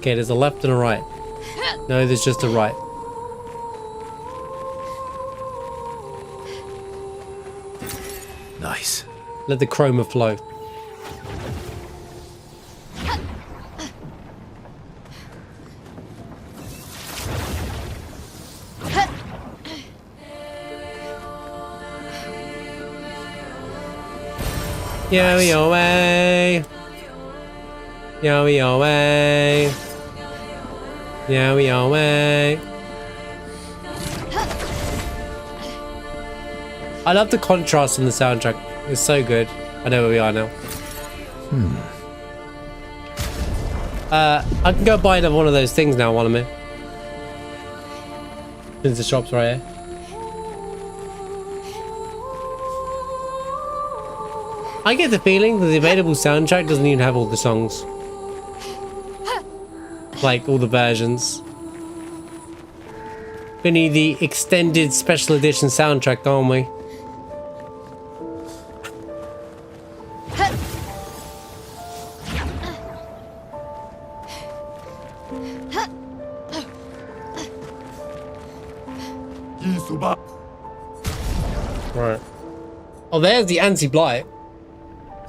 Okay, there's a left and a right. No, there's just a right. Nice. Let the chroma flow. Yo away. Yo away. Yo away. I love the contrast in the soundtrack. It's so good. I know where we are now. I can go buy another one of those things now while I'm here. Since the shop's right here. I get the feeling that the available soundtrack doesn't even have all the songs. Like all the versions. We need the extended special edition soundtrack, don't we? Right. Oh, there's the anti-blight.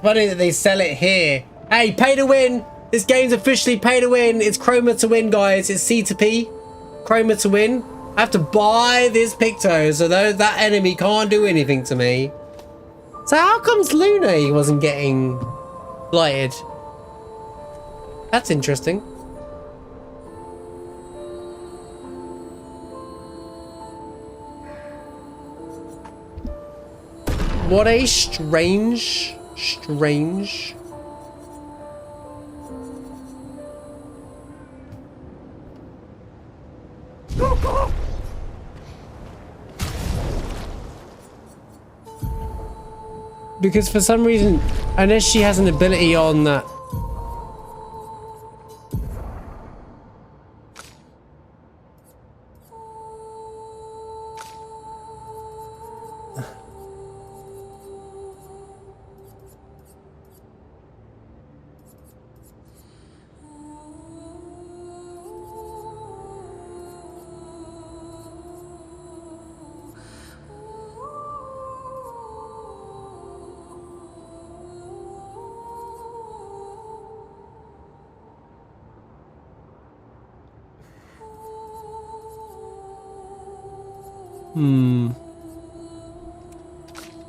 Funny that they sell it here. Hey, pay to win! This game's officially pay to win. It's chroma to win, guys. It's C to P. Chroma to win. I have to buy this Picto, so that enemy can't do anything to me. So how comes Lune wasn't getting blighted? That's interesting. What a strange... Because for some reason, unless she has an ability on that...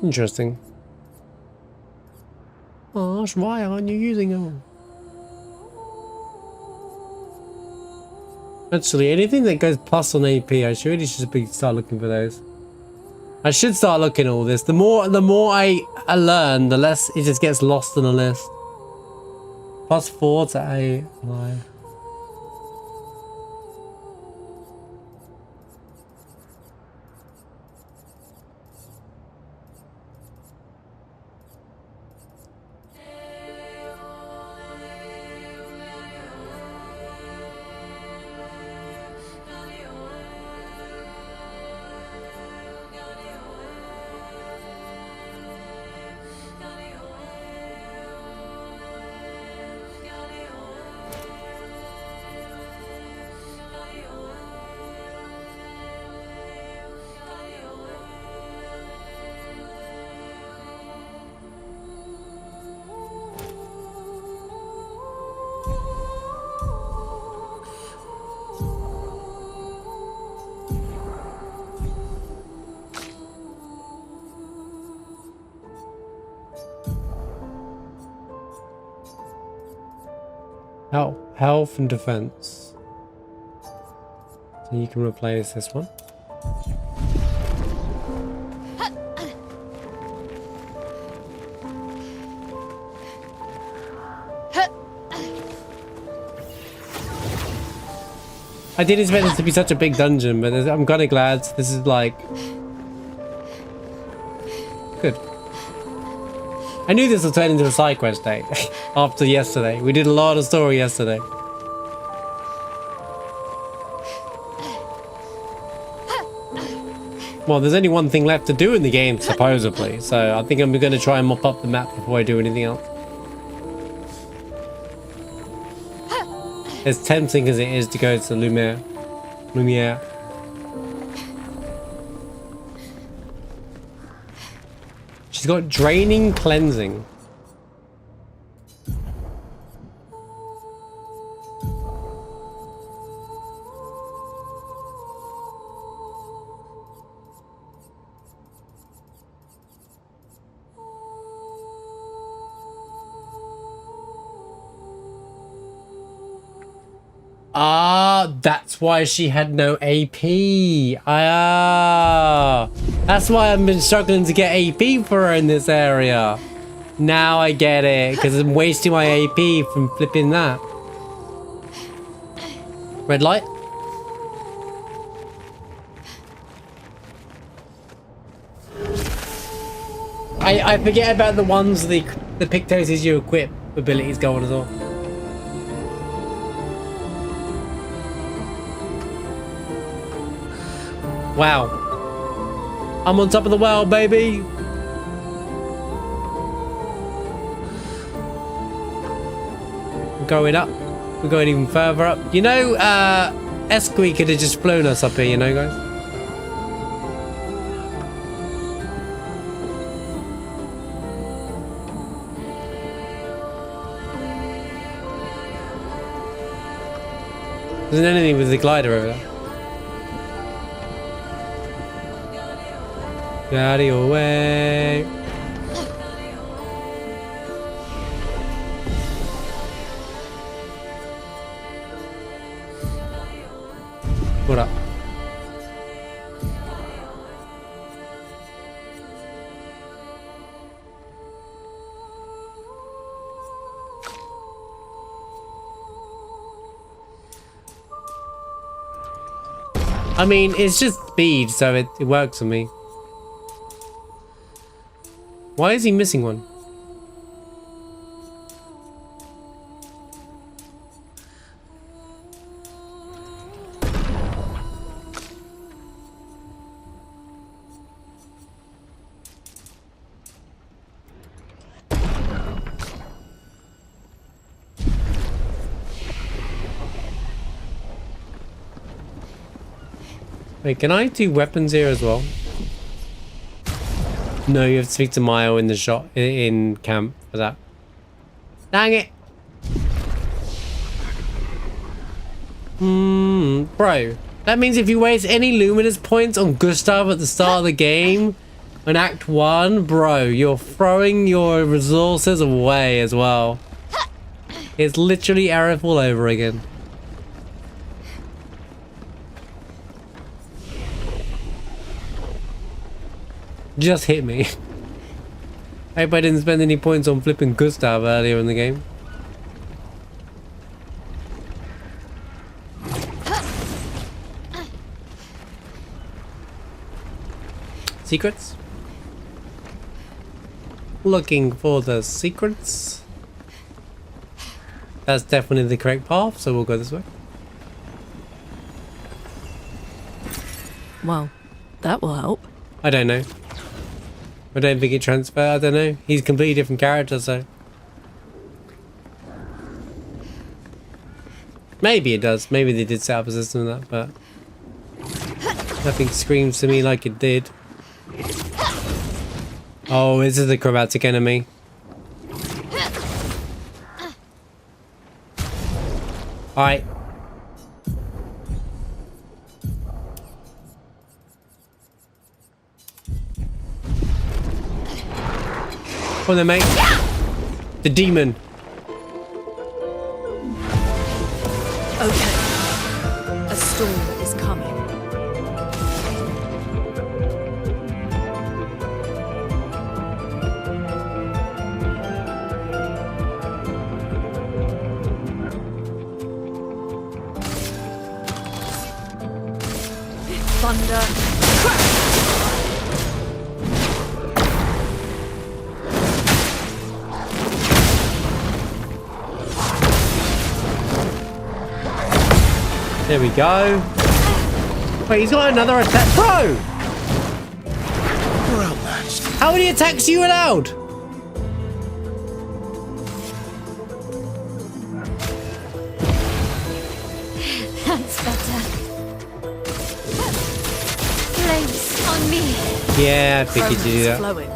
Interesting. Oh, why aren't you using them? Actually, anything that goes plus on AP, I really should start looking for those. I should start looking at all this. The more I learn, the less it just gets lost in the list. +4 to A. Why? Health and defense. So you can replace this one. I didn't expect this to be such a big dungeon, but I'm kind of glad this is like good. I knew this would turn into a side quest day after yesterday. We did a lot of story yesterday. Well, there's only one thing left to do in the game, supposedly. So I think I'm going to try and mop up the map before I do anything else. As tempting as it is to go to Lumiere. She's got draining cleansing. Ah, that's why she had no AP. Ah, that's why I've been struggling to get AP for her in this area. Now I get it, because I'm wasting my AP from flipping that. Red light. I forget about the ones, the Pictoses you equip abilities go on as well. Wow. I'm on top of the world, baby. We're going up. We're going even further up. You know, Esqui could have just flown us up here, you know, guys? There's anything with the glider over there. Get out of your way. What up? I mean, it's just speed, so it works for me. Why is he missing one? Wait, can I do weapons here as well? No, you have to speak to Maelle in the shop in camp for that. Dang it! Bro, that means if you waste any luminous points on Gustav at the start of the game, in Act 1, bro, you're throwing your resources away as well. It's literally Aerith all over again. Just hit me. I hope I didn't spend any points on flipping Gustav earlier in the game. Secrets? Looking for the secrets. That's definitely the correct path, so we'll go this way. Well, that will help. I don't know. I don't think it transfers. I don't know. He's a completely different character, so. Maybe it does. Maybe they did set up a system of that, but. Nothing screams to me like it did. Oh, this is the chromatic enemy. Alright. Come on then, mate. The demon. Okay. A storm is coming. Thunder. Crash! There we go. Wait, he's got another attack. Bro! How many attacks are you allowed? better. Flames on me. Yeah, I figured you'd do that. Flowing.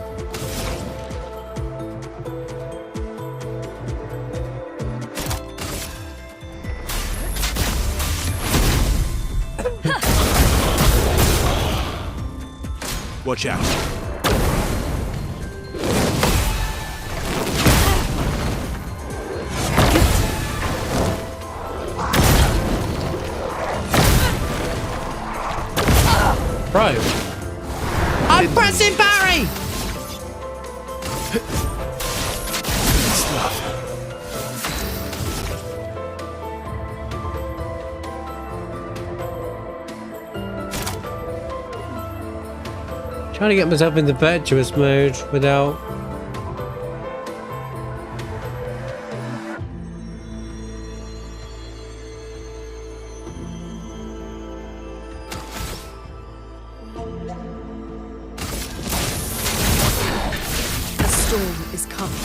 Watch out. Bro. I'm pressing Barry! Trying to get myself into virtuous mode without... A storm is coming.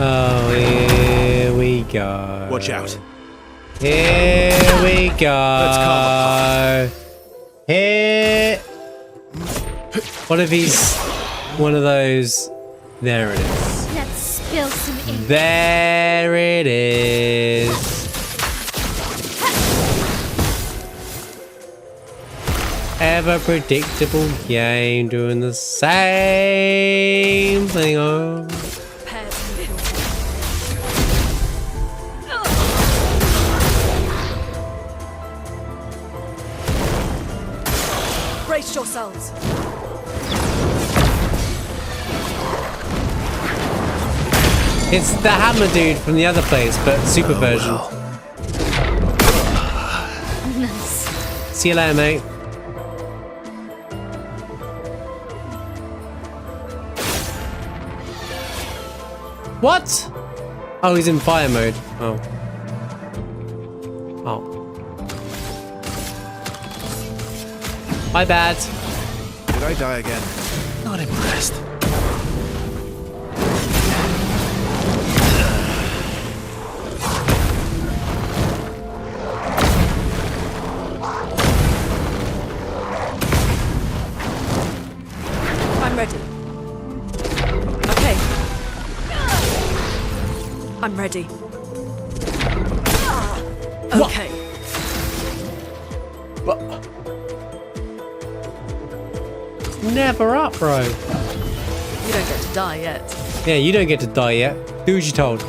Oh, here we go. Watch out. Here we go. Let's calm Here. What if he's one of those? There it is. Let's spill some ink. There it is. Ever predictable game doing the same thing over. Brace yourselves. It's the hammer dude from the other place, but super version. Nice. See you later, mate. What? Oh, he's in fire mode. Oh. Oh. My bad. Did I die again? Not impressed. I'm ready. Okay. I'm ready. Okay. Never up, bro. You don't get to die yet. Yeah, you don't get to die yet. Do as you're told.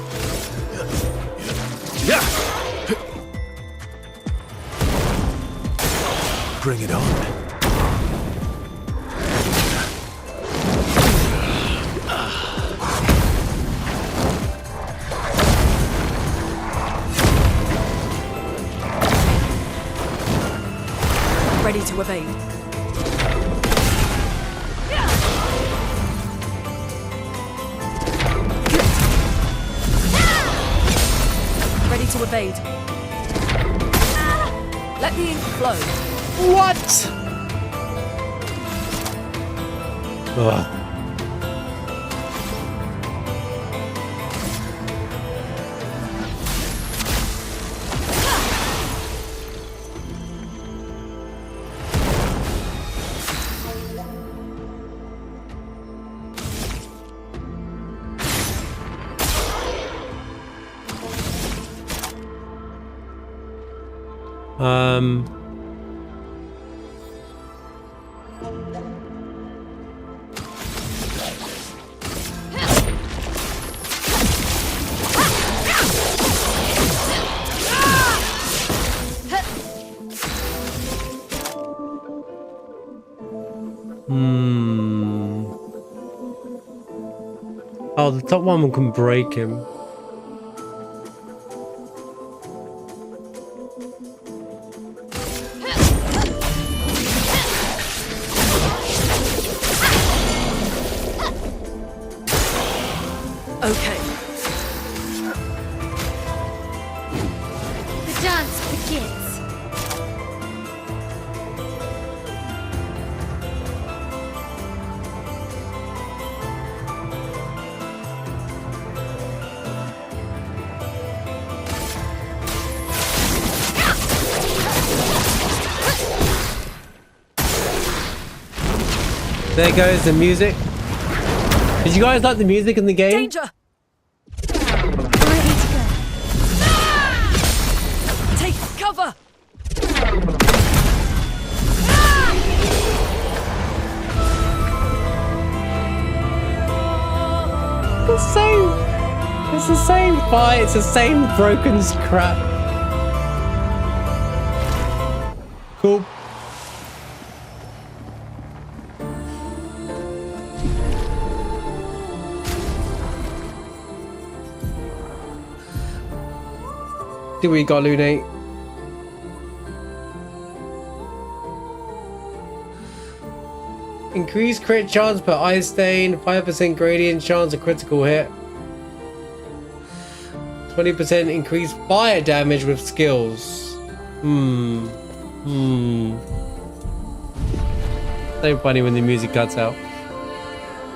Bring it on. Ready to evade. Ready to evade. Let the ink flow. What? Ugh. Oh, the top one can break him. Okay. The dance begins. There goes the music. Did you guys like the music in the game? Danger! Take cover! It's the same fight. It's the same broken crap. Cool. Do we got Lune? Increased crit chance per ice stain, 5% gradient chance of critical hit. 20% increased fire damage with skills. So funny when the music cuts out.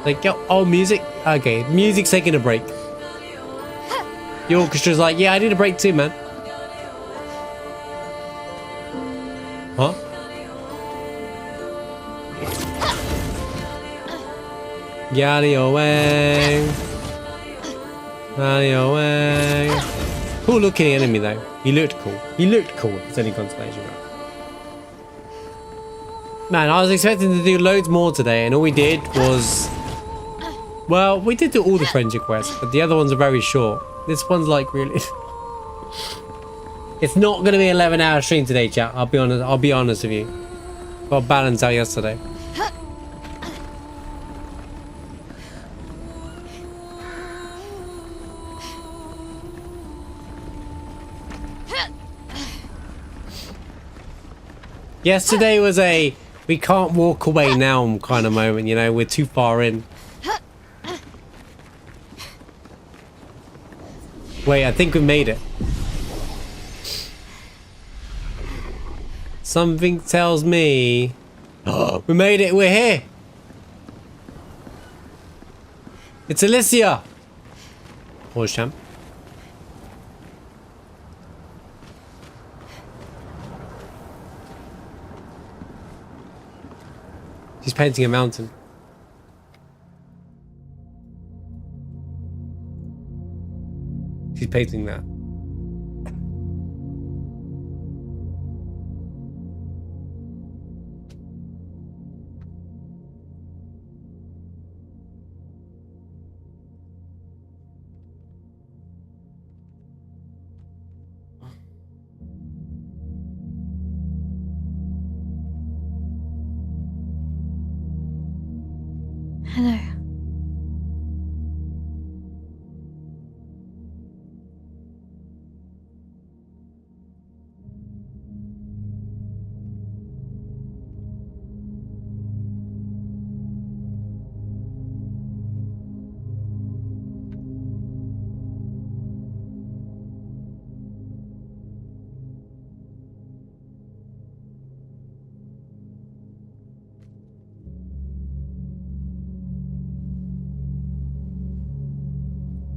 Like, yo, oh, music? Okay, music's taking a break. The orchestra's like, yeah, I need a break too, man. Huh? Get away. Away. Cool looking enemy though. He looked cool. He looked cool. It's any consolation, right? Man, I was expecting to do loads more today, and all we did was, well, we did do all the friendship quests, but the other ones are very short. This one's like really. It's not gonna be an 11-hour stream today, chat. I'll be honest. I'll be honest with you. Got balance out yesterday. Yesterday was a we can't walk away now kind of moment, you know, we're too far in. Wait, I think we made it. Something tells me... Oh, we made it, we're here! It's Alicia! Horse champ. She's painting a mountain. She's painting that. Hello.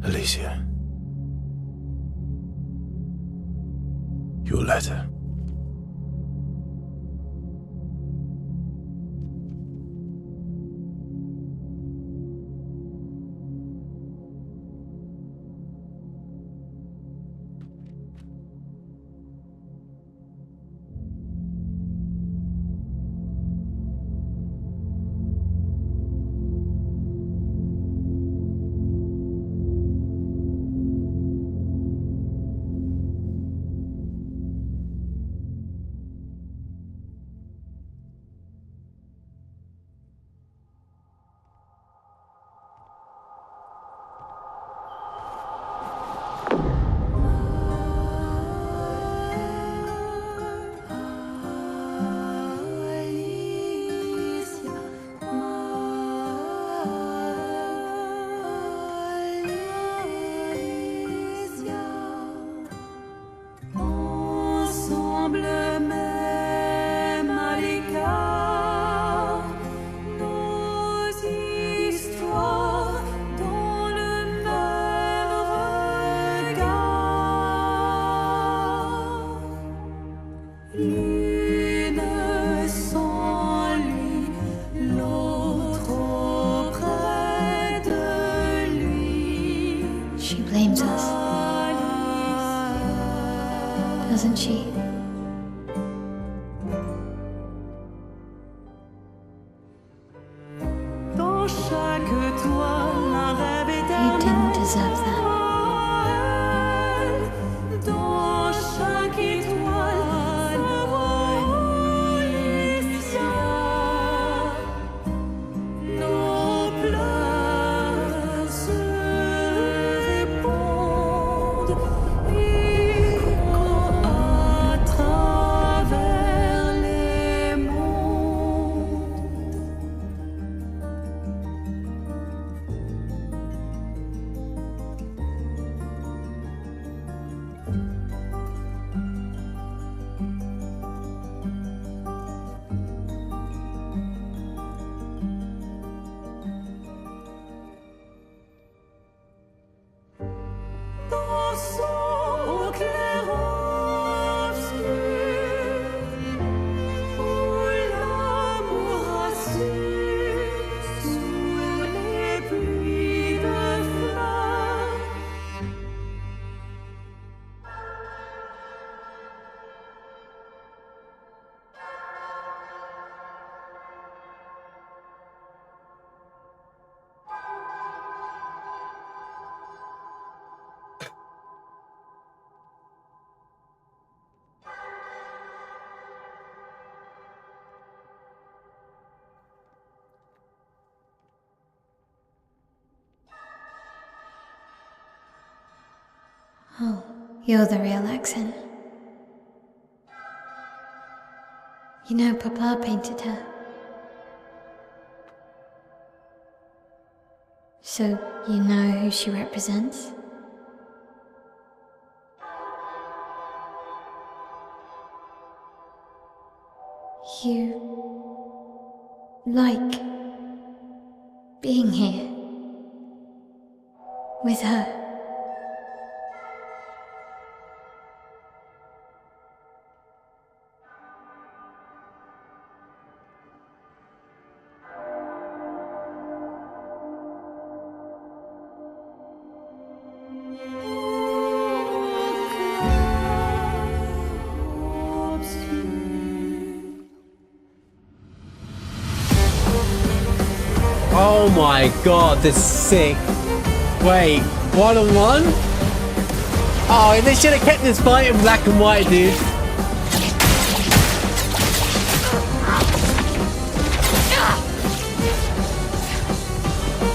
Alicia. Your letter. L'une sans lui, l'autre Oh, you're the real accent. You know, Papa painted her. So, you know who she represents? You like being here with her. Oh my god, this is sick. Wait, 1-on-1? Oh, they should have kept this fight in black and white, dude.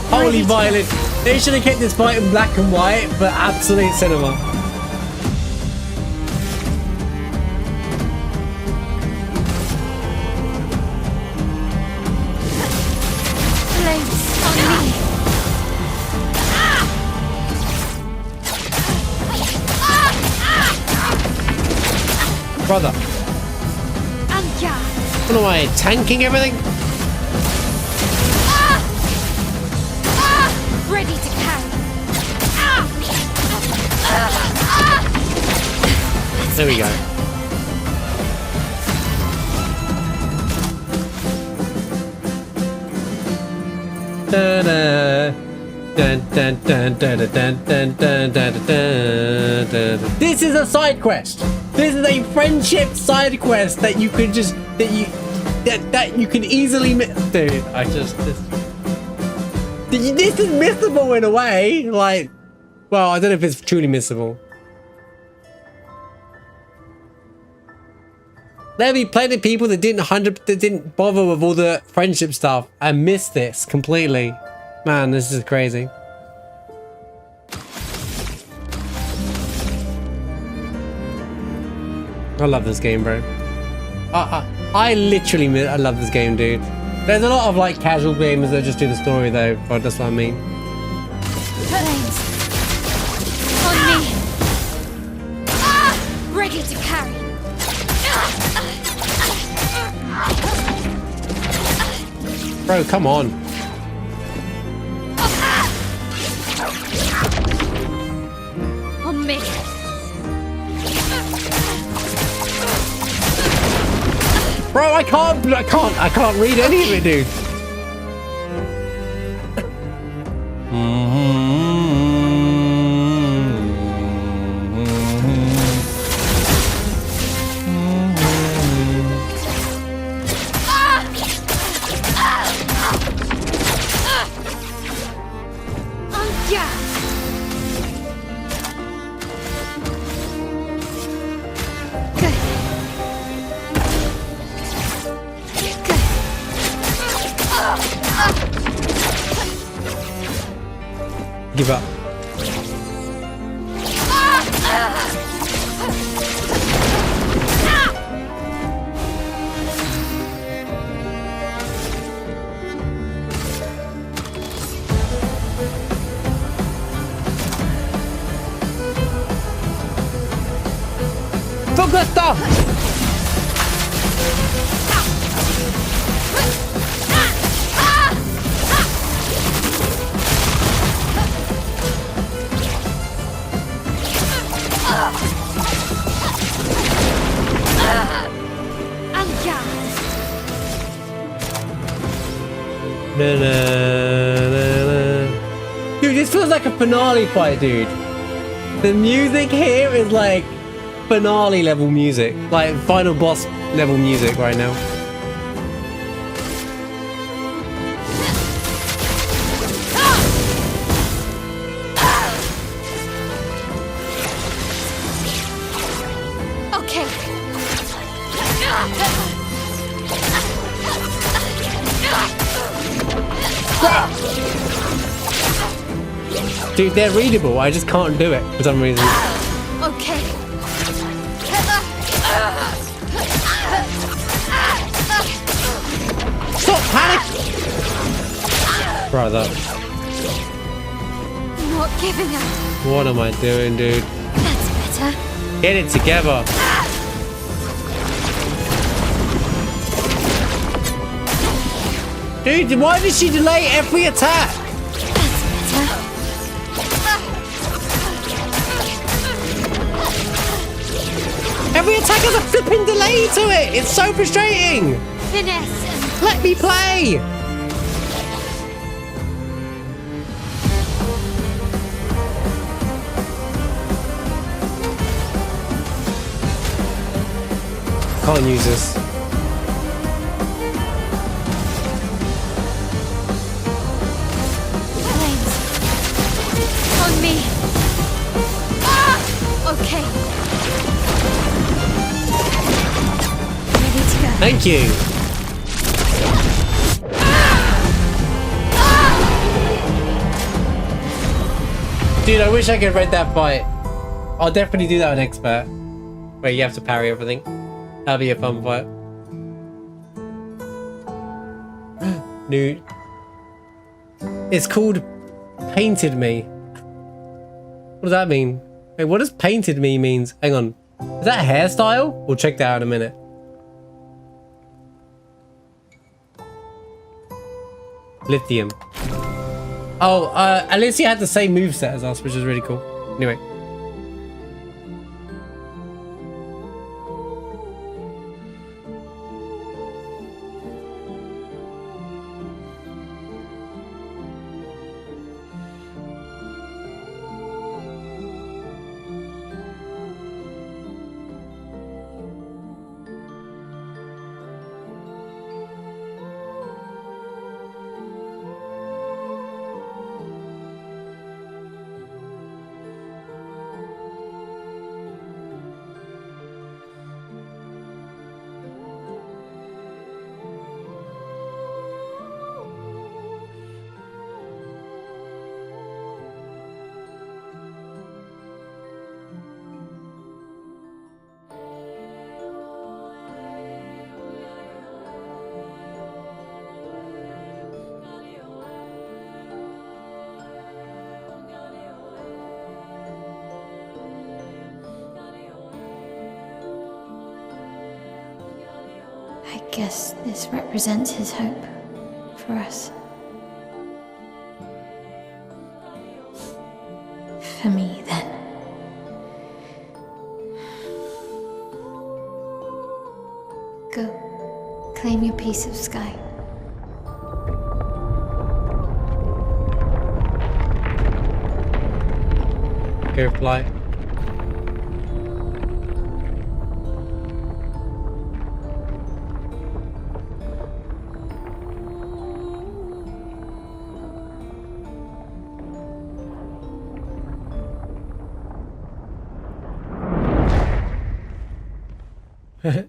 Holy violence. They should have kept this fight in black and white, but absolute cinema. Brother. What am I, tanking everything? Ready to carry. There we go. This is a side quest. This is a friendship side quest that you could just that you can easily miss. Dude, this is missable in a way. Like, well, I don't know if it's truly missable. There'll be plenty of people that didn't bother with all the friendship stuff and missed this completely. Man, this is crazy. I love this game, bro. I literally I love this game, dude. There's a lot of like casual gamers that just do the story though, but that's what I mean. Flames. On me. Ready to carry. Bro, come on. On me. Bro, I can't read any of it, dude. Give up. Focus stop! Dude, this feels like a finale fight, dude. The music here is like finale level music, like final boss level music right now. Okay. Dude, they're readable. I just can't do it for some reason. Brother. Not giving up. What am I doing, dude? That's better. Get it together. Dude, why does she delay every attack? That's better. Every attack has a flipping delay to it. It's so frustrating. Finesse. Let me play. Can't use this. Flames. On me. Ah! Okay. Ready to go. Thank you. Dude, I wish I could read that fight. I'll definitely do that on expert. Where you have to parry everything. That'll be a fun fight. Dude. It's called Painted Me. What does that mean? Wait, what does Painted Me means? Hang on. Is that a hairstyle? We'll check that out in a minute. Lithium. Oh, Alicia had the same moveset as us, which is really cool. Anyway. I guess this represents his hope for us. For me, then. Go, claim your piece of sky. Go fly.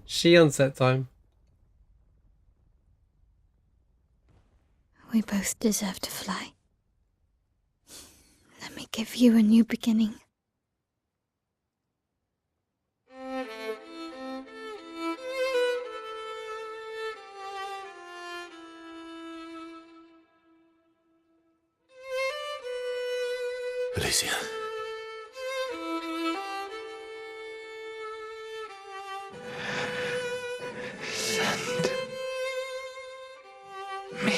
She on set time. We both deserve to fly. Let me give you a new beginning. Alicia. Send me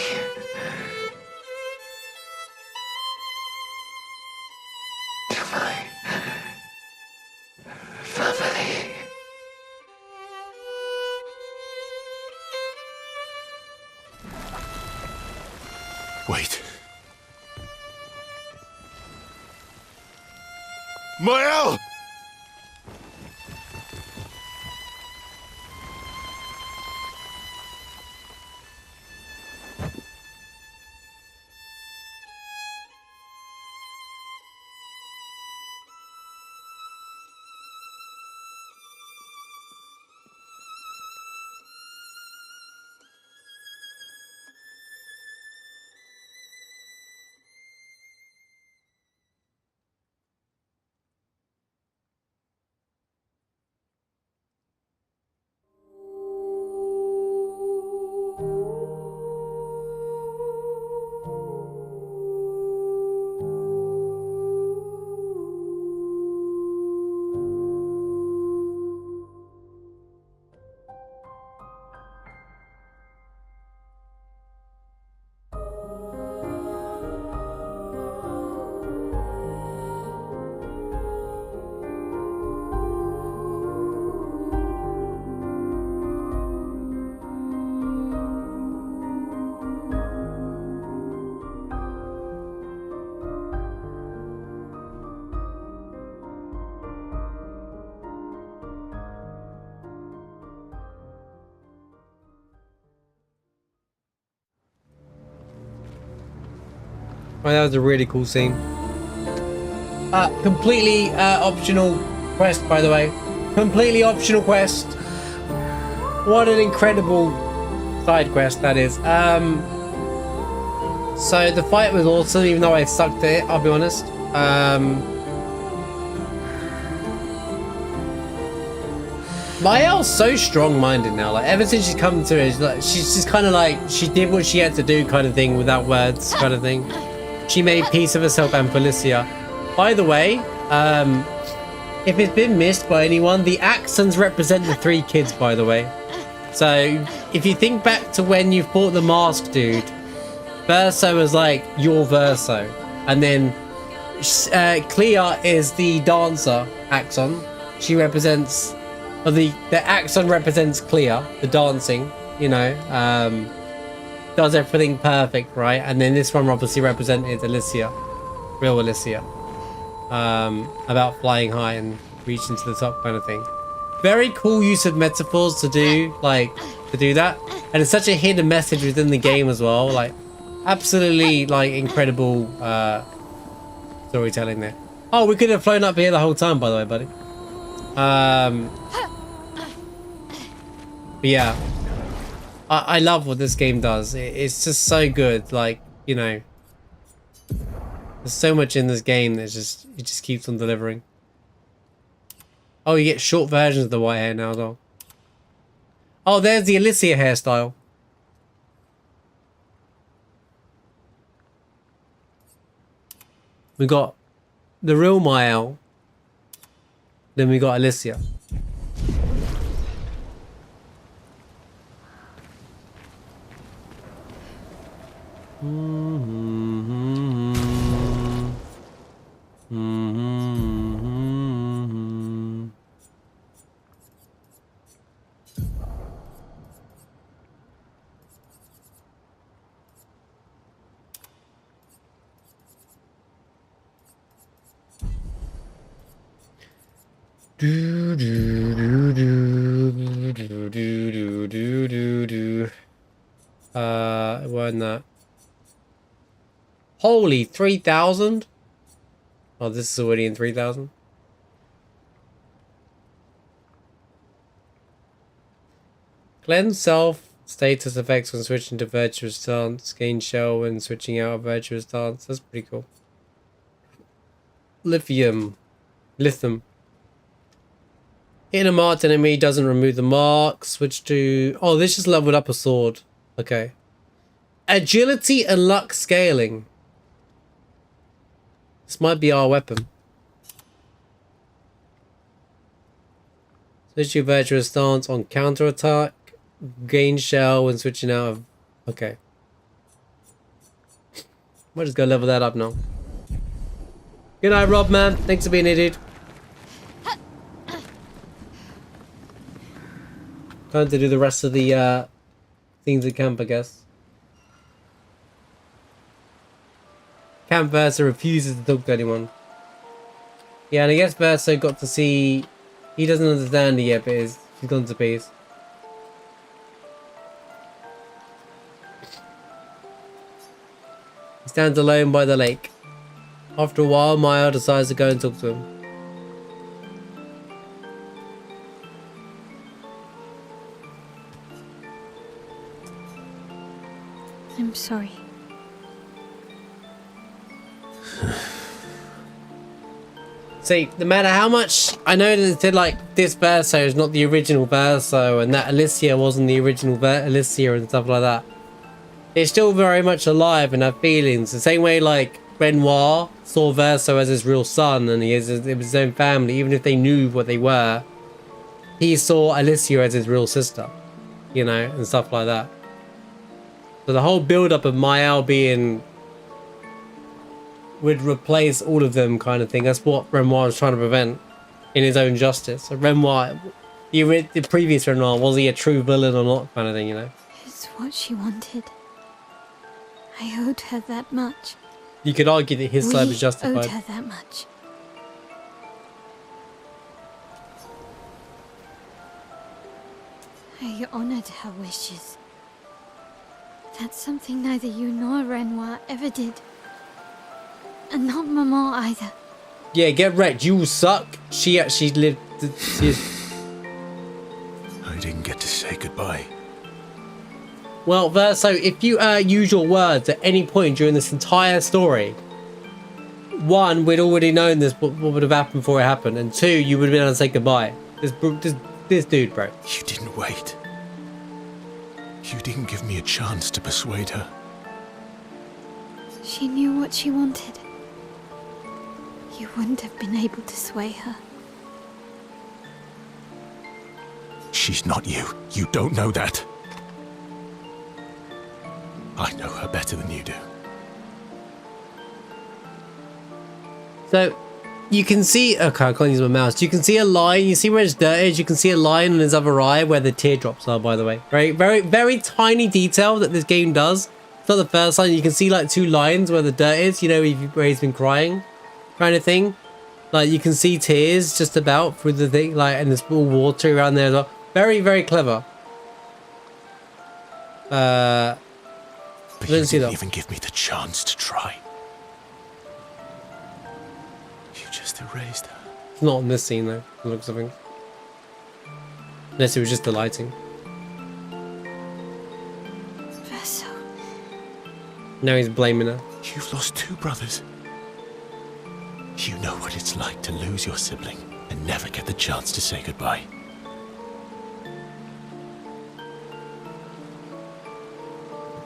to my family. Wait. Maelle! Oh, that was a really cool scene. Completely optional quest, by the way. Completely optional quest. What an incredible side quest that is. So the fight was awesome, even though I sucked at it, I'll be honest. Maelle's so strong-minded now. Like, ever since she's come to it, she's just kind of like, she did what she had to do kind of thing without words kind of thing. She made peace of herself and Felicia. By the way, if it's been missed by anyone, the accents represent the 3 kids, by the way. So if you think back to when you fought the masked dude, Verso was like your Verso, and then Clair is the dancer Axon. She represents, or the Axon represents Clair, the dancing, you know, does everything perfect, right? And then this one obviously represented Alicia, real Alicia, about flying high and reaching to the top kind of thing. Very cool use of metaphors to do, like, to do that. And it's such a hidden message within the game as well. Like, absolutely, like, incredible storytelling there. Oh, we could have flown up here the whole time, by the way, buddy. But yeah. I love what this game does. It's just so good. Like, you know, there's so much in this game that it just keeps on delivering. Oh, you get short versions of the white hair now as well. Oh, there's the Alicia hairstyle. We got the real Maelle. Then we got Alicia. It wasn't that. Holy 3,000? Oh, this is already in 3,000. Cleanse self status effects when switching to virtuous stance. Gain shell when switching out of virtuous stance. That's pretty cool. Lithium. Hitting a marked enemy doesn't remove the mark. Switch to... Oh, this just leveled up a sword. Okay. Agility and luck scaling. This might be our weapon. Switch to virtuous stance on counter attack. Gain shell when switching out of... Okay. Might just go level that up now. Good night, Rob, man. Thanks for being here, dude. Time to do the rest of the things at camp, I guess. Camp Verso refuses to talk to anyone. Yeah, and I guess Verso got to see... He doesn't understand it yet, but he's gone to peace. He stands alone by the lake. After a while, Maelle decides to go and talk to him. I'm sorry. See, no matter how much I know that it said like this Verso is not the original Verso and that Alicia wasn't the original Alicia and stuff like that, it's still very much alive and have feelings. The same way like Renoir saw Verso as his real son and he is his own family, even if they knew what they were, he saw Alicia as his real sister, you know, and stuff like that. So the whole build-up of Maelle being would replace all of them kind of thing. That's what Renoir was trying to prevent in his own justice. So Renoir, the previous Renoir, was he a true villain or not kind of thing, you know? It's what she wanted. I owed her that much. You could argue that his side was justified. We owed her that much. I honored her wishes. That's something neither you nor Renoir ever did. And not Maman either. Yeah, get wrecked. You suck. She actually lived. I didn't get to say goodbye. Well, Verso, if you use your words at any point during this entire story, one, we'd already known this what would have happened before it happened, and two, you would have been able to say goodbye. This dude, bro. You didn't wait. You didn't give me a chance to persuade her. She knew what she wanted. You wouldn't have been able to sway her. She's not you. You don't know that. I know her better than you do. So, you can see... Okay, I can't use my mouse. You can see a line. You see where it's dirty. You can see a line on his other eye where the teardrops are, by the way. Very, very, very tiny detail that this game does. It's not the first line. You can see like 2 lines where the dirt is, you know, where he's been crying, kind of thing. Like, you can see tears just about through the thing, like, and there's all water around there as well. Very, very clever. But you didn't see didn't that. even give me the chance to try. You just erased her. It's not in this scene, though, it looks of things. Unless it was just the lighting. Verso. Now he's blaming her. You've lost 2 brothers. You know what it's like to lose your sibling and never get the chance to say goodbye.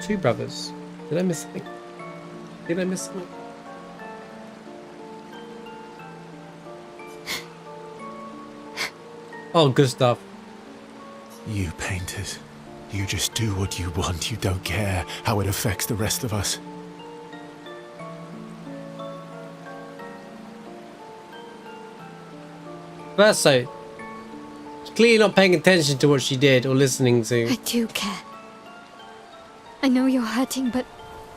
Two brothers. Did I miss something? Did I miss something? Oh, good stuff. You painters, you just do what you want. You don't care how it affects the rest of us. Verso, clearly not paying attention to what she did or listening to. I do care. I know you're hurting, but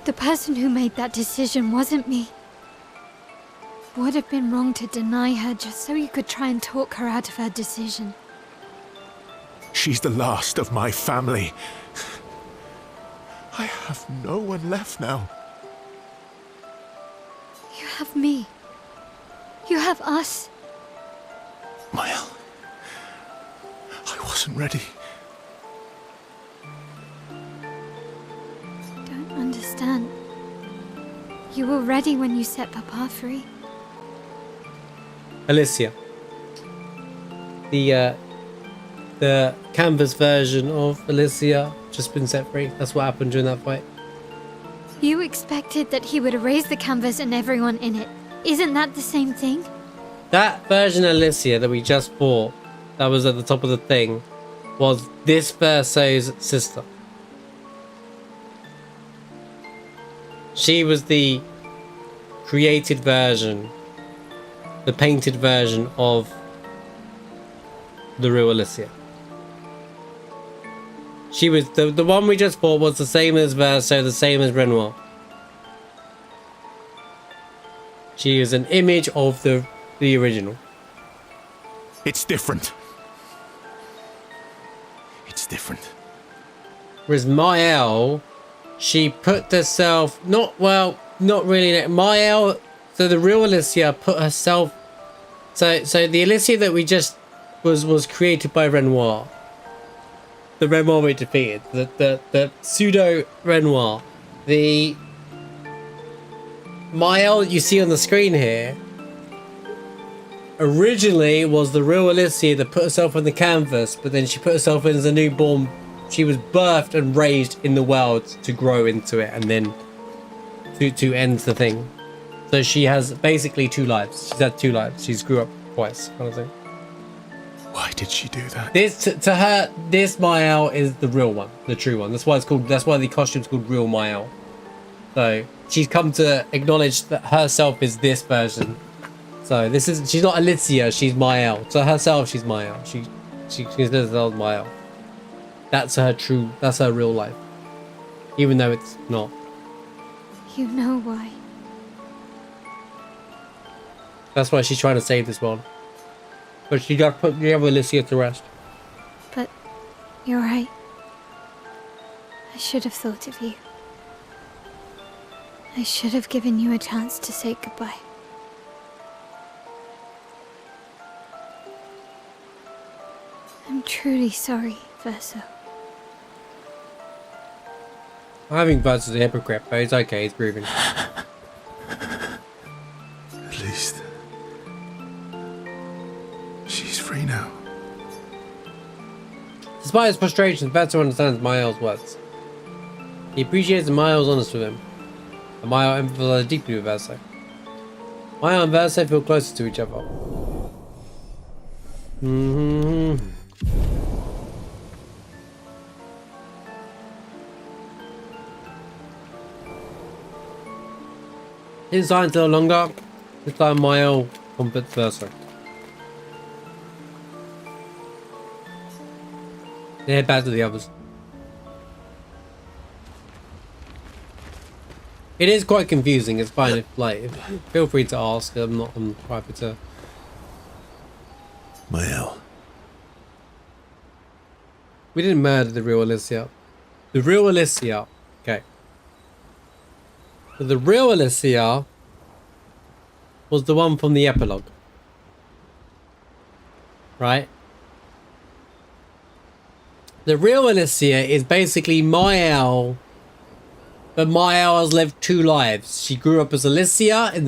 the person who made that decision wasn't me. Would have been wrong to deny her just so you could try and talk her out of her decision. She's the last of my family. I have no one left now. You have me. You have us. Maelle, I wasn't ready. Don't understand. You were ready when you set Papa free. Alicia. The canvas version of Alicia just been set free. That's what happened during that fight. You expected that he would erase the canvas and everyone in it. Isn't that the same thing? That version of Alicia that we just fought, that was at the top of the thing, was this Verso's sister. She was the created version, the painted version of the real Alicia. She was the one we just fought was the same as Verso, the same as Renoir. She is an image of the original. It's different. It's different. Whereas Maelle, she put herself not really. Maelle, so the real Alicia put herself. So the Alicia that we just was created by Renoir. The Renoir we defeated. The pseudo Renoir. The Maelle you see on the screen here originally was the real Alicia that put herself on the canvas, but then she put herself in as a newborn. She was birthed and raised in the world to grow into it and then to end the thing. So she has basically 2 lives. She's had 2 lives. She's grew up twice, kind of thing. Why did she do that? This to her, this Maelle is the real one, the true one. That's why it's called. That's why the costume's called Real Maelle. So she's come to acknowledge that herself is this version. So this is, she's not Alicia, she's Maelle. To herself, she's Maelle. She considers herself Maelle. That's her true. That's her real life. Even though it's not. You know why. That's why she's trying to save this world. But she got to put the other Alicia to rest. But you're right. I should have thought of you. I should have given you a chance to say goodbye. I'm truly sorry, Verso. I think Verso's a hypocrite, but it's okay, he's proving. At least she's free now. Despite his frustrations, Verso understands Maelle's words. He appreciates Maelle's honest with him, and Maelle empathizes deeply with Verso. Maelle and Verso feel closer to each other. His silence a little longer. This time Maelle comforts Verso. They head back to the others. It is quite confusing. It's fine if, like, feel free to ask. I'm not on private to. Maelle. We didn't murder the real Alicia. The real Alicia. Okay. So the real Alicia was the one from the epilogue. Right? The real Alicia is basically Maelle, but Maelle has lived two lives. She grew up as Alicia in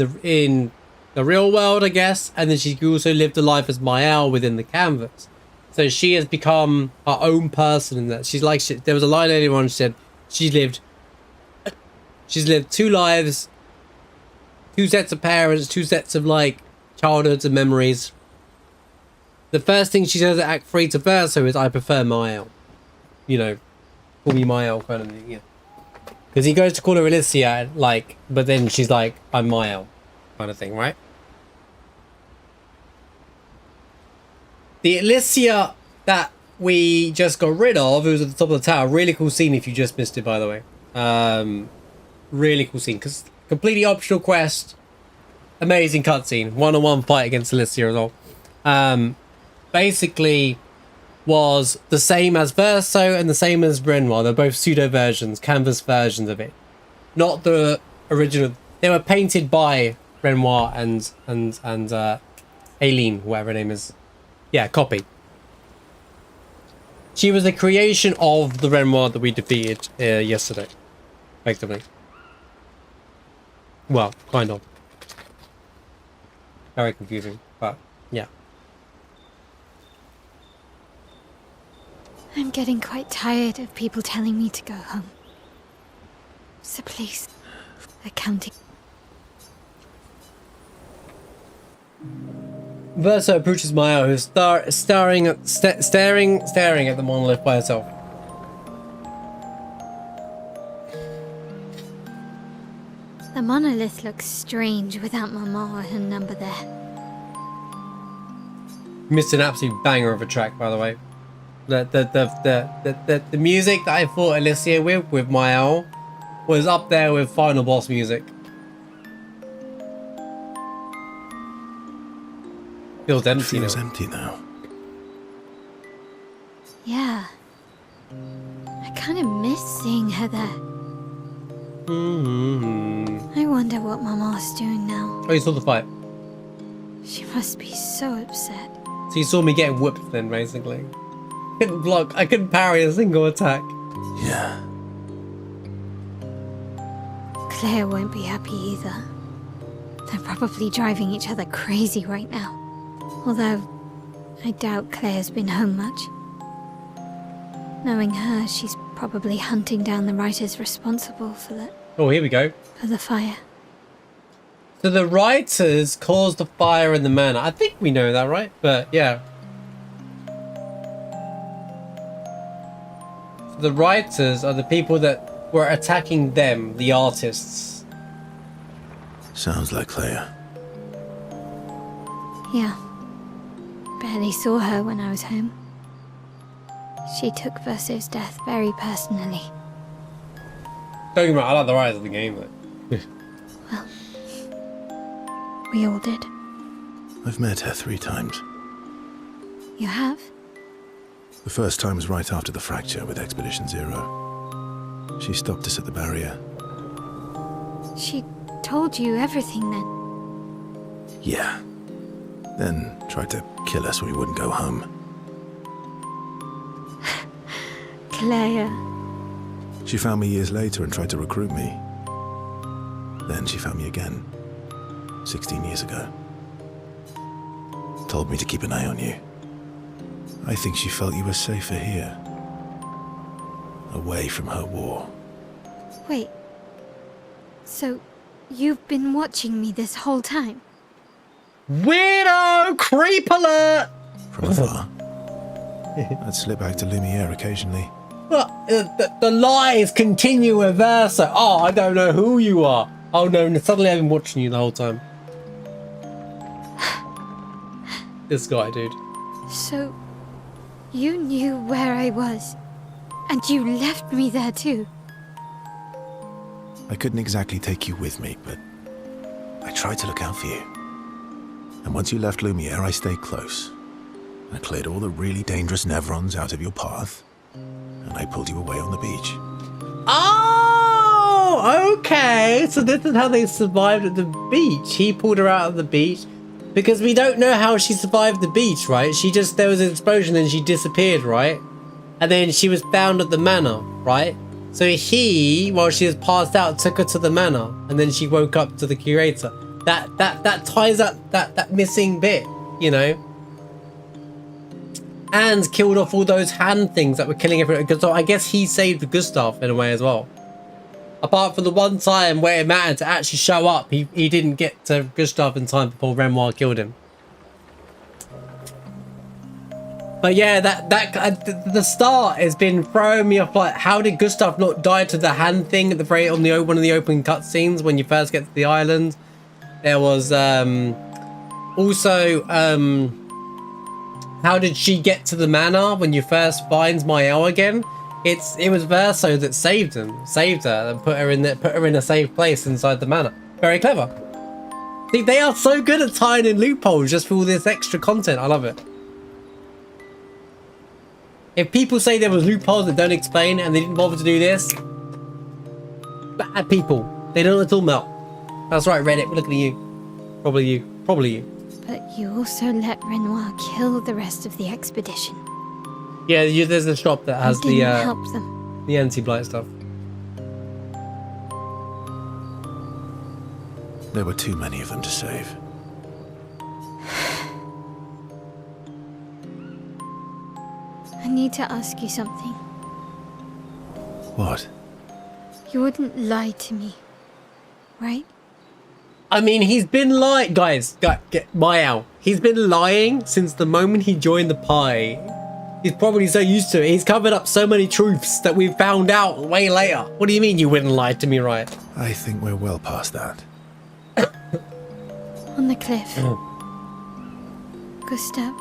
the real world, I guess, and then she also lived a life as Maelle within the canvas. So she has become her own person in that. She's like, there was a line earlier on, she said she's lived two lives, two sets of parents, two sets of like childhoods and memories. The first thing she says at Act 3 to Verso is, I prefer Maelle. You know, call me Maelle kind of thing, yeah. Because he goes to call her Alicia, like, but then she's like, I'm Maelle kind of thing, right? The Alicia that we just got rid of, who was at the top of the tower, really cool scene if you just missed it, by the way. Really cool scene, because completely optional quest, amazing cutscene, one-on-one fight against Alicia as well. Basically was the same as Verso and the same as Renoir. They're both pseudo versions, canvas versions of it, not the original. They were painted by Renoir and Aileen, whatever her name is. Yeah, copy. She was a creation of the Renoir that we defeated yesterday, effectively. Well, kind of. Very confusing, but yeah. I'm getting quite tired of people telling me to go home. So please, accounting. Verso approaches Maelle, who's staring at the monolith by herself. The monolith looks strange without Mama or her number there. Missed an absolute banger of a track, by the way. The music that I fought Alicia with Maelle was up there with final boss music. Feels empty Feels now. empty now. Yeah. I kind of miss seeing her there. I wonder what Mama's doing now. Oh, you saw the fight. She must be so upset. So you saw me getting whooped then, basically. Couldn't block. I couldn't parry a single attack. Yeah. Claire won't be happy either. They're probably driving each other crazy right now. Although, I doubt Claire's been home much. Knowing her, she's probably hunting down the writers responsible for that. Oh, here we go. For the fire. So the writers caused the fire in the manor. I think we know that, right? But yeah. So the writers are the people that were attacking them, the artists. Sounds like Claire. Yeah. Barely saw her when I was home. She took Verso's death very personally. Don't get me wrong, I like the writers of the game, though. Well, we all did. I've met her 3 times. You have? The first time was right after the fracture with Expedition Zero. She stopped us at the barrier. She told you everything then? Yeah. Then tried to kill us when we wouldn't go home. Claire. She found me years later and tried to recruit me. Then she found me again, 16 years ago. Told me to keep an eye on you. I think she felt you were safer here. Away from her war. Wait. So, you've been watching me this whole time? Weirdo! Creep alert! From afar. I'd slip back to Lumiere occasionally. But the lies continue with Versa. Oh, I don't know who you are. Oh no, suddenly I've been watching you the whole time. This guy, dude. So, you knew where I was, and you left me there too. I couldn't exactly take you with me, but I tried to look out for you. And once you left Lumiere, I stayed close. I cleared all the really dangerous Nevrons out of your path, and I pulled you away on the beach. Oh, okay. So this is how they survived at the beach. He pulled her out of the beach. Because we don't know how she survived the beach, right? There was an explosion and she disappeared, right? And then she was found at the manor, right? So he, while she was passed out, took her to the manor. And then she woke up to the curator. That ties up that missing bit, you know? And killed off all those hand things that were killing everyone. So I guess he saved Gustav in a way as well. Apart from the one time where it mattered to actually show up, he didn't get to Gustav in time before Renoir killed him. But yeah, the start has been throwing me off. Like, how did Gustav not die to the hand thing at the very one of the opening cutscenes when you first get to the island? There was also how did she get to the manor when you first find Maelle again? It was Verso that saved her, and put her in a safe place inside the manor. Very clever. See, they are so good at tying in loopholes just for all this extra content. I love it. If people say there was loopholes that don't explain and they didn't bother to do this, bad people. They don't at all melt. That's right, Reddit. We're looking at you. Probably you. Probably you. But you also let Renoir kill the rest of the expedition. Yeah, there's a shop that has the help them. The anti-blight stuff. There were too many of them to save. I need to ask you something. What? You wouldn't lie to me, right? I mean, he's been lying, guys. Maelle. He's been lying since the moment he joined the party. He's probably so used to it. He's covered up so many truths that we've found out way later. What do you mean you wouldn't lie to me, right? I think we're well past that. On the cliff. Gustav.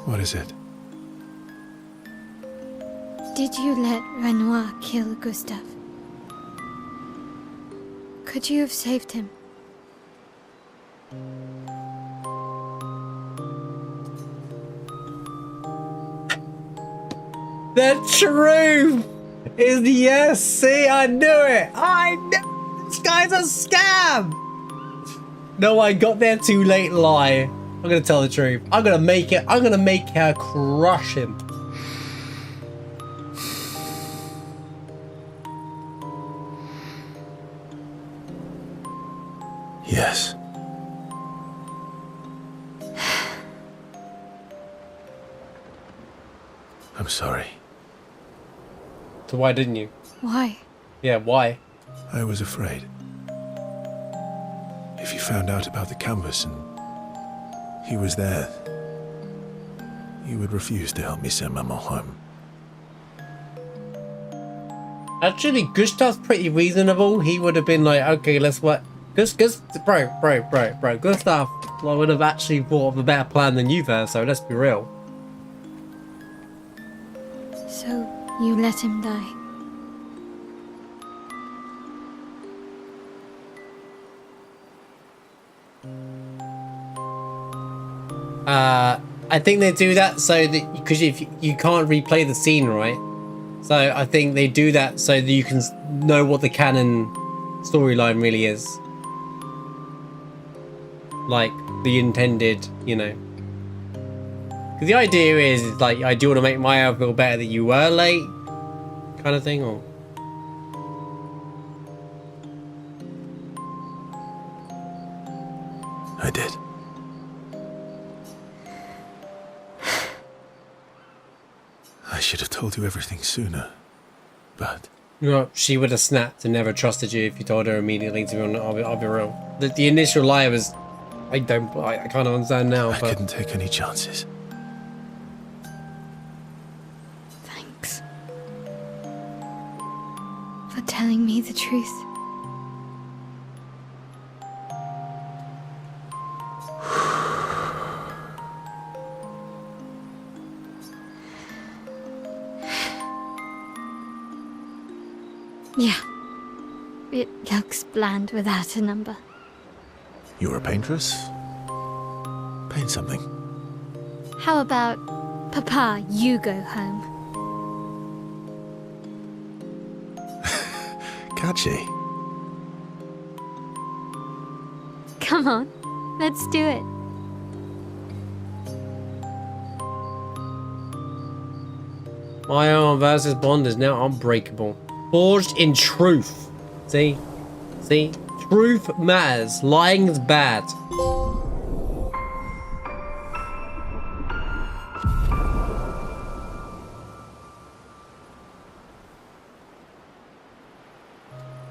What is it? Did you let Renoir kill Gustav? Could you have saved him? The truth is yes. See, I knew it. I knew this guy's a scam. No, I got there too late. Lie. I'm gonna tell the truth. I'm gonna make it. I'm gonna make her crush him. Yes. I'm sorry. So why didn't you? Why? Yeah, why? I was afraid. If you found out about the canvas and he was there, you would refuse to help me send Maman home. Actually, Gustav's pretty reasonable. He would have been like, okay, let's what? Bro. Gustav would have actually thought of a better plan than you there, so let's be real. So, you let him die? I think they do that so that because if you can't replay the scene, right? So I think they do that so that you can know what the canon storyline really is, like the intended, you know. Because the idea is like, do you want to make Maelle feel better that you were late, kind of thing, or? I did. I should have told you everything sooner, but... Well, she would have snapped and never trusted you if you told her immediately, to be honest. I'll be real. The initial lie was... I kind of understand now, I but... couldn't take any chances. Thanks. For telling me the truth. Yeah. It looks bland without a number. You're a paintress? Paint something. How about, Papa, you go home? Catchy. Come on, let's do it. Maelle versus Bond is now unbreakable. Forged in truth. See? See? Truth matters. Lying is bad.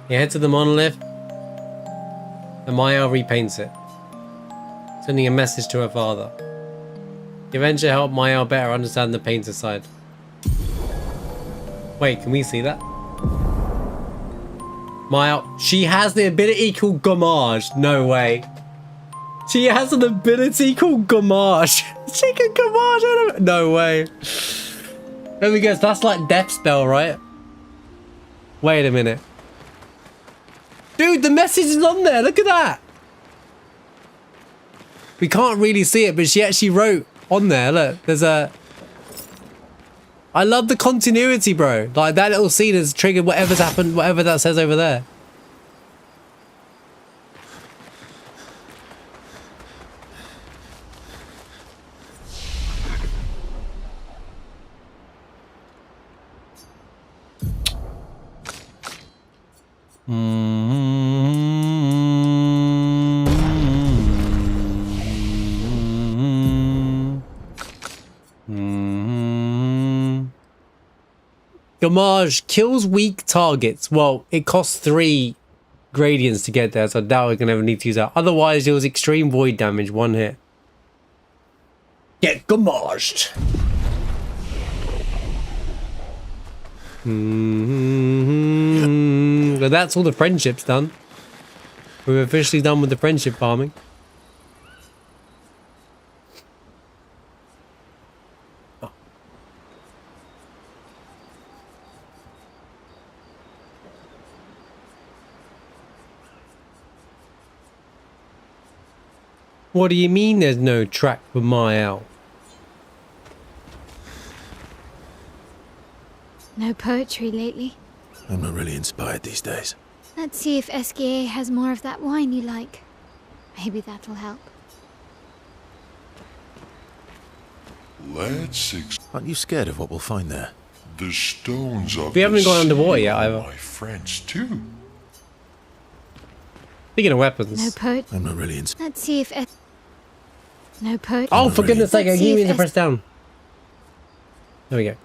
He heads to the monolith, and Maelle repaints it, sending a message to her father. The adventure helped Maelle better understand the painter side. Wait, can we see that? Maelle, she has the ability called Gommage. No way. She has an ability called Gommage. She can Gommage. No way. There we go. So that's like death spell, right? Wait a minute. Dude, the message is on there. Look at that. We can't really see it, but she actually wrote on there. Look, there's a... I love the continuity, bro. Like, that little scene has triggered whatever's happened, whatever that says over there. Gommage kills weak targets. Well, it costs 3 gradients to get there, so I doubt we're gonna ever need to use that. Otherwise, deals extreme void damage, 1 hit. Get gommaged. But that's all the friendship's done. We're officially done with the friendship farming. What do you mean there's no track for Maelle? No poetry lately. I'm not really inspired these days. Let's see if SKA has more of that wine you like. Maybe that'll help. Aren't you scared of what we'll find there? The stones of We haven't gone underwater yet either. my friends too. Speaking of weapons. No poet. I'm not really inspired. Let's see if no poet. Oh, for goodness sake, I keep meaning to press down. There we go.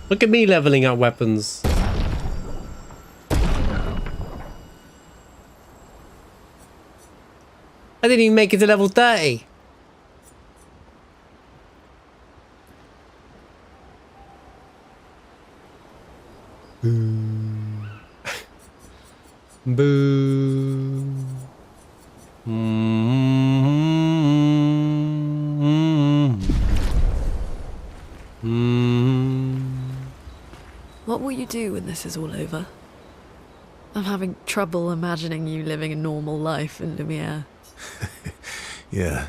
Look at me leveling up weapons. I didn't even make it to level 30. Boo. Boo. you do when this is all over? I'm having trouble imagining you living a normal life in Lumiere. Yeah.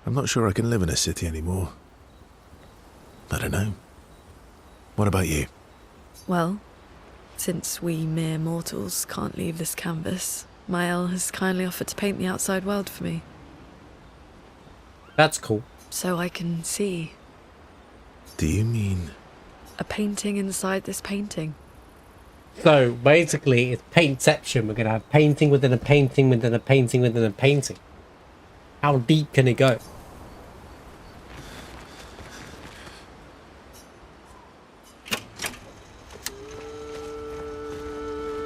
I'm not sure I can live in a city anymore. I don't know. What about you? Well, since we mere mortals can't leave this canvas, Maelle has kindly offered to paint the outside world for me. That's cool. So I can see. Do you mean... a painting inside this painting? So basically, it's paintception. We're gonna have painting within a painting within a painting within a painting. How deep can it go?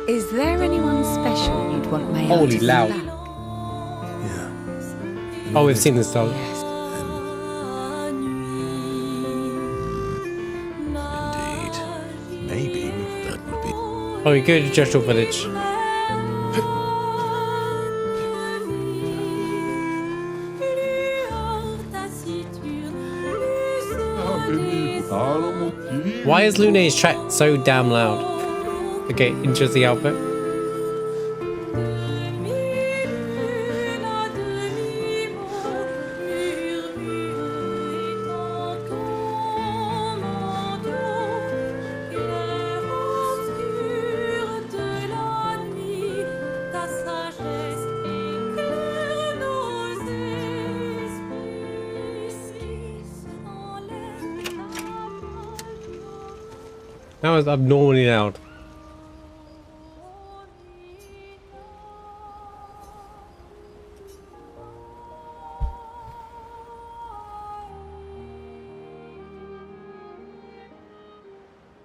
Is there anyone special you'd want Maelle Holy to see loud. back? Yeah. Oh, we've seen this song. Yes. Indeed. Maybe that would be... Oh, we go to Gestral Village. Why is Lune's track so damn loud? Okay, interesting outfit. That was abnormally loud.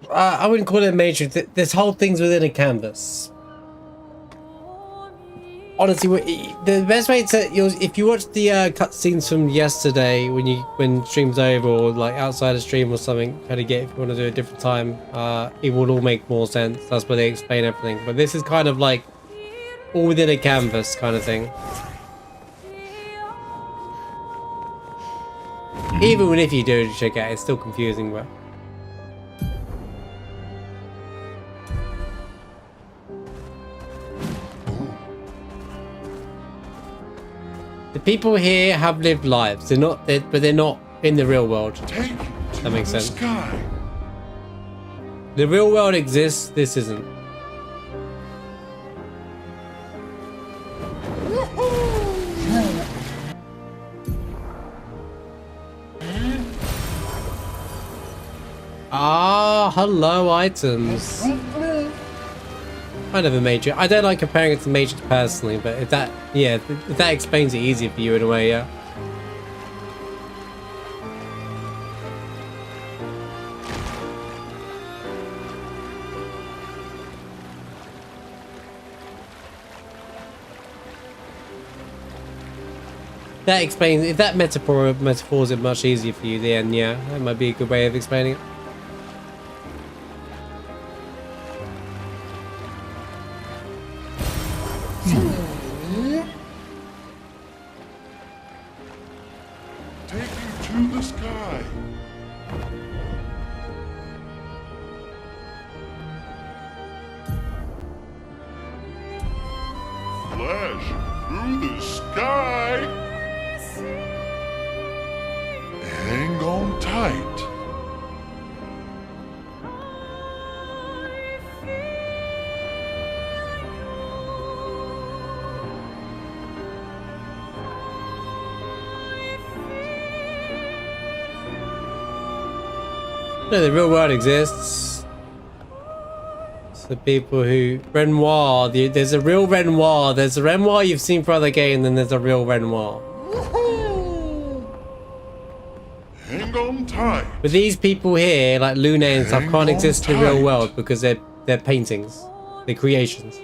I wouldn't call it a major. This whole thing's within a canvas. Honestly, the best way to if you watch the cutscenes from yesterday when stream's over, or like outside a stream or something, try to get if you want to do a different time, it would all make more sense. That's where they explain everything. But this is kind of like all within a canvas kind of thing. Even if you do check out, it's still confusing, but. The people here have lived lives. But they're not in the real world. That makes sense. The real world exists. This isn't. Ah, hello items. Kind of a major. I don't like comparing it to majors personally, but if that explains it easier for you in a way, yeah. That explains, if that metaphors it much easier for you, then yeah, that might be a good way of explaining it. To the sky. Flash through the sky. Hang on tight. No, the real world exists. It's the people who... Renoir. There's a real Renoir. There's a Renoir you've seen for other games, and then there's a real Renoir. Hang on tight. But these people here, like Lune and stuff, can't exist in the real world because they're paintings. They're creations.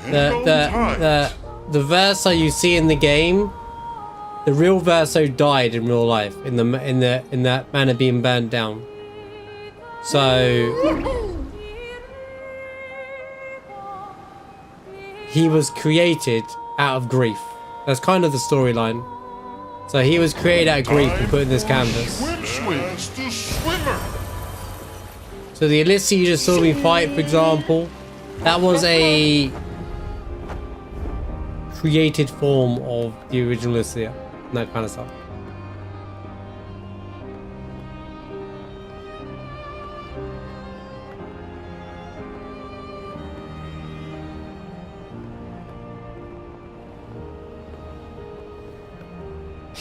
The Verso you see in the game, the real Verso died in real life in that manor being burned down. So he was created out of grief. That's kind of the storyline. So he was created out of grief and put in this canvas. Swim, the swimmer. So So the Alyssa you just saw me fight, for example, that was a created form of the original Alyssa, and that kind of stuff.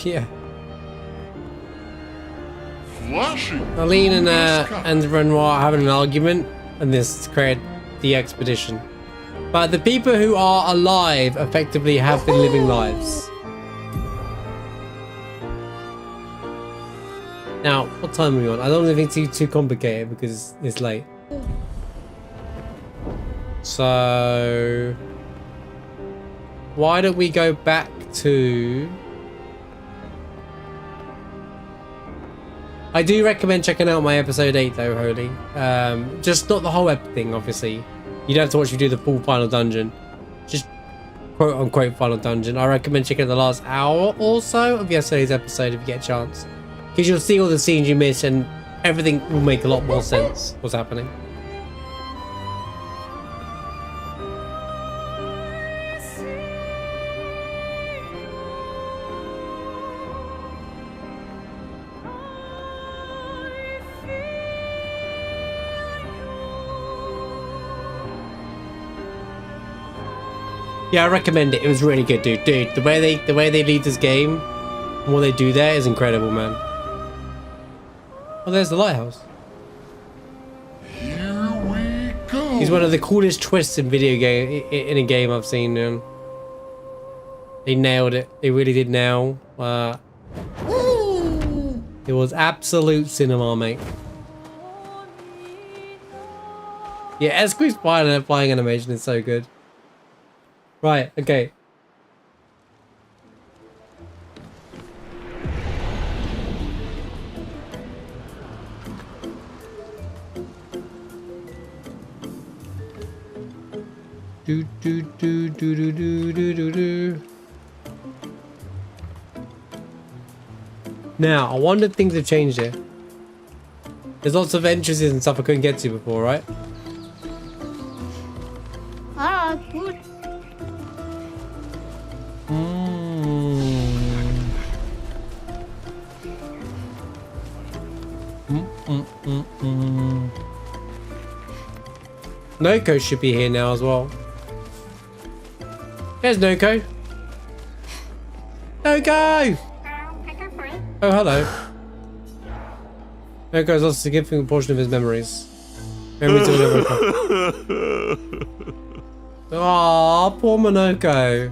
Yeah. Aline and Renoir are having an argument, and this created the expedition. But the people who are alive effectively have been living lives. Now, what time are we on? I don't think it's too complicated because it's late. So, why don't we go back to... I do recommend checking out my episode 8 though, Holy. Just not the whole thing, obviously. You don't have to watch me do the full final dungeon. Just quote unquote final dungeon. I recommend checking out the last hour or so of yesterday's episode if you get a chance. Because you'll see all the scenes you missed and everything will make a lot more sense what's happening. Yeah, I recommend it. It was really good, dude. Dude, the way they lead this game, and what they do there is incredible, man. Oh, there's the lighthouse. Here we go. He's one of the coolest twists in video game in a game I've seen, man. They nailed it. They really did nail. It was absolute cinema, mate. Yeah, Esqui's flying animation is so good. Right, okay. Do do do do do do do do do. Now, I wonder if things have changed here. There's lots of entrances and stuff I couldn't get to before, right? Ah, good. Monoco should be here now as well. There's Monoco. Monoco! Oh, hello. Monoco's lost a significant portion of his memories. Memories will never come. Aw, poor Monoco.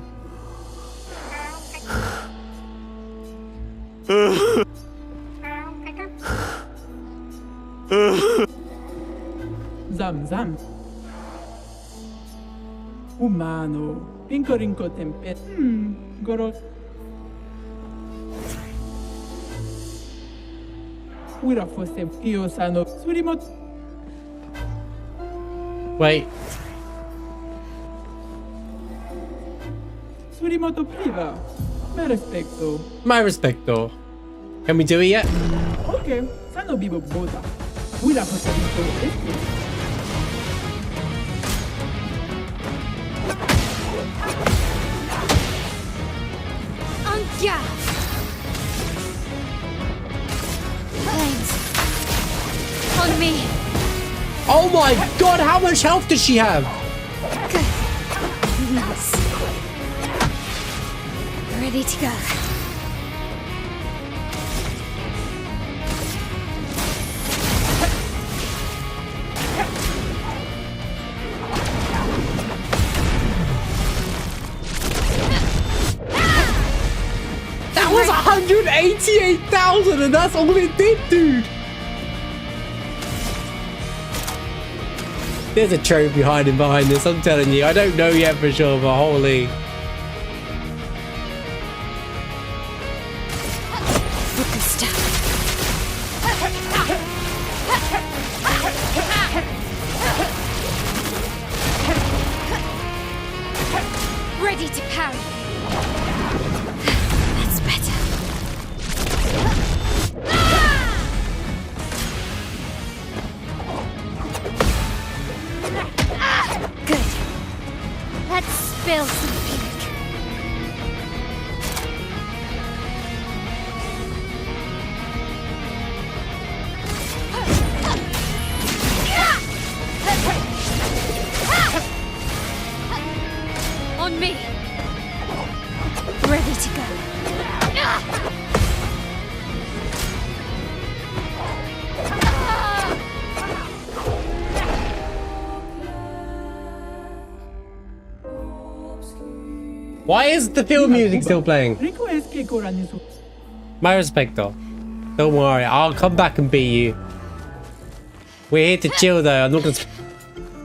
Zam zam. Umano. Pinko rinko tempet. Goro. Ura fosse io sano. Surimot. Wait. Surimoto priva. Me respecto. My respecto. Can we do it yet? Okay. Sano bibo boda. Ura fosse io. Yeah. Flames. On me. Oh my god, how much health does she have? Good. Nice. Ready to go. That was 188,000 and that's all it did, dude. There's a trophy hiding behind this, I'm telling you. I don't know yet for sure, but holy. Ready to parry. That's better. Spill some ink. On me. Ready to go. Why is the field music still playing? My respect though. Don't worry, I'll come back and beat you. We're here to chill though, I'm not gonna...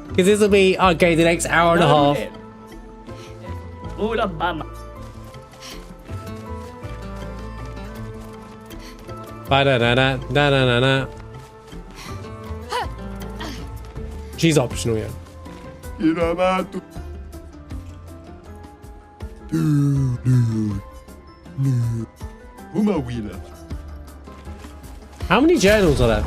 Because this will be, okay, the next hour and a half. Ba-da-da-da-da-da-da-da. She's optional, yeah. How many journals are there?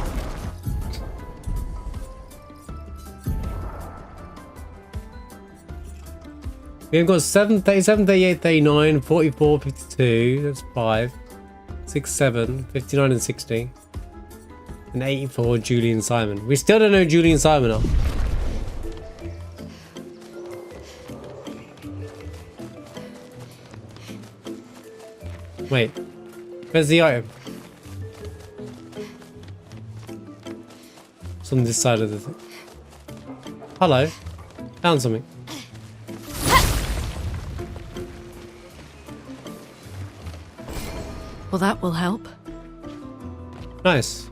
We've got 7, 37, 38, 39, 44, 52, that's 5, 6, 7, 59 and 60. And 84, Julie and Simon. We still don't know who Julie and Simon are. Wait, where's the item? It's on this side of the thing. Hello, found something. Well, that will help. Nice.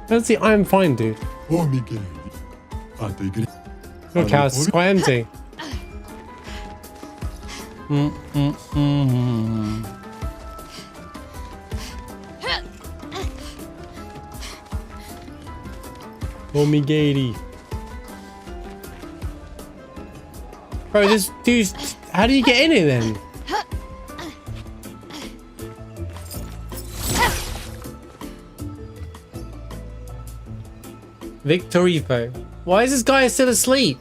Where's the I'm fine, dude? Your house is quite empty. Omigady. Bro, this dude, how do you get in here then? Victoripo. Why is this guy still asleep?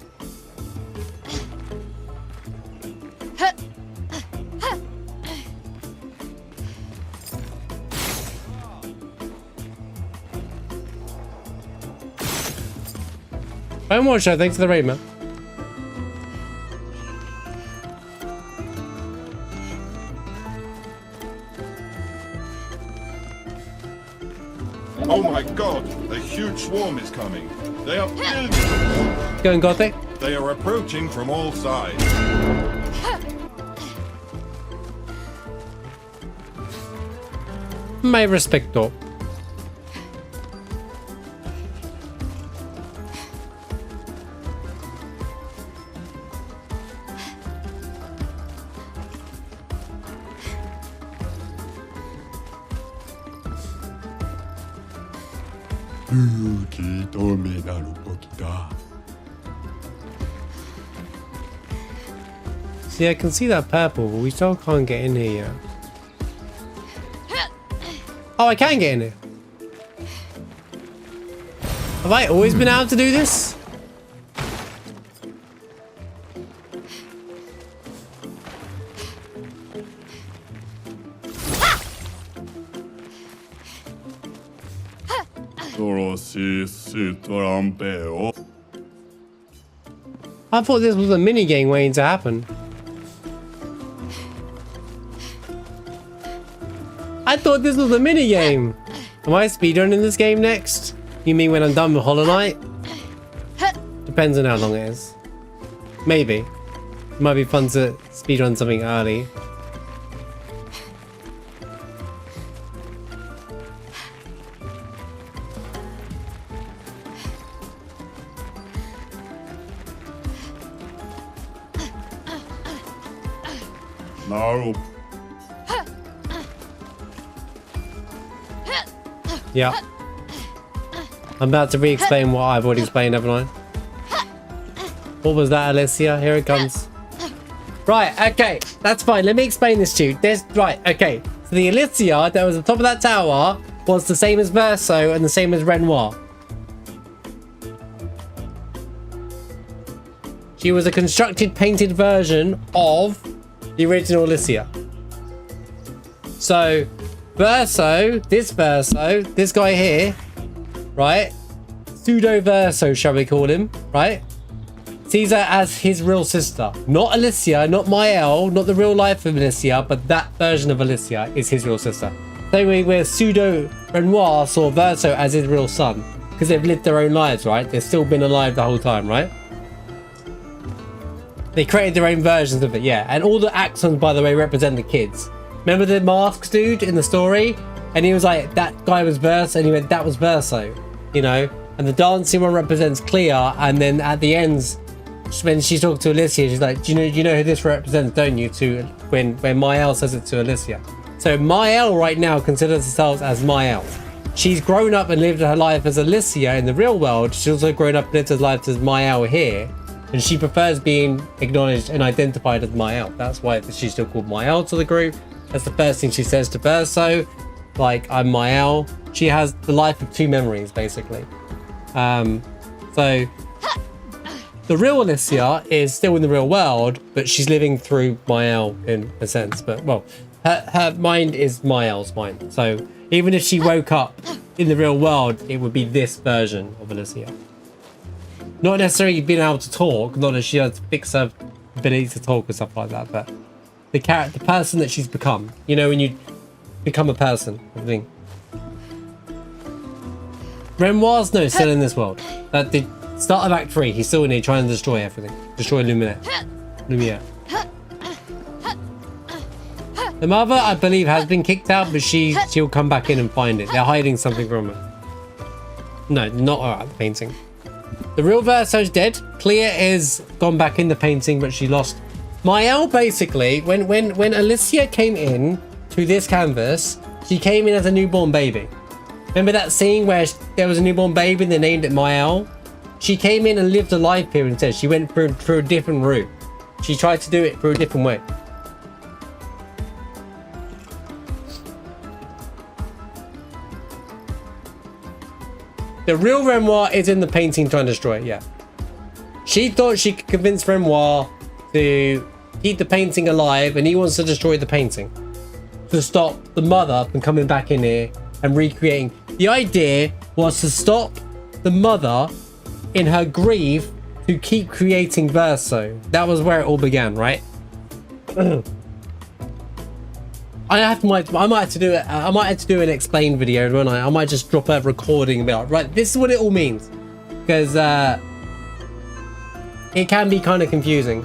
Don't watch that, thanks for the raid, man. Oh my god, a huge swarm is coming. They are building. Going Gothic. They are approaching from all sides. My respecto. See, I can see that purple, but we still can't get in here yet. Oh, I can get in here. Have I always been able to do this? I thought this was a mini game waiting to happen. I thought this was a mini game. Am I speedrunning this game next? You mean when I'm done with Hollow Knight? Depends on how long it is. Maybe. It might be fun to speedrun something early. Yeah. I'm about to re-explain what I've already explained, haven't I? What was that, Alicia? Here it comes. Right, okay. That's fine. Let me explain this to you. Right, okay. So the Alicia that was on top of that tower was the same as Verso and the same as Renoir. She was a constructed, painted version of the original Alicia. So, Verso, this guy here, right? Pseudo Verso, shall we call him, right? Sees her as his real sister. Not Alicia, not Maelle, not the real life of Alicia, but that version of Alicia is his real sister. Same way where Pseudo Renoir saw Verso as his real son. Because they've lived their own lives, right? They've still been alive the whole time, right? They created their own versions of it, yeah. And all the axons, by the way, represent the kids. Remember the masks dude in the story? And he was like, that guy was Verso, and he went, that was Verso, you know? And the dancing one represents Clair, and then at the end, when she's talking to Alicia, she's like, do you know who this represents, don't you? To when Maelle says it to Alicia. So Maelle right now considers herself as Maelle. She's grown up and lived her life as Alicia in the real world. She's also grown up and lived her life as Maelle here. And she prefers being acknowledged and identified as Maelle. That's why she's still called Maelle to the group. That's the first thing she says to Verso. Like, I'm Maelle. She has the life of two memories, basically. So the real Alicia is still in the real world, but she's living through Maelle in a sense. But, well, her mind is Maelle's mind. So even if she woke up in the real world, it would be this version of Alicia. Not necessarily being able to talk, not that she has fixed her ability to talk or stuff like that, but the person that she's become. You know, when you become a person, I think. Renoir's still in this world. At the start of Act 3, he's still in here trying to destroy everything. Destroy Lumiere. The mother, I believe, has been kicked out, but she'll come back in and find it. They're hiding something from her. No, not her, the painting. The real Verso's dead. Clair is gone back in the painting, but she lost. Maelle, basically, when Alicia came in to this canvas, she came in as a newborn baby. Remember that scene where there was a newborn baby and they named it Maelle? She came in and lived a life here instead. She went through a different route. She tried to do it through a different way. The real Renoir is in the painting trying to destroy it, yeah. She thought she could convince Renoir to keep the painting alive, and he wants to destroy the painting to stop the mother from coming back in here and recreating. The idea was to stop the mother in her grief to keep creating Verso. That was where it all began, right? I might have to do it. I might have to do an explain video, won't I? I might just drop a recording and be like, right, this is what it all means, because it can be kind of confusing.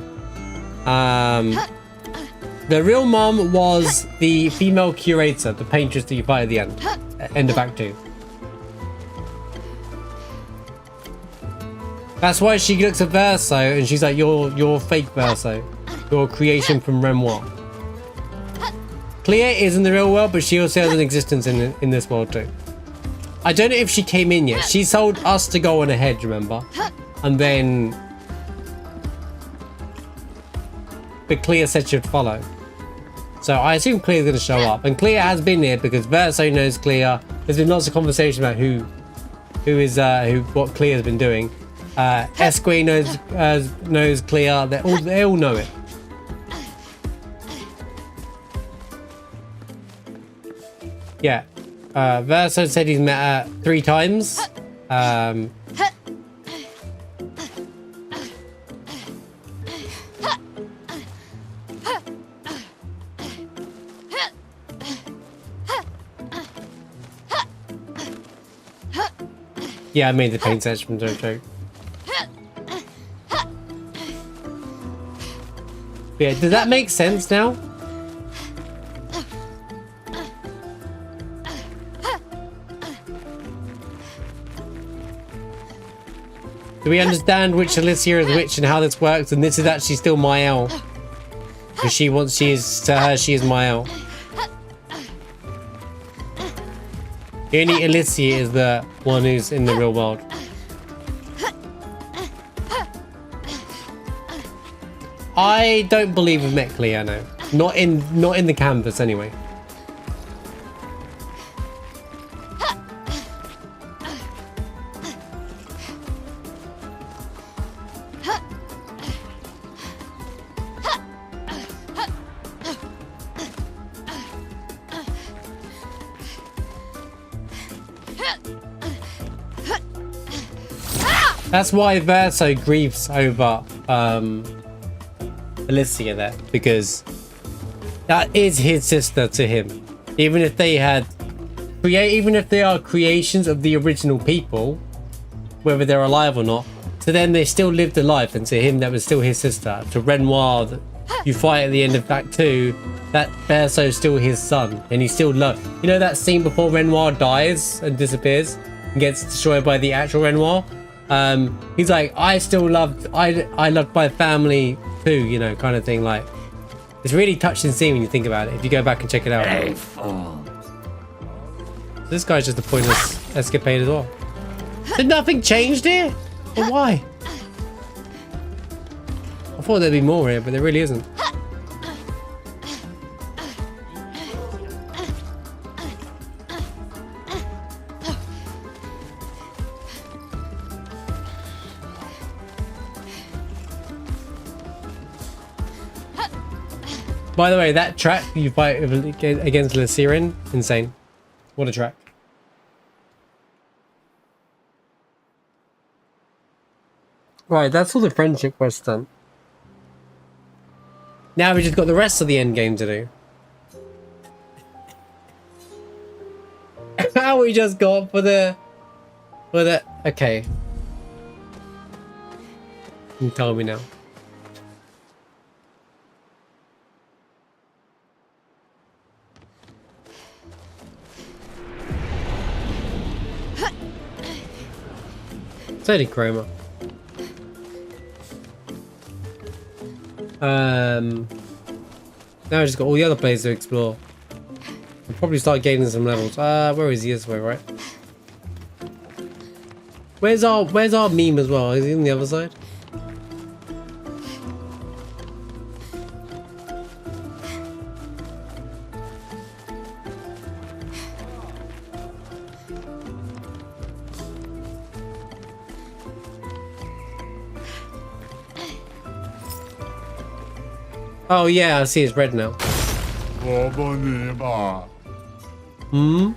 The real mom was the female curator, the paintress that you fight at the end of Act 2. That's why she looks at Verso and she's like, you're fake Verso, you're a creation from Renoir. Clair is in the real world, but she also has an existence in this world too. I don't know if she came in yet. She told us to go on ahead, remember? And then... but Clair said she'd follow. So I assume Clair's going to show up. And Clair has been here because Verso knows Clair. There's been lots of conversation about what Clair's been doing. Esque knows Clair. They all know it. Yeah, Verso said he's met her 3 times. Yeah, I made the paint sketch from Jojo. Yeah, does that make sense now? Do we understand which Alicia is which and how this works? And this is actually still Maelle. Because she is Maelle. Only Alicia is the one who's in the real world. I don't believe we've met Clair, no. Not in the canvas anyway. That's why Verso grieves over Alicia there, because that is his sister to him. Even if they are creations of the original people, whether they're alive or not, to them they still lived a life, and to him that was still his sister. To Renoir, you fight at the end of Act 2, that Verso's still his son, and he still loves. You know that scene before Renoir dies and disappears and gets destroyed by the actual Renoir? He's like, I loved my family too, you know, kind of thing. Like, it's really touching scene when you think about it, if you go back and check it out. This guy's just a pointless escapade as well. Did nothing change here? Or why? I thought there'd be more here, but there really isn't. By the way, that track you fight against the Sirene, insane. What a track. Right, that's all the friendship quests done. Now we just got the rest of the end game to do. How we just got for the okay. You tell me now. It's only Chroma. Now I just got all the other places to explore. I'll probably start gaining some levels. Where is he? This way, right? Where's our meme as well? Is he on the other side? Oh yeah, I see it's red now. Hmm?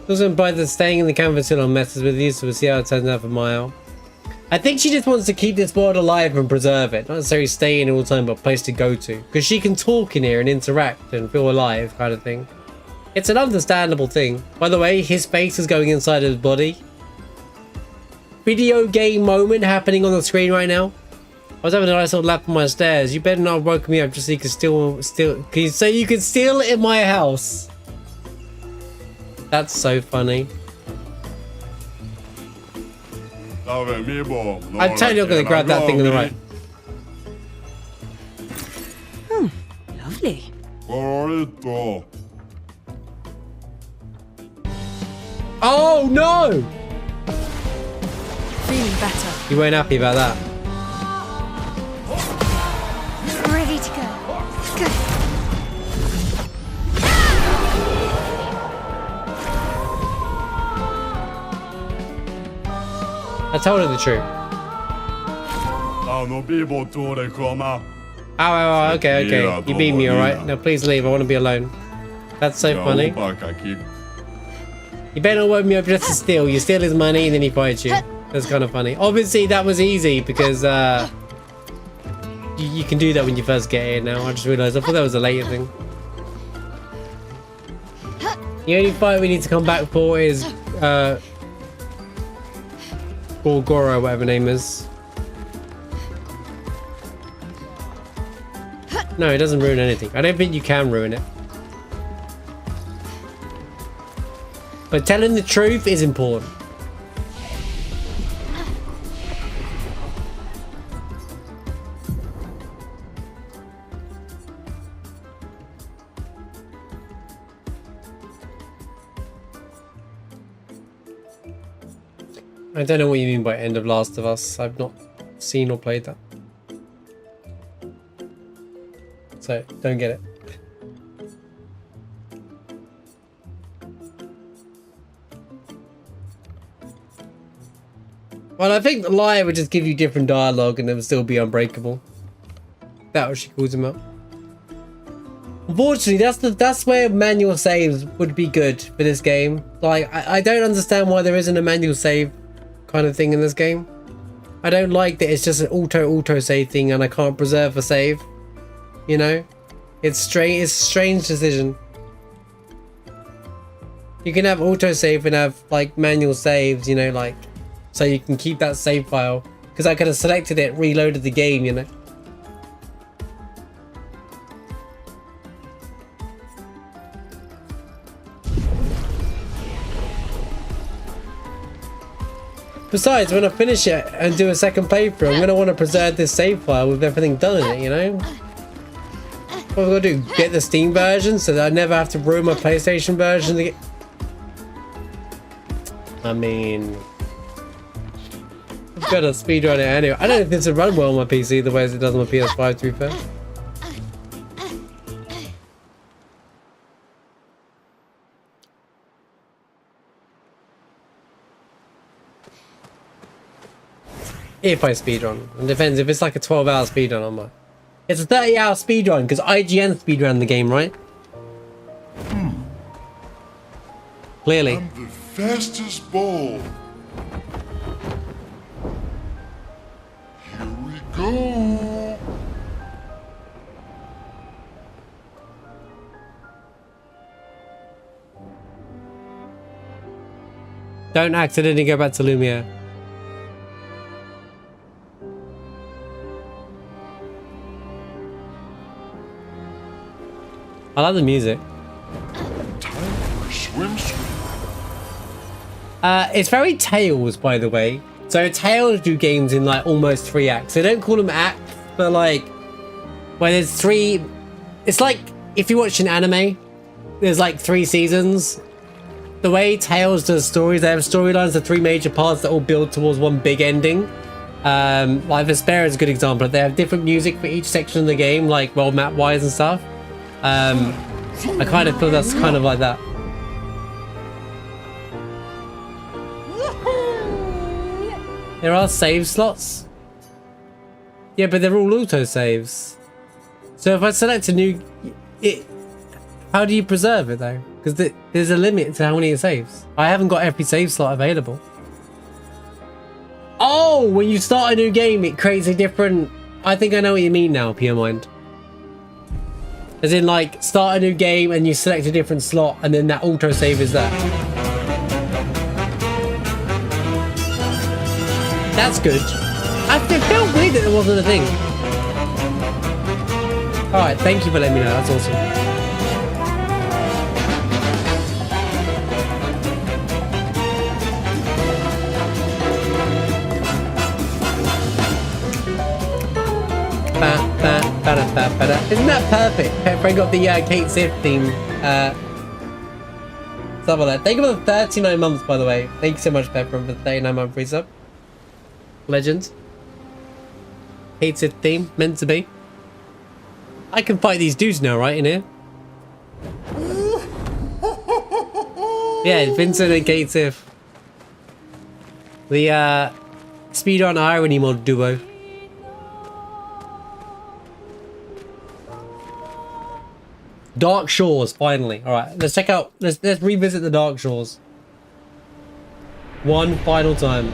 Doesn't imply that staying in the canvas hill messes with you, so we'll see how it turns out for Maelle. I think she just wants to keep this world alive and preserve it. Not necessarily stay in all the time, but a place to go to. Because she can talk in here and interact and feel alive, kind of thing. It's an understandable thing. By the way, his face is going inside his body. Video game moment happening on the screen right now. I was having a nice little lap on my stairs. You better not have woken me up just so you can so you can steal in my house. That's so funny. I'm totally not gonna grab that thing on the right. Lovely. Oh no! Feeling better. You weren't happy about that. Ready to go. Good. I told her the truth. Ow, okay. You beat me, alright? Now please leave, I want to be alone. That's so funny. You better not wake me up just to steal. You steal his money and then he fights you. That's kind of funny. Obviously that was easy because you can do that when you first get here now. I just realised. I thought that was a later thing. The only fight we need to come back for is Gorgoro, whatever her name is. No, it doesn't ruin anything. I don't think you can ruin it. But telling the truth is important. I don't know what you mean by End of Last of Us. I've not seen or played that. So, don't get it. Well, I think the liar would just give you different dialogue and it would still be unbreakable. That's what she calls him out. Unfortunately, that's where manual saves would be good for this game. Like, I don't understand why there isn't a manual save kind of thing in this game. I don't like that it's just an auto save thing and I can't preserve a save. You know? It's strange. It's a strange decision. You can have autosave and have like manual saves, you know, like so you can keep that save file. Because I could have selected it, reloaded the game, you know. Besides, when I finish it and do a second playthrough, I'm going to want to preserve this save file with everything done in it, you know? What have I got to do? Get the Steam version so that I never have to ruin my PlayStation version to get... I mean... I've got to speedrun it anyway. I don't know if this will run well on my PC the way as it does on my PS5, to be fair. If I speedrun. It depends. If it's like a 12-hour speedrun, I might. It's a 30-hour speedrun because IGN speedrun the game, right? Clearly. I'm the fastest ball. Here we go. Don't accidentally go back to Lumiere. I like the music. Time for swim. It's very Tales, by the way. So Tales do games in like almost 3 acts. They don't call them acts, but like where there's 3. It's like if you watch an anime, there's like 3 seasons. The way Tales does stories, they have storylines of 3 major parts that all build towards one big ending. Like Vesperia is a good example. They have different music for each section of the game, like world map wise and stuff. I kind of feel that's kind of like that. There are save slots. Yeah, but they're all auto saves. So if I select a new, how do you preserve it though? Because there's a limit to how many it saves. I haven't got every save slot available. Oh, when you start a new game, it creates a different. I think I know what you mean now, Pure Mind. As in, like, start a new game and you select a different slot and then that autosave is there. That's good. It felt weird that there wasn't a thing. Alright, thank you for letting me know. That's awesome. Isn't that perfect? Pepper got the Kate Sif theme. Stuff like that. Thank you for the 39 months, by the way. Thank you so much, Pepper, for the 39-month free sub. Legend. Kate Sif theme, meant to be. I can fight these dudes now, right, in here? Yeah, Vincent and Kate Sif. The speedrun irony mod duo. Dark Shores, finally. Alright, let's check out, let's revisit the Dark Shores. One final time.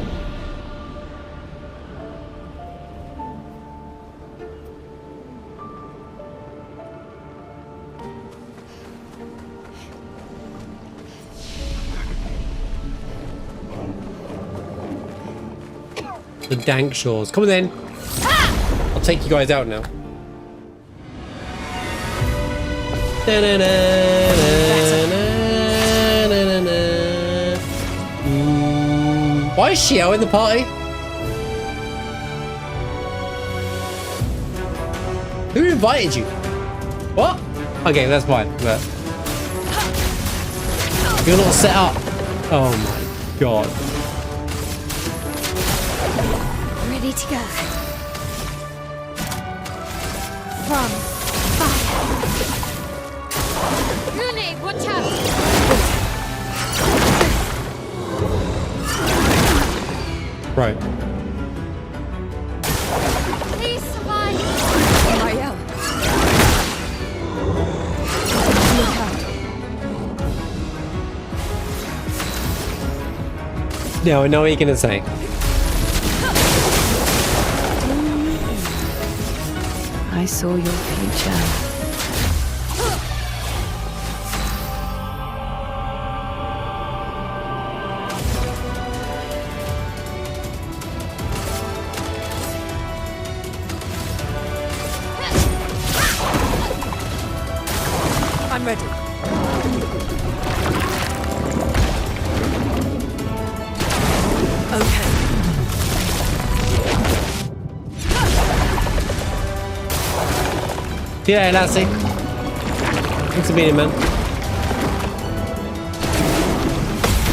The Dank Shores. Come on then. I'll take you guys out now. Why is Xiao in the party? Who invited you? What? Okay, that's fine. But you're not set up. Oh my god. Ready to go. From fire. Lune, watch out! Right. Please survive. Maelle. Look out. No, I know what you're gonna say. I saw your future. I'm ready. Okay. Yeah, Lassie. Thanks for being, man.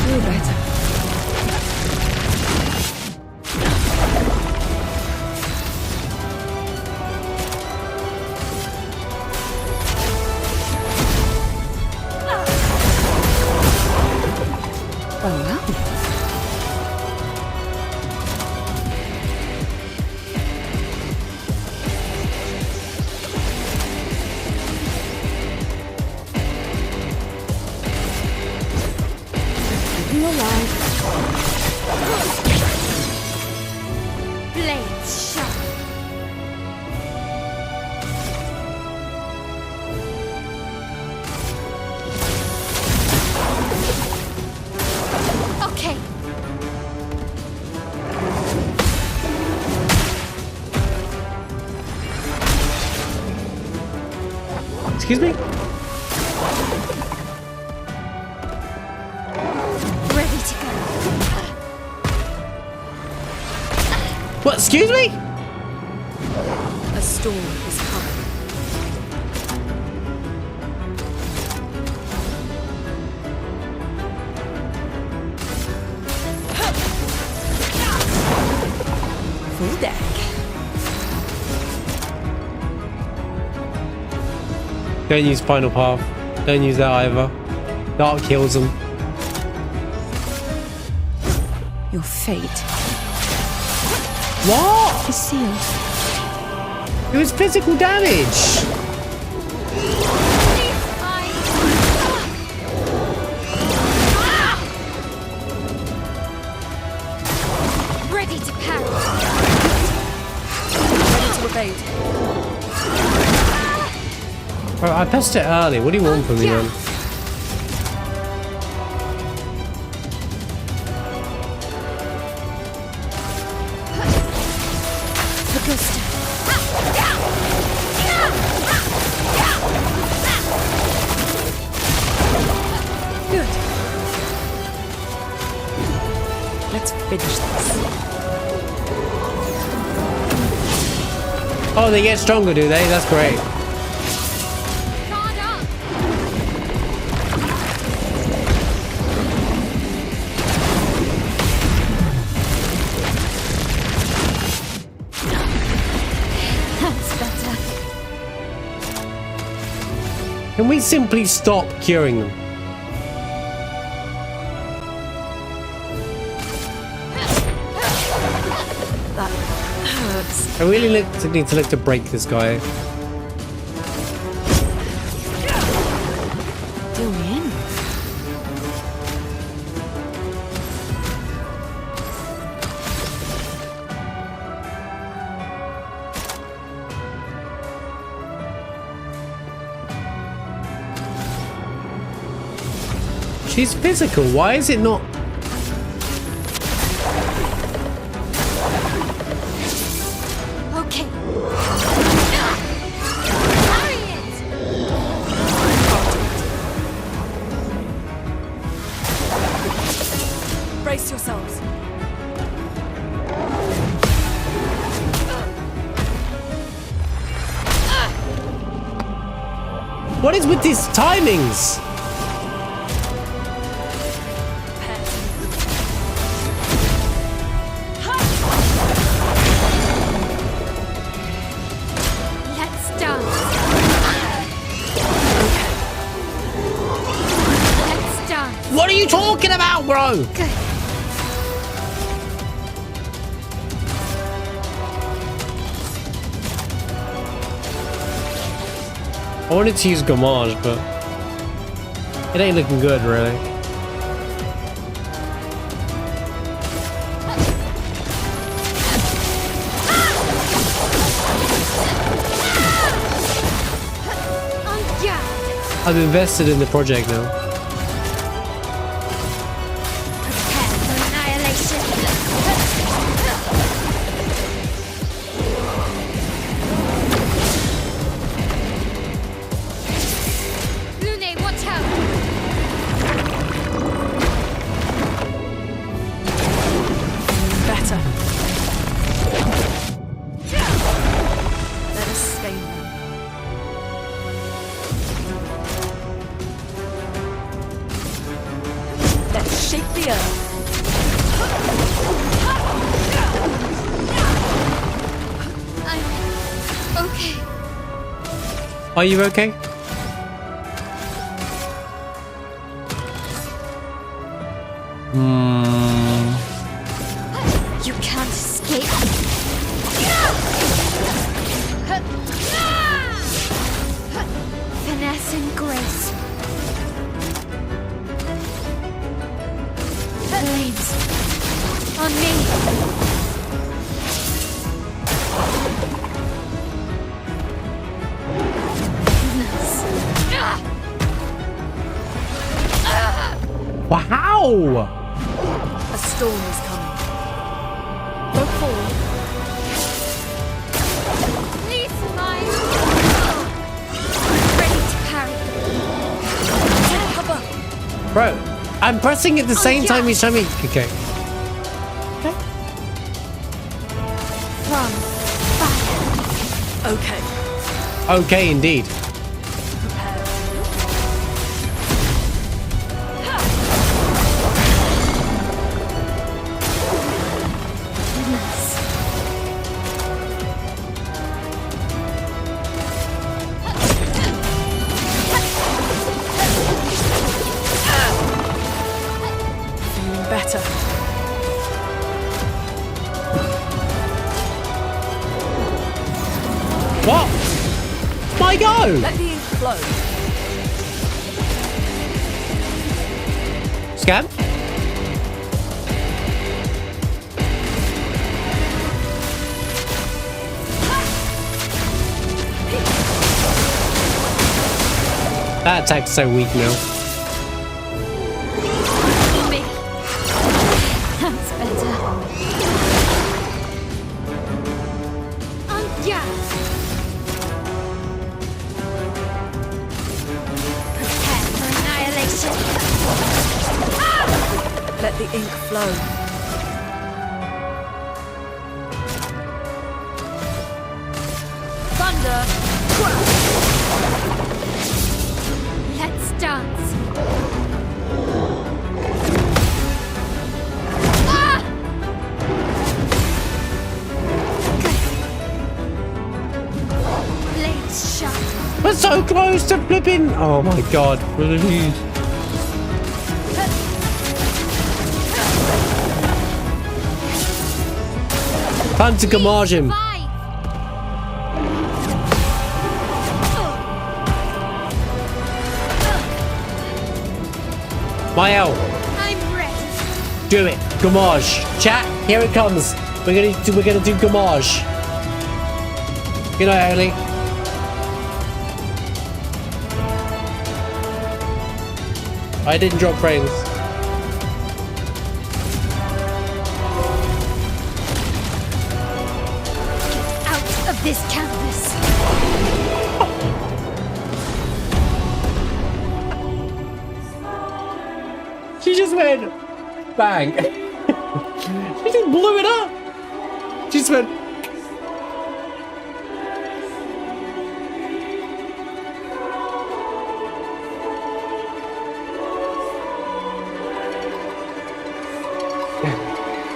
Feel better. Oh well. You alive? Blades sharp. Okay. Excuse me? Ready to go. What? Excuse me? A storm is coming. Full deck. Don't use Final Path. Don't use that either. That kills them. Your fate What? is sealed. It was physical damage. Ready to parry. Ready to evade. Bro, I pressed it early. What do you want from me, man? Good. Let's finish this. Oh, they get stronger, do they? That's great. Guard up. That's better. Can we simply stop curing them? That hurts. I really need to look to break this guy. Do we in? She's physical. Why is it not? Okay. Parry it. Brace yourselves. What is with these timings? you talking about, bro? I wanted to use Gommage, but it ain't looking good, really. I'm invested in the project now. Prepare for annihilation. Lune, watch out! Better. Let us stay now. Let's shake the earth. I'm okay. Are you okay? You can't escape. Finesse and grace. Flames. On me. Wow! A storm is coming. Go forward. Please, Maelle. Ready to parry. Take cover. Bro, I'm pressing at the same time each time you... Okay. From fire. Okay. Okay, indeed. Better. What? My go! Let the ink flow. Scam? That attack's so weak now. That's better. Prepare for annihilation. Let the ink flow. Thunder. Let's dance. We're so close to flipping. Oh my god, please. Time to Gommage him. Maelle. I'm ready. Do it. Gommage. Chat, here it comes. We're gonna do Gommage. Good night, Ellie. I didn't drop frames. Out of this canvas. She just went bang. She just blew it up. She just went.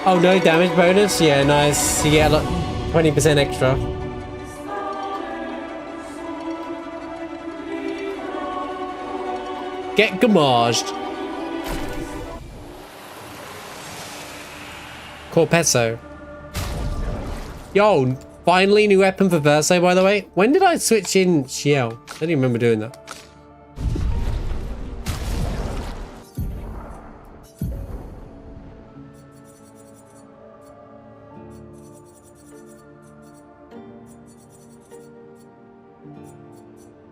Oh, no damage bonus? Yeah, nice. You get like 20% extra. Get Gommaged. Corpeso. Yo, finally new weapon for Verso, by the way. When did I switch in Shiel? I don't even remember doing that.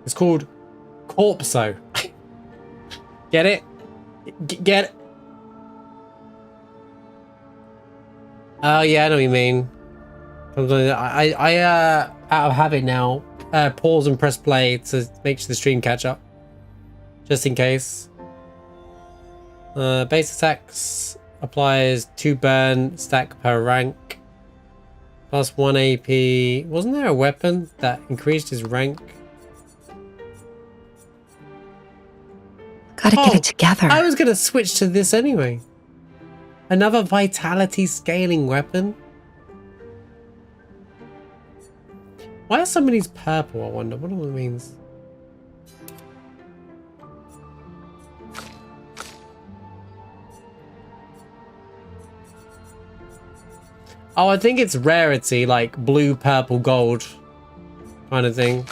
It's called Corpso. Get it? Get it? Oh yeah, I know what you mean. I out of habit now, pause and press play to make sure the stream catch up. Just in case. Base attacks applies 2 burn stack per rank. Plus 1 AP. Wasn't there a weapon that increased his rank? Gotta get it together. I was gonna switch to this anyway. Another vitality scaling weapon. Why are some of these purple? I wonder what all it means. Oh, I think it's rarity, like blue, purple, gold kind of thing.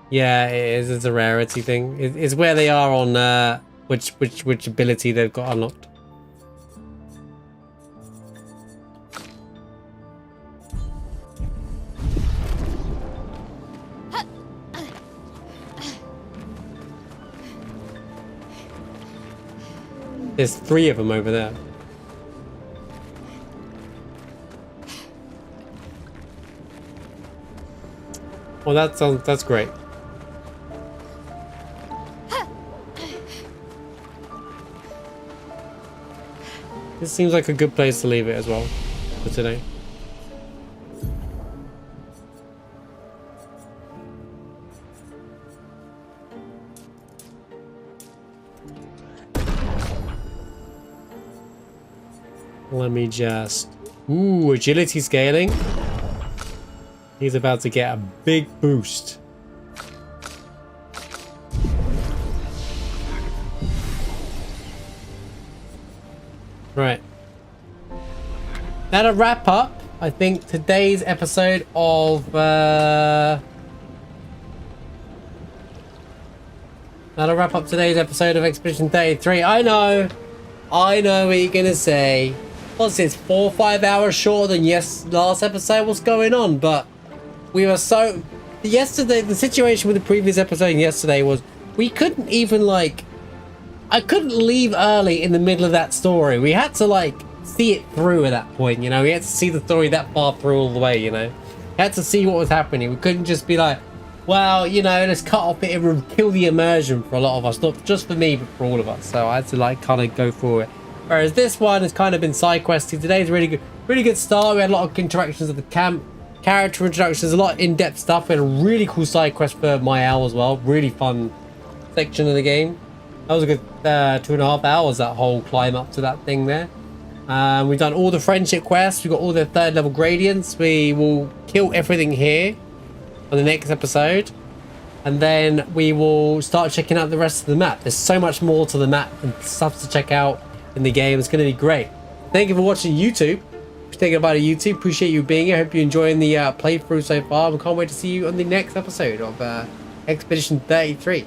Yeah, it is. It's a rarity thing. It's where they are on which ability they've got unlocked. There's 3 of them over there. Well, that's great. This seems like a good place to leave it as well for today. Let me just... Ooh, agility scaling. He's about to get a big boost. Right. That'll wrap up, I think, today's episode of... That'll wrap up today's episode of Expedition 33. I know what you're gonna say. What's this, 4 or 5 hours shorter than last episode? What's going on? But we were so... Yesterday, the situation with the previous episode yesterday was we couldn't even, like... I couldn't leave early in the middle of that story. We had to, like, see it through at that point, you know? We had to see the story that far through all the way, you know? We had to see what was happening. We couldn't just be like, well, you know, let's cut off it and kill the immersion for a lot of us. Not just for me, but for all of us. So I had to, like, kind of go through it. Whereas this one has kind of been side questy. Today's really good start. We had a lot of interactions at the camp, character introductions, a lot of in-depth stuff. We had a really cool side quest for Maelle as well. Really fun section of the game. That was a good 2.5 hours, that whole climb up to that thing there. We've done all the friendship quests. We've got all the 3rd level gradients. We will kill everything here on the next episode. And then we will start checking out the rest of the map. There's so much more to the map and stuff to check out in the game. It's going to be great. Thank you for watching YouTube. Thinking about it, YouTube. Appreciate you being here. Hope you're enjoying the playthrough so far. We can't wait to see you on the next episode of Expedition 33.